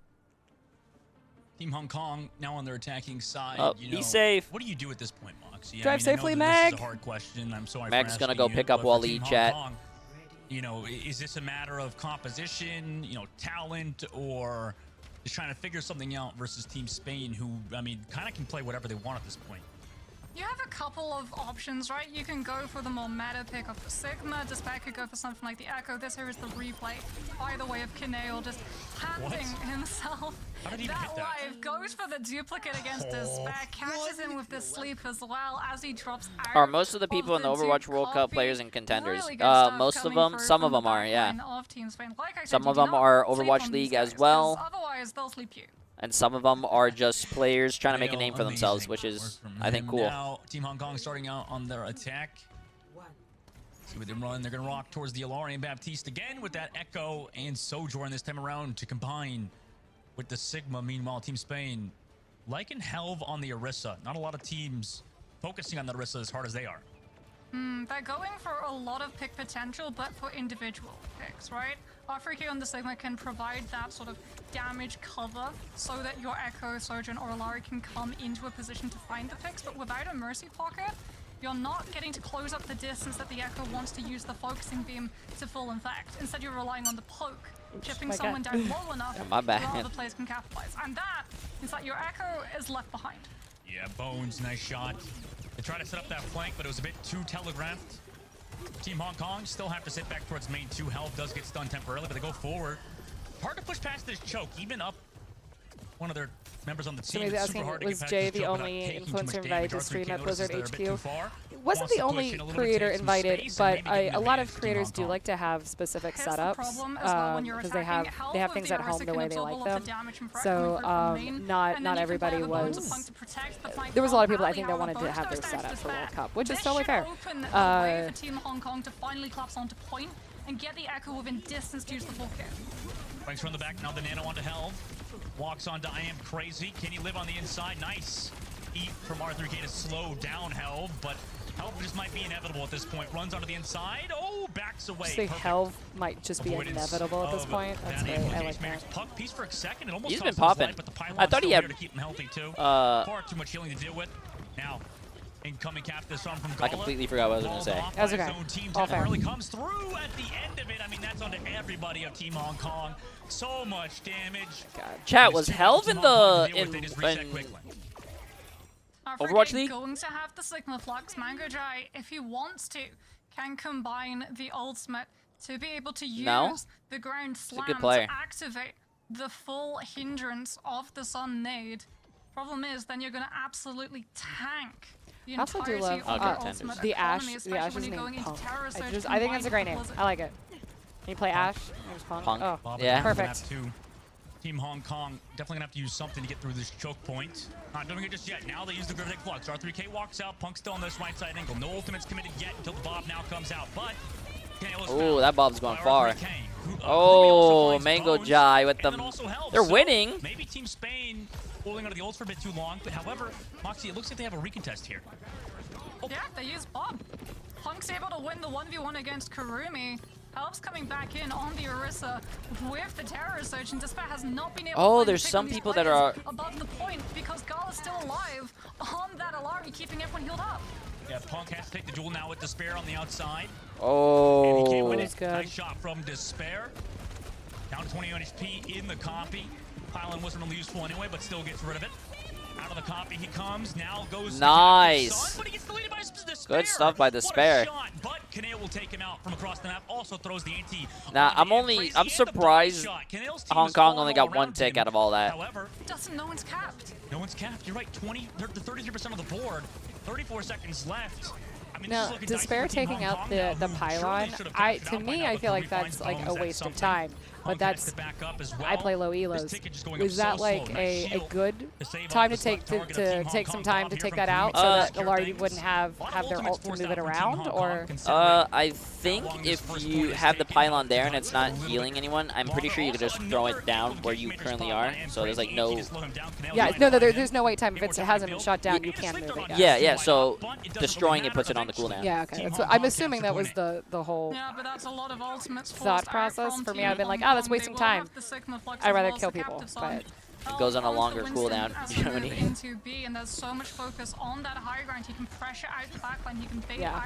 Team Hong Kong now on their attacking side. Oh, you know, be safe. What do you do at this point, Moxie? Drive safely, Meg. Meg. This is a hard question. I'm sorry. Meg's for gonna asking go you, pick up but for Wally Team Hong chat. Kong, you know, is this a matter of composition, you know, talent, or just trying to figure something out versus Team Spain, who, I mean, kind of can play whatever they want at this point? You have a couple of options, right? You can go for the more meta pick of the Sigma. Despair could go for something like the Echo. This here is the replay by the way of Kineo just handing himself that live. Goes for the duplicate against Despair. Catches him with the sleep as well as he drops out. Are most of the people in the Overwatch World Cup players and contenders? Most of them. Some of them are, yeah. Some of them are Overwatch League as well. Otherwise, they'll sleep you. And some of them are just players trying to make a name for themselves, which is, I think, cool. Now, Team Hong Kong starting out on their attack. See what they run. They're going to rock towards the Alarian Baptiste again with that Echo and Sojourn this time around to combine with the Sigma. Meanwhile, Team Spain liking Helv on the Orisa. Not a lot of teams focusing on the Orisa as hard as they are. They're going for a lot of pick potential, but for individual picks, right? R3K on the Sigma can provide that sort of damage cover so that your Echo, Sojourn, or Alari can come into a position to find the picks, but without a Mercy Pocket, you're not getting to close up the distance that the Echo wants to use the focusing beam to full infect. Instead, you're relying on the poke, chipping someone down low enough Yeah, my bad. that other players can capitalize. And that is that your Echo is left behind. Yeah, Bones, nice shot. They try to set up that flank, but it was a bit too telegraphed. Team Hong Kong still have to sit back towards main 2. Helv does get stunned temporarily, but they go forward. Hard to push past this choke, even up one of their members on the team. Somebody It's asking, super hard to was get past Jay this the joke without only taking too much influencer damage. invited to R3K stream at notices Blizzard they're a bit too HQ? far. Wasn't Wants the to only push in a little bit, creator take some invited, space, and but maybe give a an lot of advantage to creators Hong do Kong. like to have specific Here's the setups problem as well when you're because they attacking. have Half things of at the home the Arisa way can they like absorb all of them. the damage from Fred So coming through from main, and not then you can everybody play the bones of was. Punk to protect the flank There was a lot of from people I Ali think that Arrow. wanted to Both have those their times setup to for World spare. Cup, which is This totally should fair. open the way for Team Hong Kong to finally collapse onto point and get the Echo within distance to use the full kit. Banks from the back, now the Nano onto Helv. Walks onto I Am Crazy. Can he live on the inside? Nice eat from R3K to slow down Helv, but Helv just might be inevitable at this point. Runs onto the inside. Oh, backs away. I think Perfect Helv might just be avoidance inevitable at this of point. That's that great. I like implication. that. Puck piece for a second. It almost He's been cost him his popping. life, but the pylon's I thought he still had, there to keep him healthy too. uh, Far too much healing to deal with. Now, incoming cap this on from I Gala. completely forgot what I was going to say. That's okay. All fair. Really comes through at the end of it. I mean, that's onto everybody of Team Hong Kong. So much damage. Chat, was Helv in the Overwatch Overwatch League? Going to have the Sigma Flux. Mango Dry, if he wants to, can combine the ultimate to be able to use the ground slam good player. to activate the full hindrance of the Sun Nade. Problem is, then you're going to absolutely tank the I also do entirety love of your contenders. ultimate the Ash. economy, The especially Ash when is you're going named into Punk. Terror Surge I think that's a great combined name. with Blizzard. I like it. Can you play Ash? Name's Punk. Punk. Oh, Bob Yeah. Perfect. Team Hong Kong definitely gonna have to use something to get through this choke point. Not doing it just yet. Now they use the Gravitic Flux. R3K walks out. Punk's still on this right side angle. No ultimates committed yet until the Bob now comes out. But Oh, that Bob's going far. R3K, Oh, Mango Bones, Jai with and them. then also Helv. They're So winning. Maybe Team Spain holding onto the ults for a bit too long. But however, Moxie, it looks like they have a recontest here. Yeah, they use Bob. Punk's able to win the 1v1 against Kurumi. Help's coming back in on the Orisa with the Terror Surge, and Despair has not been able to find there's pick some on these people that players are above the point because Gala's still alive on that Alari, keeping everyone healed up. Yeah, Punk has to take the duel now with Despair on the outside. Oh. And he can't win That's it. good. Nice shot from Despair. Down to 21 HP in the copy. Pylon wasn't really useful anyway, but still gets rid of it. Out of the copy he comes. Now goes to Nice. Sun, but he gets deleted by Despair. Good stuff by Despair. What a shot, but Kaneo will take him out from across the map. Also throws the anti. Nah, onto I'm Crazy I'm and the surprised shot. Kaneo's team Hong is Kong falling only all got one around tick him. out of all that. However, No one's capped. no one's capped. You're right. 33% of the board. 34 seconds left. I mean, this Now, is looking dicey Despair for Team taking Hong out Kong the now, the who pylon, surely should have tapped it to out by me, now, I but feel like Kurumi that's finds like a Bones at waste of something. time. Punk But has that's to back up as I well. play low This elos. ticket just going up Was that so like slow. a Nice shield good to save time off to the take select target of to Team Hong take some Kong. time Bob to here take from that out so Kurumi. that Secure Alari things. wouldn't have Lot of their ultimates ult to forced move it out from Team around, Hong Kong, or considering I think how long this if first you point is have the taken. pylon there and it's not Little healing bit anyone, I'm pretty sure you could just throw it down where you currently are. So there's like no. yeah, no, there's no wait time. If it hasn't been shot down, you can't move it. Yeah. So destroying it puts it on the cooldown. Yeah, okay. That's what, I'm assuming that was the whole Yeah, but that's a lot of ultimates thought forced out process. from For me, Team I've been like, Hong oh, that's Kong. They wasting will time. have the Sigma Flux I'd as rather well as kill the people, captives on. but goes on a Onto longer Winston cooldown. as You know we what I move mean? into B, and there's so much focus on that high ground. He can pressure out the backline. He can bait Yeah. out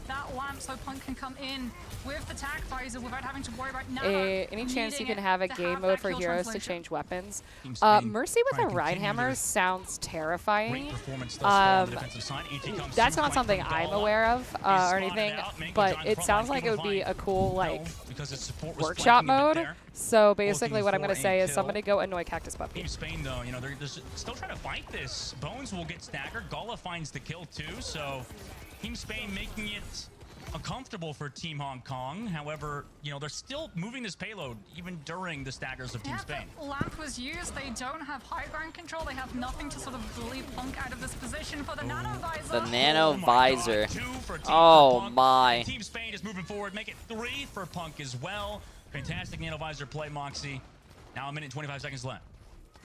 that lamp so Punk can come in with the tac visor without having to worry about any chance you can have a game mode for heroes to change weapons? Mercy with a Rhinehammer sounds terrifying. That's not something I'm aware of or anything, but it sounds like it would be a cool like workshop mode. So basically what I'm going to say is somebody go annoy Cactus Puppy. Team Spain, though, you know, they're still trying to fight this. Bones will get staggered. Gala finds the kill, too. So Team Spain making it uncomfortable for Team Hong Kong. However, you know, they're still moving this payload even during the staggers of Team Spain. The lamp was used. They don't have high ground control. They have nothing to sort of bully Punk out of this position for the nano visor. The nano visor. God, 2 for Team Oh Punk. my. Team Spain is moving forward. Make it 3 for Punk as well. Fantastic nano visor play, Moxie. Now a minute and 25 seconds left.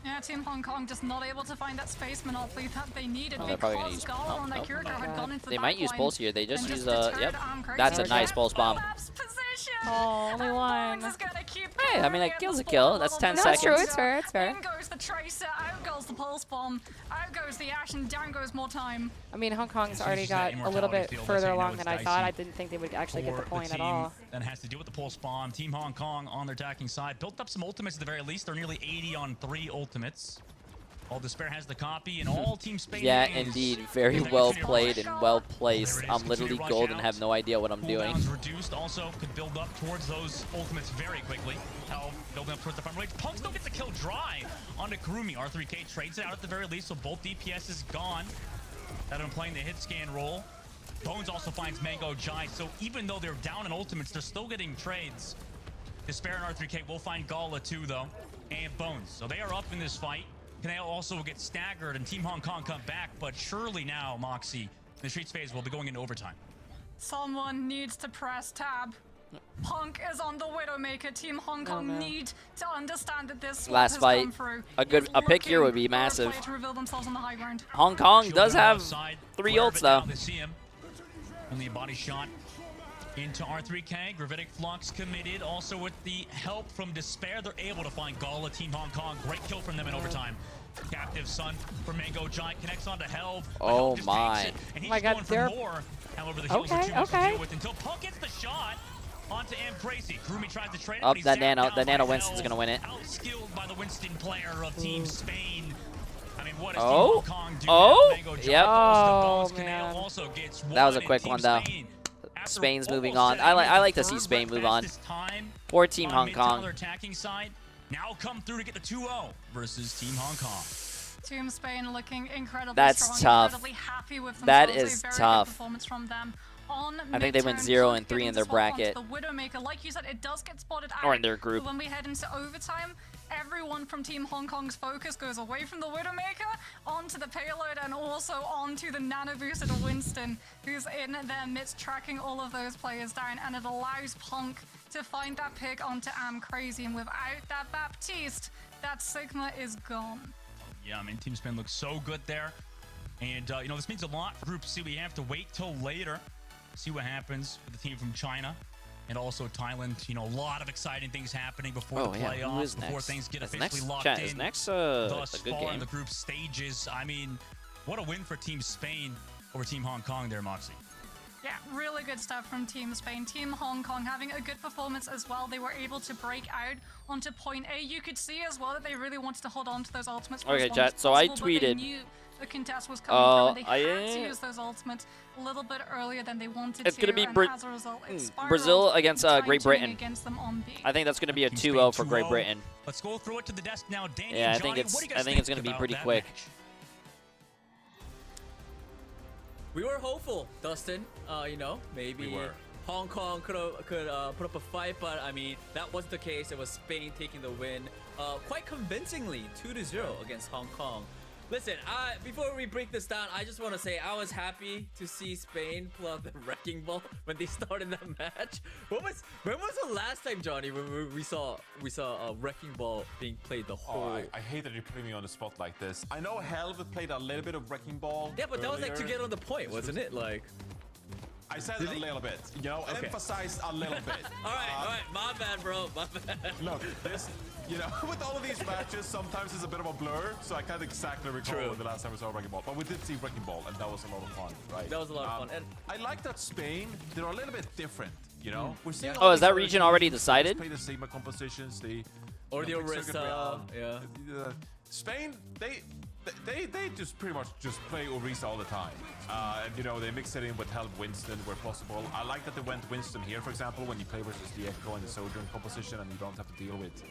Yeah, Team Hong Kong just not able to find that space monopoly that they needed Oh, they're probably gonna because use- Gala oh, on that no. Curator had gone into the They might use backline pulse here. They just and use deterred yep. Crazy. That's a nice pulse bomb. Collapse position. Oh, only And one. Bones is gonna keep Hey, I mean, a Kurumi at kill's the a kill. spawn That's level. 10 No, it's true. seconds. It's fair. It's fair. In goes the Tracer, out goes the pulse bomb, out goes the Ash, and down goes more time. I mean, Hong Kong's So already this is that got a little immortality bit field. further That's how you know along it's than I dicey thought. I didn't think they would actually get the for point at team all. that has to deal with the pulse bomb. Team Hong Kong on their attacking side built up some ultimates at the very least. They're nearly 80 on 3 ultimates. All Despair has the copy, and all Team Spain. Yeah, is indeed. Very well played and well placed. I'm literally gold and have no idea what I'm doing. Cooldowns reduced, also could build up towards those ultimates very quickly. Hell, building up towards the front range. Punk still gets a kill dry onto Kurumi. R3K trades it out at the very least, so both DPS is gone. That him playing the hit scan role. Bones also finds Mango Jai, so even though they're down in ultimates, they're still getting trades. Despair and R3K will find Gala too, though, and Bones. So they are up in this fight. Kaneo also get staggered, and Team Hong Kong come back, but surely now, Moxie, the Streets phase will be going into overtime. Someone needs to press tab. Punk is on the Widowmaker. Team Hong Kong need to understand that this last fight, a pick here would be massive. Hong Kong does have 3 ults though. Only a body shot into R3K. Gravitic Flux committed. Also with the help from Despair, they're able to find Gala. Team Hong Kong, great kill from them in overtime. Captive Sun for Mango Giant connects onto Helv. Oh my. And he's going for more. However, the heals are too much to deal with until Punk gets the shot onto M. Crazy. Kurumi tries to trade it. Up that nano Winston's gonna win it. Outskilled by the Winston player of Team Spain. I mean, what does Oh, Team Hong Kong do? oh, Mango Giant yep. falls to Bones. Oh, man. Kaneo also gets That was a one, quick and one, Team though. Spain, after Spain's moving almost on. I like to setting see third Spain by move on. fastest time Poor Team on Hong mid-tower Kong. attacking side. Now come through to get the 2-0 versus Team Hong Kong. Team Spain looking incredibly That's strong, tough. incredibly happy with That themselves. is A very tough. Good performance from them. On I think they went midterm, 0 Punk and 3 getting in their to swap onto bracket. The Widowmaker, like you said, it does get spotted out. Or in their group. But when we head into overtime, everyone from Team Hong Kong's focus goes away from the Widowmaker onto the payload and also onto the nano boosted Winston, who's in their midst tracking all of those players down, and it allows Punk to find that pick onto Am Crazy, and without that Baptiste, that Sigma is gone. Yeah, I mean, Team Spain looks so good there. And, you know, this means a lot for Group C. We have to wait till later, see what happens with the team from China and also Thailand. You know, a lot of exciting things happening before the playoffs, before things get officially locked in. Is next thus a good far game? in the group stages. I mean, what a win for Team Spain over Team Hong Kong there, Moxie. Yeah, really good stuff from Team Spain. Team Hong Kong having a good performance as well. They were able to break out onto point A. You could see as well that they really wanted to hold on to those ultimates for Okay, as long chat. as So I possible, but they tweeted. knew the contest was coming through, and they had to I- use those ultimates a little bit earlier than they wanted It's to. gonna be and as a result, it spiraled Brazil against into Great time Britain. against them on B. I think that's going to be a Team 2-0 Spain for Great 2-0. Britain. Let's go through it to the desk now. Danny Yeah, and I think Johnny, it's what do you guys going to think be about pretty that quick. match? We were hopeful, Dustin. You know, maybe We were. Hong Kong could put up a fight, but I mean that wasn't the case. It was Spain taking the win, quite convincingly, 2-0 against Hong Kong. Listen, before we break this down, I just want to say I was happy to see Spain pull out the wrecking ball when they started that match. When was the last time, Johnny, when we saw a wrecking ball being played the whole? Oh, I hate that you're putting me on the spot like this. I know Helv played a little bit of wrecking ball. Yeah, but that was like to earlier. get on the point, wasn't it? Like. I said a little bit, you know, emphasized a little bit. All right, my bad, bro, my bad. Look, this, you know, with all of these matches, sometimes it's a bit of a blur, so I can't exactly recall when the last time we saw Wrecking Ball. But we did see Wrecking Ball, and that was a lot of fun, right? That was a lot of fun. And I like that Spain, they're a little bit different, you know? We're seeing Oh, is that region already decided? Play the Sigma compositions, or the Orisa, yeah. Spain, they just pretty much just play Orisa all the time. And you know, they mix it in with Help Winston where possible. I like that they went Winston here, for example, when you play versus the Echo and the Sojourn composition and you don't have to deal with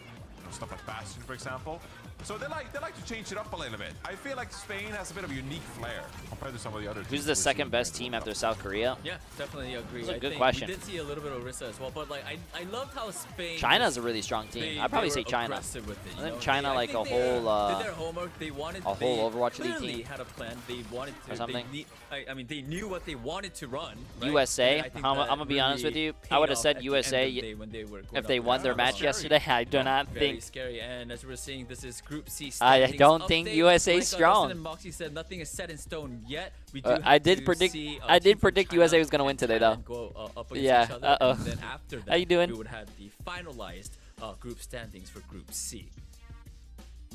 stuff like Bastion, for example. So they like to change it up a little bit. I feel like Spain has a bit of a unique flair compared to some of the other teams. Who's the second best team after South Korea? Yeah, definitely agree. That's a I good think question. We did see a little bit of Orisa as well, but like I loved how Spain. China's a really strong team. I'd probably say China. With it, I think China like a whole did their homework. They wanted a whole Overwatch League clearly team. had a plan. They wanted to Or something. I mean, they knew what they wanted to run. Right? USA. And I think I'm that gonna be honest with really you. I paid would have off said at the USA end of the day when they were going if up they won against their Hong match Kong. yesterday. I do not Very think. scary. And as we're seeing, this is Group C. I standings don't think update. USA Like strong. Dustin and Moxie said, nothing is set in stone yet. We do I have did to predict. see, I team did from predict China USA was gonna win and today, though. Thailand go up against Yeah. each other. And then after that, How you doing? we would have the finalized group standings for Group C.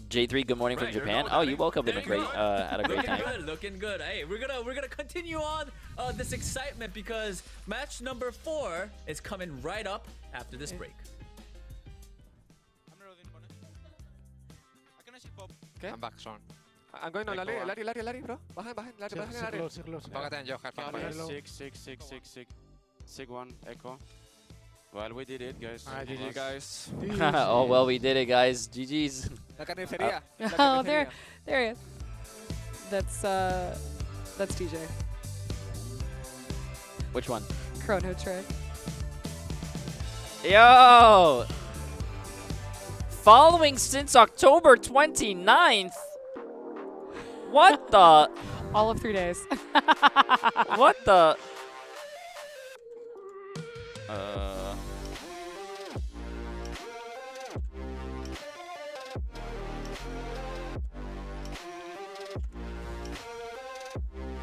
J3, good morning from Right, Japan. you're Oh, going, you woke up in there a you great, go. at a great Looking time. good, looking good. Hey, we're gonna continue on this excitement because match number 4 is coming right up after this break. Okay. I'm back, Sean. I'm going on Larry, bro. Behind, Larry. Sig 1, Echo. Well, we did it, guys. GG, guys. Oh, well, we did it, guys. GG's. Oh, there he is. That's DJ. Which one? Chrono Trick. Yo! Following since October 29th? What the? All of 3 days. What the?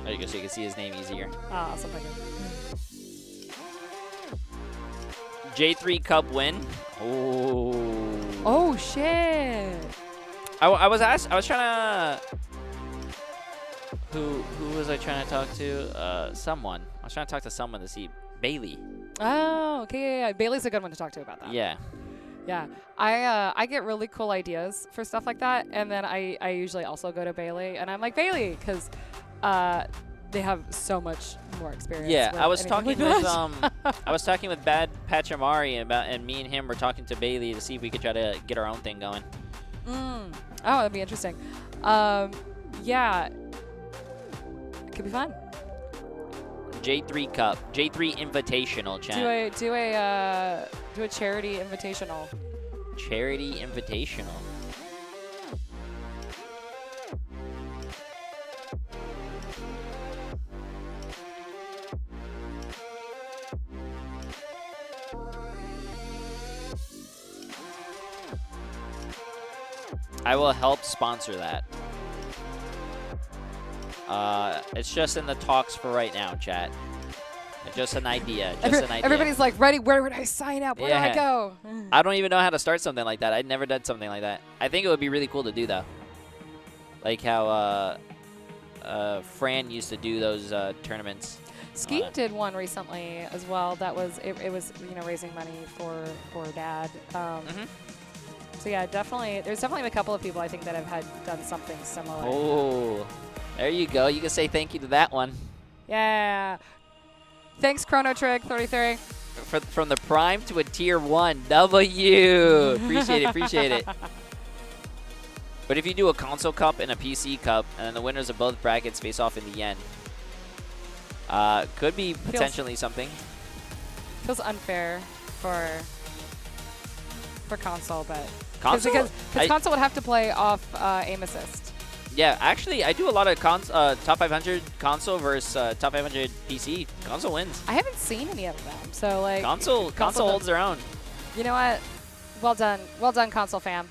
There you go, so you can see his name easier. Ah, something good. J3 Cup win. Oh. Oh shit. I was trying to. Who was I trying to talk to? Someone. I was trying to talk to someone to see Bailey. Oh, okay, yeah. Bailey's a good one to talk to about that. Yeah. Yeah, I get really cool ideas for stuff like that, and then I usually also go to Bailey, and I'm like, Bailey, because they have so much more experience. Yeah, with I was anything talking like with I was talking with Bad Pachamari about, and me and him were talking to Bailey to see if we could try to get our own thing going. Oh, that'd be interesting. Yeah, it could be fun. J3 Cup, J3 Invitational, chat. Do a charity invitational. Charity Invitational. I will help sponsor that. It's just in the talks for right now, chat. Just an idea. Just an idea. Everybody's like, ready, where would I sign up? Where do I go? I don't even know how to start something like that. I'd never done something like that. I think it would be really cool to do, though. Like how Fran used to do those tournaments. Skeet did one recently as well. That was it was raising money for Dad. So yeah, definitely. There's definitely a couple of people I think that have done something similar. Oh, there you go. You can say thank you to that one. Yeah. Thanks, Chrono Trick 33. From the Prime to a Tier 1 W. Appreciate it. Appreciate it. But if you do a console cup and a PC cup, and then the winners of both brackets face off in the end, could be potentially something. Feels unfair for console, but console because console would have to play off aim assist. Yeah, actually, I do a lot of top 500 console versus top 500 PC. Console wins. I haven't seen any of them, so like console holds their own. You know what? Well done, console fam.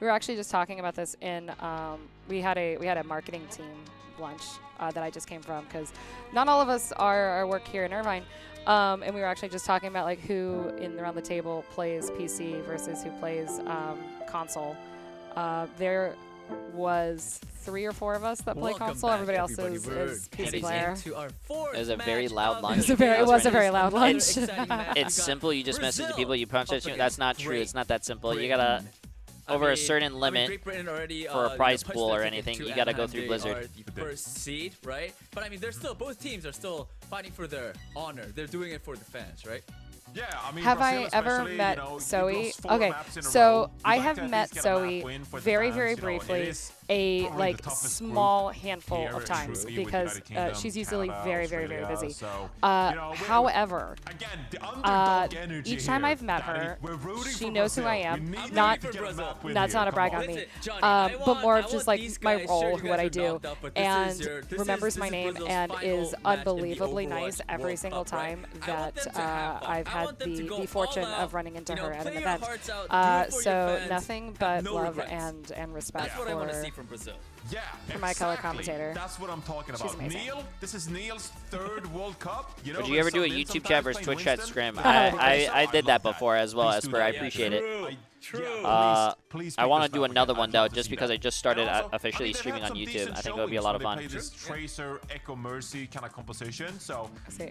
We were actually just talking about this in we had a marketing team lunch that I just came from because not all of us are work here in Irvine. And we were actually just talking about like who around the table plays PC versus who plays console. There was 3 or 4 of us that play console. Everybody else is PC player. It was a very loud lunch. It was a very loud lunch. It's simple. You just message the people. You punch it. That's not true. It's not that simple. You gotta over a certain limit for a prize pool or anything. You gotta go through Blizzard. First seed, right? But I mean, both teams are still fighting for their honor. They're doing it for the fans, right? Yeah, I mean, have I ever met Zoe? Okay, so I have met Zoe very, very briefly, a like small handful of times because she's usually very, very, very busy. However, each time I've met her, she knows who I am. That's not a brag on me, but more of just like my role, what I do, and remembers my name and is unbelievably nice every single time that I've had the fortune of running into her at an event. So nothing but love and respect for my color commentator. That's what I'm talking about. Neil, this is Neil's 3rd World Cup. Would you ever do a YouTube chat versus Twitch chat scrim? I did that before as well, Esper. I appreciate it. True. Please I pick want this to do map another again. one I'd though, love to just see because that. I just started And also, officially they've streaming had on some YouTube. decent I think it would be a lot of showings fun. when they played this Tracer, Echo Mercy kind of composition. So, See,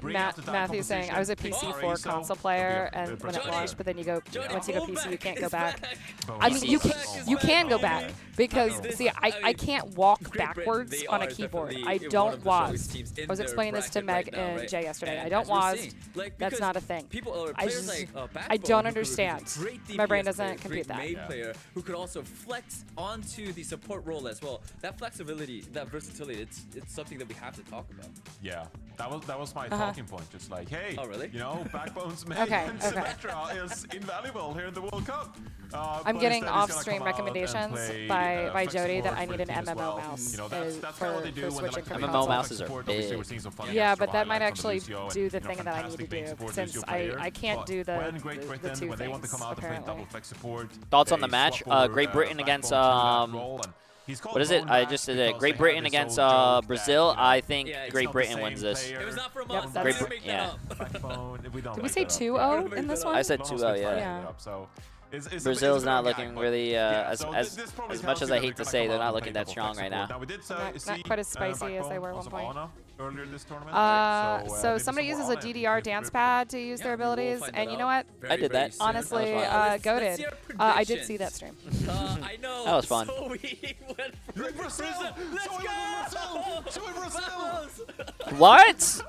bring out the Matthew's saying I was a composition. PC4 Sorry, so console it'll player, be a and when it Johnny, launched, but then you go once you go PC, you can't go back. Oh, I mean, you can oh you my can go God. back because see, I can't walk Great Britain, backwards they on a are keyboard. definitely I one don't of the strongest WASD. teams in I was their explaining this to bracket Meg right now, and right? Jay yesterday. And I don't as we're WASD. seeing, like, That's because not a thing. People or I players just like I don't Backbone, who's a understand. great My brain DPS doesn't player, compute great that. Mei player who could also flex onto the support role as well. That flexibility, that versatility, it's something that we have to talk about. Yeah, that was my talking point. Just like, hey, Oh, really? you know, Backbone's main Okay, and okay. Symmetra is invaluable here in the World Cup. I'm but getting instead he's gonna off-stream come out and recommendations play, by flex Jody that support I for need the an team as MMO well. mouse You know, that's kind of what they do for when they switching like to from play MMO console. mouses are support. Obviously, big. we're seeing some fun Yeah, extra but that might highlights from actually Lucio and, do the you know, thing that I need to fantastic main do support since Lucio I player. can't But do when Great the Britain, two when they want to things come out and play apparently. double flex support, Thoughts on they the match? swap over, Great Britain against Backbone to that role, and he's called what is it? Bone I Max just did it. because Great they Britain have this against old joke that, Brazil. you know, I think Yeah, it's Great not the Britain same wins this. player. It was not from Yep, us. that's- We Great didn't Br- make yeah. that up. Backbone, we don't Did we like say that. 2-0 in this one? I said No, 2-0, it's yeah. Yeah. So it's Brazil's a not bit of a looking gag, really but yeah, as so as this probably as tells much as you I that hate to they're say, gonna they're come out not and looking play that double strong flex right now. support. Now we did Not see quite as spicy as they were at Backbone one point. also on earlier this tournament. right? So maybe somebody some uses more a on it. DDR Great dance Britain. pad to use their Yeah, we will abilities, find and that you know out what? very, I did very that. soon. Honestly, Let's goated. see our I did see predictions. that stream. I know. That was fun. So we went for You're in Brazil! Let's So go! So in Brazil! Vamos! What?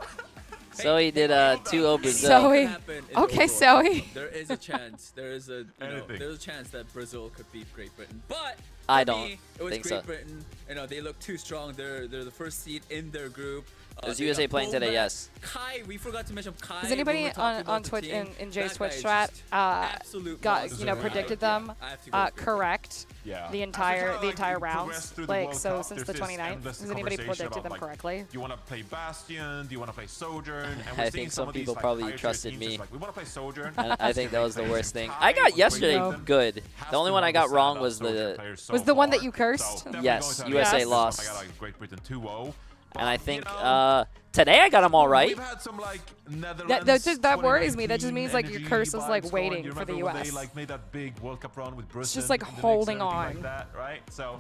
So he did 2-0 Brazil. So he- What could happen in Okay, Overwatch? Zoe. There is a chance. There is a Anything. there's a chance that Brazil could beat Great Britain. But I for don't me, it was think Great so. Britain. You know, they look too strong. They're the first seed in their group. Is they USA got playing today? Bowman, Yes. Kai, we forgot to mention Kai. Does when anybody we were talking on about the Twitch team. in Jay's That Twitch guy is strat just got absolute monster. predicted Yeah, them I have to go with Great Britain. correct Yeah. the As we entire kinda, like, progress rounds? through the Like World so Cup, since the there's this 29th, endless has anybody conversation predicted about, them like, correctly? Do you want to play Bastion? Do you want to play Sojourn? And I we're think seeing some of these, people like, probably higher tier trusted teams me. just like, we want to play Sojourn. And I think that was the Players worst in thing. Kai I got with yesterday Great Britain. good. Has The only been one I got the wrong standout was Sojourn the players so Was the one that far. you cursed? So definitely Yes, going to USA have to- lost. I got like Great Britain 2-0. And I But, think you know, today I got them all right. We've had some like Netherlands. that worries me. That just means, like, your 2019 curse is, like, vibes waiting going. You for the remember when US. They like made that big World Cup run with Britain. just, like, in the mix and holding everything on. Like that, right? So,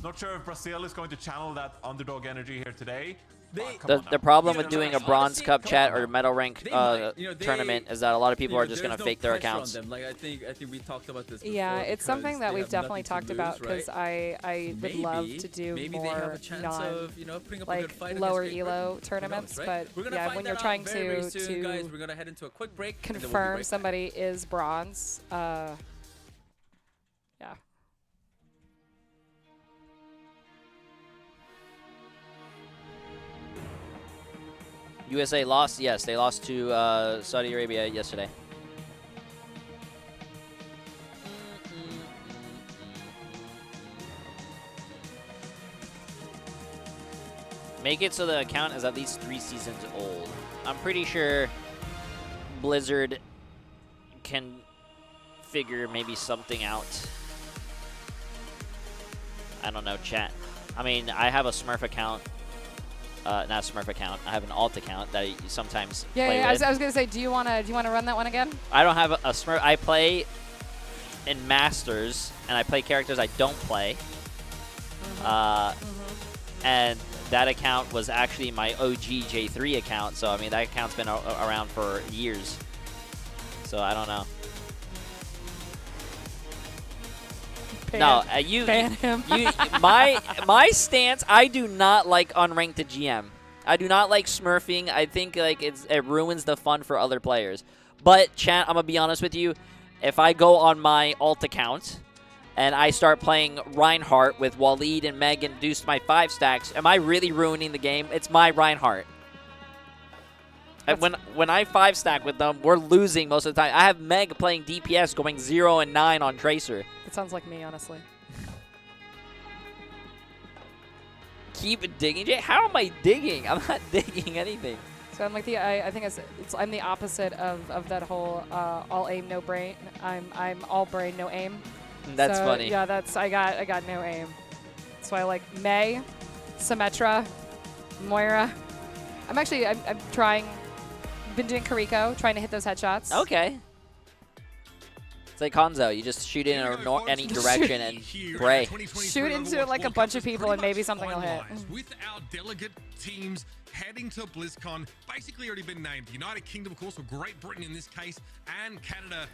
not sure if Brazil is going to channel that underdog energy here today. But come The, on the now. problem You with know, doing a honestly, bronze cup come chat on. or medal rank They might, you know, tournament is that a lot of people You know, are just going there's to no fake their pressure on accounts. them. Like I think we talked about this. Yeah, before it's something because that they we've have definitely nothing to talked lose, about because right? I would love to do maybe more they have a chance non of, you know, putting up a good like fight lower against Great elo Britain. tournaments, Who knows, right? but We're gonna yeah, find when that you're out trying very, very to soon, guys, we're gonna head into a quick break. and then we'll be confirm right back. somebody is bronze, yeah. USA lost. Yes, they lost to Saudi Arabia yesterday. Make it so the account is at least 3 seasons old. I'm pretty sure Blizzard can figure maybe something out. I don't know, chat. I mean, I have a Smurf account. Not a Smurf account. I have an alt account that I sometimes Yeah, play yeah. I with. was gonna say, do you wanna run that one again? I don't have a Smurf. I play in Masters, and I play characters I don't play. And that account was actually my OG J3 account, so I mean that account's been around for years. So I don't know. Ban him. My stance. I do not like unranked to GM. I do not like smurfing. I think like it ruins the fun for other players. But chat, I'm gonna be honest with you. If I go on my alt account and I start playing Reinhardt with Waleed and Meg and Deuce my 5 stacks, am I really ruining the game? It's my Reinhardt. And when I 5 stack with them, we're losing most of the time. I have Meg playing DPS going 0 and 9 on Tracer. It sounds like me, honestly. Keep digging, Jay? How am I digging? I'm not digging anything. So I'm like I think I'm the opposite of that whole all aim no brain. I'm all brain no aim. That's so, funny. Yeah, I got no aim. So I like Mei, Symmetra, Moira. I'm trying. Been doing Kariko, trying to hit those headshots. Okay. It's like Hanzo. You just shoot in any direction and pray. Shoot into it like a bunch of people and maybe something will hit. With our delegate teams heading to BlizzCon, basically already been named. The United Kingdom, of course, or Great Britain in this case, and Canada.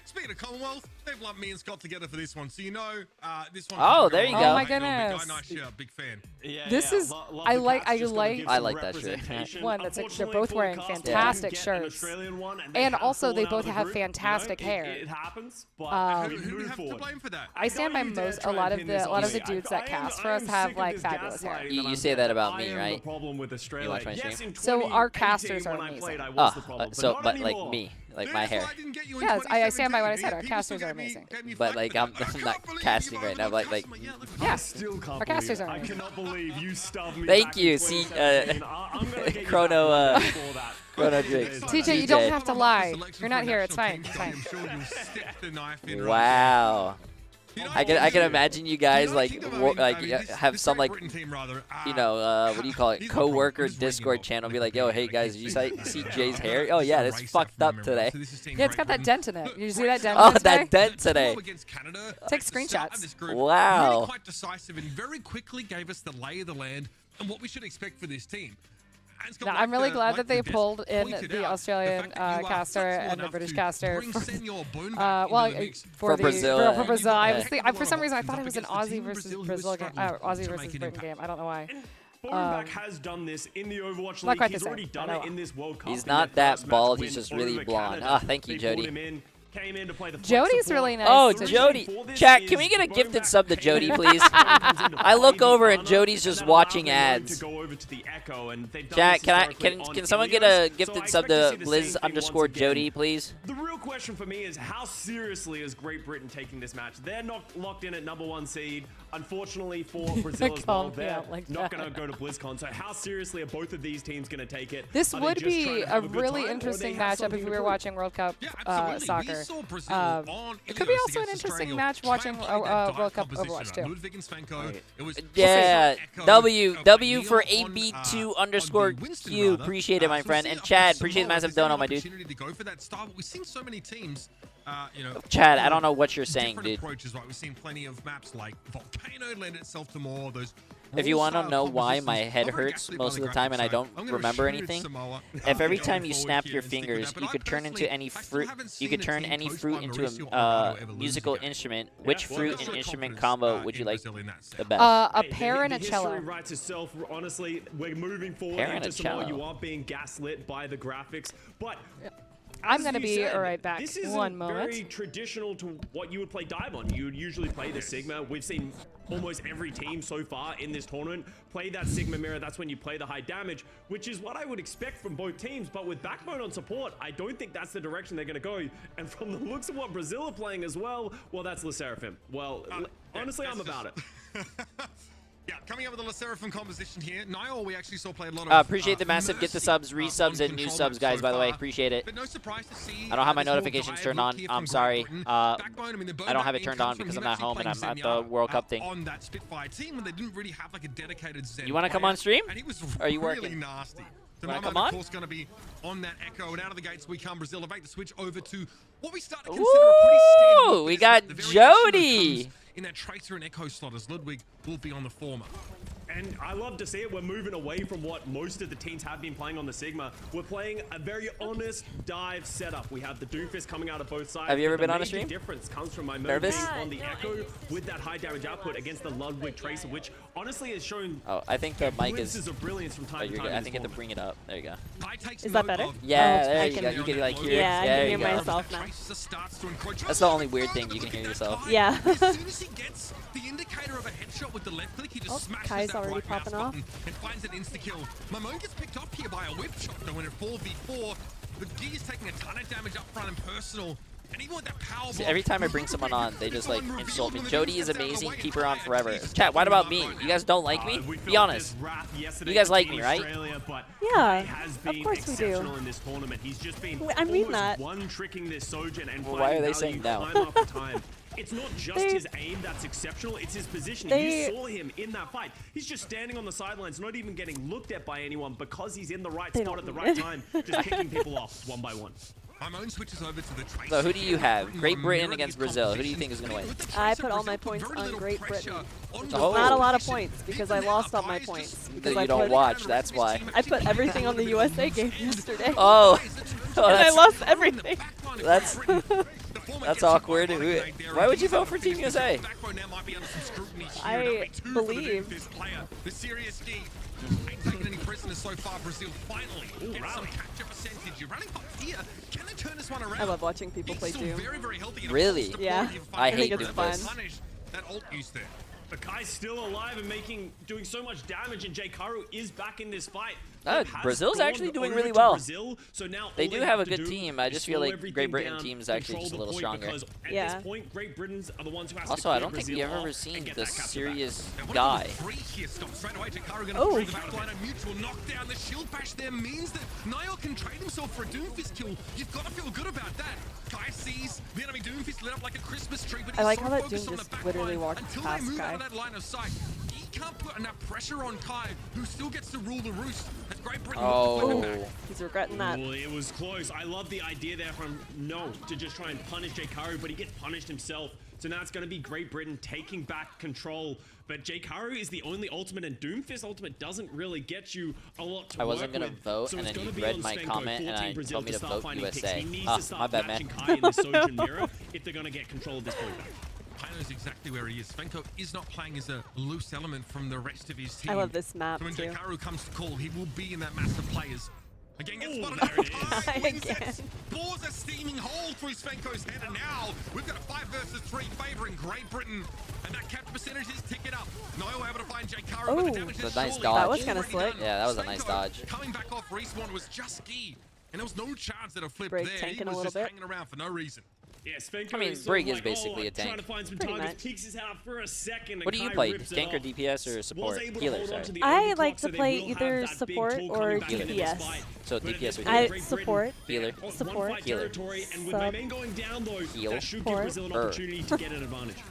Speaking of Commonwealth, they've lumped me and Scott together for this one, so you know this one. Oh, there you go. Oh my goodness. Nice shirt, big fan. This is I like that shirt. One that's they're both wearing fantastic shirts, and also they both have fantastic hair. It happens, but who do we have to blame for that? I stand by a lot of the dudes that cast for us have like fabulous hair. You say that about me, right? You watch my stream? So our casters are amazing. But like me. Like my hair. Yes, I stand by what I said. Our casters are amazing. But like I'm not casting right now. Like yeah, our casters are amazing. I cannot believe you stubbed me. Thank you. See, Chrono Drake. TJ, you don't have to lie. You're not here. It's fine. It's fine. Wow. I can imagine you guys have some like what do you call it, co-worker Discord channel, be like, yo, hey guys, did you see Jay's hair? Oh yeah, it's fucked up today. Yeah, it's got that dent in it. You see that dent? Oh, that dent today. Take screenshots. Wow. Really quite decisive and very quickly gave us the lay of the land and what we should expect for this team. No, I'm really glad that they pulled in the Australian caster and the British caster for Brazil. For Brazil, for some reason I thought it was an Aussie versus Brazil game, Aussie versus Britain game. I don't know why. Foreign has done this in the Overwatch League. He's already done it in this World Cup. He's not that bald. He's just really blonde. Ah, thank you, Jody. Jody's really nice. Oh, Jody. Chat, can we get a gifted sub to Jody, please? I look over and Jody's just watching ads. Chat, can someone get a gifted sub to Blizz_Jody, please? The real question for me is how seriously is Great Britain taking this match? They're not locked in at #1 seed. Unfortunately for Brazil as well, they're not going to go to BlizzCon. So how seriously are both of these teams going to take it? This would be a really interesting matchup if we were watching World Cup soccer. It could be also an interesting match watching World Cup Overwatch too. Yeah, W for AB2_Q. Appreciate it, my friend. And Chad, appreciate the massive donut, my dude. Chad, I don't know what you're saying, dude. We've seen plenty of maps like Volcano lend itself to more of those. If you want to know why my head hurts most of the time and I don't remember anything, if every time you snap your fingers, you could turn into any fruit. You could turn any fruit into a musical instrument. Which fruit and instrument combo would you like the best? A pear and a cello. Honestly, we're moving forward into some more. You are being gaslit by the graphics, but. I'm going to be right back. This is very traditional to what you would play dive on. You would usually play the Sigma. We've seen almost every team so far in this tournament play that Sigma mirror. That's when you play the high damage, which is what I would expect from both teams. But with Backbone on support, I don't think that's the direction they're going to go. And from the looks of what Brazil are playing as well, that's Le Seraphim. Well, honestly, I'm about it. Yeah, coming up with the Le Seraphim composition here. Niall, we actually saw play a lot of. Appreciate the massive get the subs, resubs, and new subs, guys, by the way. Appreciate it. But no surprise to see I don't have my notifications turned on. I'm sorry. I don't have it turned on because I'm at home and I'm at the World Cup thing. On that Spitfire team, when they didn't really have like a dedicated Zen. You want to come on stream? And he was Or are you really working? nasty. You want to come on? Of course, going to be on that Echo, and out of the gates we come. Brazil about to switch over to what we start to consider a pretty standard. We got Jody in that Tracer and Echo slot, as Ludwig will be on the former. And I love to see it. We're moving away from what most of the teams have been playing on the Sigma. We're playing a very honest dive setup. We have the Doomfist coming out of both sides. Have you ever been on a stream? The difference comes from my mode being on the Echo with that high damage output against the Ludwig Tracer, which honestly has shown. Oh, I think the mic is. Of brilliance from time to time. I think you have to bring it up. There you go. Is that better? Yeah, there you go. You can like hear. Yeah, I can hear myself now. That's the only weird thing you can hear yourself. Yeah. As soon as he gets the indicator of a headshot with the left click, he just smashes Kai's that already right mouse popping off. button and finds an insta-kill. Mamone gets picked up here by a whip shot, though, in a 4v4. But Gee's taking a ton of damage up front and personal. And even with that power See, every time I bring someone on, they just like insult me. Jody is amazing. Keep her on forever. Chat, what about me? You guys don't like me? Be honest. You guys like me, right? Yeah, of course we do. In this tournament. He's just been I mean that. one-tricking this Sojourn and Well, why are they saying no? time after time. It's not just his aim that's exceptional, it's his positioning. You saw him in that fight. He's just standing on the sidelines, not even getting looked at by anyone because he's in the right spot at the right time, just kicking people off one by one. My own switches over to the Tracer. So who do you have? Great Britain against Brazil. Who do you think is going to win? I put all my points on Great Britain. Oh. Not a lot of points because I lost all my points. Because you don't watch, that's why. I put everything on the USA game yesterday. Oh. And I lost everything. That's awkward. Why would you vote for Team USA? I believe. The serious ski ain't taking any prisoners so far. Brazil finally gets some capture percentage. You're running hot here. Can they turn this one around? I love watching people play Doom. Really? Yeah. I hate think it's fun. That ult use there. But Kai's still alive and doing so much damage, and Jay3 is back in this fight. Brazil's actually doing really well. Brazil, so now they do have a good team. I just feel like Great Britain team's actually just a little stronger. At this point, Great Britain's are the ones who Also, I don't think we've ever seen the serious guy. Oh. Mutual knockdown. The shield bash there means that Niall can trade himself for a Doomfist kill. You've got to feel good about that. Kai sees the enemy Doomfist lit up like a Christmas tree, but I like how that Doom just literally walked past Kai. That line of sight. He can't put enough pressure on Kai, who still gets to rule the roost. As Great Britain he's regretting that. Well, it was close. I love the idea there from No to just try and punish Jay3, but he gets punished himself. So now it's going to be Great Britain taking back control. But Jay3 is the only ultimate, and Doomfist ultimate doesn't really get you a lot to I wasn't going to vote, so and then gonna you be read on my Svenko, comment, and I Brazil told me to start vote finding USA. picks. He needs to My start bad, matching man. Kai in the Sojin mirror if they're going to get control of this point back. Kai knows exactly where he is. Svenko is not playing as a loose element from the rest of his team. I love this map so when too. Jay3 comes to call, he will be in that mass of players. Again, gets spotted there it is. Again. Bores a steaming hole through Svenko's head, and now we've got a 5 versus 3 favoring Great Britain. And that capture percentage is ticking up. Niall able to find Jay3, but the damage is nice surely dodge. That was kind of slick. Yeah, that was a nice dodge. Coming back off respawn was just ski. And there was no chance that a flip Brig there. tanking He a was little just bit. hanging around for no reason. Yeah, Svenko I mean, is Brig sort is of basically a trying tank. to find some Pretty targets, much. peeks his out for a second, What do you and play? Kai rips it Tank or off. DPS or support? Was able to Healer, hold on sorry. to the I early like block, to so they play will have either that big support tool or coming back into this DPS. fight. So But at DPS this would point, be Great support. Healer. Britain, Support. one fight Healer. territory, and with Sub. my main going down though, Heal. that should give Support. Brazil an opportunity to get an advantage.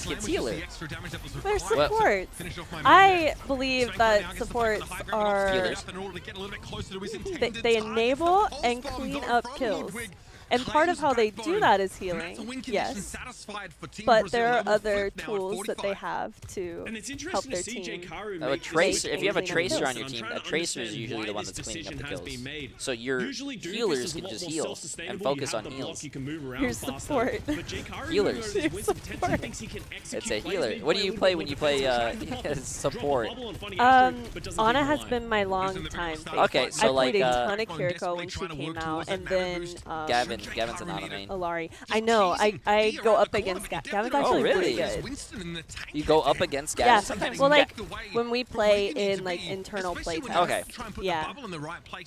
It's healer. They're supports. I believe that supports are Healers. they enable and clean up kills. And part of how they do that is healing, yes. But there are other tools that they have to help their team. Tracer. If you have a clean up tracer kills. on your team, a tracer is usually the one that's cleaning up the kills. So your healers can just heal and focus on heals. Your support. Healers. It's a healer. What do you play when you play support? Ana has been my long time favorite. Okay, so I like played a ton of Kiriko when she came out, and then Gavin's an Ana main. Alari. I know. I go up against Gavin's actually really good. You go up against Yeah. Gavin? Well, like when we play in like internal play tests. Okay. Yeah.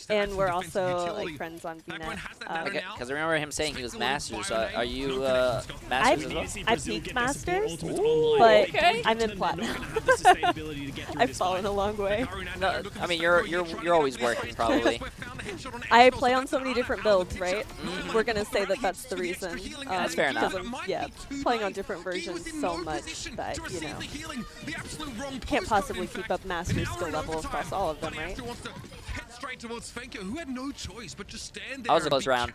And we're also like friends on VNet. Okay, because I remember him saying he was Masters. So are you Masters as well? I peaked Masters, but okay. I'm in Platinum. I've fallen a long way. No, I mean you're always working probably. I play on so many different builds, right? We're gonna say that that's the reason. That's fair enough. Yeah, playing on different versions so much that can't possibly keep up Master skill level across all of them, right? That was a close round.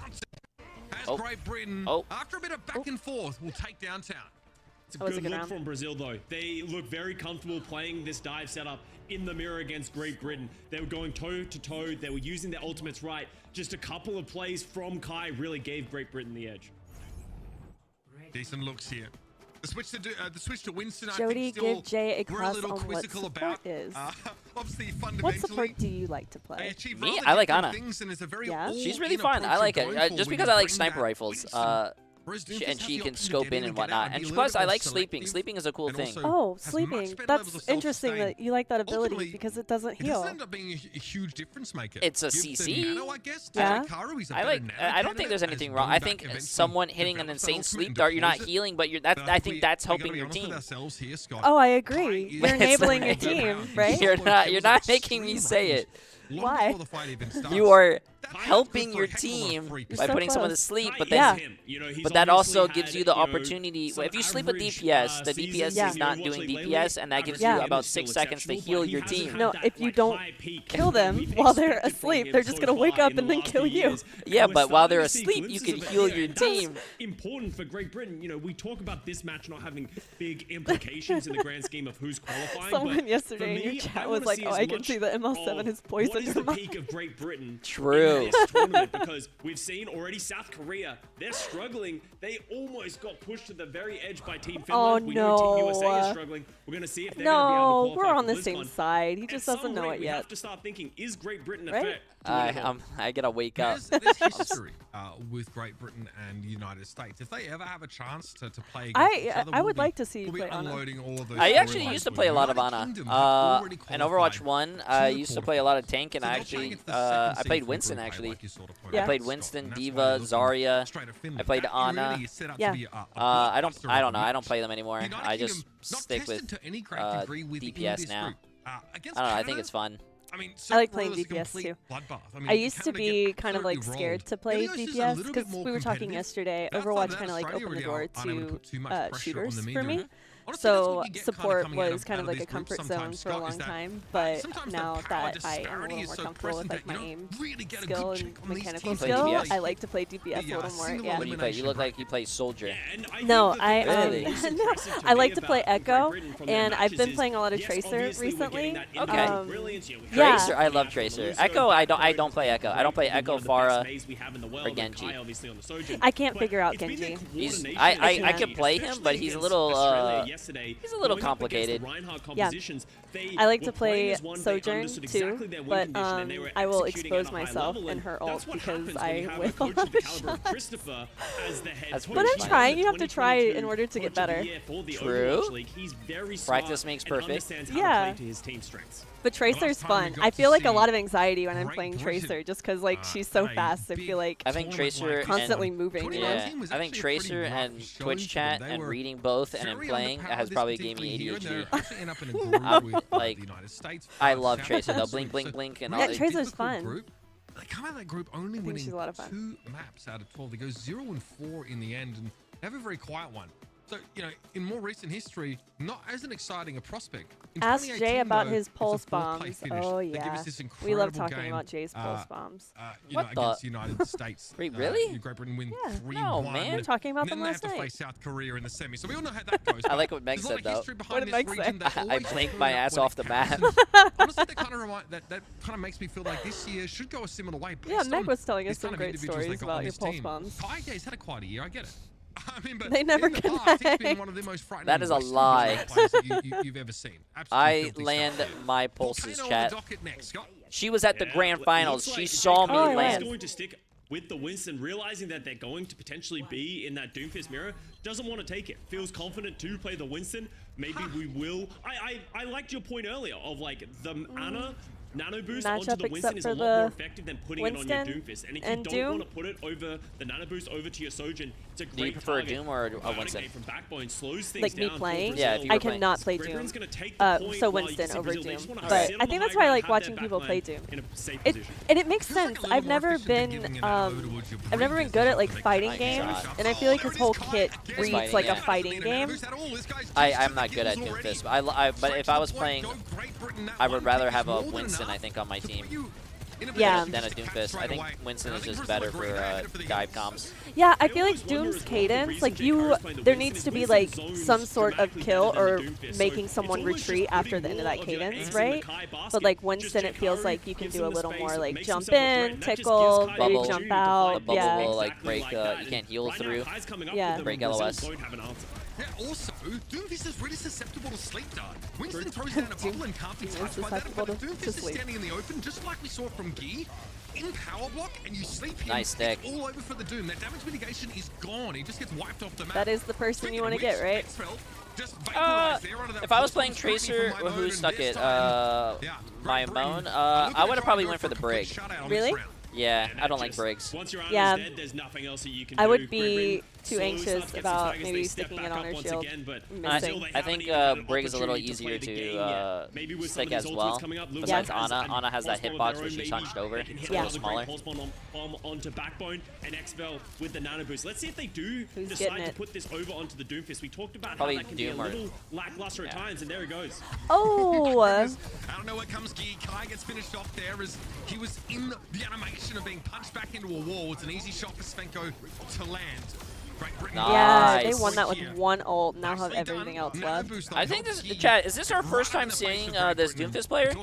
Oh. After a bit of back and forth, we'll take downtown. It's a good look from Brazil, though. They look very comfortable playing this dive setup in the mirror against Great Britain. They were going toe-to-toe. They were using their ultimates right. Just a couple of plays from Kai really gave Great Britain the edge. Decent looks here. The switch to Winston, Jody, I think still, give Jay a we're class little on what quizzical support about. is. Obviously, What support do you like to play? Me? I like Ana. Yeah? She's really fun. I like it. Just because I like sniper rifles. And she can scope in and whatnot. And plus, I like sleeping. Sleeping is a cool thing. Oh, sleeping. That's interesting that you like that ability because it doesn't heal. It end up being a huge difference maker. It's a CC. Yeah. I don't think there's anything wrong. I think someone hitting an insane sleep dart, you're not healing, but I think that's helping your team. Oh, I agree. You're enabling your team, right? You're not making me say it. long Why? before the fight even starts. You are That's helping good for your a heck of a lot of team free by so putting someone to close. sleep, but Yeah. then but that also gives you the opportunity. If you sleep with DPS, the DPS is not doing DPS, and that gives you about 6 seconds to heal your team. No, if you don't kill them while they're asleep, they're just gonna wake up and then kill you. Yeah, but while they're asleep, you can heal your team. Important for Great Britain. You know, we talk about this match not having big implications in the grand scheme of who's qualifying. Someone but yesterday in for your me, chat I was wanna like, see "Oh, as I can much see the ML7 of is poisoned what is your the mind." peak of Great Britain True. in this tournament, because we've seen already South Korea, they're struggling. They almost got pushed to the very edge by Team Finland. Oh, We know Team no. USA is struggling. We're going to see if they're going to be able to No, qualify we're on for the same BlizzCon. side. He At just some doesn't know rate, it we yet. have to start thinking, is Great Britain a Right? threat? I gotta wake up. There's history with Great Britain and the United States. If they ever have a chance to play against each other, I we'll would be- like to see you we'll be play Ana. unloading all of those I actually storylines used to with play a you. lot of United Ana. Kingdom have already In qualified Overwatch 1, to I the used to quarterfinals. play a lot of tank, and So I they're actually playing against the second I seed played from Winston Group A, actually. like you sort of pointed Yeah. I out. played So, Winston, and that's Diva, why they're looking Zarya. straight at Finland. I played That Ana. really is set up to Yeah. be a I don't blockbuster know. of a I don't match. play them anymore. The United I Kingdom just not stick with tested to any great degree within DPS this now. group. Against I don't know. I Canada, think it's fun. I mean, I like playing Royale is a DPS complete too. bloodbath. I used to Canada be get kind of like absolutely scared rolled. to play Ilios is a DPS little because bit more we were talking competitive. yesterday. But outside Overwatch that, kind of like Australia opened the really door aren't able to to put too much pressure on shooters them for either. me. Honestly, that's So what you get kinda support coming out was of kind of like a these groups comfort zone sometimes, for a Scott, long is that time, but sometimes the now power that I am a disparity little is more so comfortable with present like that my you aim don't really get a skill good and check on these mechanical teams. Play skill, DPS? I like to play DPS a Yeah, little more. single Yeah. What do you play? You look like you play Soldier. No, I Really? no, I like to play Echo, and I've been playing a lot of Tracer recently. Okay. Yeah. Tracer, I love Tracer. Echo, I don't play Echo. I don't play Echo, Pharah, or Genji. I can't figure out Genji. I can play him, but he's a little complicated. Yeah. I like to play Sojourn too, but I will expose myself in her ult because I whiff a lot of shots. But I'm trying. You have to try in order to get better. True. Practice makes perfect. Yeah. But Tracer's fun. I feel like a lot of anxiety when I'm playing Tracer just because like she's so fast. I feel like I think Tracer constantly and, moving. You know? Yeah, I think Tracer and Twitch chat and reading both and then playing has probably gave me ADHD. Like, I love Tracer though. Blink, blink, blink, and all. Yeah, Tracer's fun. They come out of that group only winning she's a lot of fun. 2 maps out of 12. They go 0-4 in the end and have a very quiet one. So, you know, in more recent history, not as an exciting a prospect. In Ask 2018, Jay about though, his it's a pulse 4th bombs. place finish. Oh They give yeah, us this we love incredible talking game, about Jay's pulse bombs. You know, What the- against the United States. Wait, really? Great Britain win Yeah. 3-1. No, man. We were talking about And then them they last have to night. face South Korea in the semi. So we all know how that goes. I like what Meg There's a lot said of though. history behind What did this Meg region say? that I always blinked turn my out ass when off it the counts. map. And honestly, that kind of makes me feel like this year should go a similar way. Yeah, based Meg on was telling us these some kind of great individuals stories they got on about your this pulse team. bombs. Kaige's had a quite a year, I get it. I mean, but They never in the can past, he's been hang. one of the most frightening That is a Western lie. players that you've ever seen. Absolutely I filthy land stuff. my pulses, Volcano on chat. the docket next, Scott. She was at the grand finals. Looks She like saw Jay me Oh, Cole land. is going to stick with the Winston, realizing that they're going to potentially be in that Doomfist mirror. Doesn't want to take it. Feels confident to play the Winston. Maybe we will. I liked your point earlier of like the Ana nano boost onto Matchup the Winston except is a for lot more the effective than putting it on your Winston Doomfist. And if you and don't Doom? want to put it over the nano boost over to your Sojourn, it's a great Do you prefer a target. Doom or a But Winston? from Backbone slows things Like me down for playing, Brazil. Yeah, if you I were playing. cannot play Great Doom. Britain's gonna take the point So while you Winston see over Brazil, they Doom, just wanna but sit I on think the that's high why I ground, like have watching their people play backline Doom. in a safe It position. and it makes Feels like sense. a little I've more never efficient than giving been an ode towards your I've never been previous good at like opponent. fighting Nice games, shot. and I feel like his whole kit reads fighting, like yeah. a fighting game. I'm not good at Doomfist, but if I was playing, I would rather have a Winston, I think, on my team. Yeah. Than a Doomfist. I think Winston is just better for dive comms. Yeah, I feel like Doom's cadence, like there needs to be like some sort of kill or making someone retreat after the end of that cadence, right? But like Winston, it feels like you can do a little more like jump in, tickle, maybe Bubble. jump The out. bubble Yeah. will like break. You can't heal through. Yeah. Break LOS. Yeah, also, Doomfist is really susceptible to sleep dart. Winston throws down a bubble and can't be Doom is touched by that, susceptible but to Doomfist is sleep. standing in the open, just like we saw from Gee, in power block, and you sleep him. Nice deck. It's all over for the Doom. That damage mitigation is gone. He just gets wiped off the map. That is the person you want to get, right? If I was playing Tracer, who stuck it? My Moan. I would have probably went for the Brig. Really? Yeah, I don't like Brigs. Once your Yeah. Ana's dead, there's nothing else that you can I do. would Great be Britain too anxious about maybe sticking it on their shield. I think Brig is a little easier to stick as well. Besides Ana. Ana has that hitbox where she's hunched over. It's a little smaller. Bomb onto Backbone and XFL with the nano boost. Let's see if they do decide to put this over onto the Doomfist. We talked about how that can be a little lackluster at times, and there it goes. Oh! I don't know where comes Gi. Kai gets finished off there as he was in the animation of being punched back into a wall. It's an easy shot for Svenko to land. Yeah, they won that with one ult. Now have everything else left. I think this, chat, is this our first time seeing this Doomfist player?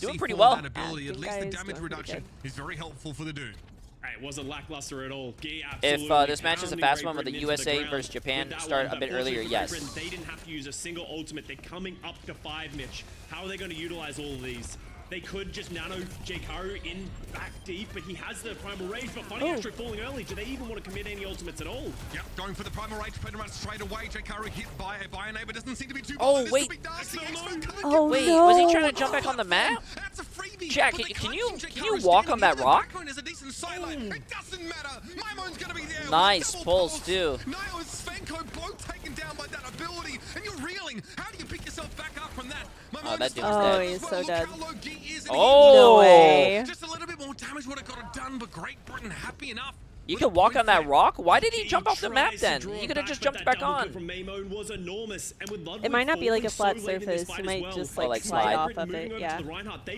Doing pretty well. At least the damage reduction is very helpful for the Doom. It wasn't lackluster at all. If this match is a fast one with the USA versus Japan start a bit earlier, yes. They didn't have to use a single ultimate. They're coming up to 5, Mitch. How are they going to utilize all of these? They could just nano J3 in back deep, but he has the Primal Rage. But Funny actually falling early. Do they even want to commit any ultimates at all? Yep, going for the Primal Rage pretty much straight away. J3 hit by a neighbor. Doesn't seem to be too bad. Oh, wait. Oh, wait, no. was he trying to jump back on the map? Jack, can you walk on that rock? Nice pulls, too. Niall and Svenko both taken down by that ability, and you're reeling. How do you pick yourself back up from that? Oh, that dude's Oh, dead. he's so dead. Oh! No way. Just a little bit more damage would have got it done, but Great Britain happy enough. You could walk on that rock? Why did he jump off the map then? He could have just jumped back on. It might not be like a flat surface. You might just like slide off of it. Yeah.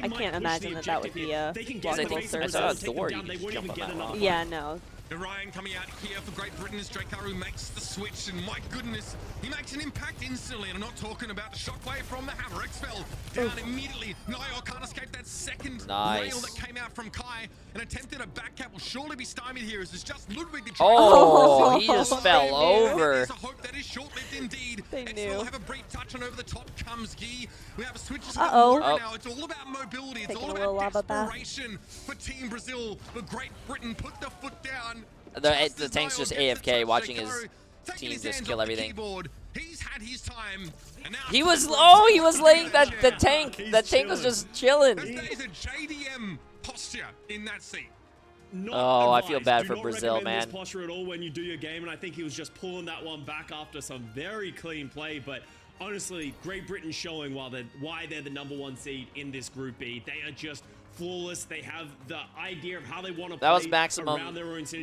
I can't imagine that would be a walkable surface. I saw a door. You could just jump on that rock. Yeah, no. Ryan coming out here for Great Britain as J3 makes the switch, and my goodness, he makes an impact instantly, and I'm not talking about the shockwave from the hammer. XFL down immediately. Niall can't escape that second rail that came out from Kai. An attempt at a back cap will surely be stymied here as it's just Ludwig the Oh, he just fell over. There's a hope that is short-lived indeed. XFL will have a brief touch on over the top comes Gi. We have a switch to now. It's all about mobility. It's all about desperation for Team Brazil. But Great Britain put the foot down. The tank's just AFK watching his team just kill everything. He's had his time. He was laying the tank. That tank was just chilling. That is a JDM posture in that seat. Oh, I feel bad for Brazil, man. This posture at all when you do your game, and I think he was just pulling that one back after some very clean play. But honestly, Great Britain showing why they're the #1 seed in this Group B. They are just flawless. They have the idea of how they want to play. That was maximum.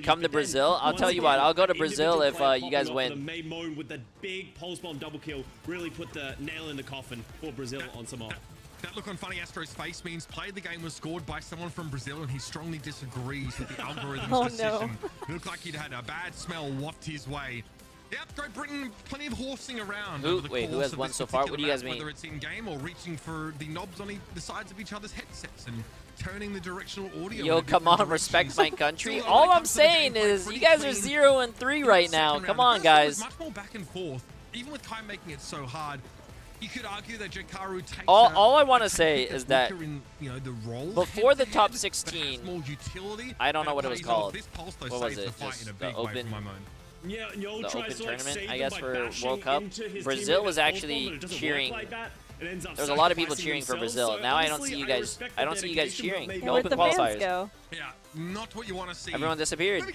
Come to Brazil. I'll tell you what. I'll go to Brazil if you guys win. The May Moan with the big pulse bomb double kill really put the nail in the coffin for Brazil on Samoa. That look on Funny Astro's face means played the game was scored by someone from Brazil, and he strongly disagrees with the algorithm's decision. It looked like he'd had a bad smell waft his way. Yep, Great Britain, plenty of horsing around. Who has won so far? What do you guys mean? Whether it's in game or reaching for the knobs on the sides of each other's headsets and turning the directional audio. Yo, come on, respect my country. All I'm saying is, you guys are 0-3 right now. Come on, guys. Much more back and forth, even with Kai making it so hard. You could argue that J3 takes all I want to say is that in, the role before the top 16, more utility, I don't know what it was called. What was it? Just the open, the open tournament, I guess, for World Cup. Brazil was actually cheering. There's a lot of people cheering for Brazil. Now I don't see you guys. I don't see you guys cheering. The open qualifiers. Yeah, not what you want to see. Everyone disappeared.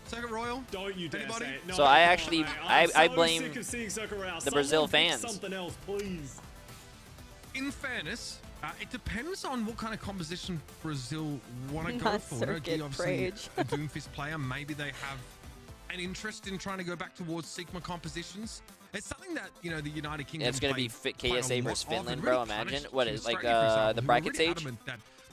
Circuit Royale? Don't you dare say it. No, so I actually, I blame the Brazil fans. Something else, please. In fairness, it depends on what kind of composition Brazil want to go for. Circuit obviously, a Doomfist player, maybe they have an interest in trying to go back towards Sigma compositions. It's something that, the United Kingdom. It's going to be KSA versus Finland, bro. Imagine. What is, like, the bracket stage?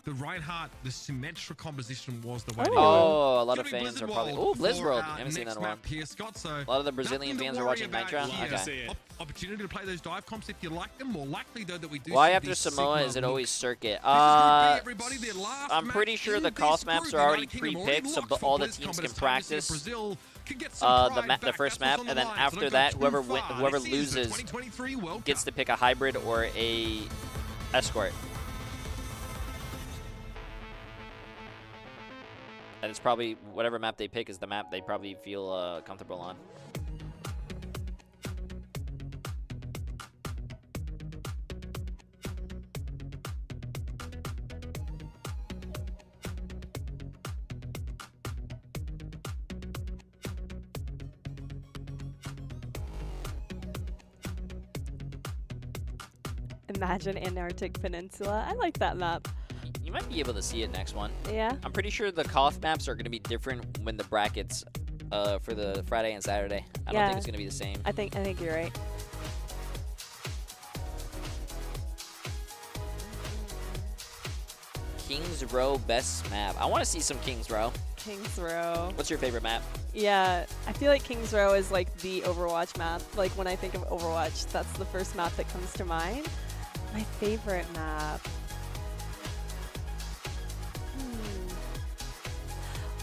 The Reinhardt, the Symmetra composition was the way to go. Oh, a lot of fans are probably... Oh, Blizzworld. I haven't seen that in a while. A lot of the Brazilian fans are watching Nitro. Okay. Opportunity to play those dive comps if you like them. More likely, though, that we do. Why after Samoa is it always circuit? I'm pretty sure the cost maps are already pre-picked, so all the teams can practice the first map, and then after that, whoever loses gets to pick a hybrid or a escort. And it's probably whatever map they pick is the map they probably feel comfortable on. Imagine Antarctic Peninsula. I like that map. You might be able to see it next one. Yeah. I'm pretty sure the Koth maps are going to be different when the brackets for the Friday and Saturday. I don't think it's going to be the same. I think you're right. Kings Row best map. I want to see some Kings Row. Kings Row. What's your favorite map? Yeah, I feel like Kings Row is like the Overwatch map. Like when I think of Overwatch, that's the first map that comes to mind. My favorite map.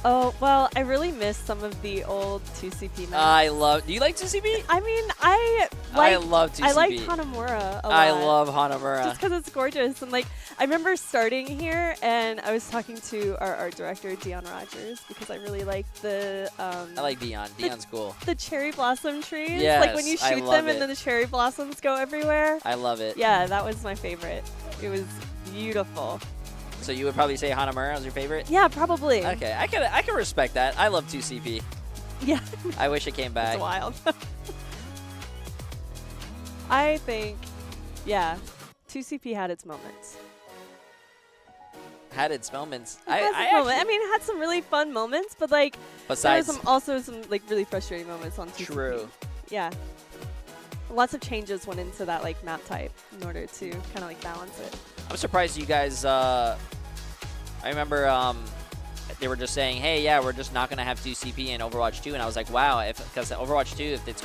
Oh, well, I really miss some of the old 2CP maps. I love. Do you like 2CP? I mean, I love 2CP. I like Hanamura a lot. I love Hanamura. Just because it's gorgeous. And like, I remember starting here and I was talking to our art director, Dion Rogers, because I really like the. I like Dion. Dion's cool. The cherry blossom trees. Yes, like when you shoot them and then the cherry blossoms go everywhere. I love it. Yeah, that was my favorite. It was beautiful. So you would probably say Hanamura was your favorite? Yeah, probably. Okay, I can respect that. I love 2CP. Yeah. I wish it came back. It's wild. I think, yeah, 2CP had its moments. Had its moments. I mean, it had some really fun moments, but like, besides, there was also some like really frustrating moments on 2CP. True. Yeah. Lots of changes went into that like map type in order to kind of like balance it. I'm surprised you guys. I remember they were just saying, "Hey, yeah, we're just not gonna have 2CP in Overwatch 2," and I was like, "Wow!" Because Overwatch 2, if it's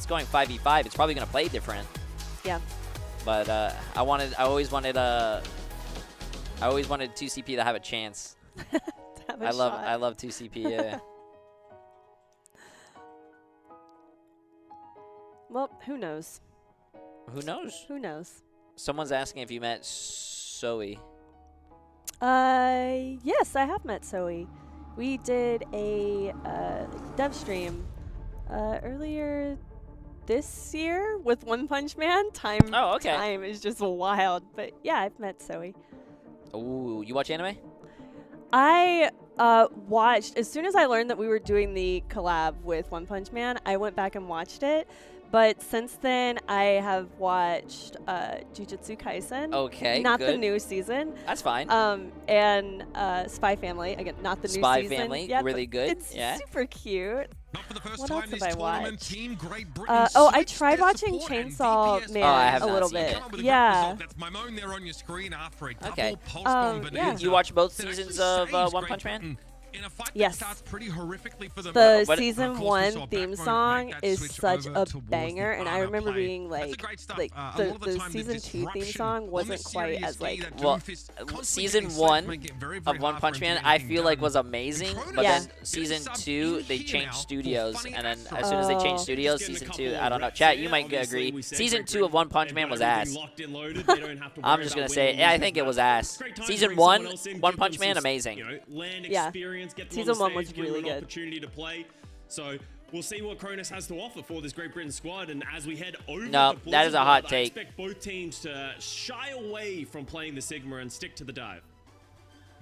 going 5v5, it's probably gonna play different. Yeah. But I always wanted 2CP to have a chance. I love 2CP. Yeah. Well, who knows? Who knows? Who knows? Someone's asking if you met Zoe. Yes, I have met Zoe. We did a dev stream earlier this year with One Punch Man. Time is just wild, but yeah, I've met Zoe. Ooh, you watch anime? I watched as soon as I learned that we were doing the collab with One Punch Man. I went back and watched it. But since then, I have watched Jujutsu Kaisen. Okay, not good. the new season. That's fine. And Spy Family. Again, not the new Spy season. Family, yet, really good. It's yeah. super cute. What else have I watched? I tried their watching support and Chainsaw DPS. Man I have a not little seen bit. it. Yeah. That's Mimone there on your screen after a double Okay. pulse bomb bonanza. You watch both That seasons actually of saves One Great Punch Man? Britain in a fight that Yes. starts pretty horrifically for them. The What- season Of course, we saw 1 theme Backbone song make that is switch such over a towards banger, the and I auto remember play. being That's the like, great stuff. like A lot the of the time, the season 2 theme disruption song on wasn't the quite serious as like. way that Well, Doomfist constantly season getting sniped 1 make it very, of very One hard Punch for him Man, to get I anything feel like done. was amazing, but Yeah. then season Sub 2 in they here changed now studios, for and then funny as soon as they Oh. changed studios, season 2, I don't know. Chat, you might agree. Season 2 of One Punch Man was ass. I'm just gonna say, yeah, I think it was ass. Season 1, One Punch Man, amazing. Yeah. Season 1 was really good. Opportunity to play. So we'll see what Cronus has to offer for this Great Britain squad. And as we head over No, to that is a Blizzard hot World, take. I expect both teams to shy away from playing the Sigma and stick to the dive.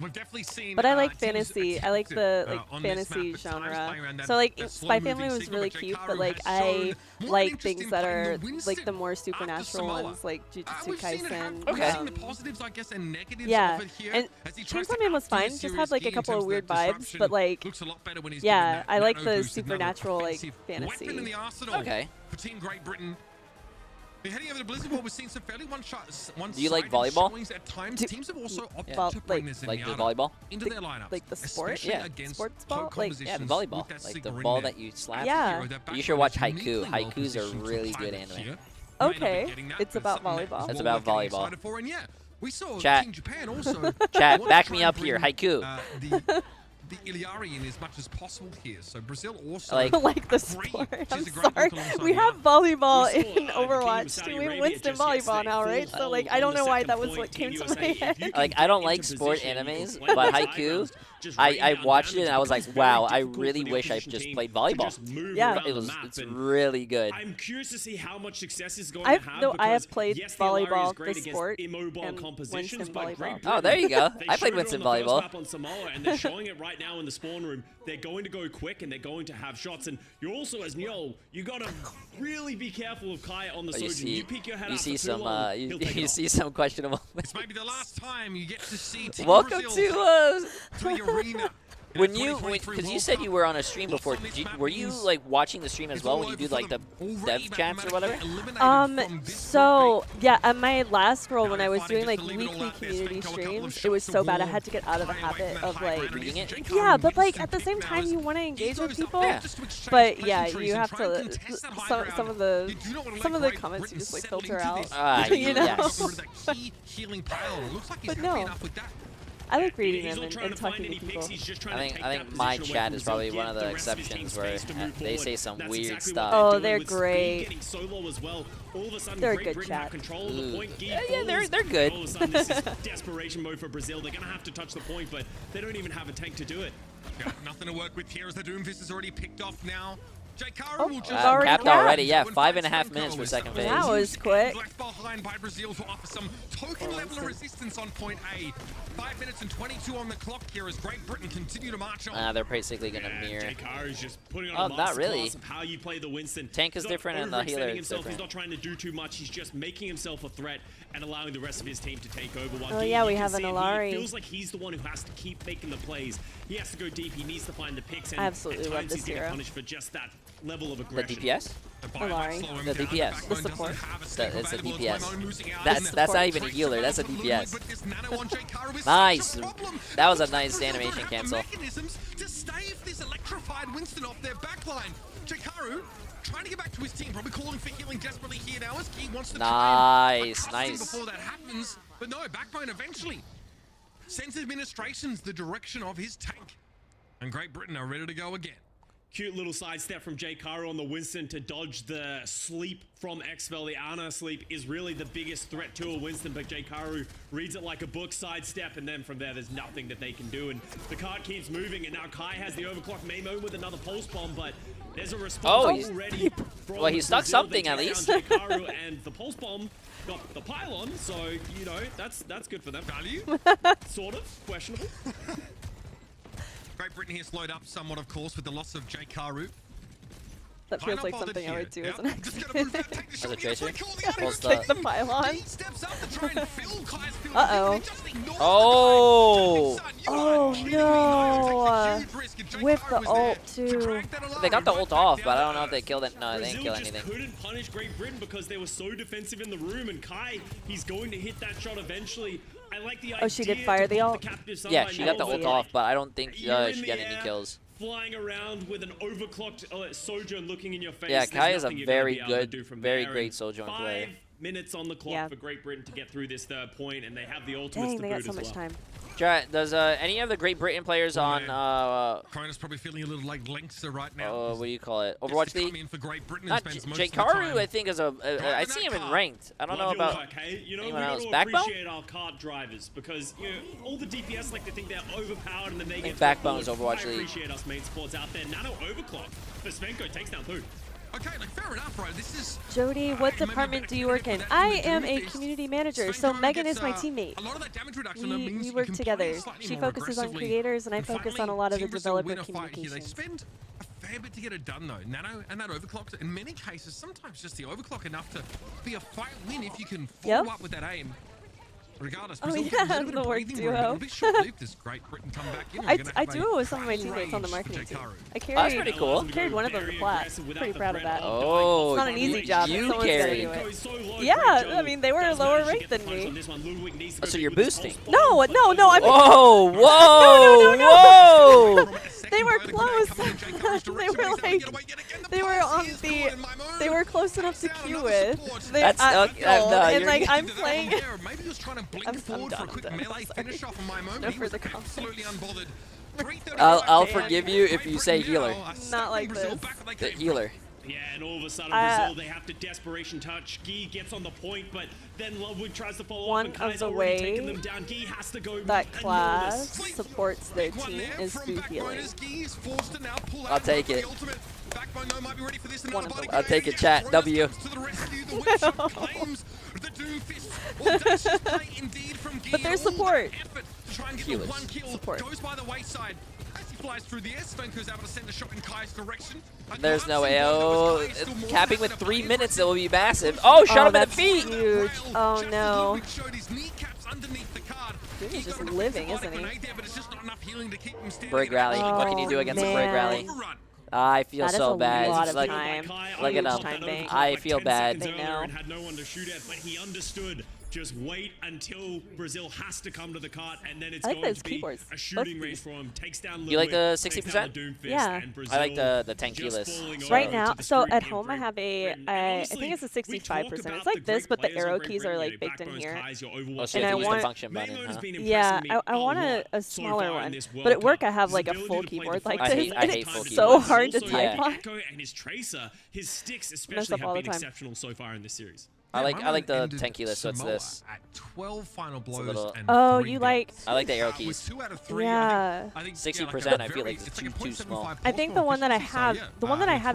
We've definitely seen, But I like teams fantasy. I like the active, like on this fantasy map at times genre. playing around that- So like that Spy slow-moving Family was Sigma, really but cute, Jakaru but like has shown I more like interest things in that playing are the win like the sim more after supernatural Samoa. ones, like Jujutsu We've seen it happen. Kaisen. We've seen the positives, I guess, and negatives Yeah, of it here. and as he tries to Chainsaw Man was outdo the fine. Just series had like a key in couple terms of weird that vibes, disruption. but like Looks a lot better when he's yeah, given that I like nano the boost, another supernatural like offensive fantasy. weapon in the arsenal Okay. for Team Great Britain. They're heading over to Blizzard World. We're seeing some fairly Do you like volleyball? showings at times. Teams have also opted Well, to bring this Like the Zenyatta volleyball? into their lineups, like the sport? especially Yeah. against Sports toe ball? Like, compositions Yeah, the with volleyball, that like the Sigma in ball there. that you slap. Yeah. Hero, that You should watch backbone is Haiku. uniquely well Haikus are positioned to really apply good that anime. here. May not be Okay, getting that, it's but about something that volleyball. is It's what about we're getting volleyball. excited for. And yeah, we saw Chat. Team Japan also. Chat, want to back try me and up here. bring, Haiku. The Illyarian as much as possible here. So Brazil also Like- like the agree. sport. She's I'm a great sorry. look alongside We the have other. volleyball We saw, in the King of Overwatch Saudi too. We have Arabia Winston just volleyball yesterday now, right? full So like hold I don't on know the why second that was point, what came Team to my USA, head. if you can Like, I get don't into like sport position, you can animes, play but those high Haiku, grounds, just I rain down watched it damage. and I was like, It's wow, very I difficult really for the wish I opposition just team played to volleyball. just move Yeah. around It the was, map, it's and really good. I'm curious to see how much success is going I've to have. no, I have because, played yes, the Ilari is volleyball, great the against sport, immobile and compositions, Winston but Great volleyball. Oh, there you go. They I played showed it Winston on the first volleyball. map on Samoa, and they're showing it right right now in the spawn room, they're going to go quick and they're going to have shots. And you're also, as Nyol, you got to really be careful of Kai on the Sojin. You peek your head out for too long, you see some questionable. It's maybe the last time you get to see Team Welcome Brazil to the arena. because you said you were on a stream before, were you like watching the stream as well when you do like the dev chats or whatever? So yeah, at my last role when I was doing like weekly community streams, it was so bad I had to get out of the habit of like reading it. Yeah, but like at the same time you want to engage with people. Yeah. But yeah, you have to some of the comments you just like filter out. You know. But no. I like reading them and talking to people. I think my chat is probably one of the exceptions where they say some weird stuff. Oh, they're great. They're a good chat. Yeah, they're good. This is desperation mode for Brazil. They're gonna have to touch the point, but they don't even have a tank to do it. Got nothing to work with here as the Doomfist is already picked off now. Oh, will just capped already, yeah. 5.5 minutes for second phase. That was quick. Left behind by Brazil to offer some token level of resistance on point A. 5 minutes and 22 on the clock here as Great Britain continue to march on. They're basically gonna mirror. J3 just putting on a not really. of how you play the Winston. Tank is different and the healer is himself. different. He's not trying to do too much. He's just making himself a threat and allowing the rest of his team to take over. Oh yeah, we have an Alari. It feels like he's the one who has to keep making the plays. He has to go deep. He needs to find the picks. And I absolutely love this hero. Punished for just that level of aggression. The DPS? Alari. The DPS. The support. It's a DPS. That's not even a healer. That's a DPS. Nice. That was a nice animation cancel. To stave this electrified Winston off their backline. J3 trying to get back to his team, probably calling for healing desperately here now as he wants to nice. before that happens. But no, Backbone eventually sends administrations the direction of his tank. And Great Britain are ready to go again. Cute little sidestep from J3 on the Winston to dodge the sleep from Xvel. The Ana sleep is really the biggest threat to a Winston, but J3 reads it like a book, sidestep, and then from there, there's nothing that they can do. And the card keeps moving, and now Kai has the overclock Mamo with another pulse bomb, but there's a response already. Well, he stuck something at least. J3 and the pulse bomb got the pylon, so, you know, that's good for them. Value? Sort of. Questionable. Great Britain here slowed up somewhat, of course, with the loss of J3. That feels like something I would do as an expert. As a tracer? Take the pylon. Uh-oh. Oh! Oh, no! With the ult, too. They got the ult off, but I don't know if they killed it. No, they didn't kill Brazil anything. just couldn't punish Great Britain because they were so defensive in the room, and Kai, he's going to hit that shot eventually. I like the idea. Oh, she did fire the ult? Yeah, she got the ult off, but I don't think she got any kills. Flying around with an overclocked Sojourn looking in your face. Yeah, Kai is a very good, very there. great Sojourn player. 5 minutes on the clock for Great Britain to get through this third point, and they have the ultimates Dang, to they boot got so as much well. time. Does any of the Great Britain players on Kronos probably feeling a little like Lengther right now. what do you call it? Overwatch League? Not J3, I think is I see him in ranked. I don't know about anyone else. Backbone? Appreciate our card drivers because you know all the DPS like to think they're overpowered and then they get Backbone is Overwatch League. I appreciate us main sports out there. Nano overclock. The Svenko takes down 2. Okay, like fair enough, bro. This is Jody, what department do you work in? I am a community manager, so Megan is my teammate. We work together. She focuses on creators, and I focus on a lot of the developer communication. They spend a fair bit to get it done, though. Nano and that overclock, in many cases, sometimes just the overclock enough to be a fight win if you can follow up with that aim. Regardless, oh yeah, the work duo. I duo with some of my teammates on the marketing team. I carried, that's pretty cool. Carried one of them to class. Pretty proud of that. Oh, it's not an easy job. You Someone's carried. gotta do it. Yeah, I mean they were lower ranked than me. Oh, so you're boosting? No, I'm. Whoa, whoa, whoa! They were close. They were like, they were on the, they were close enough to queue with. That's no, and like I'm playing. Maybe he was trying to blink forward for a quick melee finish off on my moment. No He was further absolutely unbothered. I'll forgive you if you say healer. Not like this. The healer. Yeah, and all of a sudden Brazil, they have to desperation touch. Guy gets on the point, but then Lovewood tries to follow up, and Kai's already taken them down. Guy has to go that class supports their team is through healing. I'll take it. One of the I'll take it, chat. W. But their support. Healers. Support. flies through the air. Svenko's able to send a shot in Kai's direction. There's no way. Oh, capping with 3 minutes, it will be massive. Oh, shot him in the feet. Huge. Oh no. Showed his kneecaps underneath the card. He's just living, isn't he? Brig rally. What can you do against a Brig rally? I feel so bad. Lot of Look, time. look at him. I feel bad. They know. Had no one to shoot at, but he understood. Just wait until Brazil has to come to the cart, and then it's going to be a shooting range for him. Takes down. You like the 60%? Yeah. I like the tankless. Right now, so at home I have I think it's a 65%. It's like this, but the arrow keys are like baked in here. Oh, so and I want function button, huh? Yeah, I want a smaller one. But at work I have like a full keyboard like this, I and hate it's full so keyboards. hard to type on. And his tracer, his sticks especially have been exceptional so far in this series. I like the tankless. So it's this. At 12 final blows little, and oh, 3 you deaths. like? I like the arrow keys. 2 out of 3. Yeah. I think 60%. I feel like it's too small. I think the one that I have,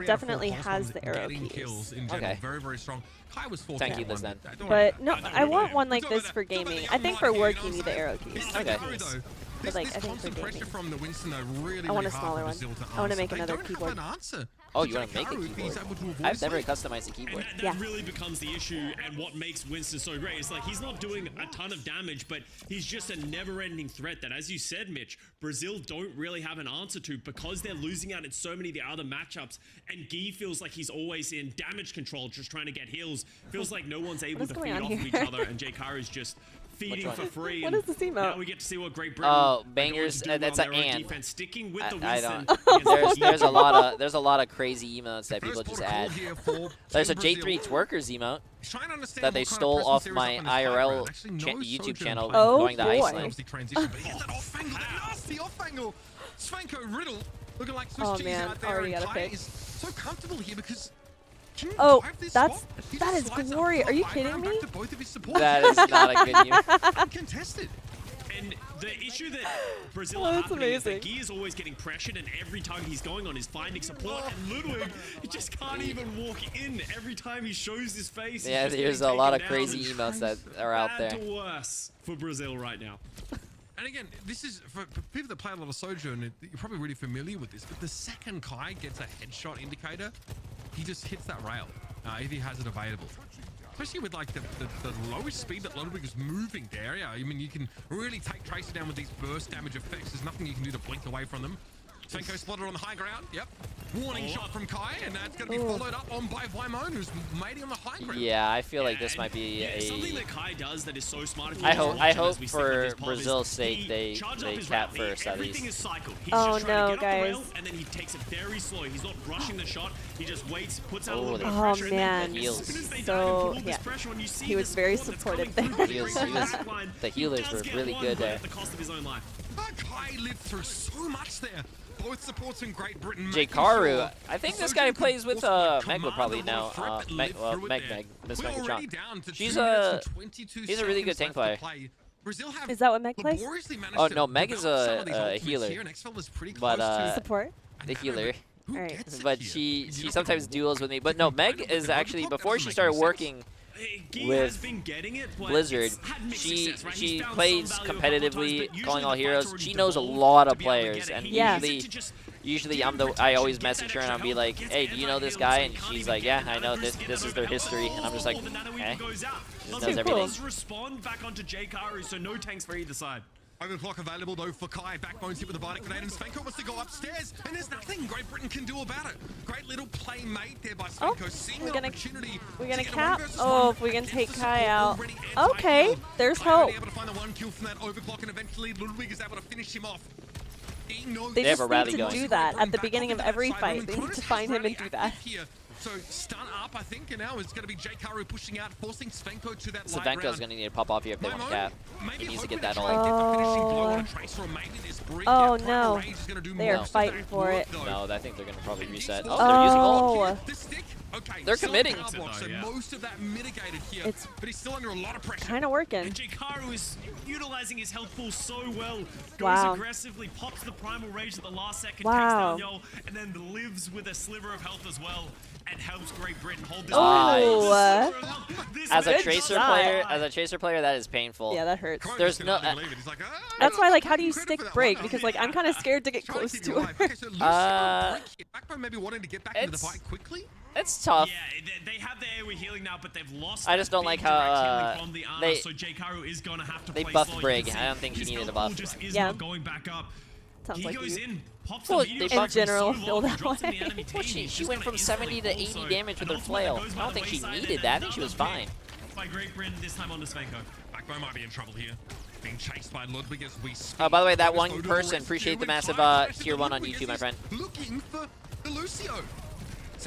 definitely has the arrow keys. Okay. Very, very strong. Kai was tankless then. But no, I want one like this for gaming. I think for work you need the arrow keys. Okay. But like, I think for gaming. From the Winston, really, I want a smaller one. I want to make another keyboard. Oh, you want to make a keyboard? I've never customized a keyboard. And that really becomes the issue, and what makes Winston so great is like he's not doing a ton of damage, but he's just a never-ending threat that, as you said, Mitch, Brazil don't really have an answer to because they're losing out in so many of the other matchups, and Guy feels like he's always in damage control, just trying to get heals. Feels like no one's able to feed off of each other, and J3 is just feeding for free. What is this emote? Now we get to see what Great Britain. Oh, bangers! That's an and. Defense, sticking with the I Winston. don't. There's a lot of crazy emotes that people just add. There's a J3 Twerkers emote that they stole off my IRL YouTube channel going to Iceland. Oh man, already got a pick. So comfortable here because. Oh, that is glory. Are you kidding me? That is not a good unit. Contested. And the issue that Brazil are happening is that Guy is always getting pressured, and every time he's going on is finding support, and Ludwig, he just can't even walk in every time he shows his face. Yeah, there's a lot of crazy emotes that are out there. Bad to worse for Brazil right now. And again, this is for people that play a lot of Sojourn, you're probably really familiar with this, but the second Kai gets a headshot indicator, he just hits that rail if he has it available. Especially with like the lowest speed that Ludwig is moving there. Yeah, I mean, you can really take Tracer down with these burst damage effects. There's nothing you can do to blink away from them. Senko spotted on the high ground. Yep. Warning shot from Kai, and that's going to be followed up on by Vaimon, who's mating on the high ground. Yeah, I feel like this might be something that Kai does that is so smart. I hope for Brazil's sake they cap first at least. Oh no, guys. And then he takes it very slow. He's not rushing the shot. He just waits, puts out a little bit of pressure. Oh man, so yeah, he was very supportive there. The healers were really good there. Kai lived through so much there. Both supports in Great Britain. J3, I think this guy plays with Meg would probably know. Meg, Miss Megatron. He's a really good tank player. Is that what Meg plays? Oh no, Meg is a healer, but support. The healer. Alright. But she sometimes duels with me. But no, Meg is actually before she started working with Blizzard, she plays competitively, calling all heroes. She knows a lot of players, and usually I always message her and I'll be like, hey, do you know this guy? And she's like, yeah, I know this is their history, and I'm just like, okay, she knows everything. Respond back onto J3, so no tanks for either side. Overclock available though for Kai. Backbone's hit with a bionic grenade, and Svenko wants to go upstairs, and there's nothing Great Britain can do about it. Great little play made there by Svenko. Seeing an opportunity. We're gonna cap. Oh, if we can take Kai out. Okay, there's hope. Able to find the one kill from that overclock, and eventually Ludwig is able to finish him off. They just need to do that at the beginning of every fight. They need to find him and do that. So stun up, I think, and now it's going to be J3 pushing out, forcing Svenko to that light round. Svenko's going to need to pop off here if they want to cap. He needs to get that all. Oh no, they are fighting for it. No, I think they're going to probably reset. Oh, they're using ult. Okay, they're committing. So most of that mitigated here, but he's still under a lot of pressure. Kind of working. And J3 is utilizing his health pool so well. Goes aggressively, pops the primal rage at the last second, takes down Yol, and then lives with a sliver of health as well, and helps Great Britain hold this. Oh, this As a Good tracer player, that is painful. Yeah, that hurts. There's no. That's why, like, how do you stick break? Because, like, I'm kind of scared to get close to her. Backbone maybe wanting to get back into the fight quickly. It's tough. Yeah, they have the AoE healing now, but they've lost. I just don't like how so Jay3 is gonna have to they play buffed slow. Brig. I don't think she needed a buff. Yeah. Going back up. Sounds He like goes you. in, pops Well, immediately, they In general, so feel low, that drops in the way. enemy Well, team. she He's went gonna from 70 to instantly 80 also- damage with her and flail. ultimately I don't think she goes by the needed wayside, that. I and think she was another fine. pick By Great Britain, this time on the Svenko. Backbone might be in trouble here. Being chased by Ludwig as we speak. By the way, that one Odor person, is appreciate the doing massive fire tier 1 on Ludwig YouTube, as my he's friend. Looking for the Lucio.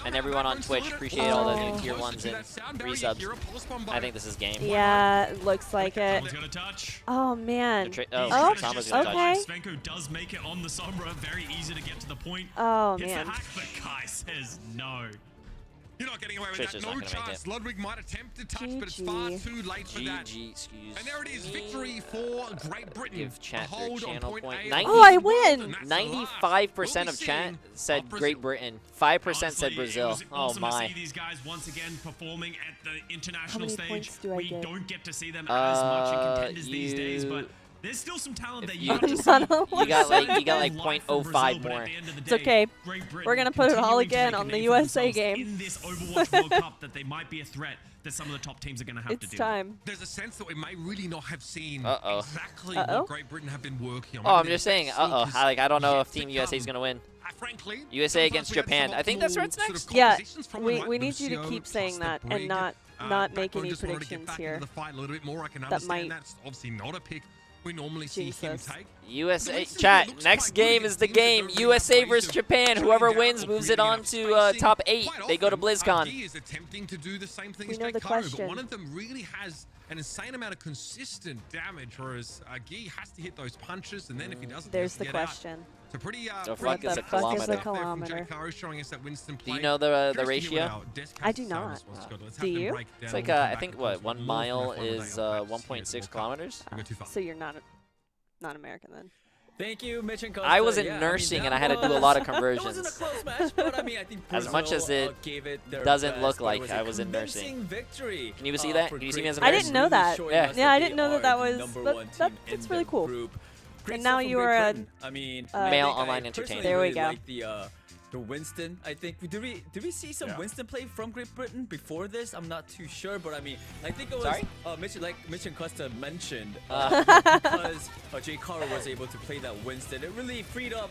And everyone on Twitch, appreciate all the new tier 1s and resubs. I think this is game. Yeah, it looks like it. Someone's gonna touch. Oh, man. Oh, Samba's gonna okay. touch. Svenko does make it on the Sombra. Very easy to get to the point. Oh, Gets man. the hack, but Kai says no. You're not getting away with Trish that. is No not gonna make chance. it. Ludwig might attempt to touch, but it's far too late for that. excuse And there it is, me. victory for Great Britain. Give chat A their hold on channel point point. A. 90 Oh, I win! 95% of chat said Great Britain. 5% said Honestly, Brazil. It was Oh awesome to my. see these guys once again performing at the international many stage. points do I We get? don't get to see them as much in contenders these days, but there's still some talent that you got to see. You got like 0.05 more. It's okay. We're gonna put it all again on the USA game. In this Overwatch World Cup, that they might be a threat that some of the top teams are going to have to It's do. time. There's a sense that we may really not have seen Uh-oh. exactly Uh-oh. what Great Britain have been working on. Oh, I'm Maybe just the saying. best Uh-oh. sneakers I don't know yet if Team to USA is come. gonna win. Frankly, USA sometimes against we had Japan. some I think that's optimal where it's sort of next. Yeah, compositions from one, like we need you to Lucio keep plus saying the that and Brig. not make Backbone any just wanted to get predictions back here. into the fight a little bit more. I can That understand might- that's obviously not a pick we normally see him Jesus. take. USA chat. Next game is the game. USA versus Japan. Whoever wins moves it on to top 8. They go to BlizzCon. He is attempting to do the same thing We as know the Jay3, but question. one of them really has an insane amount of consistent damage, whereas Guy has to hit those punches, and then if he doesn't, There's he the has to get out. question. So pretty, The pretty fuck is a good kilometer? stuff there from Jay3 showing us that Winston Do you play. know the Curious to hear ratio? what our desk I do has not. as well, Scott. Let's Do have them you? break It's down like and come I back think and what talk 1 more mile from F1 today is on Max. 1.6 kilometers. Don't go too far. So you're not American then. Thank you, Mitch and Costa. I was in Yeah, nursing that and I had to do a was- lot of That conversions. wasn't a close match, but I mean, I think As much as Brazil, it gave it their doesn't best, look but it like was I a was in nursing. convincing victory. Can you see that? for Can you see me as a Great I nurse? didn't know that. showing Yeah. us Yeah, I they didn't know are that that the was number that, one that team that's in really their cool. group. Great And stuff now from you Great are a Britain. I mean, Male I think I online personally entertainer. There we really go. like the Winston. I think did we see some Winston play from Great Britain before this? I'm not too sure, but I mean, I think it was Sorry? Mitch and Costa mentioned because Jay3 was able to play that Winston. It really freed up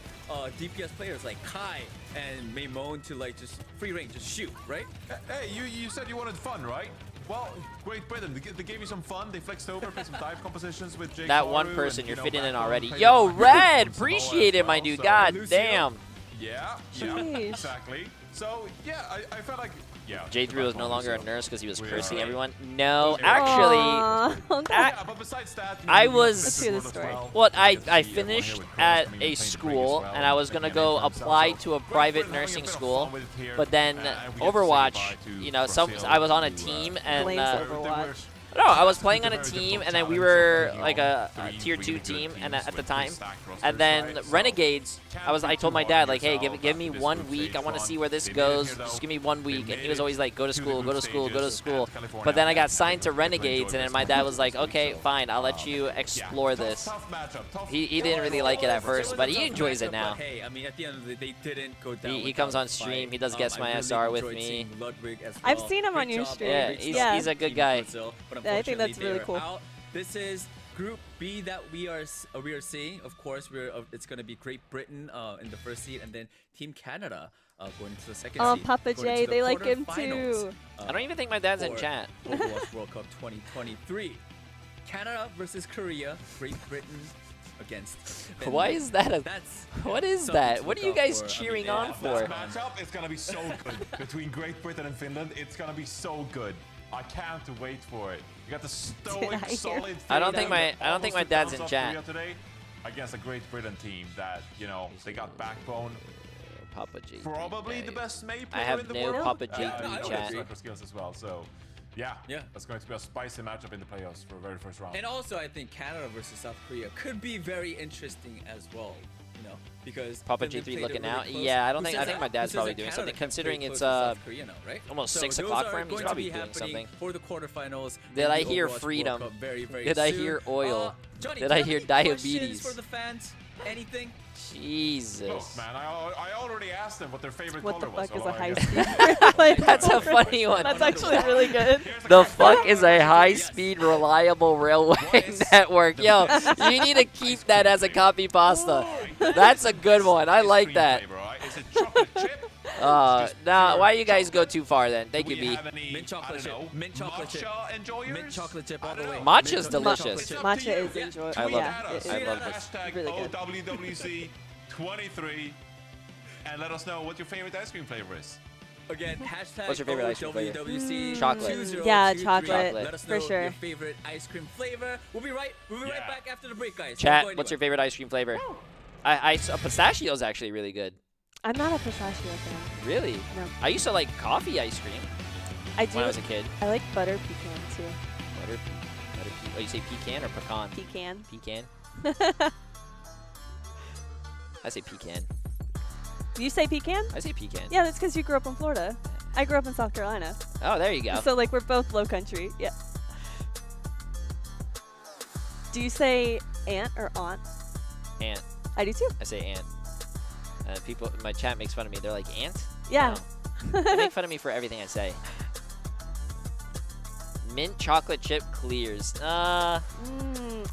DPS players like Kai and Maimon to like just free range, just shoot, right? Hey, you said you wanted fun, right? Well, Great Britain, they gave you some fun. They flexed over, played some dive compositions with Jay. That one person, you're fitting in already. Yo, Red, appreciate it, my dude. God damn. Yeah, Jeez. exactly. So, yeah, I felt like, yeah. J3 was no longer a nurse because he was We cursing are- everyone. No, actually, Aw, Yeah, but besides that, I you know, was- Let's hear the story. what I finished at a school and I was gonna go apply to a private nursing school, but then Overwatch, you know, I was on a team and Blames Overwatch. no, I was playing on a team and then we were like a tier 2 team and at the time, and then Renegades. I told my dad like, hey, give me 1 week. I want to see where this goes. Just give me 1 week. And he was always like, go to school, go to school, go to school. But then I got signed to Renegades and then my dad was like, okay, fine, I'll let you explore this. He didn't really like it at first, but he enjoys it now. But hey, I mean, at the end of the day, they didn't go down. He comes on without a stream. fight. He does Guess I My really SR with enjoyed me. seeing Ludwig as I've well. seen him on Great your job, stream. Yeah, great he's- stuff he's a good Team guy. Brazil, but Yeah, I think that's unfortunately, really they're cool. out. This is Group B that we are seeing. Of course, it's going to be Great Britain in the first seed, and then Team Canada going into the second Oh, seed. Papa going to J, the they like him quarterfinals, too. I don't even think my dad's in for chat. Overwatch World Cup 2023. Canada versus Korea. Great Britain against Finland. Why is that That's what is something that? to What are look you out guys for. I mean, cheering they on have for? That matchup is gonna be so good between Great Britain and Finland. It's gonna be so good. I can't wait for it. You got the stoic, I hear- solid. I don't Finland think that I don't think my almost dad's took in down South chat. Korea today against a Great Britain team that, you know, they got backbone. Papa J. Probably the best May I player have in the no world. Papa J3 I would chat. agree. Skills as well. So, yeah, Yeah. that's going to be a spicy matchup in the playoffs for the very first round. And also, I think Canada versus South Korea could be very interesting as well. You because Papa they've J3 played looking it really out. close. Yeah, I Who think says my that- dad's who says probably that doing Canada something. can play Considering close it's to South Korea now, right? almost So 6 those o'clock are for him. He's going to probably be doing happening something. for the quarterfinals. Did in I the hear Overwatch World freedom? Cup very, very Did I soon. hear oil? Johnny, Did do I you hear have any diabetes? questions for the fans? Anything? Jesus. Look, man, I already asked them what their favorite What color the was. fuck is so a I high guess- speed? That's a funny one. That's actually really good. The fuck is a high-speed, reliable railway network? Yo, you need to keep that as a copy pasta. That's a good one. I like that. Is it chocolate chip? Now, why you guys go too far then? Thank you, Do B. we have any, Mint chocolate I don't know, chip. Mint chocolate chip. matcha enjoyers? Mint chocolate chip all the way. Matcha's Mint chocolate delicious. chip. Matcha is enjoyable. I love yeah, it. it I is love it. Hashtag really good. OWC23 and let us know what your favorite ice cream flavor is. Again, hashtag What's your favorite ice cream flavor? OWC Chocolate. 2023. Yeah, chocolate, Let us for know sure. your favorite ice cream flavor. We'll be right back after the break, guys. Don't Chat, go what's your anywhere. favorite ice cream flavor? Pistachio is actually really good. I'm not a pistachio fan. Really? No. I used to like coffee ice cream I do. when I was a kid. I like butter pecan too. Butter oh, you say pecan or pecan? Pecan. Pecan? I say pecan. Do you say pecan? I say pecan. Yeah, that's because you grew up in Florida. I grew up in South Carolina. Oh, there you go. So like we're both low country. Yeah. Do you say aunt or aunt? Ant. I do too. I say ant. People, my chat makes fun of me. They're like, ant? Yeah. No. They make fun of me for everything I say. Mint chocolate chip clears. I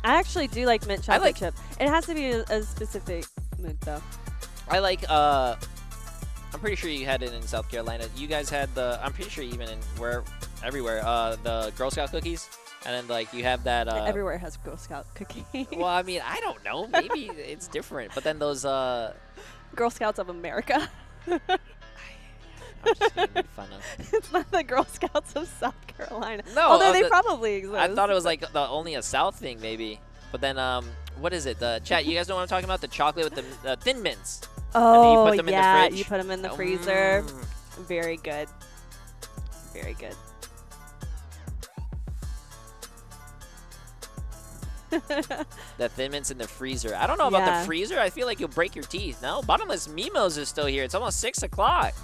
actually do like mint chocolate like- chip. It has to be a specific mood though. I like, I'm pretty sure you had it in South Carolina. You guys had I'm pretty sure even in everywhere, the Girl Scout cookies. And then, like, you have that, Everywhere has Girl Scout cookie. well, I mean, I don't know. Maybe it's different. But then those, Girl Scouts of America. I'm just gonna make fun of. It's not the Girl Scouts of South Carolina. No, although they probably exist. I thought it was like only a South thing, maybe. But then, what is it? The chat. You guys know what I'm talking about? The chocolate with the Thin Mints. Oh, put them in the yeah. fridge. You put them in the freezer. Very good. Very good. The Thin Mints in the freezer. I don't know about Yeah. the freezer. I feel like you'll break your teeth. No, Bottomless Mimos is still here. It's almost 6 o'clock.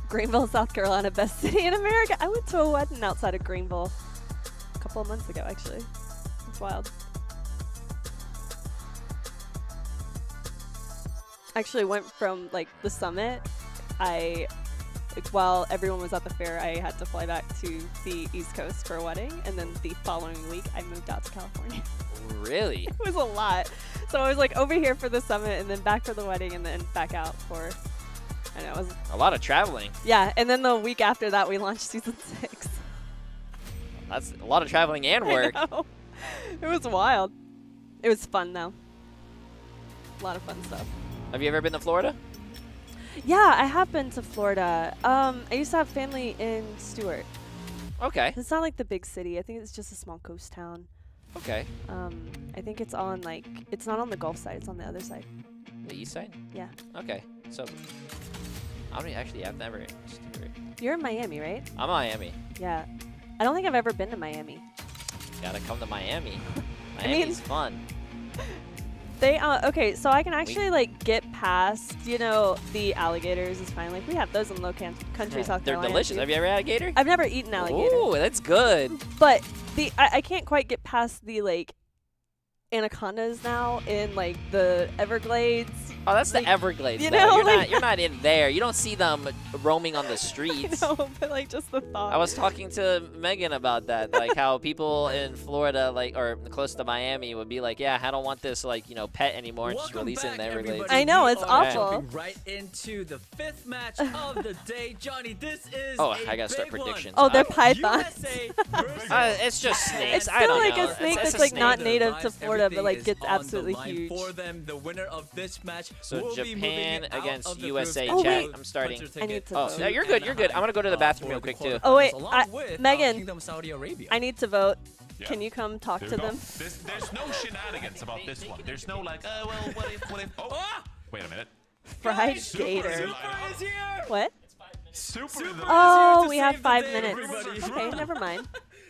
Greenville, South Carolina, best city in America. I went to a wedding outside of Greenville a couple of months ago, actually. It's wild. Actually went from like the summit. While everyone was at the fair, I had to fly back to the East Coast for a wedding, and then the following week I moved out to California. Really? It was a lot. So I was like over here for the summit, and then back for the wedding, and then back out for. I know it was A lot of traveling. yeah, and then the week after that we launched season 6. That's a lot of traveling and work. I know. It was wild. It was fun though. A lot of fun stuff. Have you ever been to Florida? Yeah, I have been to Florida. I used to have family in Stewart. Okay. It's not like the big city. I think it's just a small coast town. Okay. I think it's on like it's not on the Gulf side. It's on the other side. The east side? Yeah. Okay. So, I've never. You're in Miami, right? I'm Miami. Yeah. I don't think I've ever been to Miami. Gotta come to Miami. I mean- Miami's fun. They okay, so I can actually like get past, the alligators is fine. Like we have those in low country South They're Carolina. delicious. too. Have you ever had a gator? I've never eaten alligator. Ooh, that's good. But I can't quite get past the like anacondas now in like the Everglades. Oh, that's like, the Everglades. you though. know, You're like- not. You're not in there. You don't see them roaming on the streets. No, but like just the thought. I was talking to Megan about that, like how people in Florida, like or close to Miami, would be like, "Yeah, I don't want this, pet anymore, and just release it in the Everglades." I know, it's We are awful. jumping right into the 5th match of the day. Johnny, this is Oh, a I gotta start big one. predictions. Oh, they're pythons. USA versus It's just snakes. It's I still don't like know. a snake It's that's a like not snake. native to Florida, but like Everything gets is on the absolutely line huge. for them. The winner of this match So will be moving Japan out against of the USA. group. Oh, Chat. wait. I'm starting. Puncher I need ticket to Oh, vote. yeah, you're good. You're good. I'm gonna go to the bathroom real quick too. Oh wait, along with, Megan, Kingdom Saudi Arabia. I need to vote. Yeah. Can you come talk There to we go. them? There's no shenanigans about this one. There's no like, oh, well, what if, oh, wait a minute. Fried Super gator. is is here. What? Super in the Oh, to we have save the 5 day, minutes. everybody. Okay, never mind.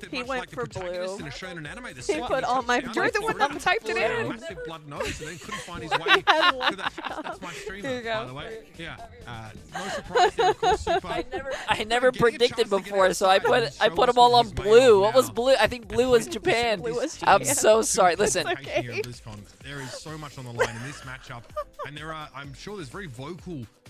that He much went like the for protagonist blue. in a shonen anime, the He slightly put all my touched You're the down one for that typed it a in. massive blood nose and then couldn't find his way to that. That's my streamer, Here you go. by the way. Yeah. No surprise there, of course, Super. I never Getting a predicted chance to get before, so I outside and put show us them all what on he's made blue. of What was now. blue? I think blue was Japan. Blue was I'm Japan. so sorry. Listen, It's okay. Here at BlizzCon. There is so much on the line in this matchup, and I'm sure there's very vocal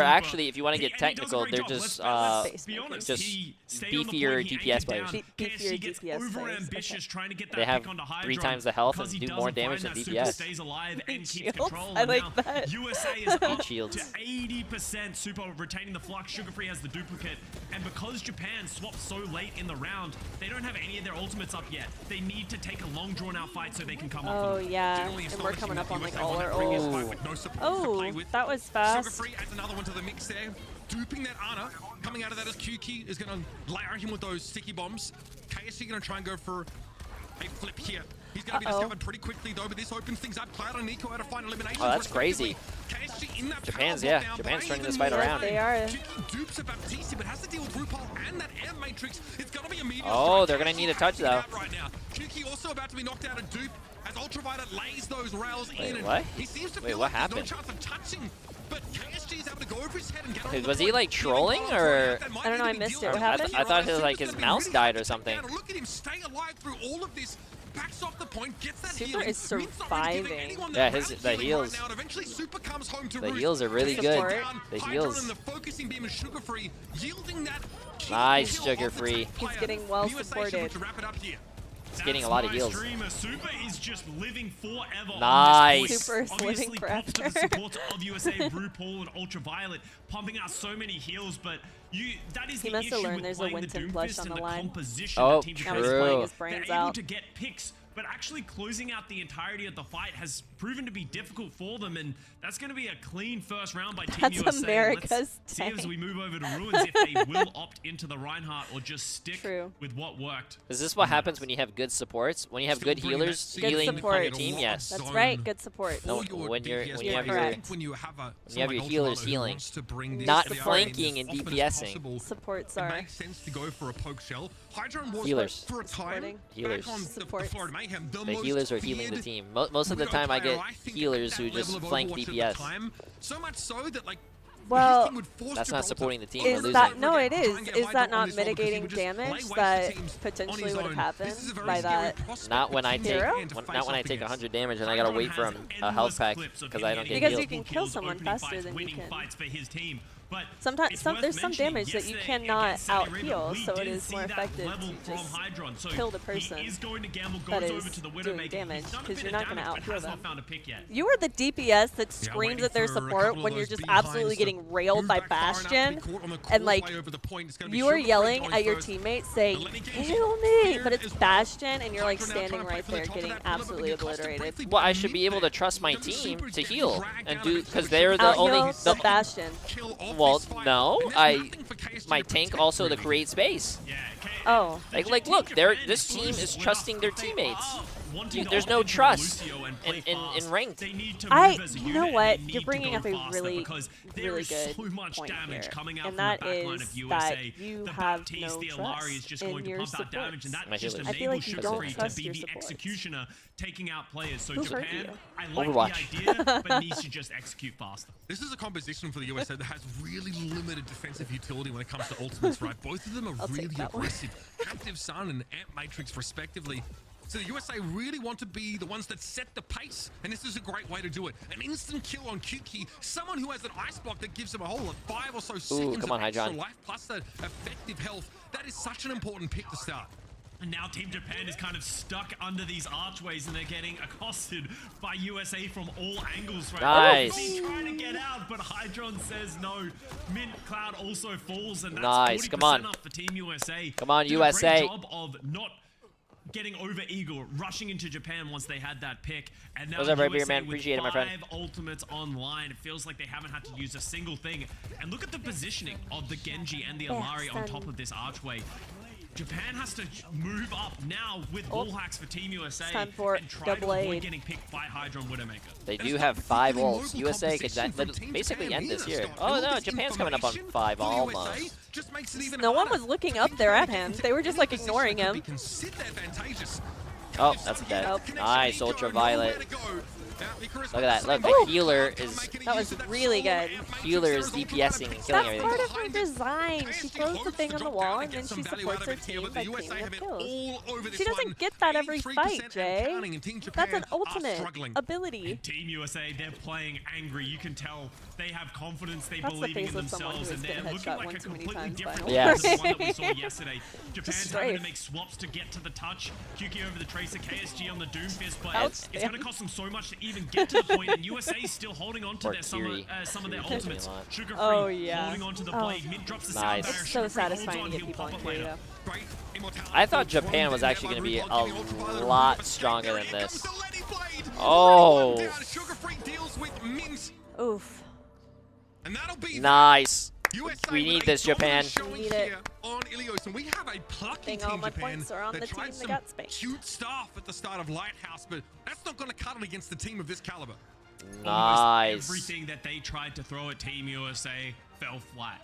are actually, if you want to get technical, they're just beefier DPS players. Beefier DPS players. Okay. They have 3 times the health and do more damage than DPS. I like that. USA is up Shields. to 80% super retaining the flux. Sugar Free has the duplicate, and because Japan swapped so late in the round, they don't have any of their ultimates up yet. They need to take a long drawn-out fight so they can come up. Oh yeah, and we're coming up on like all our ult. Oh, that was fast. Sugar Free adds another one to the mix there. Duping that Ana. Coming out of that as Kuki is going to layer him with those sticky bombs. KSC going to try and go for a flip here. He's going to be discovered pretty quickly though, but this opens things up. Cloud and Nico out to find elimination. Oh, that's crazy. Japan's turning this fight around. They are. Dupes of Baptiste, but has to deal with RuPaul and that air matrix. It's going to be immediate. Oh, they're going to need a touch though. Right now. Kuki also about to be knocked out of dupe as Ultraviolet lays those rails in. Wait, what? He seems to Wait, feel what like happened? there's no chance of touching. But KSG is able to go over his head and get Okay, was he like trolling or? I don't know. I missed it. What happened? I thought his mouse died or something. Look at him stay alive through all of this. Backs off the point, gets that Super healing. is surviving. Yeah, the heals. Eventually, Super comes home to The heals are really good. The heals. The focusing beam is sugar free, yielding that Nice sugar free. He's getting well supported. He's getting a lot of heals. Super is just living forever. Nice. Super is living forever. To the support of USA, RuPaul and Ultraviolet pumping out so many heals, but that is He the must have issue learned with there's a playing the Winston flush Doomfist on and the the line. composition Oh, that Team Now he's true. playing his brains They're able out. to get picks, but actually closing out the entirety of the fight has proven to be difficult for them, and that's going to be a clean first round by Team That's USA. America's Let's see as we move over to Ruins if they will opt into the Reinhardt or just stick with what worked. Is this what happens when you have good supports? When you have good healers healing on your team? Yes. That's right. Good support. No, when you have your healers healing, not not flanking and DPSing. Supports It are makes sense to go for a poke shell. Hydron was Healers. for a time Healers. back on the Florida Mayhem. The healers are healing the team. Most of the time, I get healers who just flank DPS. So much so that like. Well, that's not supporting the team. We're is losing. that no? It is. Is that not mitigating damage that potentially would have happened by that? Not when I take Hero? not when I take 100 damage and I gotta wait for a health pack because I don't get Because healed. you can kill someone faster than you can. But Sometimes there's some damage that you cannot out heal, so it is more effective to just kill the person that is doing damage because you're not going to out heal them. You are the DPS that screams at their support when you're just absolutely getting railed by Bastion, and like you are yelling at your teammates saying, "Heal me," but it's Bastion, and you're like standing right there getting absolutely obliterated. Well, I should be able to trust my team to heal and do because they're the only the Bastion. Well, no, my tank also to create space. Oh. Like look, this team is trusting their teammates. There's no trust in ranked. You know what? You're bringing up a really, really good point here, and that is that you have no trust in your support. I feel like you don't trust your support. Taking out players. So Who's hurt Japan, you? I like Overwatch. the idea, but needs to just execute faster. This is a composition for the USA that has really limited defensive utility when it comes to ultimates, right? Both of them are really aggressive. Captive Sun and Amp Matrix, respectively. So the USA really want to be the ones that set the pace, and this is a great way to do it. An instant kill on Kuki, someone who has an ice block that gives him a whole 5 or so seconds come on, of extra Hydron. life, plus that effective health. That is such an important pick to start. And now Team Japan is kind of stuck under these archways and they're getting accosted by USA from all angles right Nice. now. He's trying to get out, but Hydron says no. Mint Cloud also falls, and that's Nice. 40% Come on. up for Team USA. Come on, Did USA. A great job of not getting over eager, rushing into Japan once they had that pick. And now What's up, right USA here, man? with Appreciate it, my friend. 5 ultimates online. It feels like they haven't had to use a single thing. And look at the positioning of the Genji and the Amari on top of this archway. Japan has to move up now with wall hacks for Team USA time for and try to double avoid aid. getting picked by Hydron Widowmaker. They do have 5 ults. USA could basically end this here. Oh no, Japan's coming up on 5 almost. No one was looking up there at him. They were just like ignoring him. Oh, that's dead. Oh. Nice, Ultraviolet. Look at that. Look, the healer is... That was really good. Healer is DPSing and killing That's everything. part of her design. She throws the thing on the wall and then she supports her team by cleaning up kills. She doesn't get that every fight, Jay. That's an ultimate ability. And Team USA, they're playing angry. You can tell they have confidence, they That's the believe face in of someone themselves, who and has been they're looking headshot like one a too many completely times by different an Yeah. to the one that we saw yesterday. Japan's having strafe. to make swaps to get to the touch. Kuki over the Tracer, KSG on the Doomfist, but Ouch. it's going to cost them so much to even get to the point, and USA is still holding on to Or their Kiri. some of their ultimates. Sugar Free Oh, yeah. holding on to the Oh. blade. Mint drops the Nice. sound barrier. It's so Sugar Free holds satisfying on, to get he'll people pop on it Kiri, later. though. I thought Japan was actually going to be a lot stronger than this. Oh. Oof. And that'll be Nice. USA We with need a this, Japan. dominant showing We need it. here on Helios, and we have a plucky All Team my Japan points are on that the team tried that some got spanked. cute stuff at the start of Lighthouse, but that's not going to cut it against the team of this caliber. Nice. Everything that they tried to throw at Team USA fell flat.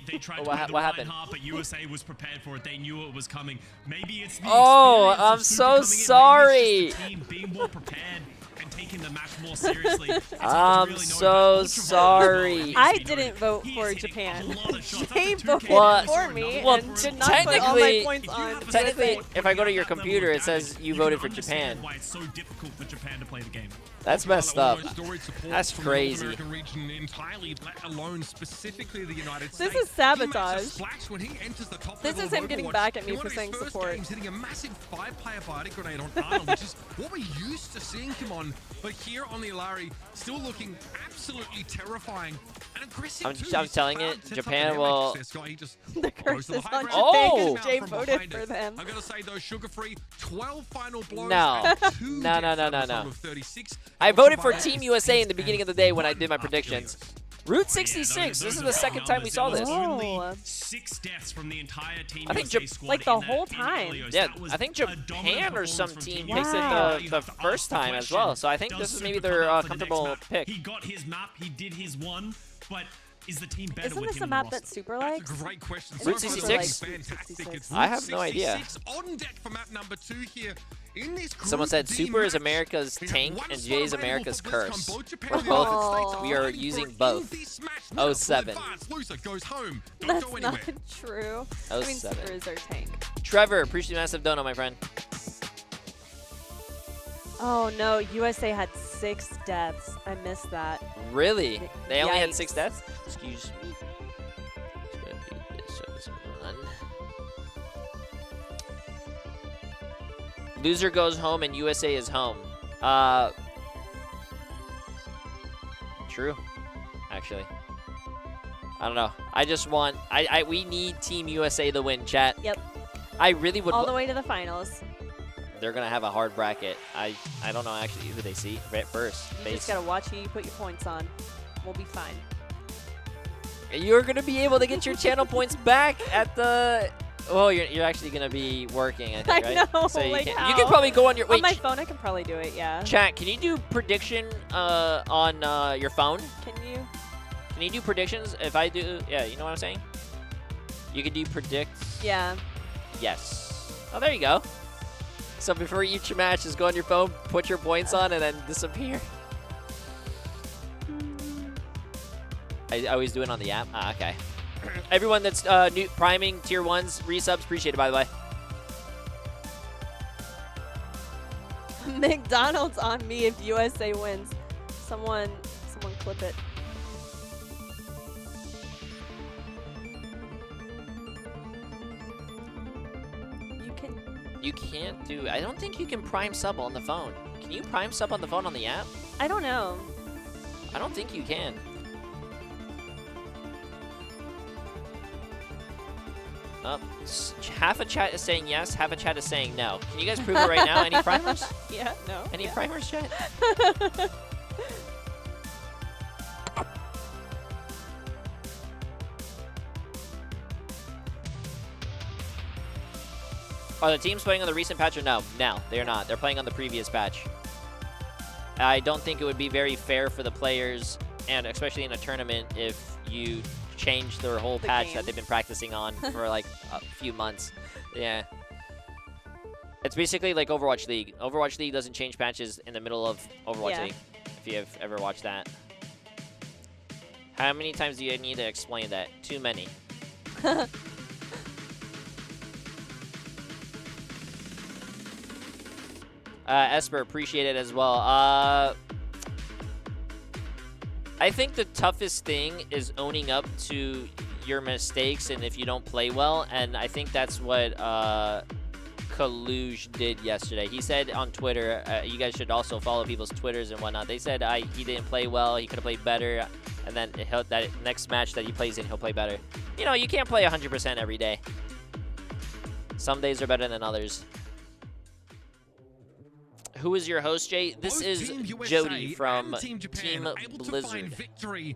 They tried to What play the what right happened? half, but USA was prepared for it. They knew it was coming. Maybe it's the Oh, experience of I'm Super so coming in. sorry. Maybe it's just the team being more prepared and taking the match more seriously. It's hard to I'm really know, so but Ultraviolet sorry. I didn't vote for Japan. Jay voted Well, for me well, and did not put all my points on technically, USA. if I go to your computer, it says you voted for Japan. Why it's so difficult for Japan to play the game. That's messed up. That's From the North crazy. American region entirely, let alone specifically the United This States. is sabotage. He makes a splash when he enters the top This level is of him getting Overwatch. back at me In one for of his saying first support. games, hitting a massive 5-player body grenade on Arnold, which is what we're used to seeing him on. But here on the Alari, still looking absolutely terrifying and aggressive. I'm telling it, Japan will. The curse is on Japan Oh! because Jay voted for them. I'm gonna say though, sugar-free, 12 final blows. No. and 2 No, no, deaths no, out no, of a no. total of 36. I voted for Team USA in the beginning of the day when I did my predictions. Route 66. This is the second time we saw this. Oh. 6 deaths from the entire Team I think USA squad like the in that- whole in time. Helios. Yeah, That was I think a dominant Japan or some performance from team Team picks Wow. it the first time as well. So I think this is maybe their comfortable pick. He got his map, he did his one, but is the team better Isn't with this him a in the map roster? that Super That's likes? a great question. Route So far, 66? it's fantastic. It's I Route have no idea. 66 on deck for map number 2 here. In this Someone said Group D Super is match, America's we have tank one and slot Jay's available America's for BlizzCon. curse. Both Japan We're and the United both. States We are fighting for using it in both. this match. Now, 07. full advance, loser goes home. Don't That's go not anywhere. true. I mean, 07. Super is their tank. Trevor, appreciate the massive dono, my friend. Oh no, USA had 6 deaths. I missed that. Really? They only had Yikes. 6 deaths? Excuse me. Just gonna do this so this run. Loser goes home and USA is home. True. Actually. I don't know. I just want we need Team USA to win, chat. Yep. I really would All the way to the finals. They're gonna have a hard bracket. I don't know actually who they see first. You just gotta watch who you put your points on. We'll be fine. You're gonna be able to get your channel points back at the. Oh, you're actually gonna be working. I think, I right? know. So you like can how? you can probably go on your On my phone, I can probably do it. Yeah. Chat. Can you do prediction on your phone? Can you? Can you do predictions? If I do, yeah, you know what I'm saying. You can do predict. Yeah. Yes. Oh, there you go. So before each match, just go on your phone, put your points on, and then disappear. I always do it on the app. Ah, okay. Everyone that's new priming tier 1s, resubs, appreciate it, by the way. McDonald's on me if USA wins. Someone clip it. You can't do. I don't think you can prime sub on the phone. Can you prime sub on the phone on the app? I don't know. I don't think you can. Half a chat is saying yes, half a chat is saying no. Can you guys prove it right now? Any primers? Yeah, no. Any primers, chat? Are the teams playing on the recent patch or no? No, they're not. They're playing on the previous patch. I don't think it would be very fair for the players, and especially in a tournament, if you change their whole patch that they've been practicing on for like a few months. Yeah. It's basically like Overwatch League. Overwatch League doesn't change patches in the middle of Overwatch League, if you have ever watched that. How many times do you need to explain that? Too many. Esper, appreciate it as well. I think the toughest thing is owning up to your mistakes and if you don't play well, and I think that's what Kaluj did yesterday. He said on Twitter, you guys should also follow people's Twitters and whatnot. They said he didn't play well, he could have played better, and then that next match that he plays in, he'll play better. You know, you can't play 100% every day. Some days are better than others. Who is your host, Jay? This is Jody from Team Blizzard. Victory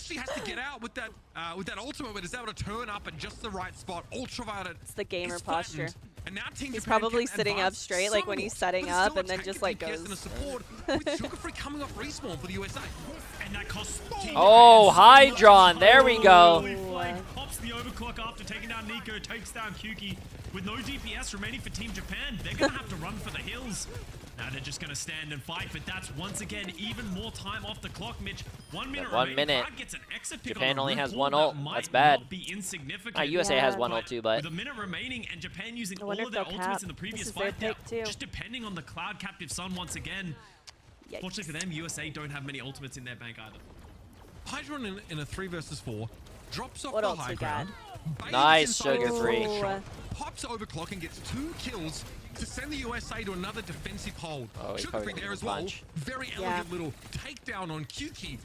basically has to get out with that ultimate, but is able to turn up at just the right spot. Ultraviolet. It's the gamer posture. And now Team He's Japan probably can sitting up advance straight, like when he's setting but it's up, still and then just attacking like DPS and a goes. support with Sugar-Free coming off respawn for the USA. And that costs Oh, Hydron. There we go. Pops the overclock after taking down Nico, takes down Kuki. with no DPS remaining for Team Japan, they're going to have to run for the hills. Now they're just going to stand and fight, but that's once again even more time off the clock, Mitch. 1 minute One remaining. minute. Cloud gets an exit pick Japan on a only root has ball one that ult. might That's bad. not be insignificant. USA has one ult too, but with a minute remaining and Japan using I all wonder of if their they'll ultimates cap. in the previous This is their fight, pick, too. just depending on the Cloud Captive Sun once again. Yikes. Fortunately for them, USA don't have many ultimates in their bank either. Hydra in a 3 versus 4 drops off What the else high we got? ground. Bails Nice, inside Sugar the Free. shot, pops overclock and gets 2 kills to send the USA to another defensive hold. Oh, he's Sugar probably Free gonna there as punch. well. Very elegant little takedown on Kyuki.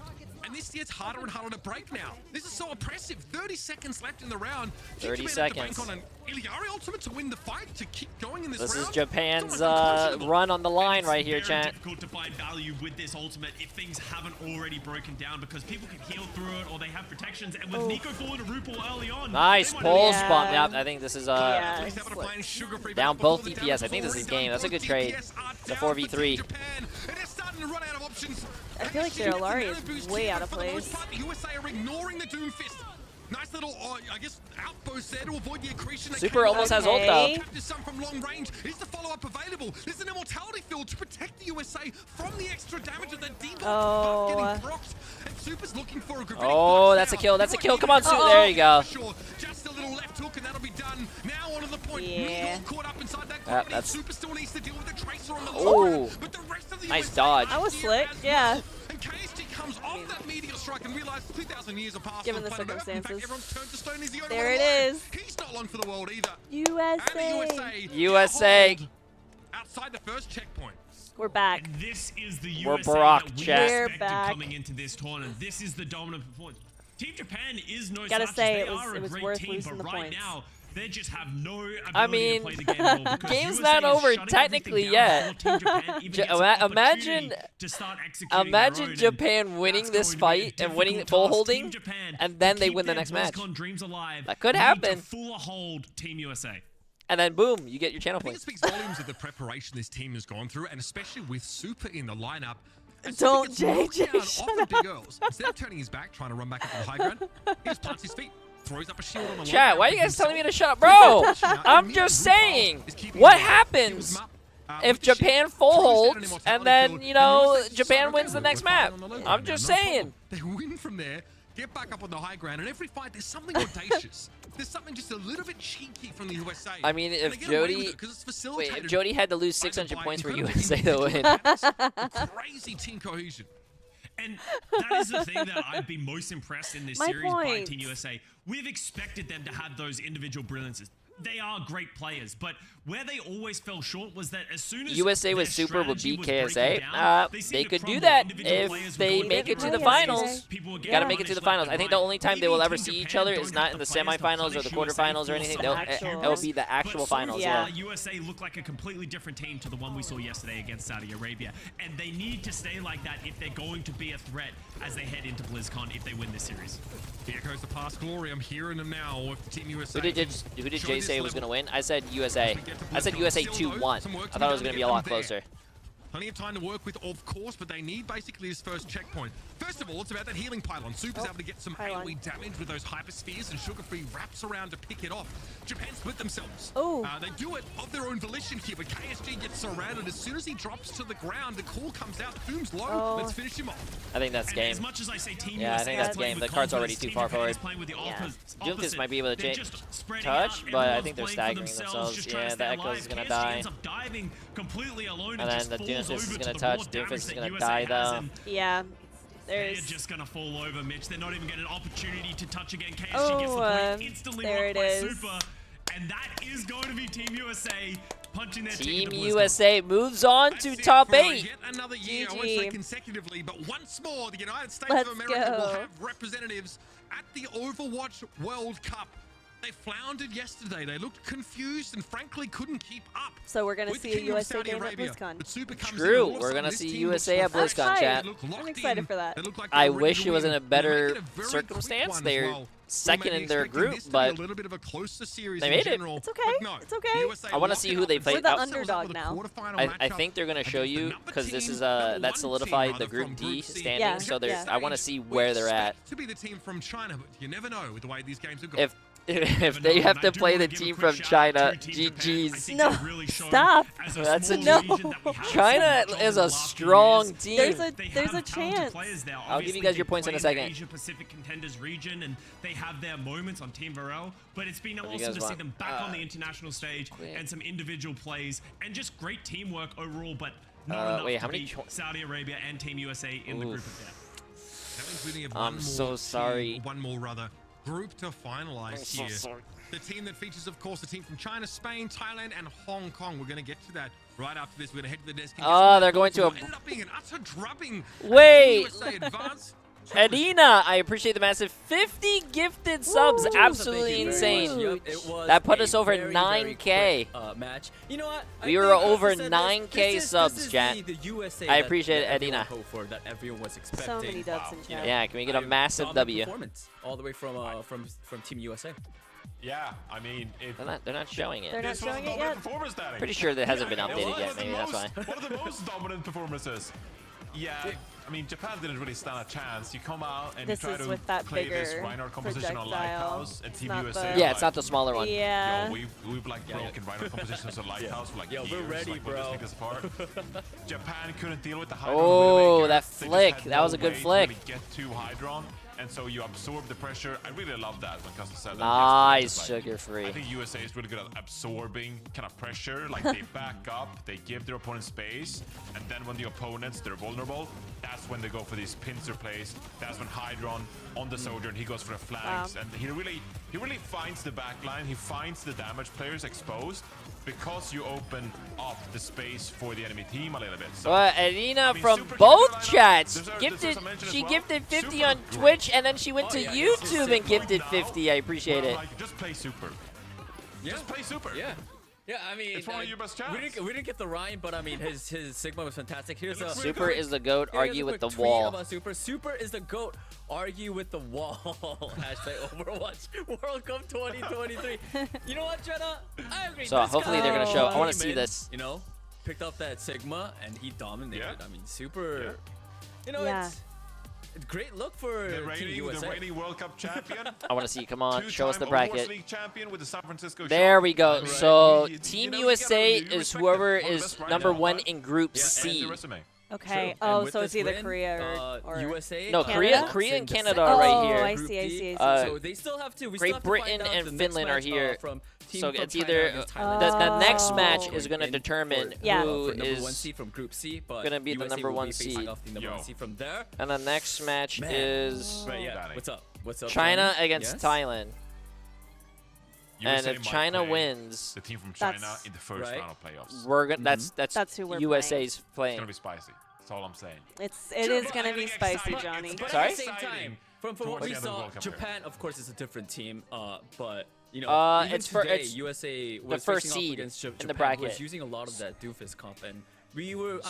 And this gets harder and harder to break now. This is so oppressive. 30 seconds left in the round. 30 Japan seconds. have to bank on an Iliari ultimate to win the fight, to keep going in this this round. is Japan's It's almost unconscionable. run on the line right here, Very chat. difficult to find value with this ultimate if things haven't already broken down, because people can heal through it or they have protections. And with Nico falling to RuPaul early on, Nice they might pulse have- bump. Yep, I think this is Yeah, down both DPS. I think this is game. That's a good trade. It's a 4v3. I feel like their Alari is way out of place. The USA are ignoring the Doom Fist. Nice little, I guess, outpost there to avoid the accretion. Super almost has ult though. Capture some from long range. Is the follow-up available? There's an immortality field to protect the USA from the extra damage of the debuff getting procced. And Super's looking for a gravitic Oh, punch that's a now. kill. That's a He kill. might Come on, need Super. to There you go. for sure. Just a little left hook and that'll be done. Now onto the point. Yeah. Meatball caught up inside that Yep, gravity. that's- Super still needs to deal with the tracer on the Oh. low ground, but the rest of the Nice USA dodge. That was are slick, as yeah. well. And KSG comes off that meteor strike and realizes 2,000 years have passed. Given on the planet Earth. In fact, circumstances. everyone's turned to stone. He's the only There one it alive. is. He's not long for the world either. USA. USA. Outside the first checkpoint. We're back. And this is the We're USA Brock, that we chat. We're expected back. coming into this tournament. This is the dominant performance. Team Japan is no Gotta slouches. say, They it was- are a it was great worth team, losing but the right points. now they just have no ability I mean, to play the game at all, because game's USA not is over shutting technically everything down yet. before Team Japan even gets an Imagine, opportunity to start executing their imagine own, Japan and winning that's this going to be a fight and winning difficult full task. holding, Team Japan, and then to they keep win the their next match. BlizzCon dreams alive, That could need to happen. full hold Team USA. And then boom, you get your channel I think it points. speaks volumes of the preparation this team has gone through, and especially with Super in the lineup. And Don't, Super gets knocked JJ, down shut off the big girls. Instead of turning his back, trying to run back up to the high ground, he just plants his feet, throws up a shield on the Chat, why are you guys telling me to shut up? Bro, I'm just saying, what happens if Japan full holds and then, you know, Japan wins the next map? I'm just saying. They win from there, get back up on the high ground, and every fight there's something audacious. There's something just a little bit cheeky from the USA. I mean, And if they get away with Jody, it 'cause it's wait, facilitated if Jody had to lose by the 600 points for incredible USA team to win. Crazy team cohesion. And that is the thing that I've been most impressed in this My series by point. Team USA. We've expected them to have those individual brilliances. They are great players, but where they always fell short was that as soon as USA their with Super would strategy beat was KSA. breaking down, They seemed to could do crumble. that Individual if players they would go make it into to the the finals. races, people would get Gotta make it to the punished finals. left I and think the right. only time they will Maybe ever Team see each Japan other don't is have not in the players to semifinals or punish the USA quarterfinals or for anything. some They'll, actual it'll be the actual But so finals. far, Yeah. USA look like a completely different team to the one we saw yesterday against Saudi Arabia, and they need to stay like that if they're going to be a threat as they head into BlizzCon if they win this series. Here goes the past glory. I'm hearing them now with Team USA. Who did Jay say was going to win? I said USA. I said USA 2-1. I thought it was going to be a lot closer. Plenty of time to work with, of course, but they need basically this first checkpoint. First of all, it's about that healing pylon. Super's able to get some AoE damage with those hyperspheres, and Sugar Free wraps around to pick it off. Japan split themselves. They do it of their own volition here, but KSG gets surrounded. As soon as he drops to the ground, the call comes out. Doom's low. Let's finish him off. I think that's game. As much as I say Team Yeah, I USA think that's is playing game. with The card's already confidence, too far Team Japan forward. is playing with the Junkis might be able to They're just spreading touch, out, but I everyone's think they're playing for staggering themselves, themselves. just trying Yeah, to the stay Echo's alive. going to KSG die. ends up diving completely alone And then just the falls Genesis is over going to the touch. raw Doofus damage is that going to USA die, has, though. and Yeah. They're There's just gonna fall over, Mitch. They're not even getting an opportunity to touch again. KSG gets the point, instantly there blocked it by is. Super, and that is going to be Team USA punching their ticket Team to BlizzCon. USA moves on to top 8. Yet another year, I won't say consecutively, but once more, the United States Let's of America will go. have representatives at the Overwatch World Cup. They floundered yesterday. They looked confused and frankly couldn't keep up. So we're going to with the see a Kingdom of USA Saudi game at Arabia. BlizzCon. But Super comes in, True, and all of a we're sudden gonna this see team looks USA at refreshed. BlizzCon, chat. They look I'm locked excited in. for that. They look like I they're ready wish to it was win. in a They make better it a very circumstance. quick one They're as well. second We may be in their expecting group, this to be but a little bit of a closer series they in made it. general. It's okay. But no, It's okay. USA I want to lock see it who up they and play. We're the set themselves up underdog for the now. quarterfinal I matchup think they're going to show against the you number because this team, is number that one solidified team, the rather, Group from D Group C. standing. Yeah, So yeah. I want to see We where they're at. expect to be the team from China, but you never know with the way these games have gone. If if they have to play the team from China, GG's. No, stop. That's a no. China is a strong team. There's a chance. I'll give you guys your points in a second. Asia Pacific contenders region, and they have their moments on Team Varel, but it's been awesome to see them back on the international stage and some individual plays and just great teamwork overall, but not enough to beat Saudi Arabia and Team USA in the group of death. I'm so sorry. One more rather group to finalize here. Sorry. The team that features, of course, the team from China, Spain, Thailand, and Hong Kong. We're going to get to that right after this. We're going to head to the desk. Oh, they're going to a... Ended up being an utter drubbing. Wait. USA advance. Edina, I appreciate the massive 50 gifted subs. Absolutely insane. That put us over 9K. Match. You know what? We were over 9K subs, chat. I appreciate it, Edina. That everyone was expecting. So many dubs in chat. Yeah, can we get a massive W? All the way from Team USA. Yeah, I mean, they're not showing it. They're not showing it yet. Pretty sure that hasn't been updated yet. Maybe that's why. One of the most dominant performances. Yeah, I mean, Japan didn't really stand a chance. You come out and you try to play this Reinhardt composition on Lighthouse and Team USA. Yeah, it's not the smaller one. Yeah. Yo, we've like broken Reinhardt compositions on Lighthouse for like years. We're ready, like, bro. We're just taking this apart. Japan couldn't deal with the Hydron. Oh, that flick. That was a good flick. Really get to Hydron. And so you absorb the pressure. I really love that when Costa said that. Nice, like, sugar-free. I think USA is really good at absorbing kind of pressure. Like they back up, they give their opponent space, and then when the opponents, they're vulnerable, that's when they go for these pincer plays. That's when Hydron on the soldier, and he goes for the flanks. And he really finds the backline. He finds the damage players exposed, because you open up the space for the enemy team a little bit. So, well, Edina from both chats gifted. She gifted 50 on Twitch, and then she went to YouTube and gifted 50. I appreciate it. Like, just play super. Yeah. Just play super. Yeah. Yeah, I mean, it's one of your best chats. We didn't get the rhyme, but I mean, his Sigma was fantastic. Here's a Super is the GOAT. Argue with the tweet wall. About Super. Super is the GOAT. Argue with the wall. Hashtag Overwatch World Cup 2023. You know what, Jenna? I agree. So hopefully they're gonna show. I want to see this. You know, picked up that Sigma and he dominated. Yeah. I mean, Super. You know, it's great look for the Team USA. reigning World Cup champion. I want to see. Come on, show us the Overwatch bracket. League champion with the San Francisco There we go. Right. So You Team know, USA you is respect whoever it. is #1 in Group And C. the resume. Okay. True. Oh, And so with it's this either win, Korea or USA. No, Canada? Korea and in the Canada second are right Oh, here. I see, I see, I see. So they still have to. We Great still have to Britain find out and the next Finland are match, here. from team So from it's China either against Thailand. the next match Oh. is going to determine for who number is 1 seed from Group C, but gonna be the USA number will 1 be facing seed. off the number 1 seed from there. And the next match Man. is Right, yeah. What's up? What's up? China Johnny? against Yes? Thailand. And USA if might China play wins, the team from China That's- in the first round of playoffs. we're gonna. That's who we're USA's It's playing. gonna be spicy. That's all I'm saying. It is gonna be spicy, Johnny. But Sorry? at the same time, from what Towards we the end of the saw, World Cup Japan, of course, is a different team. But you know, even it's for- today, it's USA the was first facing off seed against in the Japan, who bracket. was using a lot of that doofus comp, and I'm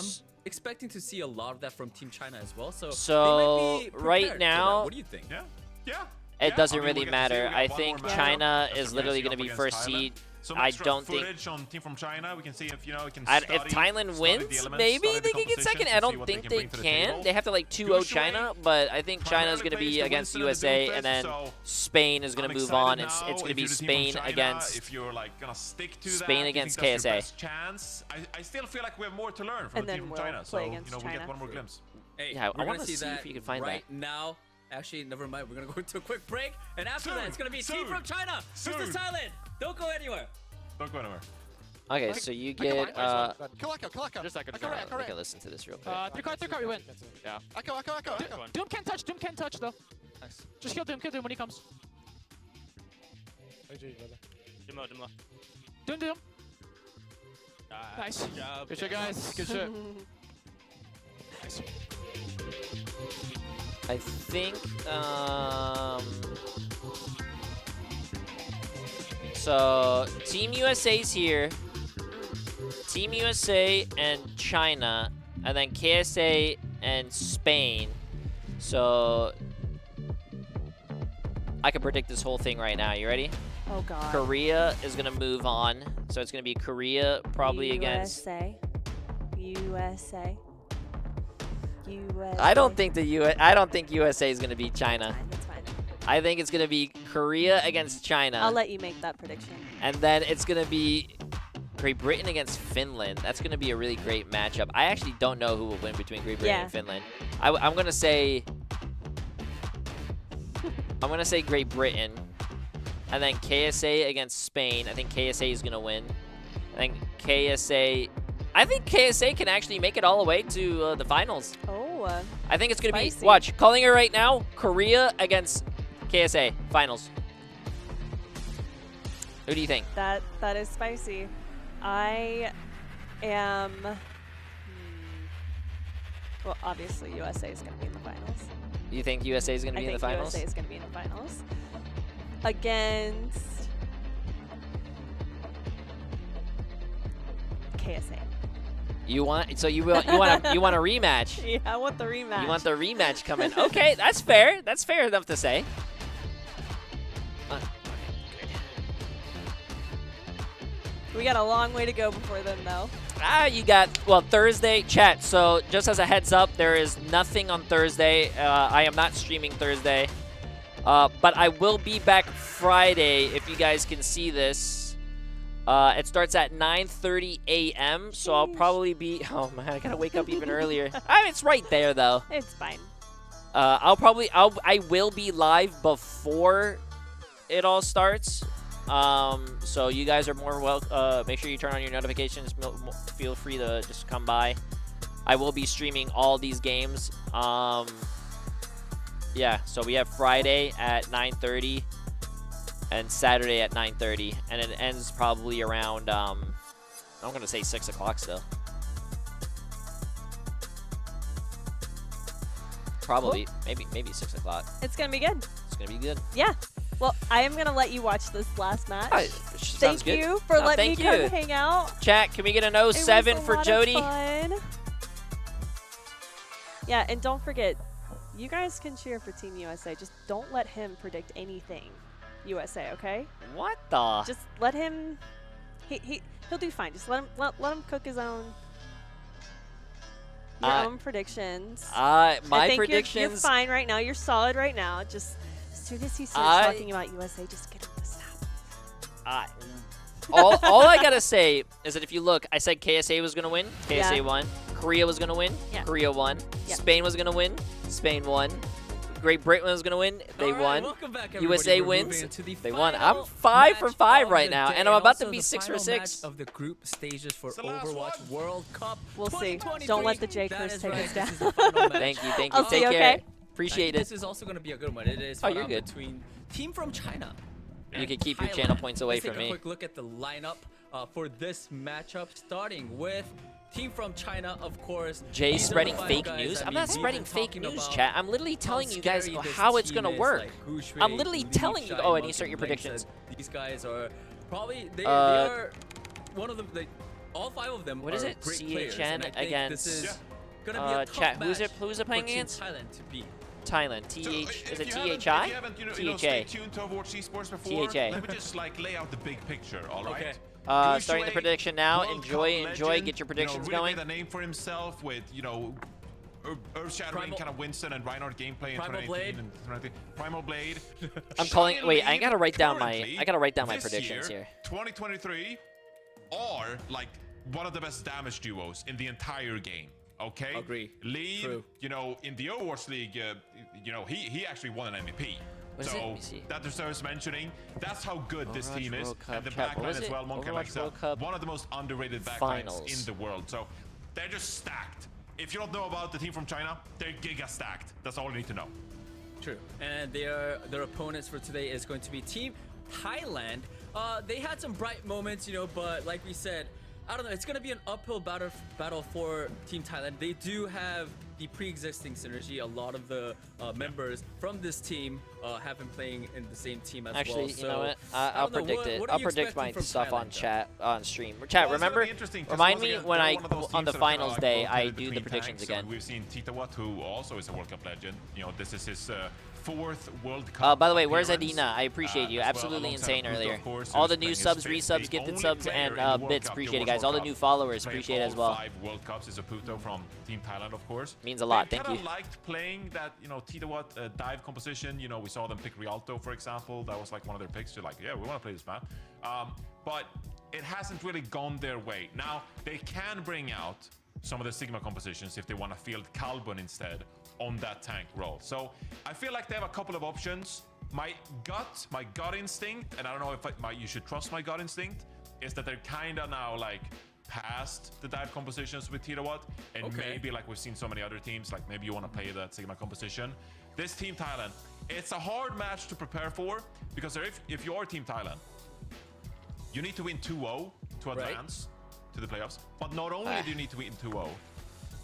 expecting to see a lot of that from Team China as well. So, they might be right prepared for now- that. What do you think? Yeah. Yeah. It doesn't I mean, really we'll get to see. matter. We got I one think more match. China That's is gonna literally be going to up be against first Thailand. seed. Some I extra don't think. footage on team from China. We can see if we can If study Thailand the wins, elements, maybe study they the can get second. compositions, I and see don't what think can they bring to the can. table. They have to like 2-0 China, but I think China's going to be against USA, and then Spain is going to move on. It's going to be Spain against If you're like gonna stick to Spain that, against you think that's your KSA. best chance. I still feel like we have more to learn from And the then team from we'll China. So play you against know we China. get one more glimpse. Hey, Yeah, I we're wanna gonna see see if that you can find right that. now. Actually, never mind. We're gonna go into a quick break, and after Soon, that, it's gonna be soon, team from China soon. versus Thailand. Don't go anywhere. Don't go anywhere. Okay, so you get. Kill Echo. Just like Echo, We can listen to this real quick. 3-card, we win. Yeah. Echo. Doom can't touch though. Nice. Just kill Doom when he comes. Doom. Nice. Good shit, guys. Good shit. Nice. I think. So Team USA's here. Team USA and China, and then KSA and Spain. So I can predict this whole thing right now. You ready? Oh God. Korea is gonna move on, so it's gonna be Korea probably against. USA. I don't think USA is gonna beat China. That's fine. I think it's going to be Korea against China. I'll let you make that prediction. And then it's going to be Great Britain against Finland. That's going to be a really great matchup. I actually don't know who will win between Great Britain and Finland. I'm going to say Great Britain. And then KSA against Spain. I think KSA is going to win. I think KSA can actually make it all the way to the finals. Oh. I think it's going to be, watch, calling it right now, Korea against KSA finals. Who do you think? That is spicy. I am, well, obviously USA is going to be in the finals. You think USA is going to be in the finals? USA is going to be in the finals. Against KSA. You want a rematch? Yeah, I want the rematch. You want the rematch coming? Okay, that's fair. That's fair enough to say. We got a long way to go before then, though. You got, well, Thursday, chat. So just as a heads up, there is nothing on Thursday. I am not streaming Thursday. But I will be back Friday if you guys can see this. It starts at 9:30 a.m. So I'll probably be, oh man, I gotta wake up even earlier. It's right there though. It's fine. I will be live before it all starts. So you guys are more welcome. Make sure you turn on your notifications. Feel free to just come by. I will be streaming all these games. Yeah, so we have Friday at 9:30 and Saturday at 9:30, and it ends probably around I'm gonna say 6 o'clock still. Probably, maybe 6 o'clock. It's gonna be good. It's gonna be good. Yeah. Well, I am gonna let you watch this last match. Thank you for letting me come hang out. Chat, can we get an 07 for Jody? Fun. Yeah, and don't forget, you guys can cheer for Team USA. Just don't let him predict anything USA, okay? What the? Just let him. He'll do fine. Just let him cook his own. Your own predictions. My I think predictions. You're fine right now. You're solid right now. Just as soon as he starts talking about USA, just get him to stop. All I gotta say is that if you look, I said KSA was gonna win. KSA won. Korea was gonna win. Korea won. Spain was gonna win. Spain won. Great Britain was gonna win. They won. Welcome back, USA wins. They won. I'm 5 for 5 right now, and I'm about to be 6 for 6. Of the group stages for Overwatch World Cup. We'll see. Don't let the J3 take us down. Thank you. I'll Take see, care. okay? Appreciate it. This is also going to be a good one. It is you're good. between team from China. You can keep your channel points away from me. Let's take a quick look at the lineup for this matchup, starting with team from China, of course. Jay spreading fake news? I'm not spreading fake news, chat. I'm literally telling you guys how it's going to work. I'm literally telling you. Oh, and you start your predictions. These guys are probably, they are one of them, all 5 of them. What is it? CHN against chat. Who's it playing against? Thailand to beat. Thailand. Is it THI? THA. Tuned to Overwatch esports before, THA. let me just lay out the big picture, all right? Starting the prediction now. Enjoy. Get your predictions really going. Made a name for himself with, earth-shattering kind of Winston and Reinhardt gameplay in 2018 and 2019. Primal Blade. I'm calling. Wait, I gotta write down my predictions here. 2023 are like one of the best damage duos in the entire game. Okay. Agree. Lead. True. In the Overwatch League, he actually won an MVP. So that deserves mentioning. That's how good this team is. And the backline as well, Monk and myself. One of the most underrated backlines in the world. So they're just stacked. If you don't know about the team from China, they're giga stacked. That's all you need to know. True. And their opponents for today is going to be Team Thailand. They had some bright moments, but like we said, I don't know. It's going to be an uphill battle for Team Thailand. They do have the pre-existing synergy. A lot of the members from this team have been playing in the same team as well. Actually, you know what? I'll predict it. I'll predict my stuff on stream. Chat, remember? Remind me when on the finals day I do the predictions again. We've seen Titawat, who also is a World Cup legend. This is his 4th World Cup. By the way, where's appearance, Adina? I appreciate you. as well, Absolutely alongside insane Aputo, earlier. of course, All who's the new playing subs, his resubs, fifth. gifted The subs, only and player in the bits. World Cup, Appreciate it, the guys. All the World new Cup, followers. playing Appreciate it all as well. 5 World Cups is Aputo from Team Thailand, of course. Means a lot. They Thank you. kinda liked playing that, Titawatt dive composition. We saw them pick Rialto, for example. That was like one of their picks. They're like, yeah, we want to play this map. But it hasn't really gone their way. Now, they can bring out some of the Sigma compositions if they want to field Kalbun instead on that tank role. So I feel like they have a couple of options. My gut instinct, and I don't know if you should trust my gut instinct, is that they're kind of now like past the dive compositions with Titawatt, and maybe like we've seen so many other teams, like maybe you want to play that Sigma composition. This Team Thailand, it's a hard match to prepare for, because if you are Team Thailand, you need to win 2-0 to advance to the playoffs. But not only do you need to win 2-0,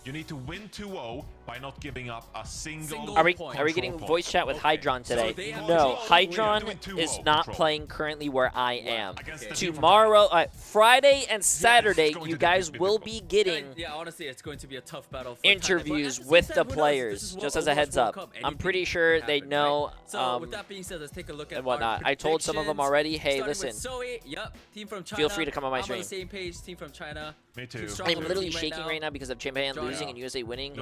you need to win 2-0 by not giving up a single Are we getting voice chat with Hydron today? No, Hydron is not playing currently where I am. Tomorrow, Friday and Saturday, you guys will be getting Yeah, honestly, it's going to be a tough battle. For interviews with the players, just as a heads up. I'm pretty sure they know So with that being said, let's take a look at and whatnot. I told some of them already, hey, listen, team from China. feel free to come on my I'm stream. on the same page, team from China. Me too. I'm literally shaking right now because of Japan losing and USA winning.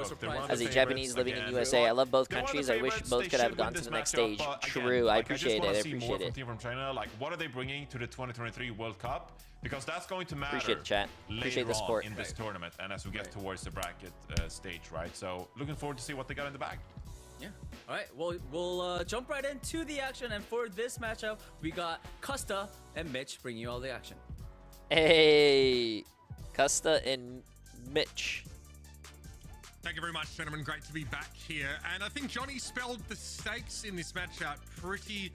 As a Japanese living in USA, I love both countries. I wish both could have gone to the next stage. True, I appreciate it. I appreciate it. Team from China, like what are they bringing to the 2023 World Cup? Because that's going to matter. Appreciate it, chat. Appreciate the support in this tournament, and as we get towards the bracket stage, right? So looking forward to see what they got in the bag. Yeah. All right. Well, we'll jump right into the action, and for this matchup, we got Custa and Mitch bringing you all the action. Hey, Custa and Mitch. Thank you very much, gentlemen. Great to be back here. And I think Johnny spelled the stakes in this match out pretty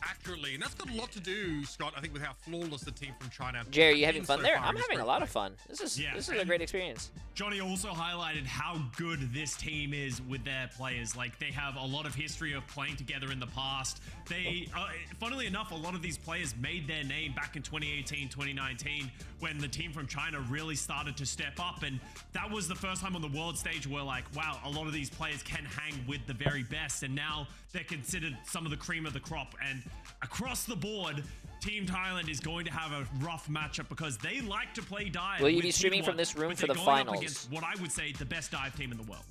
accurately. And that's got a lot to do, Scott, I think, with how flawless the team from China. Jerry, you having fun there? I'm having a lot of fun. This is a great experience. Johnny also highlighted how good this team is with their players. Like, they have a lot of history of playing together in the past. They, funnily enough, a lot of these players made their name back in 2018, 2019, when the team from China really started to step up. And that was the first time on the world stage where, like, wow, a lot of these players can hang with the very best. And now they're considered some of the cream of the crop. And across the board, Team Thailand is going to have a rough matchup because they like to play dive. Will you be streaming from this room for the finals? Against what I would say the best dive team in the world.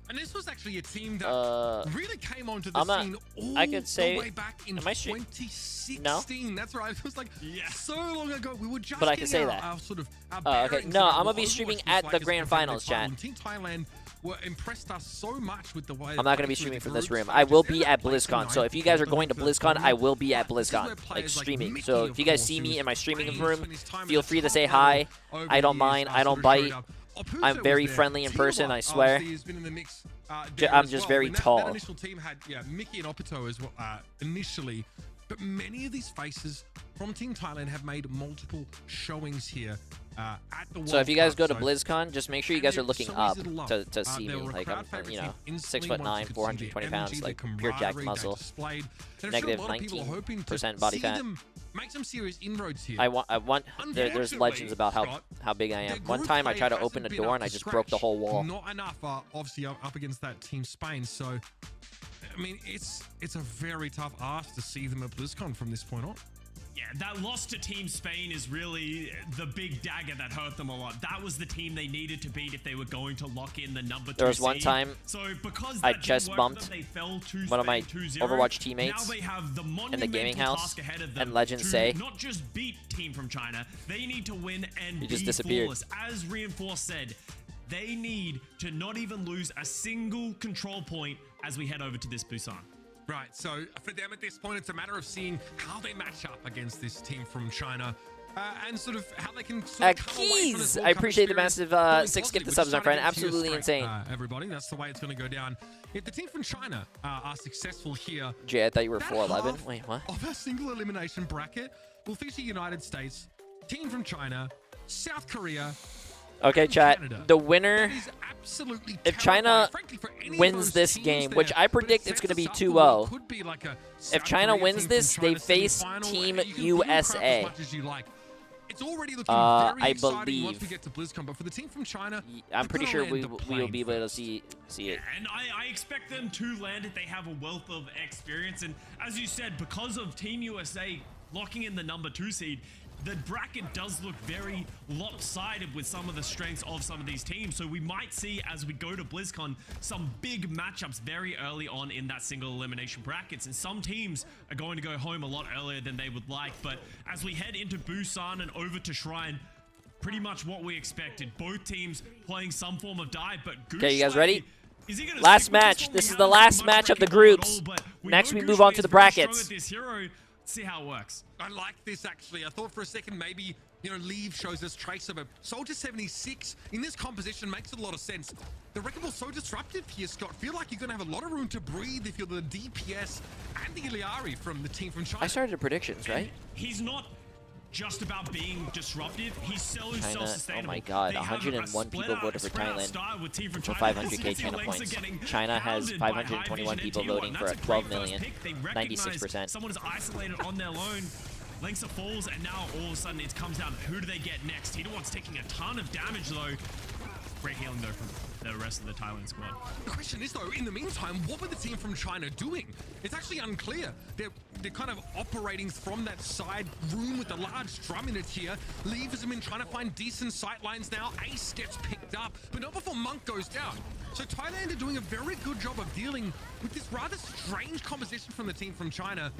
And this was actually a team that really came onto the scene all the way back in 2016. No? That's right. It was like so long ago. We were just but I can say that. Our sort of okay. No, I'm gonna be streaming at the grand finals, chat. Team Thailand were impressed us so much with the way. I'm not going to be streaming from this room. I will be at BlizzCon. So if you guys are going to BlizzCon, I will be at BlizzCon, like streaming. So if you guys see me in my streaming room, feel free to say hi. I don't mind. I don't bite. I'm very friendly in person, I swear. I'm just very tall. That initial team had Mickey and Opito as well initially, but many of these faces from Team Thailand have made multiple showings here. At the World so if you guys Cup, go to BlizzCon, just make sure you guys are looking up to see me. Like I'm, 6'9", 420 pounds, like pure jacked muscle, negative 19% body fat. Make some serious inroads here. I want. There's legends about how big I am. One time I tried to open a door and I just broke the whole wall. Not enough, obviously, up against that Team Spain. So, I mean, it's a very tough ask to see them at BlizzCon from this point on. Yeah, that loss to Team Spain is really the big dagger that hurt them a lot. That was the team they needed to beat if they were going to lock in the number 2 There was one seed. time so because I chest bumped one of my Overwatch teammates in the gaming house, and legends say not just beat team from China, they need to win and he just be disappeared. flawless. As Reinforced said, they need to not even lose a single control point as we head over to this Busan. Right, so for them at this point, it's a matter of seeing how they match up against this team from China and sort of how they can sort of come away from this World I Cup appreciate the experience massive going 6 gift positive, subs, my which is friend. starting to get to Absolutely your insane. strength, everybody, that's the way it's going to go down. If the team from China are successful here, Jay, I thought you were that 4'11". half Wait, what? Of a single elimination bracket will feature United States, team from China, South Korea. Okay, chat. Canada. The winner, if China wins this game, which I predict it's going to be 2-0, if China wins this, they face Team USA. It's already looking very I exciting believe. once we get to BlizzCon, but for the team from China, I'm pretty sure we will be able to see it. And I expect them to land it. They have a wealth of experience, and as you said, because of Team USA locking in the #2 seed, the bracket does look very lopsided with some of the strengths of some of these teams. So we might see, as we go to BlizzCon, some big matchups very early on in that single elimination brackets. And some teams are going to go home a lot earlier than they would like. But as we head into Busan and over to Shrine, pretty much what we expected. Both teams playing some form of dive, but Okay, you guys ready? Is he gonna last stick with match. one? This We is the haven't last seen much match of the Wrecking Ball at groups. all, but we Next know we move on to Gushue the is very strong brackets. at this hero. Let's see how it works. I like this actually. I thought for a second maybe, you know, Leave shows us Tracer, but Soldier 76 in this composition makes a lot of sense. The Wrecking Ball's so disruptive here, Scott. Feel like you're going to have a lot of room to breathe if you're the DPS and the Iliari from the team from China. I started the predictions, right? He's not just about being disruptive. He's so China, self-sustainable. oh my god, They have a 101 people split out- voted for spread out Thailand style with team from for China. 500k As China Legs are points. getting China has pounded by 521 Haivision people and T1. voting for That's a a 12 great million, first pick. They recognize 96%. Someone is isolated on their own. Lengsa falls, and now all of a sudden it comes down. Who do they get next? Tito1's taking a ton of damage though. Great healing though from the rest of the Thailand squad. The question is though, in the meantime, what were the team from China doing? It's actually unclear. They're kind of operating from that side room with the large drum in it here. Leave has been trying to find decent sight lines now. Ace gets picked up, but not before Monk goes down. So Thailand are doing a very good job of dealing with this rather strange composition from the team from China.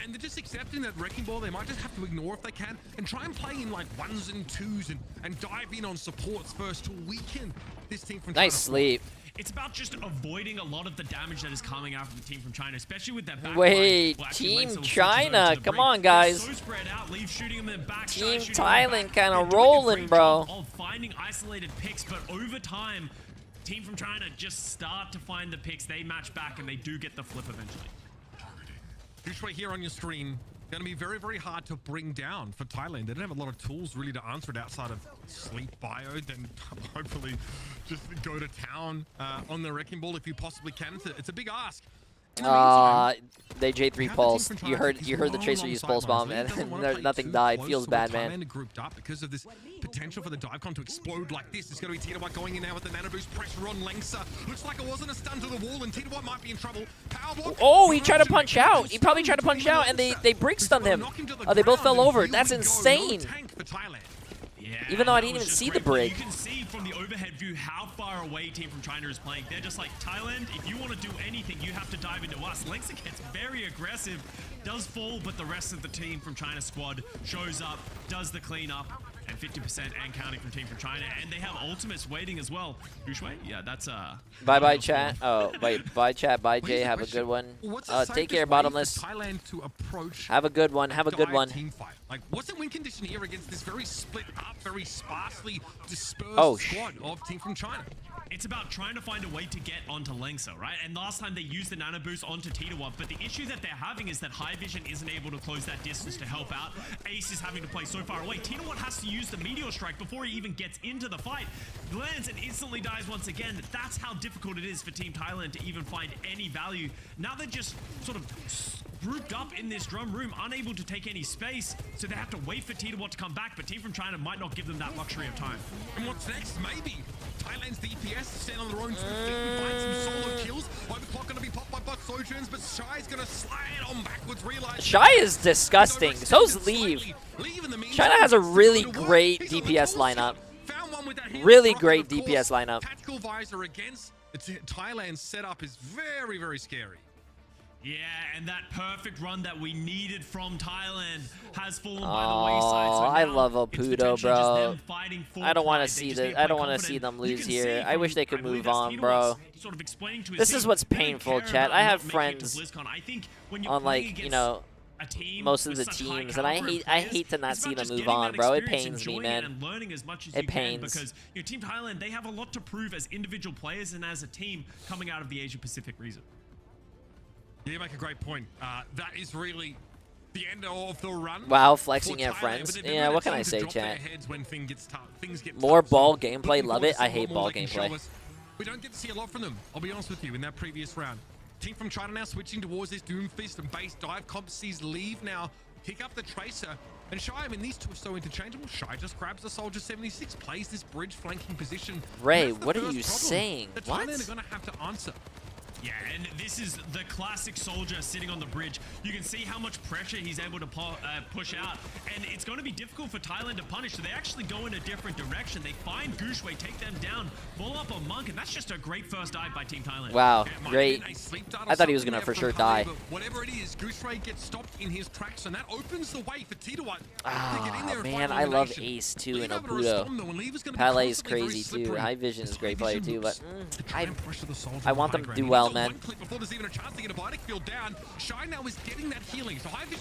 And they're just accepting that Wrecking Ball they might just have to ignore if they can and try and play in like 1s and 2s and dive in on supports first to weaken this team from China. Nice sleep. It's about just avoiding a lot of the damage that is coming out from the team from China, especially with that back Wait, line. Well, actually, Team Lengsa will switch China, over to the come brink. on, guys. They're so spread out, Leave shooting them in the back, Team shooting them in the Thailand back. kind They're of doing a rolling, great bro. job of finding isolated picks, but over time, Team from China just start to find the picks. They match back, and they do get the flip eventually. Gushue here on your screen. Going to be very, very hard to bring down for Thailand. They don't have a lot of tools really to answer it outside of Sleep Bio. Then hopefully just go to town on the Wrecking Ball if you possibly can. It's a big ask. They J3 pulsed. You heard the Tracer use pulse bomb and nothing died. Feels bad, man. Grouped up because of this potential for the dive con to explode like this. It's going to be Tito1 going in now with the nano boost pressure on Lengsa. Looks like it wasn't a stun to the wall and Tito1 might be in trouble. Power block. Oh, he tried to punch out. He probably tried to punch out and they brick stunned him. They both fell over. That's insane. Yeah, even though I didn't even see the break. You can see from the overhead view how far away Team from China is playing. They're just like, Thailand, if you want to do anything, you have to dive into us. Lengsa gets very aggressive, does fall, but the rest of the Team from China squad shows up, does the cleanup, and 50% and counting from Team from China. And they have ultimates waiting as well. Gushue? Yeah, that's Bye-bye, chat. Oh, wait. Bye, chat. Bye, Jay. Have a good one. Take care, Bottomless. Thailand to approach have a good one. Have a good one. Team fight. Like, what's the win condition here against this very split up, very sparsely dispersed squad of Team from China? It's about trying to find a way to get onto Lengsa, right? And last time they used the nano boost onto Tito1, but the issue that they're having is that Haivision isn't able to close that distance to help out. Ace is having to play so far away. Tito1 has to use the meteor strike before he even gets into the fight. Lands and instantly dies once again. That's how difficult it is for Team Thailand to even find any value. Now they're just sort of grouped up in this drum room, unable to take any space, so they have to wait for Tito1 to come back, but Team from China might not give them that luxury of time. And what's next? Maybe Thailand's DPS stand on their own 2 feet, find some solo kills. Overclock going to be popped by both Sojourns, but Shy's going to slide on backwards, realize Shy is disgusting. So's Leave. China has a really great DPS lineup. Really great DPS lineup. Tactical Visor against Thailand's setup is very, very scary. Yeah, and that perfect run that we needed from Thailand has fallen by the wayside. So I love Oputo, bro. I don't want to see I don't want to see them lose here. I wish they could move on, bro. Sort of explaining to his This team, is what's they painful, care chat. about I have not making it to friends BlizzCon. I think when you're on, playing like, you against know, a team most of with the such high teams, and I caliber hate to not it's see about them just move getting on, that bro. It experience, pains me, enjoying man. it and learning as much as It you can, pains. because Team Thailand, they have a lot to prove as individual players and as a team coming out of the Asia Pacific region. Yeah, you make a great point. That is really the end of the run. Wow, flexing your friends. Yeah, what can I say, chat? More Tough. ball So, gameplay, looking love forward it. to I some hate more ball they can show gameplay. us. We don't get to see a lot from them, I'll be honest with you, in that previous round. Team from China now switching towards this Doomfist and base dive comp sees Leave now pick up the Tracer. And Shy, I mean, these two are so interchangeable. Shy just grabs the Soldier 76, plays this bridge flanking position. Ray, what are you saying? The What? Thailand are going to have to answer. Yeah, and this is the classic Soldier sitting on the bridge. You can see how much pressure he's able to push out, and it's going to be difficult for Thailand to punish. So they actually go in a different direction. They find Gushwei, take them down, pull up on Monk, and that's just a great first dive by Team Thailand. Wow, great. I thought he was going to for sure die. Whatever it is, Gushwei gets stopped in his tracks, and that opens the way for Titawat. Oh, man, I love Ace too in Obudo. Pele is crazy too. High Vision is a great player too, but I want them to do well, man.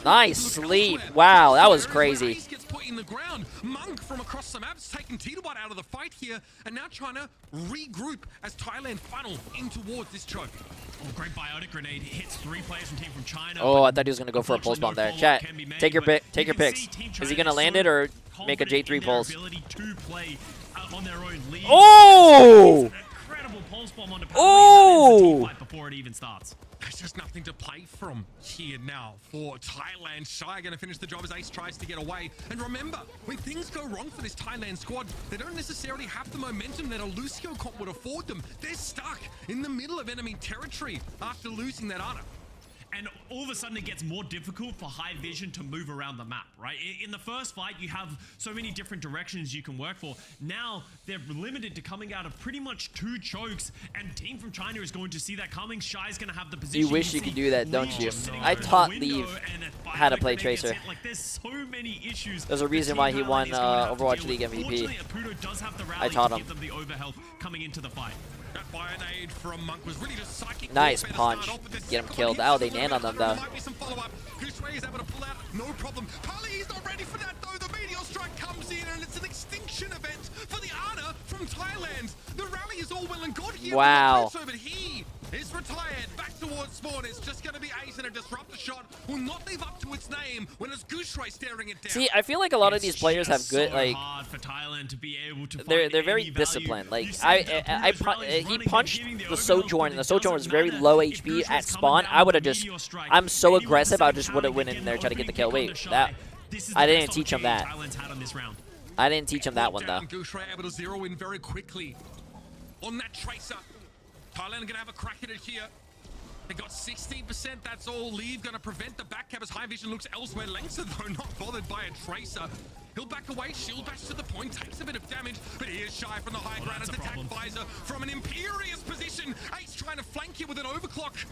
Nice sleep. Wow, that was crazy. Monk from across the maps taking Titawat out of the fight here, and now trying to regroup as Thailand funnel in towards this choke. Oh, great biotic grenade hits 3 players from Team from China. Oh, I thought he was going to go for a pulse bomb there. Chat, take your picks. Is he going to land it or make a J3 pulse? Oh! Oh! Before it even starts. There's just nothing to play from here now for Thailand. Shy going to finish the job as Ace tries to get away. And remember, when things go wrong for this Thailand squad, they don't necessarily have the momentum that a Lucio comp would afford them. They're stuck in the middle of enemy territory after losing that Ana. And all of a sudden it gets more difficult for High Vision to move around the map, right? In the first fight, you have so many different directions you can work for. Now, they're limited to coming out of pretty much 2 chokes, and Team from China is going to see that coming. Shy's going to have the position. You wish you could do that, don't you? I taught Leave how to play Tracer. Like, there's so many issues. There's a reason why he won Overwatch League MVP. I taught him. Give them the overhealth coming into the fight. That Bionade from Monk was really just psychic. Nice punch. Get him killed. Oh, they nan on them though. Gushwei is able to pull out, no problem. Pali, he's not ready for that though. The meteor strike comes in and it's an extinction event for the Ana from Thailand. The rally is all well and good here. Wow. But he is retired. Back towards spawn. It's just going to be Ace, and a disruptor shot will not live up to its name when it's Gushwei staring it down. See, I feel like a lot of these players have good, like, hard for Thailand to be able to they're very disciplined. Like, he punched the Sojourn, and the Sojourn was very low HP at spawn. I would have just, I'm so aggressive, I just would have went in there trying to get the kill. Wait, that, I didn't teach him that. I didn't teach him that one though. Gushwei able to zero in very quickly on that Tracer. Thailand are going to have a crack at it here. They got 16%, that's all. Leave going to prevent the back cap as High Vision looks elsewhere. Langsa, though, not bothered by a Tracer. He'll back away, shield bash to the point, takes a bit of damage, but he is Shy from the high ground as attack visor from an imperious position. Ace trying to flank here with an overclock,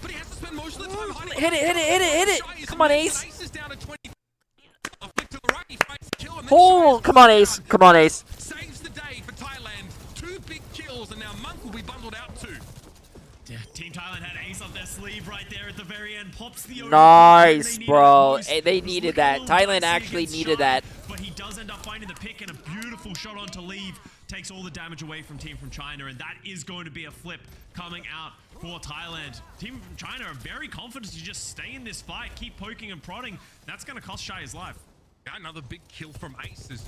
but he has to spend most of the time hiding. Hit it. Come on, Ace. Oh, come on, Ace. Come on, Ace. Saves the day for Thailand. 2 big kills, and now Monk will be bundled out too. Yeah, Team Thailand had Ace up their sleeve right there at the very end. Pops the nice, bro. Hey, they needed that. Thailand actually needed that. But he does end up finding the pick, and a beautiful shot onto Leave takes all the damage away from Team from China, and that is going to be a flip coming out for Thailand. Team from China are very confident to just stay in this fight, keep poking and prodding. That's going to cost Shy his life. Another big kill from Ace as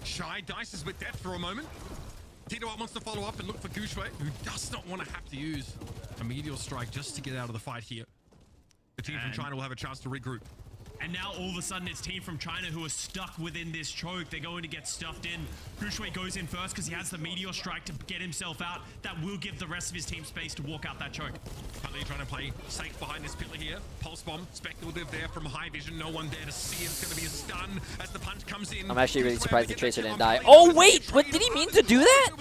Shy dices with death for a moment. Titawat wants to follow up and look for Gushwei, who does not want to have to use a meteor strike just to get out of the fight here. The team from China will have a chance to regroup. And now all of a sudden it's Team from China who are stuck within this choke. They're going to get stuffed in. Gushwei goes in first because he has the meteor strike to get himself out. That will give the rest of his team space to walk out that choke. Huntley trying to play safe behind this pillar here. Pulse bomb, speculative there from High Vision. No one there to see it. It's going to be a stun as the punch comes in. I'm actually really surprised the Tracer didn't die. Oh, wait! What, did he mean to do that?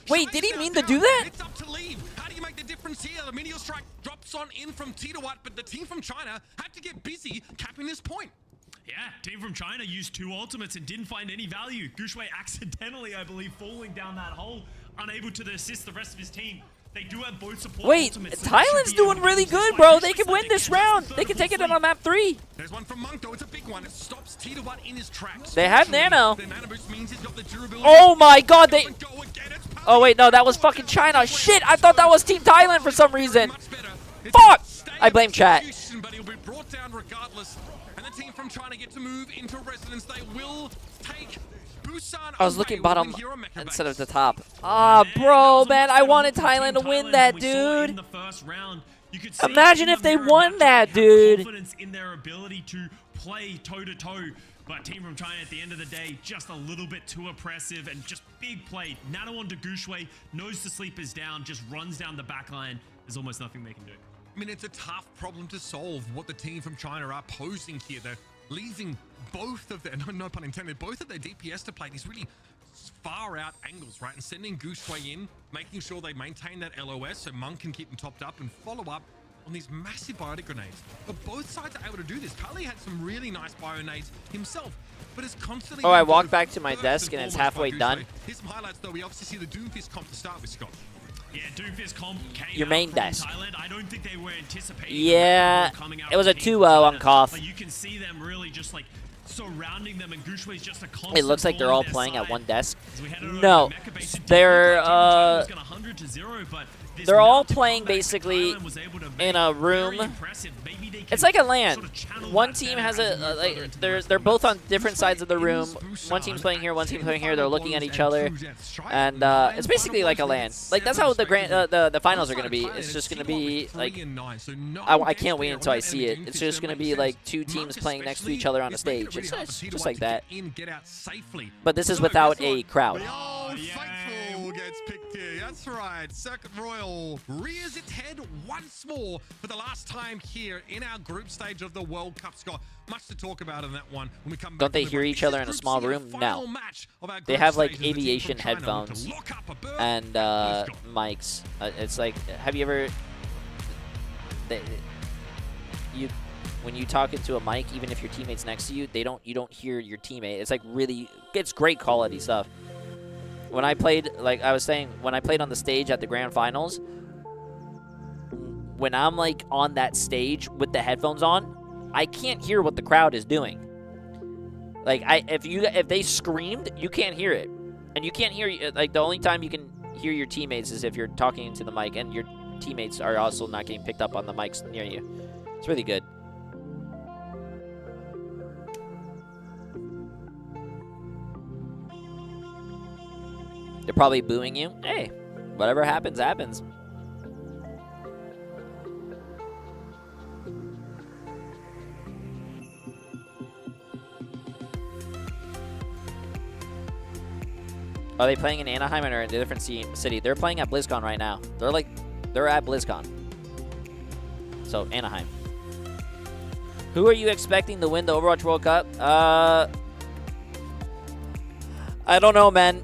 Wait, did he mean to do that? It's up to Leave. How do you make the difference here? The meteor strike drops on in from Titawat, but the team from China had to get busy capping this point. Yeah, Team from China used 2 ultimates and didn't find any value. Gushwei accidentally, I believe, falling down that hole, unable to assist the rest of his team. They do have both support ultimates. Thailand's doing really good, bro. They can win this round. They can take it on map 3. There's one from Monk, though. It's a big one. It stops Titawat in his tracks. They have nano. The nano boost means he's got the durability. Oh my god, they... Oh wait, no, that was fucking China. Shit, I thought that was Team Thailand for some reason. Fuck! I blame chat. But he'll be brought down regardless. And the team from China get to move into residence. They will take Busan. I was looking bottom instead of the top. Ah, bro, man, I wanted Thailand to win that, dude. In the first round, You could see Imagine if they won that, dude. Confidence in their ability to play toe to toe. But Team from China, at the end of the day, just a little bit too oppressive and just big play. Nano on Degushwe, knows the sleep is down, just runs down the back line. There's almost nothing they can do. I mean, it's a tough problem to solve, what the team from China are posing here. They're leaving both of their, no pun intended, both of their DPS to play these really far out angles, right? And sending Gushwei in, making sure they maintain that LOS so Monk can keep them topped up and follow up on these massive biotic grenades. But both sides are able to do this. Kali had some really nice bio-nades himself, but it's constantly... Oh, I walked back to my desk and it's halfway done. Here's some highlights, though. We obviously see the Doomfist comp to start with, Scott. Yeah, Doomfist comp came Your main desk. Thailand. I don't think they were anticipating. Yeah, it was a 2-0 on Koth. But you can see them really just like surrounding them, and Gushwei's just a constant. It looks like they're all playing side. at one desk. No, they're all playing basically in a room. It's like a LAN. One team has a like they're both on different sides of the room. One team's playing here, one team's playing here. They're looking at each other, and it's basically like a LAN. Like that's how the finals are gonna be. It's just gonna be like I can't wait until I see it. It's just gonna be like two teams playing next to each other on a stage. It's just like that. But this is without a crowd. Faithful gets picked here. That's right. Circuit Royal rears its head once more for the last time here in our group stage of the World Cup. Scott, much to talk about in that one. When we come back, don't they hear each other in a small room? No. They have like aviation headphones and mics. It's like, have you ever? When you talk into a mic, even if your teammate's next to you, you don't hear your teammate. It's like it's great quality stuff. When I played, like I was saying, when I played on the stage at the grand finals, when I'm like on that stage with the headphones on, I can't hear what the crowd is doing. Like if they screamed, you can't hear it, and you can't hear like the only time you can hear your teammates is if you're talking into the mic, and your teammates are also not getting picked up on the mics near you. It's really good. They're probably booing you. Hey, whatever happens, happens. Are they playing in Anaheim or in a different city? They're playing at BlizzCon right now. They're at BlizzCon. So, Anaheim. Who are you expecting to win the Overwatch World Cup? I don't know, man.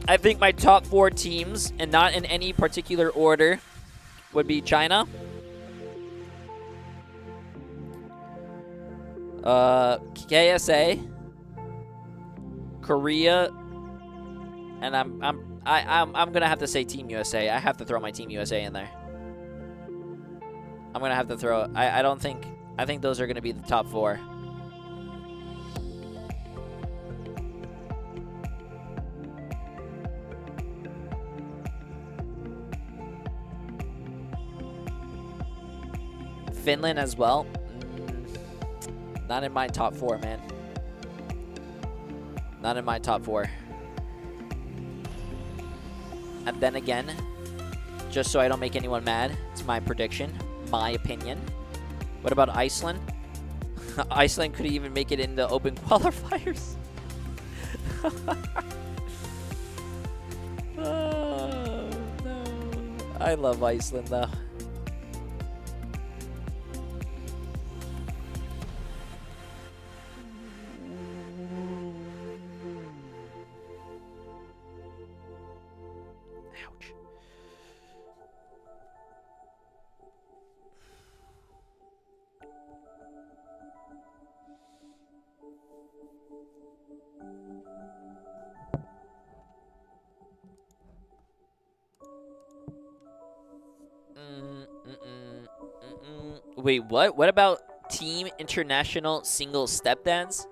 I think my top 4 teams, and not in any particular order, would be China, KSA, Korea, and I'm gonna have to say Team USA. I have to throw my Team USA in there. I'm gonna have to throw. I think those are gonna be the top 4. Finland as well. Not in my top 4, man. Not in my top 4. And then again, just so I don't make anyone mad, it's my prediction, my opinion. What about Iceland? Iceland could even make it in the open qualifiers. Oh, no. I love Iceland, though. Wait, what? What about Team International Single Step Dance?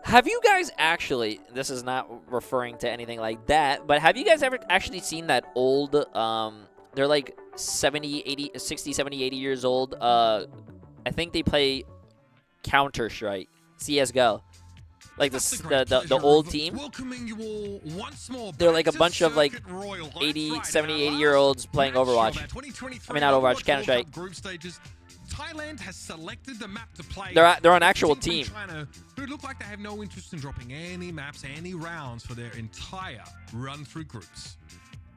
Have you guys actually, this is not referring to anything like that, but have you guys ever actually seen that old, they're like 70, 80, 60, 70, 80 years old. I think they play Counter-Strike, CSGO. Like the old team. They're like a bunch of like 80, 70, 80-year-olds playing Overwatch. I mean, not Overwatch, Counter-Strike. Thailand has selected the map to play. They're an actual team. Who look like they have no interest in dropping any maps, any rounds for their entire run through groups.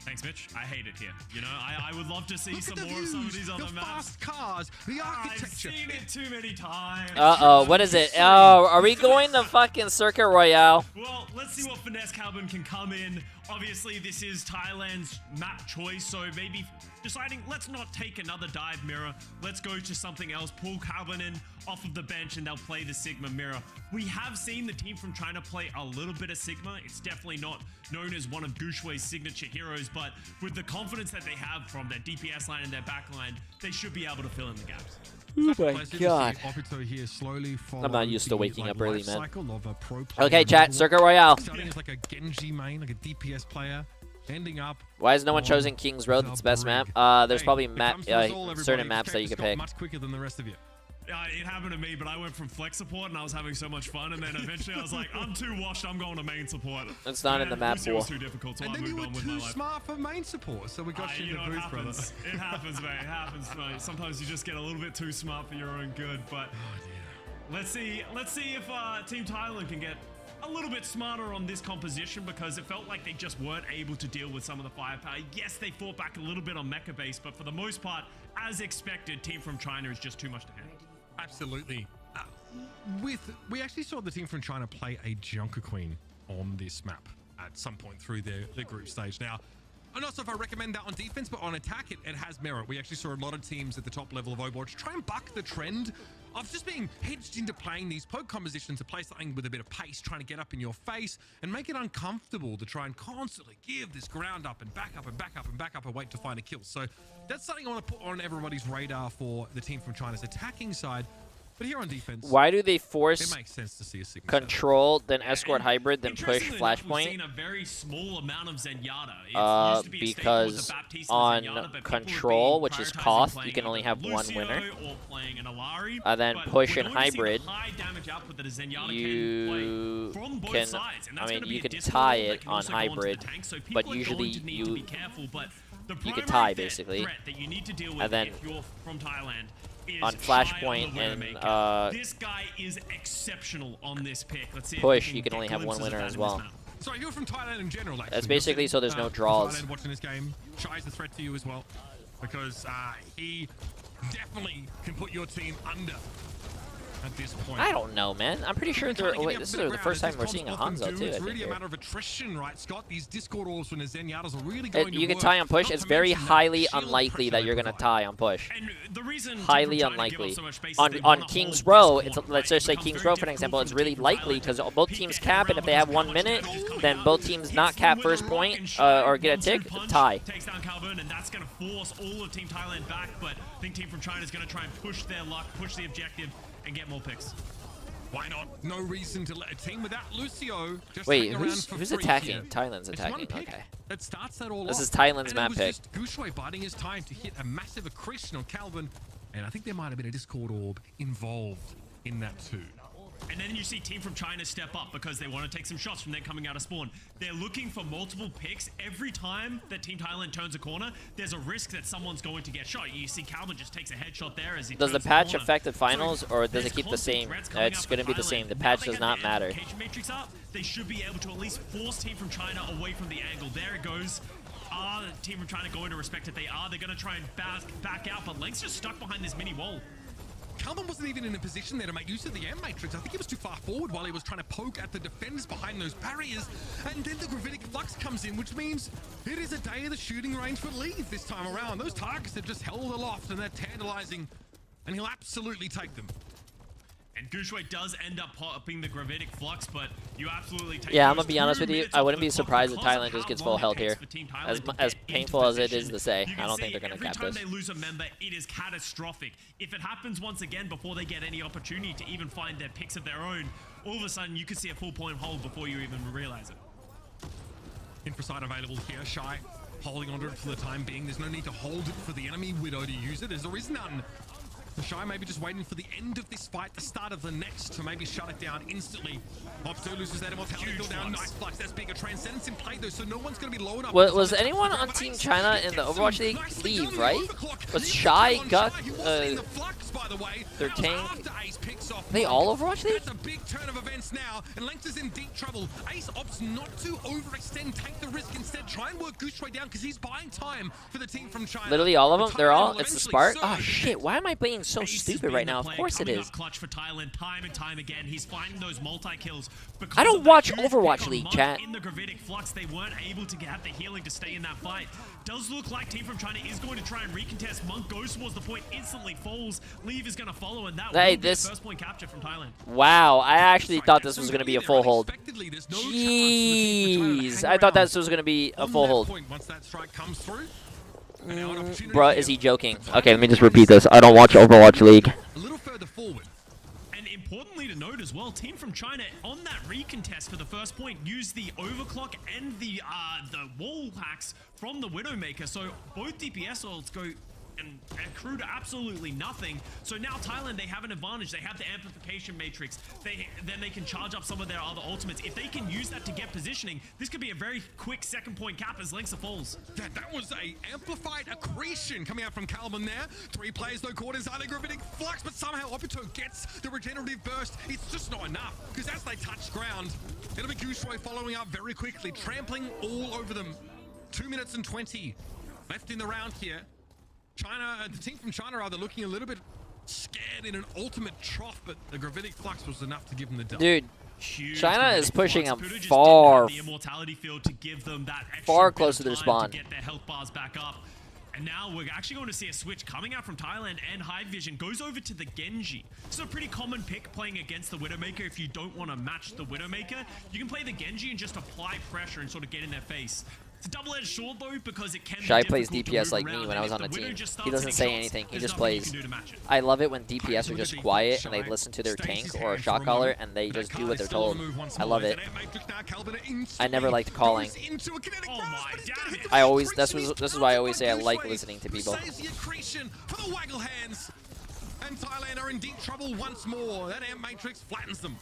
Thanks, Mitch. I hate it here. You know, I would love to see some more of some of these other maps. Fast cars, the architecture. I've seen it too many times. Uh-oh, what is it? Oh, are we going to fucking Circuit Royale? Well, let's see what Finesse Carbon can come in. Obviously, this is Thailand's map choice, so maybe deciding, let's not take another dive mirror. Let's go to something else. Pull Carbon in off of the bench, and they'll play the Sigma mirror. We have seen the team from China play a little bit of Sigma. It's definitely not known as one of Gushui's signature heroes, but with the confidence that they have from their DPS line and their back line, they should be able to fill in the gaps. Oh my god. I'm not used to waking up early, man. Okay, chat, Circuit Royale. Starting as like a Genji main, like a DPS player, ending up. Why has no one chosen King's Road? That's the best map. There's probably certain maps that you can pick. Much quicker than the rest of you. It happened to me, but I went from flex support and I was having so much fun, and then eventually I was like, I'm too washed, I'm going to main support. It's not in the map pool. It was too difficult, so and I then you moved were on with too my life. smart for main support, so we got you in the booth, brother. It happens, mate. It happens, mate. Sometimes you just get a little bit too smart for your own good, but let's see if Team Thailand can get a little bit smarter on this composition, because it felt like they just weren't able to deal with some of the firepower. Yes, they fought back a little bit on mecha base, but for the most part, as expected, Team from China is just too much to handle. Absolutely. We actually saw the team from China play a Junker Queen on this map at some point through the group stage. Now, I'm not sure if I recommend that on defense, but on attack, it has merit. We actually saw a lot of teams at the top level of Overwatch try and buck the trend of just being hedged into playing these poke compositions to play something with a bit of pace, trying to get up in your face and make it uncomfortable to try and constantly give this ground up and back up and back up and back up and wait to find a kill. So that's something I want to put on everybody's radar for the team from China's attacking side. But here on defense, why do they force it makes sense to see a Sigma control, then escort hybrid, then push We've flashpoint? seen a very small amount of Zenyatta. Used to be a staple with Because the Baptiste on Zenyatta, but people control, have which been is prioritizing Koth, playing you can only either have one Lucio winner. or playing an Alari, Then but push we're and going to see the hybrid. high damage output that a Zenyatta You can play from both can, sides, and I that's mean, gonna be you a can discord tie that it can on also go onto the hybrid, tank, so people but are usually going to need to be careful, but the you can primary tie basically, threat that you need to deal with and then if you're from Thailand is on Shy flashpoint the and Widowmaker. This guy is exceptional on this pick. Let's see if push, we you can can only get have one glimpses of winner that as in this well. map. So you're from Thailand in general, actually. That's basically so there's no draws. Thailand watching this game, Shy is a threat to you as well, because he definitely can put your team under at this point. I don't know, man. I'm pretty sure they're. Wait, this is the first time we're seeing a Hanzo too. It's I think really a here. matter of attrition, right, Scott? These Discord orbs from the Zenyatas are really going to You can work. tie on push. Not It's to very mention that highly shield unlikely pressure that they you're gonna provide. tie on push. And the reason Highly Team from China give up unlikely. so much space is On they wanna King's hold Row, this it's core, let's right? just say It becomes King's very Row for an example. difficult It's for really Team from likely Thailand because to both peek teams their cap, head and if they have around 1 because minute, how much damage then is both coming. teams not Hits cap them with first a rock point and Shy or get a 1-2 tick, punch, tie. Takes down Calvin, and that's going to force all of Team Thailand back. But I think Team from China is going to try and push their luck, push the objective, and get more picks. Why not? No reason to let a team without Lucio just Wait, hang around who's for who's free attacking? here. Thailand's It's attacking. one pick Okay. that starts that all This off. is Thailand's And map it was pick. just Gushui biding his time to hit a massive accretion on Calvin, and I think there might have been a Discord orb involved in that too. And then you see Team from China step up because they want to take some shots from them coming out of spawn. They're looking for multiple picks. Every time that Team Thailand turns a corner, there's a risk that someone's going to get shot. You see Calvin just takes a headshot there as he Does the turns patch corner. affect the finals, or does There's it keep the constant same? threats coming It's up going to for be the same. Thailand. The Now patch they does get not the matter. amplification matrix up. They should be able to at least force Team from China away from the angle. There it goes. Are the Team from China going to respect it? They are. They're going to try and back out, but Leng's just stuck behind this mini wall. Calvin wasn't even in a position there to make use of the M matrix. I think he was too far forward while he was trying to poke at the defenders behind those barriers. And then the gravitic flux comes in, which means it is a day of the shooting range for Leave this time around. Those targets have just held aloft and they're tantalizing, and he'll absolutely take them. And Gushui does end up popping the gravitic flux, but you absolutely take Yeah, I'm those gonna be honest 2 with you. minutes I off wouldn't the be clock surprised if because of Thailand just how gets long full it health takes here. for Team Thailand to As get painful into as it is position. to say, You I can don't see think they're gonna cap every this. time they lose a member, it is catastrophic. If it happens once again before they get any opportunity to even find their picks of their own, all of a sudden you could see a full point hold before you even realize it. Infrasight available here. Shy holding onto it for the time being. There's no need to hold it for the enemy Widow to use it, as there is none. Shy maybe just waiting for the end of this fight, the start of the next, to maybe shut it down instantly. Opto loses that immortality kill down. Nice flux. That's bigger transcendence in play though, so no one's going to be low enough. Was anyone on Team China in the Overwatch League leave, right? Was Shy, Gut, their tank? They all Overwatch League? That's a big turn of events now, and Length is in deep trouble. Ace opts not to overextend, take the risk, instead try and work Goochway down because he's buying time for the team from China. Literally all of them? They're all? It's the Spark? Oh shit, why am I being so stupid right now? Of course it is. Clutch for Thailand time and time again. He's finding those multi-kills. I don't watch Overwatch League, chat. In the gravitic flux, they weren't able to get the healing to stay in that fight. Does look like Team from China is going to try and recontest. Monk goes towards the point, instantly falls. Leave is going to follow, and that will be the first point capture from Thailand. Wow, I actually thought this was going to be a full hold. Jeez, I thought this was going to be a full hold. Bruh, is he joking? Okay, let me just repeat this. I don't watch Overwatch League. A little further forward. And importantly to note as well, Team from China on that recontest for the first point used the overclock and the wall hacks from the Widowmaker. So both DPS ults go and accrue to absolutely nothing. So now Thailand, they have an advantage. They have the amplification matrix. Then they can charge up some of their other ultimates. If they can use that to get positioning, this could be a very quick second point cap as Lengsa falls. That was a amplified accretion coming out from Calvin there. 3 players though caught inside the gravitic flux, but somehow Obito gets the regenerative burst. It's just not enough, because as they touch ground, it'll be Goochway following up very quickly, trampling all over them. 2 minutes and 20 left in the round here. China, the team from China are either looking a little bit scared in an ultimate trough, but the gravitic flux was enough to give them the dub. Dude, China is pushing them far close to their spawn. To get their health bars back up. And now we're actually going to see a switch coming out from Thailand, and High Vision goes over to the Genji. This is a pretty common pick playing against the Widowmaker. If you don't want to match the Widowmaker, you can play the Genji and just apply pressure and sort of get in their face. It's a double-edged sword though, because it can Shy plays DPS like me when I was on the team. He doesn't say anything, he just plays. I love it when DPS are just quiet and they listen to their tank or a shot caller and they just do what they're told. I love it. I never liked calling. This is why I always say I like listening to people. And Thailand are in deep trouble once more. That amp matrix flattens them.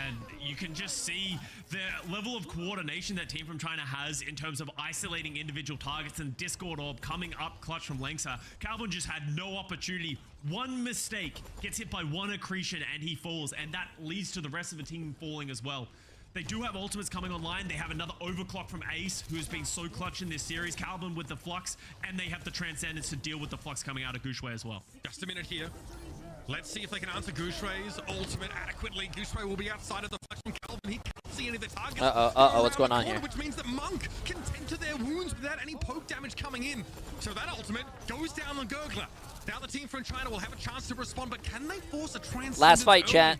And you can just see the level of coordination that Team from China has in terms of isolating individual targets, and Discord Orb coming up clutch from Lengsa. Calvin just had no opportunity. One mistake, gets hit by one accretion, and he falls, and that leads to the rest of the team falling as well. They do have ultimates coming online. They have another overclock from Ace, who has been so clutch in this series. Calvin with the flux, and they have the transcendence to deal with the flux coming out of Goochway as well. Just a minute here. Let's see if they can answer Goochway's ultimate adequately. Goochway will be outside of the flash from Calvin. He can't see any of the targets. What's going on here? Which means that Monk can tend to their wounds without any poke damage coming in. So that ultimate goes down on Gurgler. Now the team from China will have a chance to respond, but can they force a transcendence? Last fight, chat.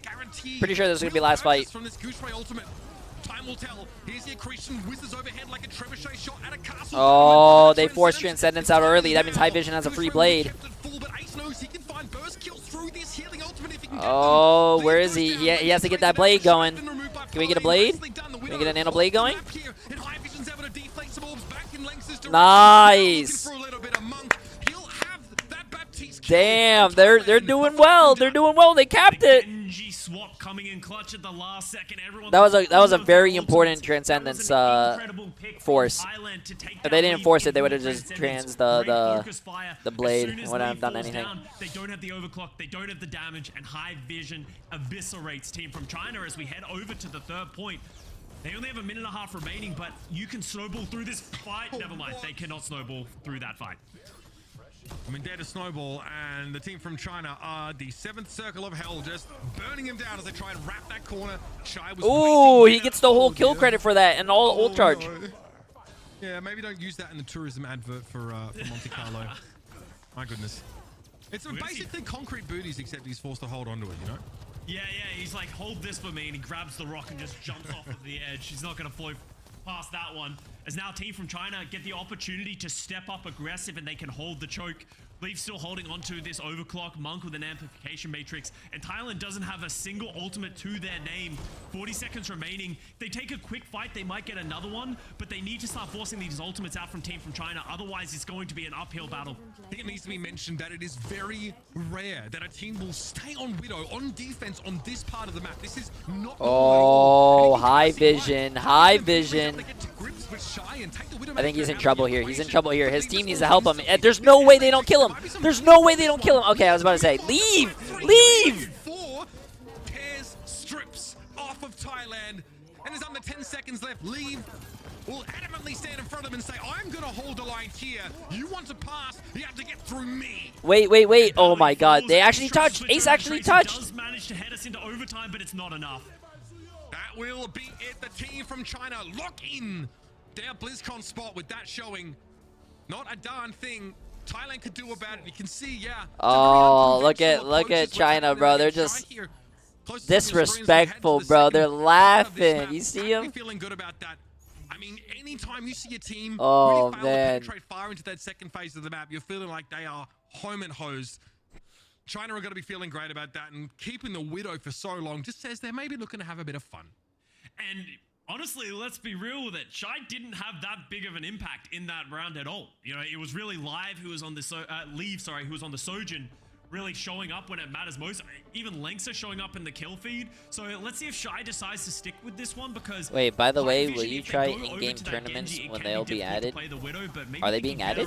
Pretty sure this is going to be last fight. From this Goochway ultimate. Time will tell. Here's the accretion, whizzes overhead like a trebuchet shot at a castle. Oh, they forced Transcendence out early. That means High Vision has a free blade. Oh, where is he? He has to get that blade going. Can we get a blade? Can we get a nano blade going? Nice. Damn, they're doing well. They're doing well. They capped it. Swap coming in clutch at the last second. That was a very important Transcendence force. If they didn't force it, they would have just trans the blade and wouldn't have done anything. They don't have the overclock, they don't have the damage, and High Vision eviscerates Team from China as we head over to the third point. They only have a minute and a half remaining, but you can snowball through this fight. Never mind, they cannot snowball through that fight. I mean, dare to snowball, and the team from China are the 7th circle of hell, just burning him down as they try and wrap that corner. Shy was ooh, he gets the whole kill credit for that and all ult charge. No. Yeah, maybe don't use that in the tourism advert for Monte Carlo. My goodness. It's basically concrete booties, except he's forced to hold onto it, you know? Yeah, he's like, hold this for me, and he grabs the rock and just jumps off of the edge. He's not going to float past that one, as now Team from China get the opportunity to step up aggressive, and they can hold the choke Leaf still holding onto this overclock, Monk with an amplification matrix, and Thailand doesn't have a single ultimate to their name. 40 seconds remaining. They take a quick fight, they might get another one, but they need to start forcing these ultimates out from Team from China, otherwise it's going to be an uphill battle. I think it needs to be mentioned that it is very rare that a team will stay on Widow, on defense, on this part of the map. This is not Oh, high vision, high vision. I think he's in trouble here. He's in trouble here. His team needs to help him. There's no way they don't kill him. There's no way they don't kill him. Okay, I was about to say, leave, leave. 4 tears strips off of Thailand, and there's under 10 seconds left. Leave will adamantly stand in front of him and say, I'm going to hold the line here. You want to pass, you have to get through me. Wait, wait, wait. Oh my god, they actually touched. Ace actually touched. Does manage to head us into overtime, but it's not enough. That will be it. The team from China lock in their BlizzCon spot with that showing. Not a darn thing Thailand could do about it. You can see, yeah. Oh, look at China, bro. They're just disrespectful, bro. They're laughing. You see them? Feeling good about that. I mean, anytime you see a team oh, really fail to penetrate far into that second phase of the map, you're feeling like they are home and hosed. China are going to be feeling great about that, and keeping the Widow for so long just says they're maybe looking to have a bit of fun. And honestly, let's be real with it. Shy didn't have that big of an impact in that round at all. You know, it was really Live who was on the Leave, sorry, who was on the Sojin, really showing up when it matters most. Even Lengsa showing up in the kill feed. So let's see if Shy decides to stick with this one, because wait, by the way, will you try in-game tournaments when they'll be added? Are they being added?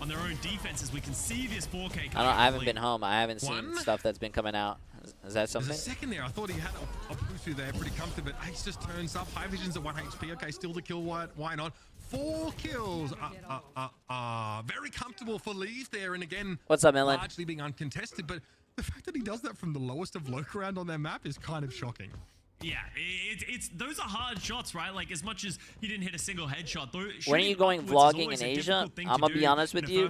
On their own defenses, we can see this 4K. I haven't been home. I haven't seen stuff that's been coming out. Is that something? There's a second there. I thought he had a push there pretty comfortable, but Ace just turns up. High Vision's at 1 HP. Okay, still the kill. Why not? 4 kills. Very comfortable for Leave there. And again, what's up, Millen? Largely being uncontested, but the fact that he does that from the lowest of low ground on their map is kind of shocking. Yeah, it's those are hard shots, right? Like, as much as he didn't hit a single headshot. When are you going vlogging in Asia? I'm gonna be honest with you.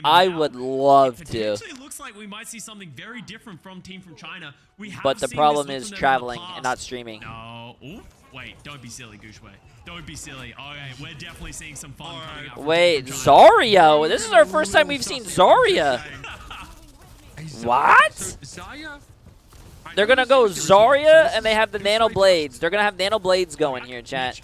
I would love to. It actually looks like we might see something very different from Team from China. But the problem is traveling and not streaming. No. Ooh, wait, don't be silly, Gushway. Don't be silly. Okay, we're definitely seeing some fun coming out. Wait, Zarya. This is our first time we've seen Zarya. What? They're gonna go Zarya, and they have the Nano Blades. They're gonna have Nano Blades going here, chat.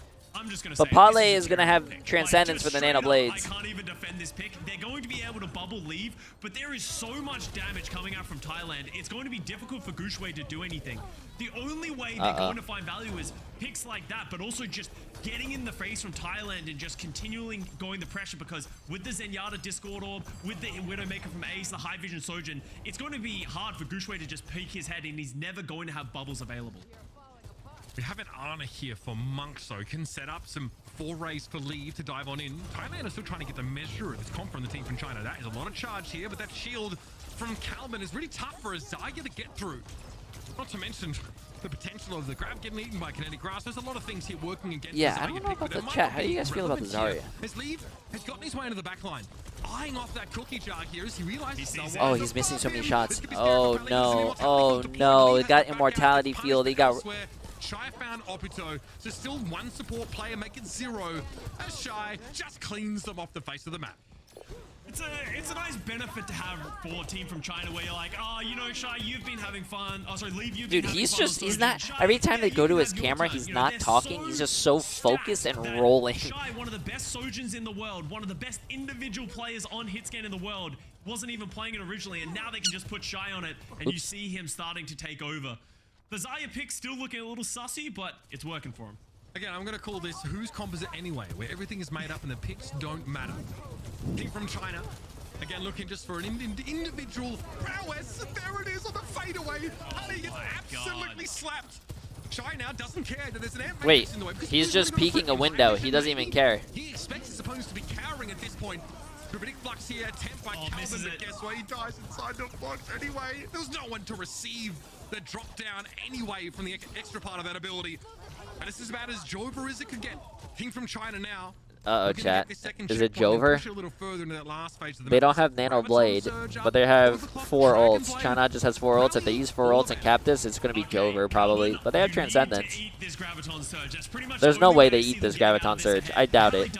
But Pale is gonna have Transcendence for the Nano Blades. I can't even defend this pick. They're going to be able to bubble Leave, but there is so much damage coming out from Thailand. It's going to be difficult for Gushway to do anything. The only way they're going to find value is picks like that, but also just getting in the face from Thailand and just continually going the pressure, because with the Zenyatta Discord Orb, with the Widowmaker from Ace, the High Vision Sojin, it's going to be hard for Gushway to just peek his head, and he's never going to have bubbles available. We have an Ana here for Monk, so can set up some forays for Leave to dive on in. Thailand is still trying to get the measure of this comp from the team from China. That is a lot of charge here, but that shield from Calvin is really tough for Zarya to get through. Not to mention the potential of the grab getting eaten by kinetic grass. There's a lot of things here working against the I don't know about the chat. How do you guys feel about the Zarya? As Leave has gotten his way into the back line, eyeing off that cookie jar here as he realizes oh, he's missing so many shots. Oh no. Oh no. He got immortality field. He got Shy found Obito, so still one support player, make it 0 as Shy just cleans them off the face of the map. It's a nice benefit to have for a team from China where you're like, oh, you know, Shy, you've been having fun. Oh, sorry, Leave, you've been having fun. Dude, he's not, every time they go to his camera, he's not talking. He's just so focused and rolling. Shy, one of the best Sojins in the world, one of the best individual players on Hitscan in the world, wasn't even playing it originally, and now they can just put Shy on it, and you see him starting to take over. The Zarya pick still looking a little sussy, but it's working for him. Again, I'm going to call this Who's Composite Anyway, where everything is made up and the picks don't matter. Team from China, again, looking just for an individual prowess. There it is on the fadeaway. Honey gets absolutely slapped. China doesn't care that there's an amp. Wait, he's just peeking a window. He doesn't even care. He expects his opponents to be cowering at this point. Gravitic Flux here, attempt by Calvin, but guess what? He dies inside the box anyway. There was no one to receive the drop down anyway from the extra part of that ability. And this is about as Jover as it could get. Team from China now. Uh-oh, chat. Is it Jover? They don't have Nano Blade, but they have 4 ults. China just has 4 ults. If they use 4 ults and cap this, it's going to be Jover probably. But they have Transcendence. There's no way they eat this Graviton Surge. I doubt it.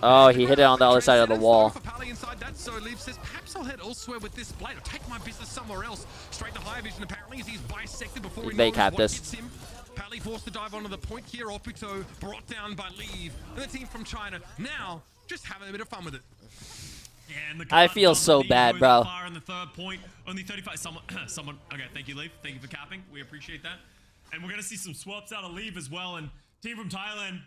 Oh, he hit it on the other side of the wall. So Leaf says, perhaps I'll head elsewhere with this blade. I'll take my business somewhere else. Straight to high vision, apparently, as he's bisected before he knows what hits him. Pally forced to dive onto the point here. Opito brought down by Leave. And the team from China now just having a bit of fun with it. Yeah, and I feel so bad, bro. On the third point, only 35. Someone. Okay, thank you, Leave. Thank you for capping. We appreciate that. And we're gonna see some swaps out of Leave as well. And team from Thailand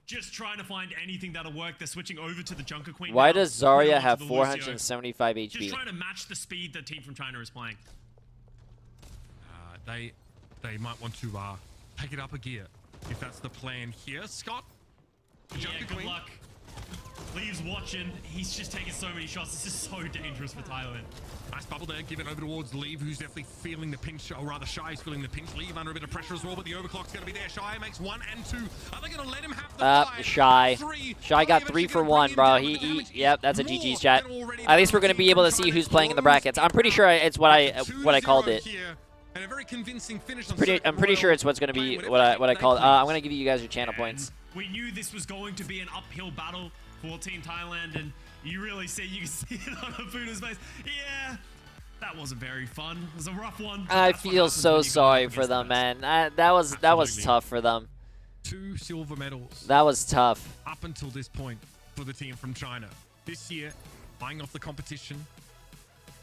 just trying to find anything that'll work. They're switching over to the Junker Queen. Why does Zarya have 475 HP? Just trying to match the speed the team from China is playing. They might want to take it up a gear if that's the plan here. Scott, yeah, good luck. Leaves watching. He's just taking so many shots. This is so dangerous for Thailand. Nice bubble there, given over towards Leave, who's definitely feeling the pinch, or rather Shy is feeling the pinch. Leave under a bit of pressure as well, but the overclock's going to be there. Shy makes 1 and 2. Are they going to let him have the five? Shy. Three. Shy got 3 for 1, bro. Yep, that's a GG's chat. At least we're going to be able to see who's playing in the brackets. I'm pretty sure it's what I called it. And a very convincing finish. I'm pretty sure it's what's going to be what I called. I'm going to give you guys your channel points. We knew this was going to be an uphill battle for Team Thailand, and you can see it on Afuna's face. Yeah, that wasn't very fun. It was a rough one. I feel so sorry for them, man. That was tough for them. 2 silver medals. That was tough. Up until this point for the team from China. This year, buying off the competition.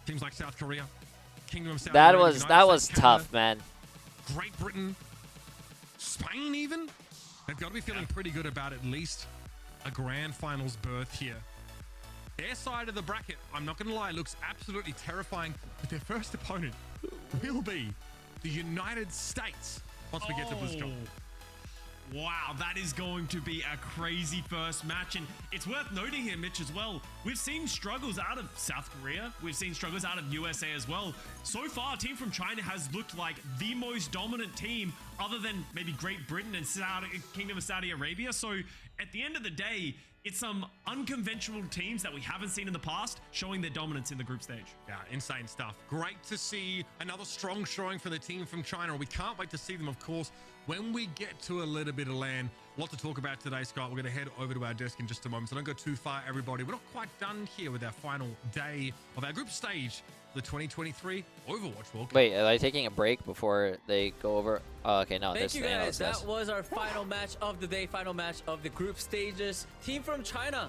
Teams like South Korea, Kingdom of Saudi Arabia, that was tough, man. Great Britain, Spain even. They've got to be feeling pretty good about at least a grand finals berth here. Their side of the bracket, I'm not going to lie, looks absolutely terrifying, but their first opponent will be the United States once we get to BlizzCon. Wow, that is going to be a crazy first match, and it's worth noting here, Mitch, as well. We've seen struggles out of South Korea. We've seen struggles out of USA as well. So far, a team from China has looked like the most dominant team other than maybe Great Britain and Kingdom of Saudi Arabia. So at the end of the day, it's some unconventional teams that we haven't seen in the past showing their dominance in the group stage. Yeah, insane stuff. Great to see another strong showing for the team from China. We can't wait to see them, of course, when we get to a little bit of land. A lot to talk about today, Scott. We're going to head over to our desk in just a moment, so don't go too far, everybody. We're not quite done here with our final day of our group stage, the 2023 Overwatch World Cup. Wait, are they taking a break before they go over? Oh, okay, no. Thank you guys. That was our final match of the day, final match of the group stages. Team from China,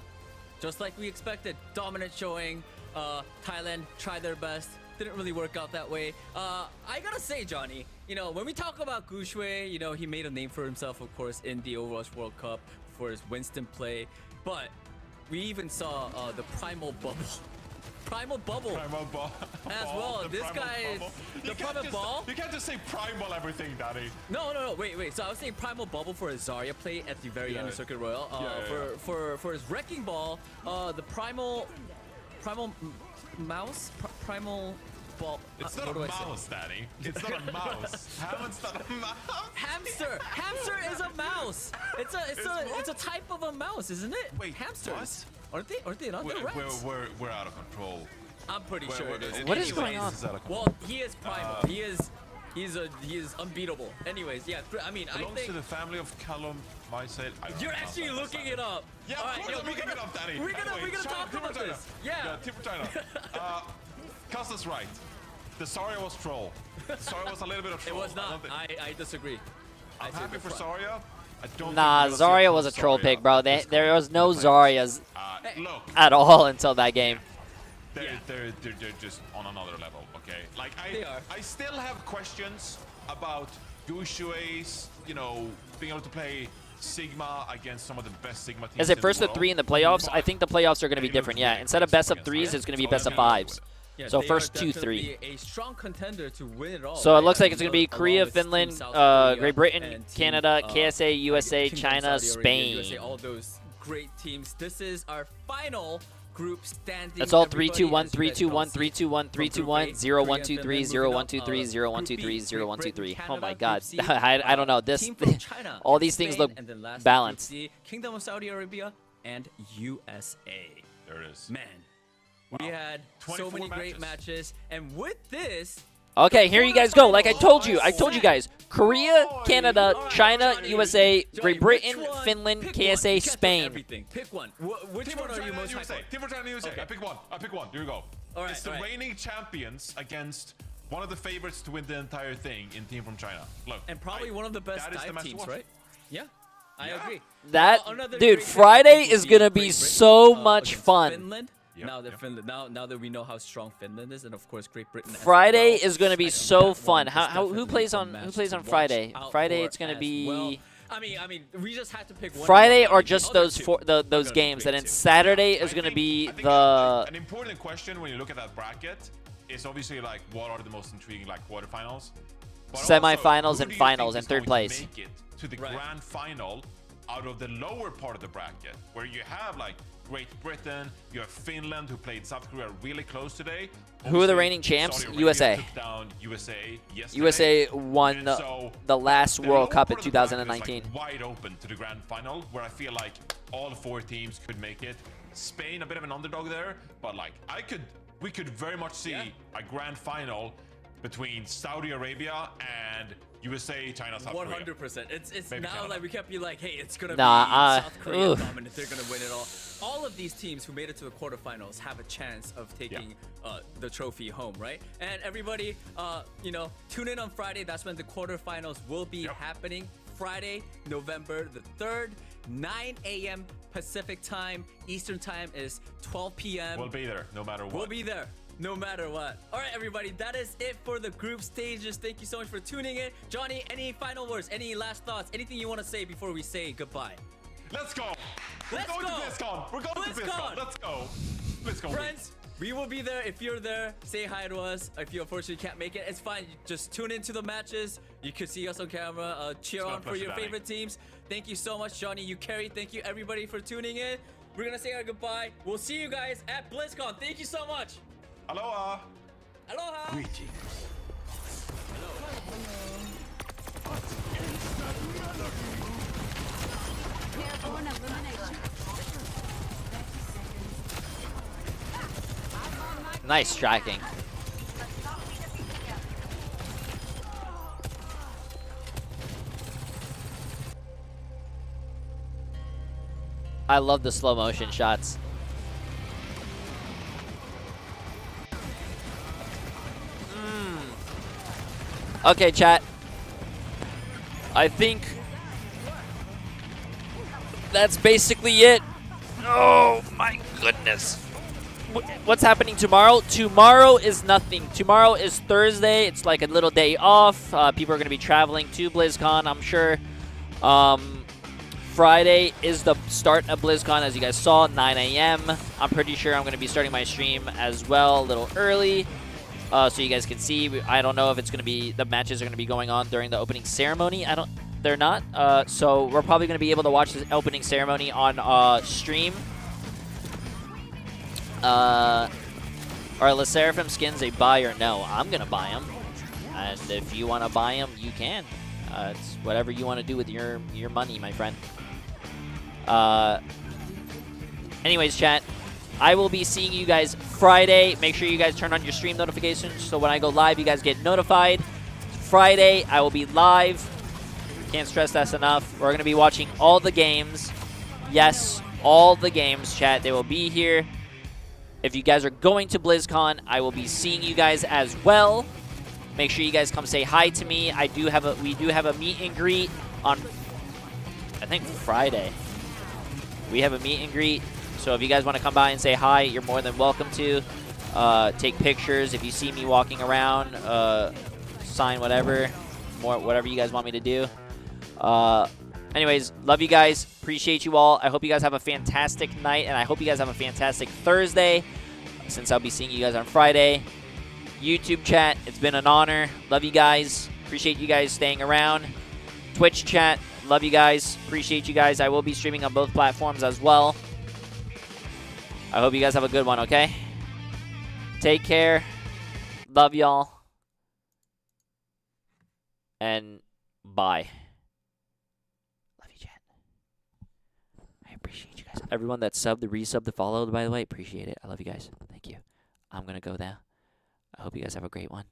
just like we expected, dominant showing. Thailand tried their best. Didn't really work out that way. I gotta say, Johnny, you know, when we talk about Gu Shui, you know, he made a name for himself, of course, in the Overwatch World Cup for his Winston play. But we even saw the Primal Bubble. Primal Bubble. Primal Ball. As well. This guy is the Primal Ball. You can't just say Primal everything, Daddy. No. Wait. So I was saying Primal Bubble for his Zarya play at the very end of Circuit Royale. For his Wrecking Ball, the Primal Mouse? Primal Ball. It's not a mouse, Daddy. It's not a mouse. Haven's not a mouse. Hamster. Hamster is a mouse. It's a type of a mouse, isn't it? Wait, hamsters. Aren't they not? They're rats. We're out of control. I'm pretty sure it is. What is going on? Well, he is primal. He is unbeatable. Anyways, yeah. I mean, belongs I think to the family of Callum. You're actually looking it up. Yeah, of course I'm looking it up, Daddy. We're gonna talk about this. Yeah. Team from China. Costa's right. The Zarya was troll. The Zarya was a little bit of troll. It was not. I disagree. I'm happy for Zarya. I don't Nah, Zarya was a troll pick, bro. There was no Zaryas look, at all until that game. They're just on another level, okay? Like I still have questions about Gu Shui's, you know, being able to play Sigma against some of the best Sigma teams. Is it first of 3 in the playoffs? I think the playoffs are going to be different. Yeah, instead of best of 3s, it's going to be best of 5s. Yeah, so first 2-3. A strong contender to win it all. So it looks like it's going to be Korea, Finland, Great Britain, Canada, KSA, USA, China, Spain. USA, all those great teams. This is our final group standing. That's all 3-2-1, 3-2-1, 3-2-1, 3-2-1, 0-1-2-3, 0-1-2-3, 0-1-2-3, 0-1-2-3. Oh my God. I don't know. All these things look balanced. Kingdom of Saudi Arabia and USA. There it is. Man, we had so many great matches. And with this... Okay, here you guys go. Like I told you guys. Korea, Canada, China, USA, Great Britain, Finland, KSA, Spain. Pick one. Which one are you most hyped for? Team from China, USA. Okay. I pick one. Here we go. All right, it's the reigning champions against one of the favorites to win the entire thing in Team from China. Look. And probably one of the best dive teams, right? Yeah. I agree. Dude, Friday is going to be so much fun. Finland. Now that we know how strong Finland is, and of course Great Britain. Friday is going to be so fun. Who plays on Friday? Friday it's going to be. I mean, we just had to pick one. Friday or just those games, and then Saturday is going to be the. An important question when you look at that bracket is obviously like what are the most intriguing like quarterfinals, semifinals and finals and third place. Make it to the grand final out of the lower part of the bracket, where you have like Great Britain, you have Finland, who played South Korea really close today. Who are the reigning champs? USA. Took down USA yesterday. USA won the last World Cup in 2019. Like wide open to the grand final, where I feel like all 4 teams could make it. Spain, a bit of an underdog there, but like we could very much see a grand final between Saudi Arabia and USA, China, South Korea. 100%. It's maybe now Canada. Like we can't be like, hey, it's gonna be South Korea dominant. They're gonna win it all. All of these teams who made it to the quarterfinals have a chance of taking the trophy home, right? And everybody, tune in on Friday. That's when the quarterfinals will be happening. Friday, November the 3rd, 9 a.m. Pacific time. Eastern time is 12 p.m. We'll be there, no matter what. We'll be there. No matter what. All right, everybody, that is it for the group stages. Thank you so much for tuning in. Johnny, any final words, any last thoughts, anything you want to say before we say goodbye? Let's go. We're going to BlizzCon. We're going to BlizzCon. Let's go. BlizzCon. Friends, we will be there. If you're there, say hi to us. If you unfortunately can't make it, it's fine. Just tune into the matches. You could see us on camera. Cheer on for your favorite teams. Thank you so much, Johnny. You carried. Thank you, everybody, for tuning in. We're going to say our goodbye. We'll see you guys at BlizzCon. Thank you so much. Aloha. Aloha. Greetings. Nice tracking. I love the slow motion shots. Okay, chat. I think that's basically it. Oh my goodness. What's happening tomorrow? Tomorrow is nothing. Tomorrow is Thursday. It's like a little day off. People are going to be traveling to BlizzCon, I'm sure. Friday is the start of BlizzCon, as you guys saw, 9 a.m. I'm pretty sure I'm going to be starting my stream as well a little early. So you guys can see. I don't know if it's going to be, the matches are going to be going on during the opening ceremony. They're not. So we're probably going to be able to watch the opening ceremony on stream. Are La Seraphim skins a buy or no? I'm going to buy them. And if you want to buy them, you can. It's whatever you want to do with your money, my friend. Anyways, chat. I will be seeing you guys Friday. Make sure you guys turn on your stream notifications so when I go live, you guys get notified. Friday, I will be live. Can't stress that enough. We're going to be watching all the games. Yes, all the games, chat. They will be here. If you guys are going to BlizzCon, I will be seeing you guys as well. Make sure you guys come say hi to me. We do have a meet and greet on, I think, Friday. We have a meet and greet. So if you guys want to come by and say hi, you're more than welcome to. Take pictures. If you see me walking around, sign whatever you guys want me to do. Anyways, love you guys. Appreciate you all. I hope you guys have a fantastic night, and I hope you guys have a fantastic Thursday, since I'll be seeing you guys on Friday. YouTube chat, it's been an honor. Love you guys. Appreciate you guys staying around. Twitch chat, love you guys. Appreciate you guys. I will be streaming on both platforms as well. I hope you guys have a good one, okay? Take care. Love y'all. And bye. Love you, chat. I appreciate you guys. Everyone that subbed, the resub, the followed, by the way, appreciate it. I love you guys. Thank you. I'm going to go now. I hope you guys have a great one.